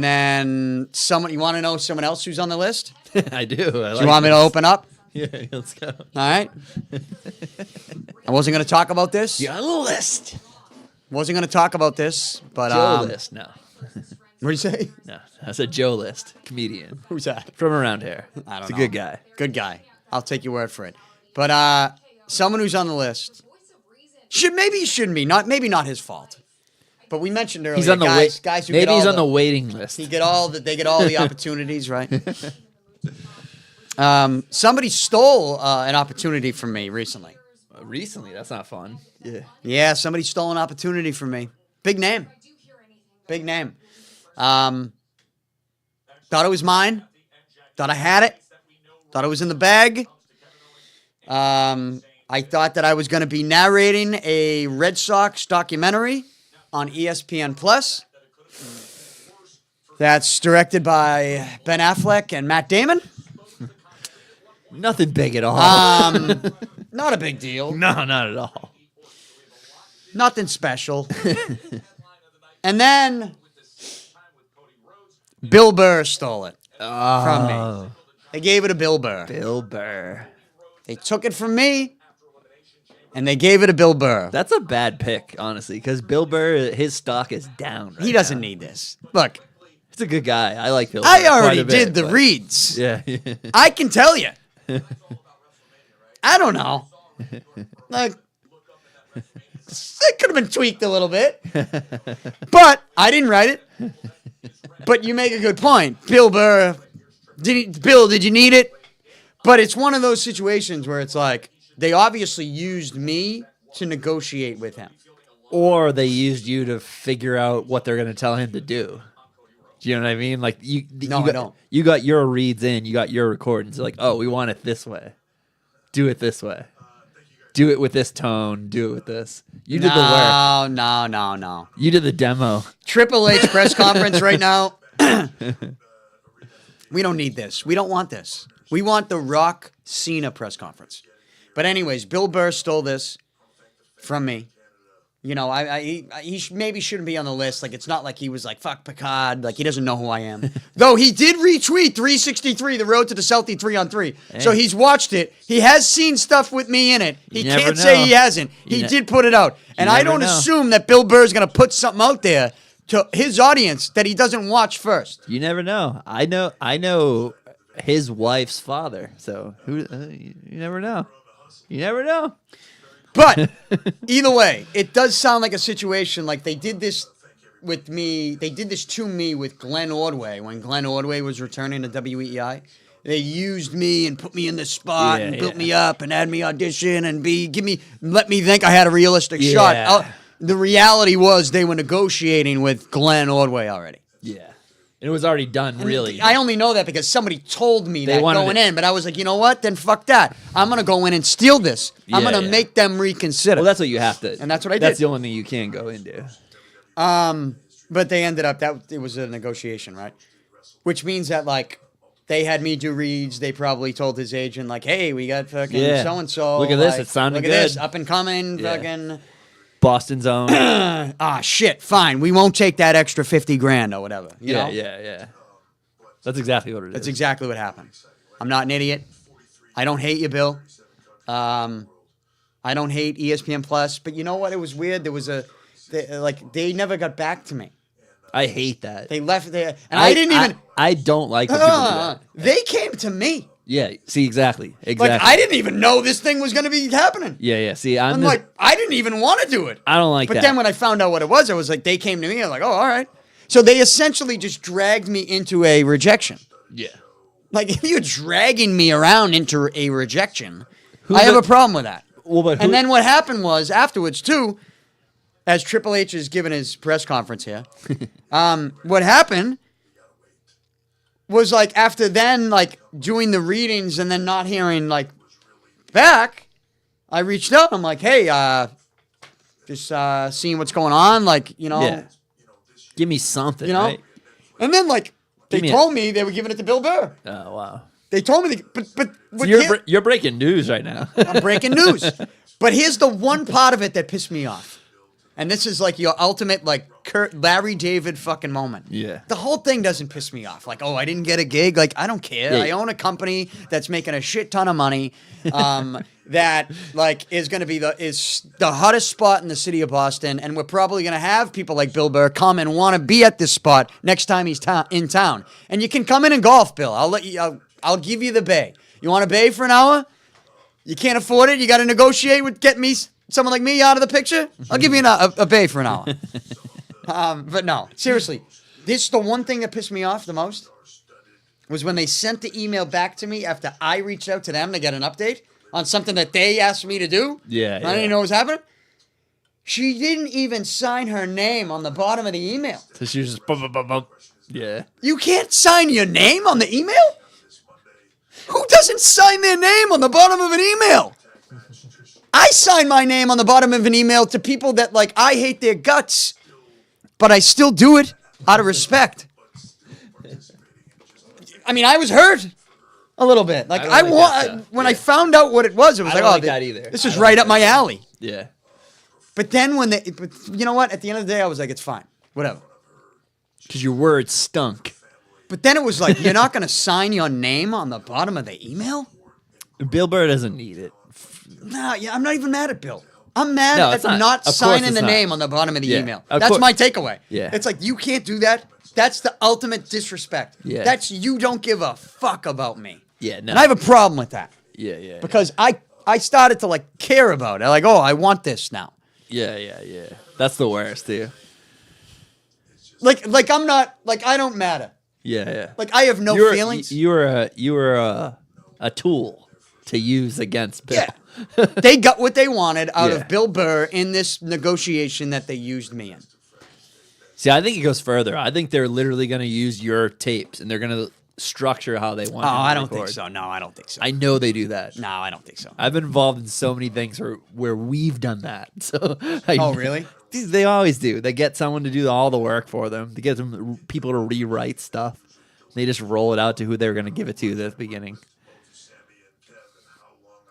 then someone. You want to know someone else who's on the list? I do. Do you want me to open up? Yeah, let's go. All right. I wasn't going to talk about this. You're on the list. Wasn't going to talk about this, but Joe list. No. What do you say? No. That's a Joe list. Comedian. Who's that? From around here. I don't It's a know. good guy. Good guy. I'll take your word for it. But someone who's on the list shouldn't be. Maybe not his fault. But we mentioned earlier, He's on the guys who Maybe get all he's on the the waiting list. they get all the opportunities, right? Somebody stole an opportunity from me recently. Recently, that's not fun. Yeah. Yeah, somebody stole an opportunity from me. Big name. Big name. Thought it was mine. Thought I had it. Thought it was in the bag. I thought that I was going to be narrating a Red Sox documentary on ESPN Plus. That's directed by Ben Affleck and Matt Damon. Nothing big at all. Not a big deal. no, not at all. Nothing special. And then Bill Burr stole it from me. They gave it to Bill Burr. Bill Burr. They took it from me, and they gave it to Bill Burr. That's a bad pick, honestly, because Bill Burr, his stock is down. He doesn't need this. Look, He's a good guy. I like Bill Burr. I already quite a bit, did the but- reads. Yeah. I can tell you. I don't know. Like, it could have been tweaked a little bit. But I didn't write it. But you make a good point. Bill Burr, did you need it? But it's one of those situations where it's like, they obviously used me to negotiate with him. Or they used you to figure out what they're going to tell him to do. Do you know what I mean? Like No, you I got, don't. You got your reads in. You got your recordings. Like, oh, we want it this way. Do it this way. Do it with this tone. Do it with this. You did the work. No. You did the demo. Triple H press conference right now. We don't need this. We don't want this. We want the Rock Cena press conference. But anyways, Bill Burr stole this from me. You know, he maybe shouldn't be on the list. Like, it's not like he was like, fuck Picard. Like, he doesn't know who I am. Though he did retweet 363, The Road to the Southie 3-on-3. Hey. So he's watched it. He has seen stuff with me in it. He You never can't say know. he hasn't. He did put it out. And I never don't know. assume that Bill Burr is going to put something out there to his audience that he doesn't watch first. You never know. I know his wife's father. So you never know. You never know. But either way, it does sound like a situation like they did this with me. They did this to me with Glenn Ordway when Glenn Ordway was returning to WEI. They used me and put me in the spot and built me up and had me audition and let me think I had a realistic shot. The reality was they were negotiating with Glenn Ordway already. Yeah. It was already done, really. I only know that because somebody told me that wanted going it. in, but I was like, you know what? Then fuck that. I'm going to go in and steal this. I'm Yeah, going to yeah. make them reconsider. Well, that's what you have to. And that's what I That's did. the only thing you can go into. But they ended up it was a negotiation, right? Which means that like they had me do reads. They probably told his agent like, "Hey, we got fucking Yeah. so and so. Look at this, it sounded Look at this, good." up and coming, Yeah. fucking." Boston's own. Shit, fine. We won't take that extra $50,000 or whatever. You know? Yeah. That's exactly what it is. That's exactly what happened. I'm not an idiot. I don't hate you, Bill. I don't hate ESPN Plus, but you know what? It was weird. There was they never got back to me. I hate that. They left there, and I didn't even. I don't like when people do that. They came to me. Yeah. See, exactly. Like I didn't even know this thing was going to be happening. Yeah. See, I'm like, I didn't even want to do it. I don't like But that. then when I found out what it was, I was like, they came to me. I was like, oh, all right. So they essentially just dragged me into a rejection. Yeah. Like if you're dragging me around into a rejection, I have a problem with that. Well, but And then what happened was afterwards too, as Triple H is giving his press conference here, what happened was like after then like doing the readings and then not hearing like back, I reached out. I'm like, hey, just seeing what's going on, like you know, Yeah. Give me something, you know, right? and then like they Give me told me they were giving it to Bill Burr. Oh, wow. They told me, but So what you're breaking news right now. I'm breaking news. But here's the one part of it that pissed me off. And this is like your ultimate like Larry David fucking moment. Yeah. The whole thing doesn't piss me off. Like, oh, I didn't get a gig. Like, I don't care. Yeah. I own a company that's making a shit ton of money. That like is going to be the hottest spot in the city of Boston, and we're probably going to have people like Bill Burr come and want to be at this spot next time he's in town. And you can come in and golf, Bill. I'll let you. I'll give you the bay. You want a bay for an hour? You can't afford it. You got to negotiate with get me someone like me out of the picture. I'll give you a bay for an hour. But no, seriously, this is the one thing that pissed me off the most. was when they sent the email back to me after I reached out to them to get an update on something that they asked me to do. Yeah, I didn't know what was happening. She didn't even sign her name on the bottom of the email. So she was just bum, bum, bum, bum. Yeah. You can't sign your name on the email? Who doesn't sign their name on the bottom of an email? I sign my name on the bottom of an email to people that, like, I hate their guts, but I still do it out of respect. I mean, I was hurt a little bit. Like, I don't like that stuff. when I found out what it was I like, don't oh, like that either. this I is don't right like up my that. alley. Yeah. But then but you know what? At the end of the day, I was like, it's fine. Whatever. Because your words stunk. But then it was like, you're not going to sign your name on the bottom of the email? Bill Burr doesn't need it. No, yeah, I'm not even mad at Bill. I'm mad No, at it's not. not Of course signing it's the not. name on the bottom of the Yeah, email. of That's course. my takeaway. Yeah. It's like, you can't do that. That's the ultimate disrespect. Yeah. That's you don't give a fuck about me. Yeah, no. And I have a problem with that. Yeah. Because I started to, like, care about it. Like, oh, I want this now. Yeah. That's the worst, too. Like I'm not, like, I don't matter. Yeah. Like, I have no feelings. You were a tool to use against Bill. Yeah. They got what they wanted out Yeah. of Bill Burr in this negotiation that they used me in. See, I think it goes further. I think they're literally going to use your tapes and they're going to structure how they want. Oh, him to I don't think record. so. No, I don't think so. I know they do that. No, I don't think so. I've been involved in so many things where we've done that. So Oh, really? They always do. They get someone to do all the work for them. They get people to rewrite stuff. They just roll it out to who they're going to give it to at the beginning.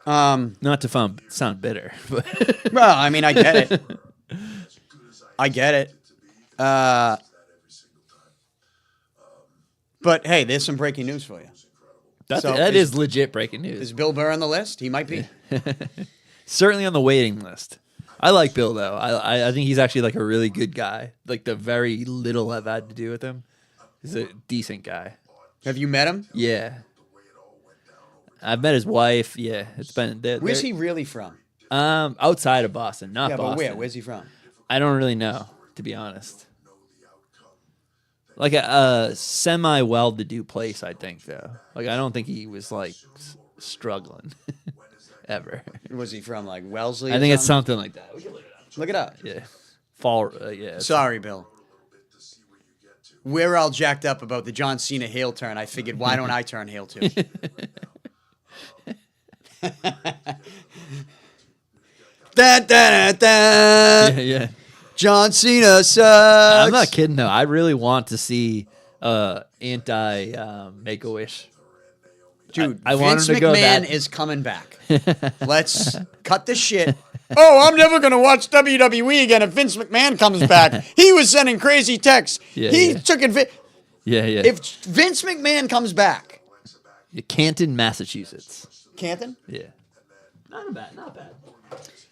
Not to sound bitter, but Well, I mean, I get it. I get it. But hey, there's some breaking news for you. So that is- is legit breaking Is news. Bill Burr on the list? He might be. Certainly on the waiting list. I like Bill though. I think he's actually like a really good guy. Like the very little I've had to do with him, he's a decent guy. Have you met him? Yeah, I've met his wife. Yeah, it's been. Where's he really from? Outside of Boston, not Yeah, but Boston. where? Where's he from? I don't really know, to be honest. Like a semi well-to-do place, I think though. Like I don't think he was like struggling ever. Was he from like Wellesley? I or think it's something? something like that. We can look it up. Look it up. Yeah, fall. Yeah. Sorry, Bill. We're all jacked up about the John Cena heel turn. I figured, why don't I turn heel too? Da, da, da, da. Yeah. John Cena sucks. I'm not kidding though. I really want to see Make a Wish. Dude, I want Vince him to go McMahon that- is coming back. Let's cut the shit. Oh, I'm never going to watch WWE again if Vince McMahon comes back. He was sending crazy texts. Yeah, he yeah. took advantage. Yeah. If Vince McMahon comes back, Canton, Massachusetts. Canton, Yeah. Not bad.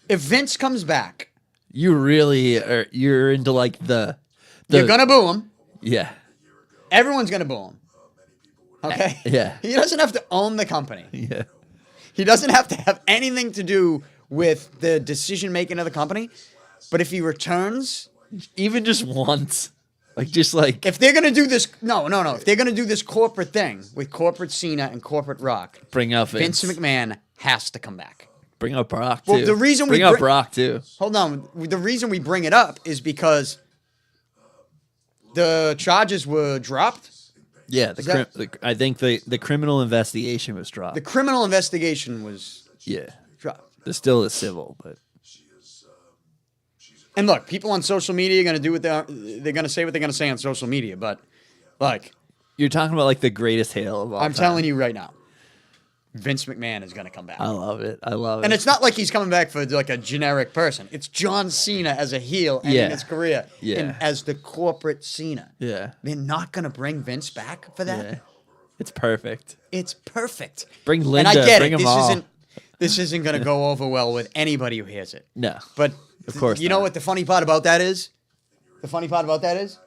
if Vince comes back, You really are. You're into like the you're going to boo him. Yeah. Everyone's going to boo him. Okay? Yeah. He doesn't have to own the company. Yeah. He doesn't have to have anything to do with the decision making of the company. But if he returns, Even just once. Like just like if they're gonna do this, no. If they're gonna do this corporate thing with corporate Cena and corporate Rock, bring up Vince McMahon has to come back. Bring up Brock too. Well, the reason we bring up bring- Brock too. Hold on. The reason we bring it up is because the charges were dropped. Yeah, that- I think the criminal investigation was dropped. The criminal investigation was Yeah, dropped. there's still a civil, but And look, people on social media are gonna do what they're gonna say what they're gonna say on social media. But like, you're talking about like the greatest hail of all I'm time. telling you right now, Vince McMahon is gonna come back. I love it. I love it. And it's not like he's coming back for like a generic person. It's John Cena as a heel ending Yeah. his career Yeah. and as the corporate Cena. yeah, They're not going to bring Vince back for that. yeah. It's perfect. It's perfect. Bring And Linda. I get bring it. them all. This isn't going to go over well with anybody who hears it. No, But Of course you know not. what the funny part about that is? The funny part about that is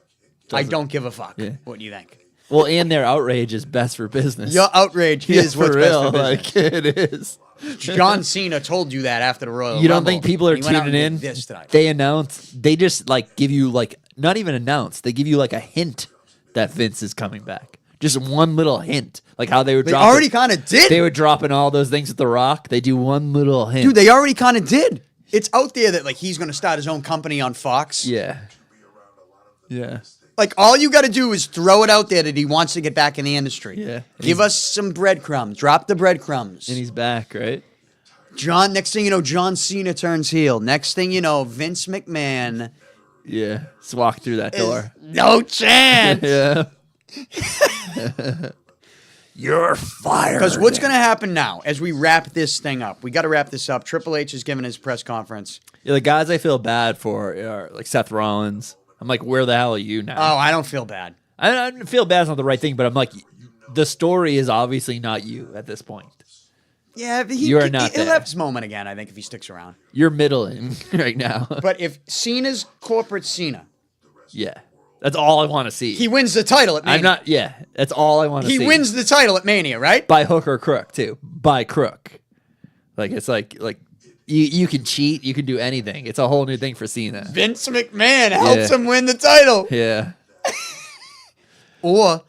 I Doesn't- don't give a fuck Yeah. what you think. well, and their outrage is best for business. Your outrage Yeah, is what's best for business. Like it is. John Cena told you that after the Royal You don't Rumble. think people are He went out tuning and in? did This tonight. They announce. They just like give you like not even announce. They give you like a hint that Vince is coming back. Just one little hint, like how they were. They already kind of did. They were dropping all those things with The Rock. They do one little hint. Dude, they already kind of did. It's out there that like he's going to start his own company on Fox. Yeah. Yeah. Like all you got to do is throw it out there that he wants to get back in the industry. Yeah. Give us some breadcrumbs. Drop the breadcrumbs. And he's back, right? Next thing you know, John Cena turns heel. Next thing you know, Vince McMahon Yeah. Just walk through that is door. no chance. Yeah. You're fired. Because what's going to happen now as we wrap this thing up? We got to wrap this up. Triple H is giving his press conference. Yeah, the guys I feel bad for are like Seth Rollins. I'm like, where the hell are you now? Oh, I don't feel bad. I feel bad's not the right thing, but I'm like, the story is obviously not you at this point. Yeah, You are not he'll there. have his moment again, I think, if he sticks around. You're middling right now. But if Cena's corporate Cena, Yeah. That's all I want to see. he wins the title at Mania. I'm not, yeah. That's all I want to see. He wins the title at Mania, right? By hook or crook, too. By crook. Like, it's like you can cheat. You can do anything. It's a whole new thing for Cena. Vince McMahon helps Yeah. him win the title. Yeah. Or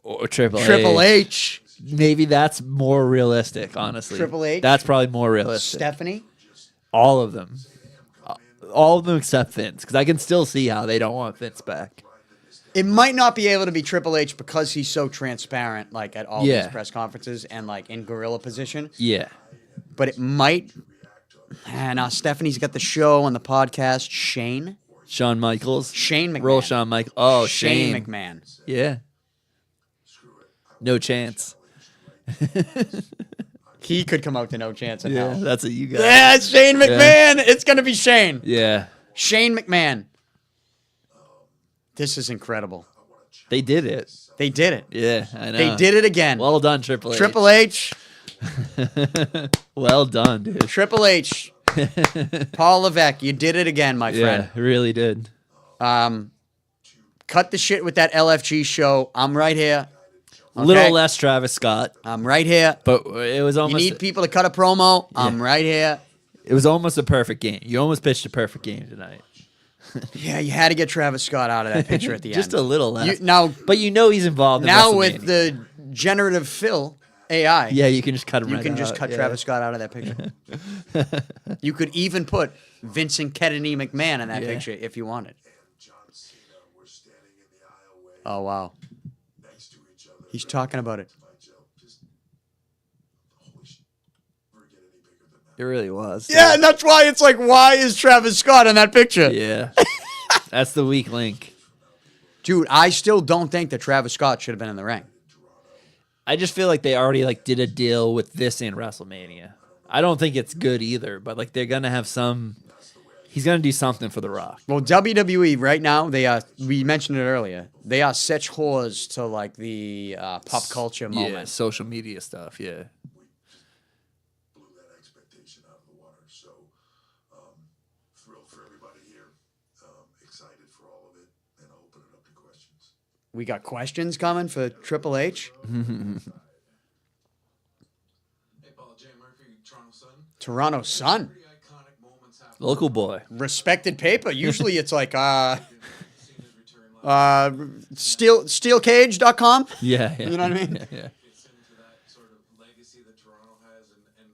Or Triple H. Maybe that's more realistic, honestly. Triple H? That's probably more realistic. Stephanie. All of them. All of them except Vince. Because I can still see how they don't want Vince back. It might not be able to be Triple H because he's so transparent, like at all Yeah. these press conferences and like in gorilla position. Yeah. But it might. Now Stephanie's got the show on the podcast. Shane Shawn Michaels. McMahon. Roll Shawn Michaels. Oh, Shane Shane. McMahon. Yeah. No chance. He could come out to no chance in Yeah, hell. that's what you got. Yeah, it's Shane McMahon. It's gonna be Shane. Yeah. Shane McMahon. This is incredible. They did it. They did it. Yeah, I know. They did it again. Well done, Triple H. Triple H. Well done, dude. Triple H. Paul Levesque, you did it again, my Yeah, friend. really did. Cut the shit with that LFG show. I'm right here. A little Okay? less Travis Scott, I'm right here. but it was You almost need people to cut a promo. I'm Yeah. right here. it was almost a perfect game. You almost pitched a perfect game tonight. Yeah, you had to get Travis Scott out of that picture at the Just end. a little less. Now, But you know he's involved in now WrestleMania. with the generative fill AI, Yeah, you can just cut him you right can just out, cut yeah. Travis Scott out of that picture. You could even put Vincent Kennedy McMahon in that Yeah. picture if you wanted. John Cena were standing in the aisleway Oh, wow. next to each other. He's talking about it. My Joe, just holy shit. Never get any bigger than that. It really was. Yeah, and that's why it's like, why is Travis Scott in that picture? Yeah. That's the weak link. Dude, I still don't think that Travis Scott should have been in the ring. I just feel like they already like did a deal with this in WrestleMania. I don't think it's good either, but like they're gonna have some. He's gonna do something for The Rock. Well, WWE right now, they are, we mentioned it earlier, they are such whores to like the pop culture Yeah, moment. social media stuff. Yeah. Blew that expectation out of the water. So, thrilled for everybody here. Excited for all of it. And I'll open it up to questions. We got questions coming for Triple H. Hey, Paul, J. Murphy, Toronto Sun. Toronto Sun. Pretty iconic moments happen. Local boy. Respected paper. Usually it's like Cena's return live steelcage.com. Yeah, yeah. You know what I mean? Yeah. fits into that sort of legacy that Toronto has. And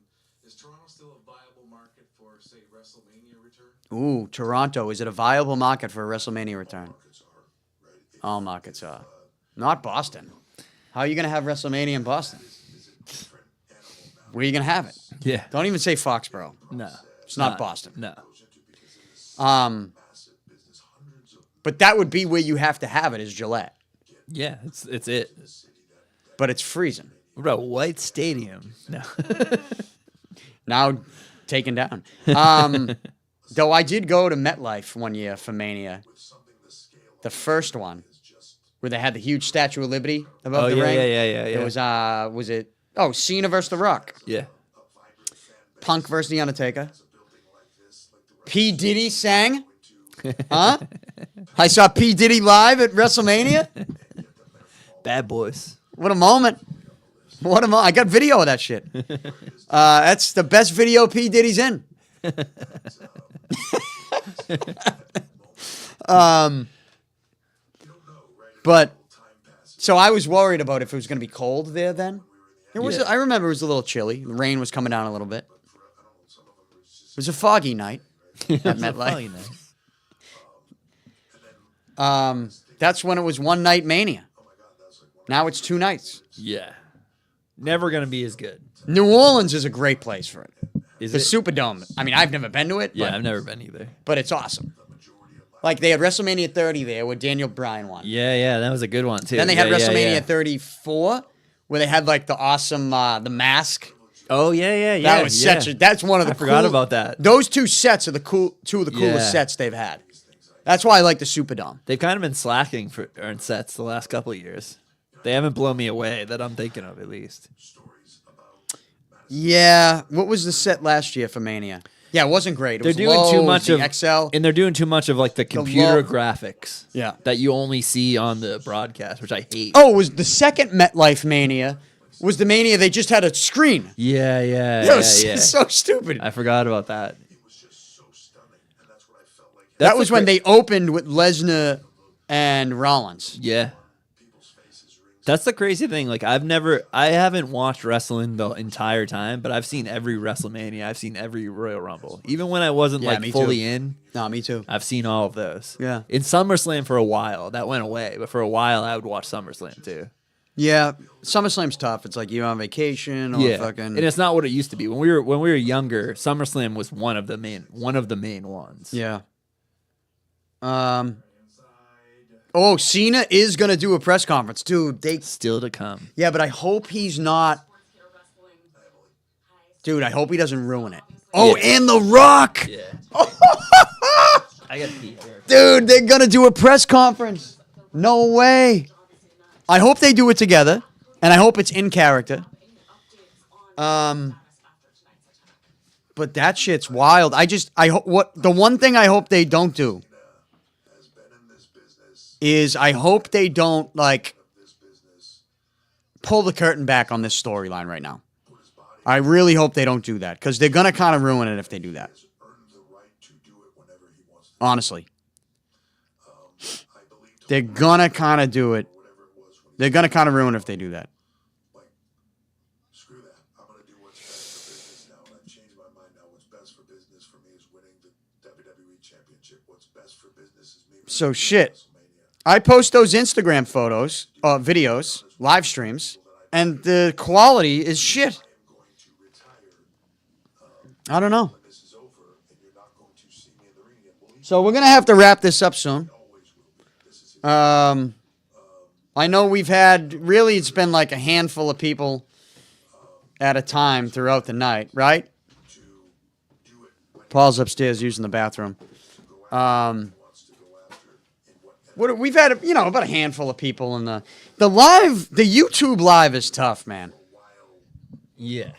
is Toronto still a viable market for, say, WrestleMania return? Ooh, Toronto. Is it a viable market for a WrestleMania return? All markets are. Not Boston. How are you going to have WrestleMania in Boston? Where are you going to have it? Yeah. Don't even say Foxborough. No. It's not Boston. No. But that would be where you have to have it is Gillette. Yeah, it's it. But it's freezing. What about White Stadium? No. Now taken down. Though I did go to MetLife one year for Mania. The first one. Where they had the huge Statue of Liberty above Oh, the yeah, ring. yeah. It was it Cena versus The Rock. Yeah. Punk versus The Undertaker. P. Diddy sang. Huh? I saw P. Diddy live at WrestleMania. Bad Boys. What a moment. What a moment. I got video of that shit. That's the best video P. Diddy's in. But So I was worried about if it was going to be cold there then. It was. Yeah. I remember it was a little chilly. The rain was coming down a little bit. It was a foggy night at MetLife. That's when it was one night Mania. Now it's 2 nights. Yeah. Never gonna be as good. New Orleans is a great place for it. Is The it? Superdome. I mean, I've never been to it. Yeah, but, I've never been either. but it's awesome. Like they had WrestleMania 30 there where Daniel Bryan won. Yeah, that was a good one too. Then they had Yeah, WrestleMania yeah. 34 where they had like the awesome the mask. Oh yeah. That was such a. That's one of the. I forgot cool- about that. Those 2 sets are the two of the coolest Yeah. sets they've had. That's why I like the Superdome. They've kind of been slacking for earned sets the last couple of years. They haven't blown me away that I'm thinking of at least. Yeah, what was the set last year for Mania? Yeah, it wasn't great. It They're was doing low, too it was much the of XL. and they're doing too much of like the computer graphics. Yeah. That you only see on the broadcast, which I hate. Oh, it was the second MetLife Mania. Was the Mania they just had a screen? Yeah. It was so stupid. I forgot about that. That was when they opened with Lesnar and Rollins. Yeah. That's the crazy thing. Like I haven't watched wrestling the entire time, but I've seen every WrestleMania. I've seen every Royal Rumble. Even when I wasn't Yeah, me like fully too. in, No, me too. I've seen all of those. Yeah. In SummerSlam for a while, that went away, but for a while I would watch SummerSlam too. Yeah, SummerSlam's tough. It's like you're on vacation or Yeah. fucking. And it's not what it used to be. When we were younger, SummerSlam was one of the main ones. Yeah. Oh, Cena is gonna do a press conference, dude. Still to come. Yeah, but I hope he's not. Dude, I hope he doesn't ruin it. Oh, Yeah. and The Rock. Yeah. I got to pee here. Dude, they're gonna do a press conference. No way. I hope they do it together, and I hope it's in character. But that shit's wild. I hope the one thing I hope they don't do is I hope they don't like pull the curtain back on this storyline right now. I really hope they don't do that because they're gonna kind of ruin it if they do that. Honestly, they're gonna kind of do it. They're gonna kind of ruin it if they do that. Screw that. I'm going to do what's best for business now. And I've changed my mind now. What's best for business for me is winning the WWE Championship. What's best for business is me winning So shit. WrestleMania. I post those Instagram photos, videos, live streams, and the quality is shit. I don't know. This is over, and you're not going to see me in the ring again. Well, So we're gonna have to wrap this up soon. I know we've had really it's been like a handful of people at a time throughout the night, right? Paul's upstairs using the bathroom. We've had about a handful of people in the live. The YouTube live is tough, man. Yeah.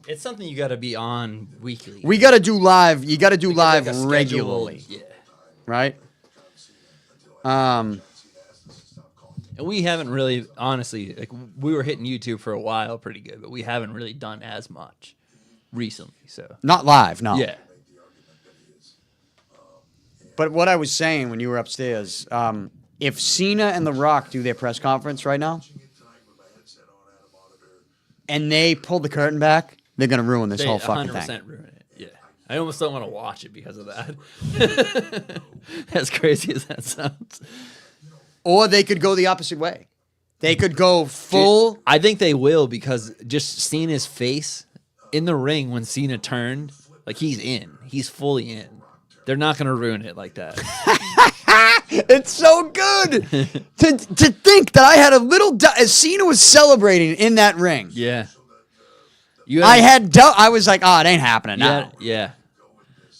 It's something you got to be on weekly. We got to do live. You got to do live Like a scheduled- regularly, Yeah. right? And we haven't really, honestly, like we were hitting YouTube for a while pretty good, but we haven't really done as much recently. So Not live, no. yeah, But what I was saying when you were upstairs, if Cena and The Rock do their press conference right now, and they pull the curtain back, they're gonna ruin this they whole fucking 100% thing. ruin it. Yeah, I almost don't want to watch it because of that. As crazy as that sounds, Or they could go the opposite way. They could go full. I think they will because just seeing his face in the ring when Cena turned, like he's in, he's fully in. They're not gonna ruin it like that. It's so good to think that I had a little as Cena was celebrating in that ring. Yeah, I had doubt. I was like, oh, it ain't happening now. Yeah.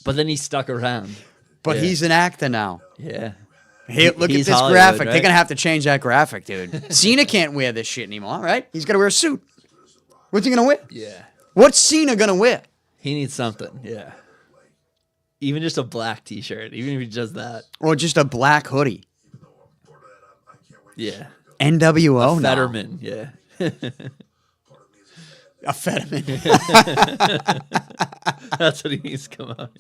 But then he stuck around. But Yeah. he's an actor now. Yeah. Hey, look at He's this Hollywood, graphic. right? They're gonna have to change that graphic, dude. Cena can't wear this shit anymore, right? He's gotta wear a suit. What's he gonna wear? Yeah. What's Cena gonna wear? He needs something. Yeah. Even just a black T-shirt, even if he does that. Or just a black hoodie? Yeah. NWO now. Fetterman. Yeah. A Fetterman. That's what he needs to come out.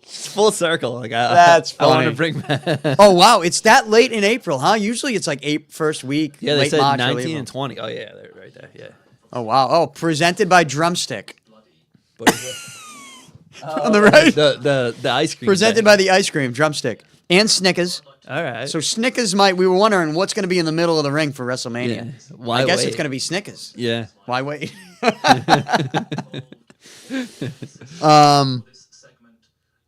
It's full circle. Like That's I want to funny. bring back. Oh wow, it's that late in April, huh? Usually it's like first week, Yeah, they late said March, 19 early and April. 20. Oh yeah, they're right there. Yeah. Oh wow. Oh, presented by Drumstick What is it? on the right. The ice cream. Presented thing. by the ice cream Drumstick and Snickers. All right. So Snickers we were wondering what's going to be in the middle of the ring for WrestleMania. Yeah. Why I guess wait? it's going to be Snickers. Yeah. Why wait? This segment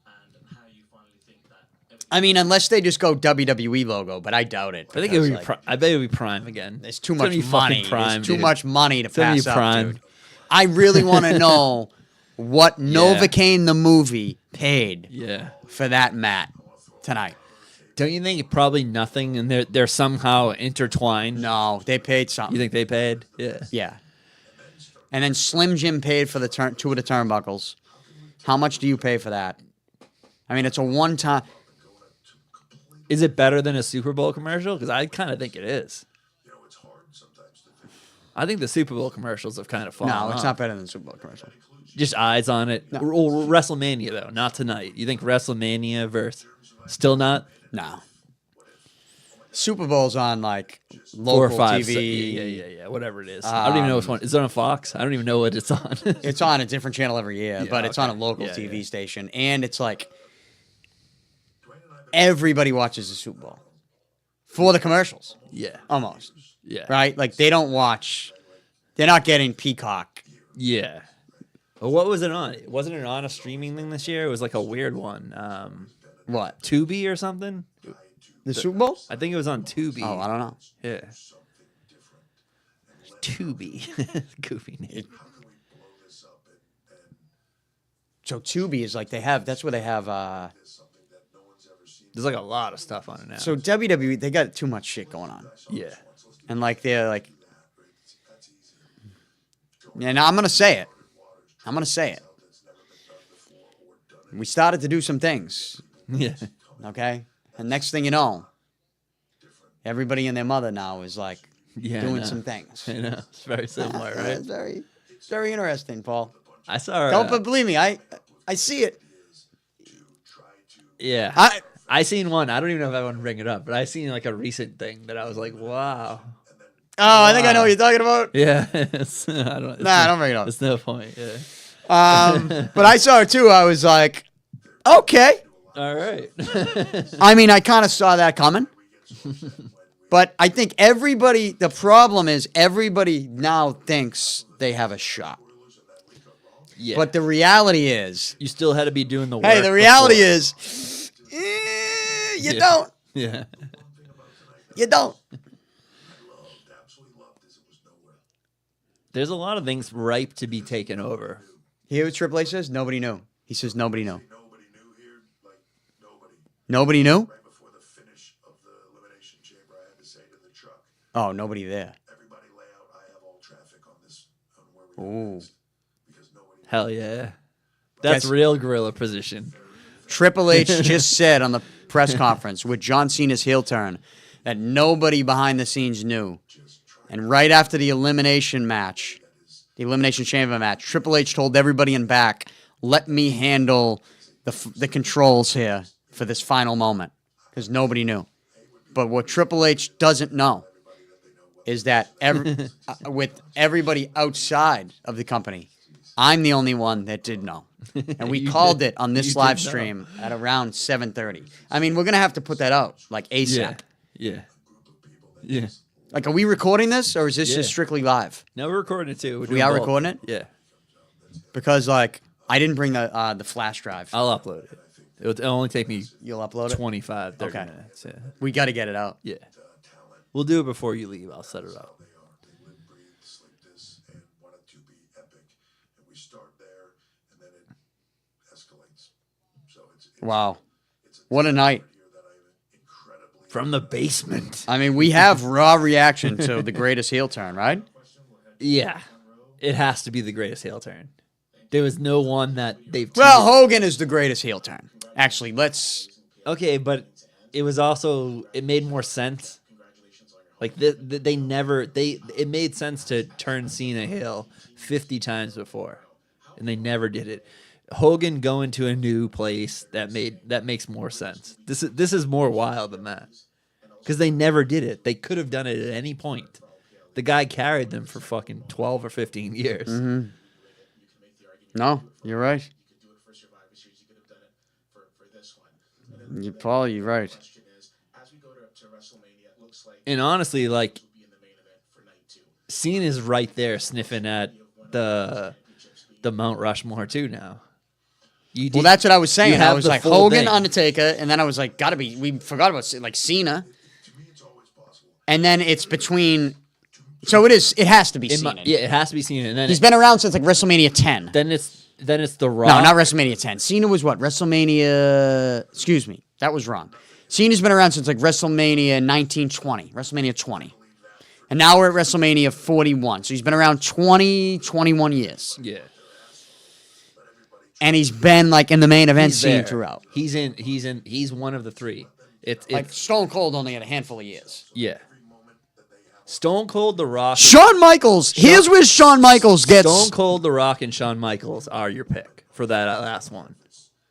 and how you finally think that everything I mean, unless they just go WWE logo, but I doubt it. I think it would be. because, like, I bet it would be Prime again. There's too It's gonna much be fucking money. Prime, There's too dude. much money to gonna be pass up, Prime. dude. I really want to know what Novocaine the movie paid Yeah. for that mat tonight. Don't you think probably nothing, and they're somehow intertwined? No, they paid something. You think they paid? Yeah. Yeah. And then Slim Jim paid for the two of the turnbuckles. How much do you pay for that? I mean, it's a one-time. Is it better than a Super Bowl commercial? Because I kind of think it is. You know, it's hard sometimes to think. I think the Super Bowl commercials have kind of fallen No, it's off. not better than the Super Bowl commercial. Just eyes on it. No. Or WrestleMania though, not tonight. You think WrestleMania versus still not No. Super Bowl's on like 4 local or 5? TV. Yeah. Whatever it is. I don't even know which one. Is it on Fox? I don't even know what it's on. It's on a different channel every year, Yeah, but it's on a okay. local Yeah, TV yeah. station, and it's like everybody watches the Super Bowl for the commercials, yeah. almost, Yeah. right? Like they don't watch. They're not getting Peacock. Yeah. Well, what was it on? Wasn't it on a streaming thing this year? It was like a weird one. What? Tubi or something? The Super Bowl? I think it was on Tubi. Oh, I don't know. Yeah. Tubi. Goofy name. So Tubi is like they have. That's where they have. There's like a lot of stuff on it now. So WWE, they got too much shit going on, yeah. and like they're like. And I'm gonna say it. I'm gonna say it. We started to do some things. Yeah. Okay? And next thing you know, everybody and their mother now is like Yeah. I doing know. some things. I know. It's very similar, right? It's very interesting, Paul. I saw. Don't but believe me, I see it. Yeah. I I seen one. I don't even know if I want to bring it up, but I seen like a recent thing that I was like, wow. I think I know what you're talking about. Yeah. It's, I don't. Nah, don't bring it up. It's no point. Yeah. But I saw it too. I was like, okay. All right. I mean, I kind of saw that coming. But I think the problem is everybody now thinks they have a shot. Yeah. But the reality is, you still had to be doing the work. hey, the reality before. is, you Yeah. don't. Yeah. You don't. There's a lot of things ripe to be taken over. Hear what Triple H says? Nobody knew. He says nobody knew. Nobody knew here, like nobody. Nobody knew? Right before the finish of the Elimination Chamber, I had to say to the truck, Oh, nobody there. everybody lay out. I have all traffic on this, on where we go Ooh. next. Because nobody. Hell yeah. That's Guess- real gorilla position. Triple H just said on the press conference with John Cena's heel turn that nobody behind the scenes knew. And right after the elimination match, the Elimination Chamber match, Triple H told everybody in back, let me handle the controls here for this final moment. Because nobody knew. But what Triple H doesn't know is that with everybody outside of the company, I'm the only one that did know. And we You called did. it on this You did live know. stream at around 7:30. I mean, we're going to have to put that out like ASAP. Yeah. Yeah. Yeah. Like, are we recording this or is this Yeah. just strictly live? No, we're recording it too. We're We doing are both. recording it? Yeah. Because, like, I didn't bring the flash drive. I'll upload it. It'll only take me You'll upload it? 25, 30 Okay. minutes. Yeah. We got to get it out. Yeah. We'll do it before you leave. I'll set it up. They are. They live, breathe, sleep this, and want it to be epic. And we start there, and then it escalates. So it's Wow. it's a What a night. here that I'm incredibly From the basement. I mean, we have raw reaction to the greatest heel turn, right? Yeah. It has to be the greatest heel turn. There was no one that they've. Well, Hogan is the greatest heel turn. Actually, let's. Okay, but it was also it made more sense. Like they never it made sense to turn Cena heel 50 times before, and they never did it. Hogan going to a new place that makes more sense. This is more wild than that because they never did it. They could have done it at any point. The guy carried them for fucking 12 or 15 years. Mm-hmm. No, you're right. You're right. And honestly, like, Cena's right there sniffing at the Mount Rushmore too now. Well, that's what I was saying. I have was the like full Hogan, thing. Undertaker, and then I was like, gotta be. We forgot about like Cena, and then it's between. So it is. It has to be Cena. Yeah, it has to be Cena. And then He's been around since like WrestleMania 10. Then it's The Rock. No, not WrestleMania 10. Cena was what? WrestleMania. Excuse me, that was wrong. Cena's been around since like WrestleMania 1920, WrestleMania 20, and now we're at WrestleMania 41. So he's been around 21 years. Yeah. And he's been like in the main event He's scene there. throughout. He's one of the three. It's Like Stone Cold only had a handful of years. yeah. Stone Cold, The Rock. Shawn Michaels. Here's where Shawn Michaels gets. Stone Cold, The Rock, and Shawn Michaels are your pick for that last one.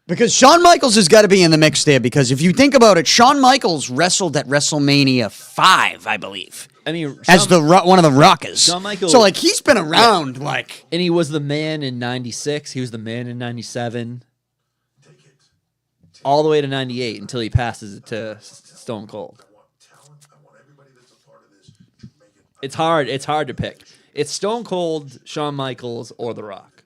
Because Shawn Michaels has got to be in the mix there. Because if you think about it, Shawn Michaels wrestled at WrestleMania 5, I believe. I mean, As one of the Rockers. Shawn Michaels. So, like, he's been around, like. And he was the man in 96. He was the man in 97. All the way to 98 until he passes it to Stone Cold. It's hard to pick. It's Stone Cold, Shawn Michaels, or The Rock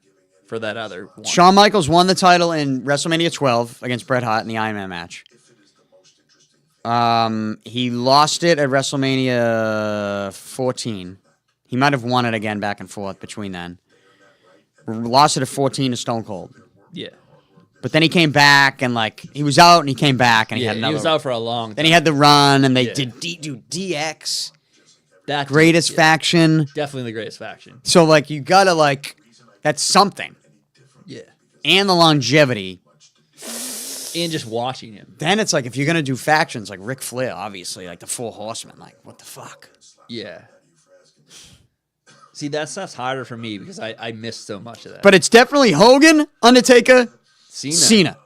for that other one. Shawn Michaels won the title in WrestleMania 12 against Bret Hart in the Iron Man match. He lost it at WrestleMania 14. He might have won it again back and forth between then. Lost it at 14 to Stone Cold. Yeah. But then he came back and like he was out and he came back and he had Yeah, another. he was out for a long time. Then he had the run and they Yeah. did DX, That greatest yeah, faction. Definitely the greatest faction. So like you gotta like that's something. Yeah. And the longevity. And just watching him. Then it's like if you're gonna do factions like Ric Flair, obviously, like the Four Horsemen, like what the fuck? Yeah. See, that stuff's harder for me because I missed so much of that. But it's definitely Hogan, Undertaker, Cena.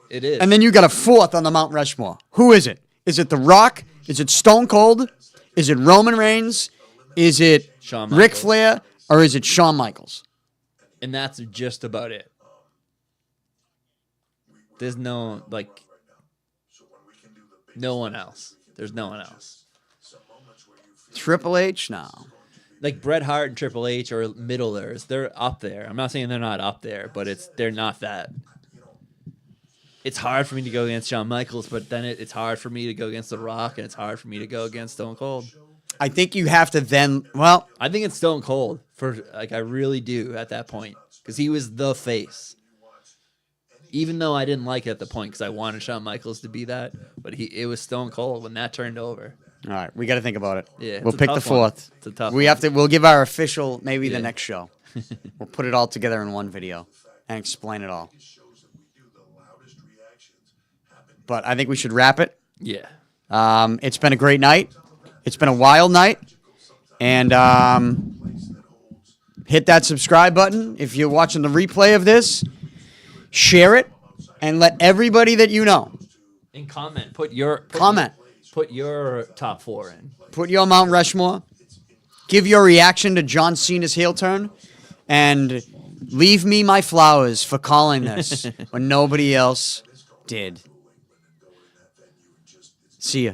It is. And then you got a fourth on the Mount Rushmore. Who is it? Is it The Rock? Is it Stone Cold? Is it Roman Reigns? Is it Shawn Ric Michaels. Flair? Or is it Shawn Michaels? And that's just about it. There's no, like, no one else. There's no one else. Triple H? No. Like Bret Hart and Triple H are middlers. They're up there. I'm not saying they're not up there, but they're not that. It's hard for me to go against Shawn Michaels, but then it's hard for me to go against The Rock, and it's hard for me to go against Stone Cold. I think you have to then, well, I think it's Stone Cold I really do at that point because he was the face. Even though I didn't like it at the point because I wanted Shawn Michaels to be that, but it was Stone Cold when that turned over. all right, we got to think about it. Yeah, we'll it's a pick the tough one. fourth. It's a tough we one. have to. We'll give our official maybe the Yeah. next show. We'll put it all together in one video and explain it all. But I think we should wrap it. Yeah. It's been a great night. It's been a wild night. And hit that subscribe button if you're watching the replay of this. Share it and let everybody that you know And comment. Put your top four in. put your Mount Rushmore. Give your reaction to John Cena's heel turn. And leave me my flowers for calling this when nobody else did. See ya.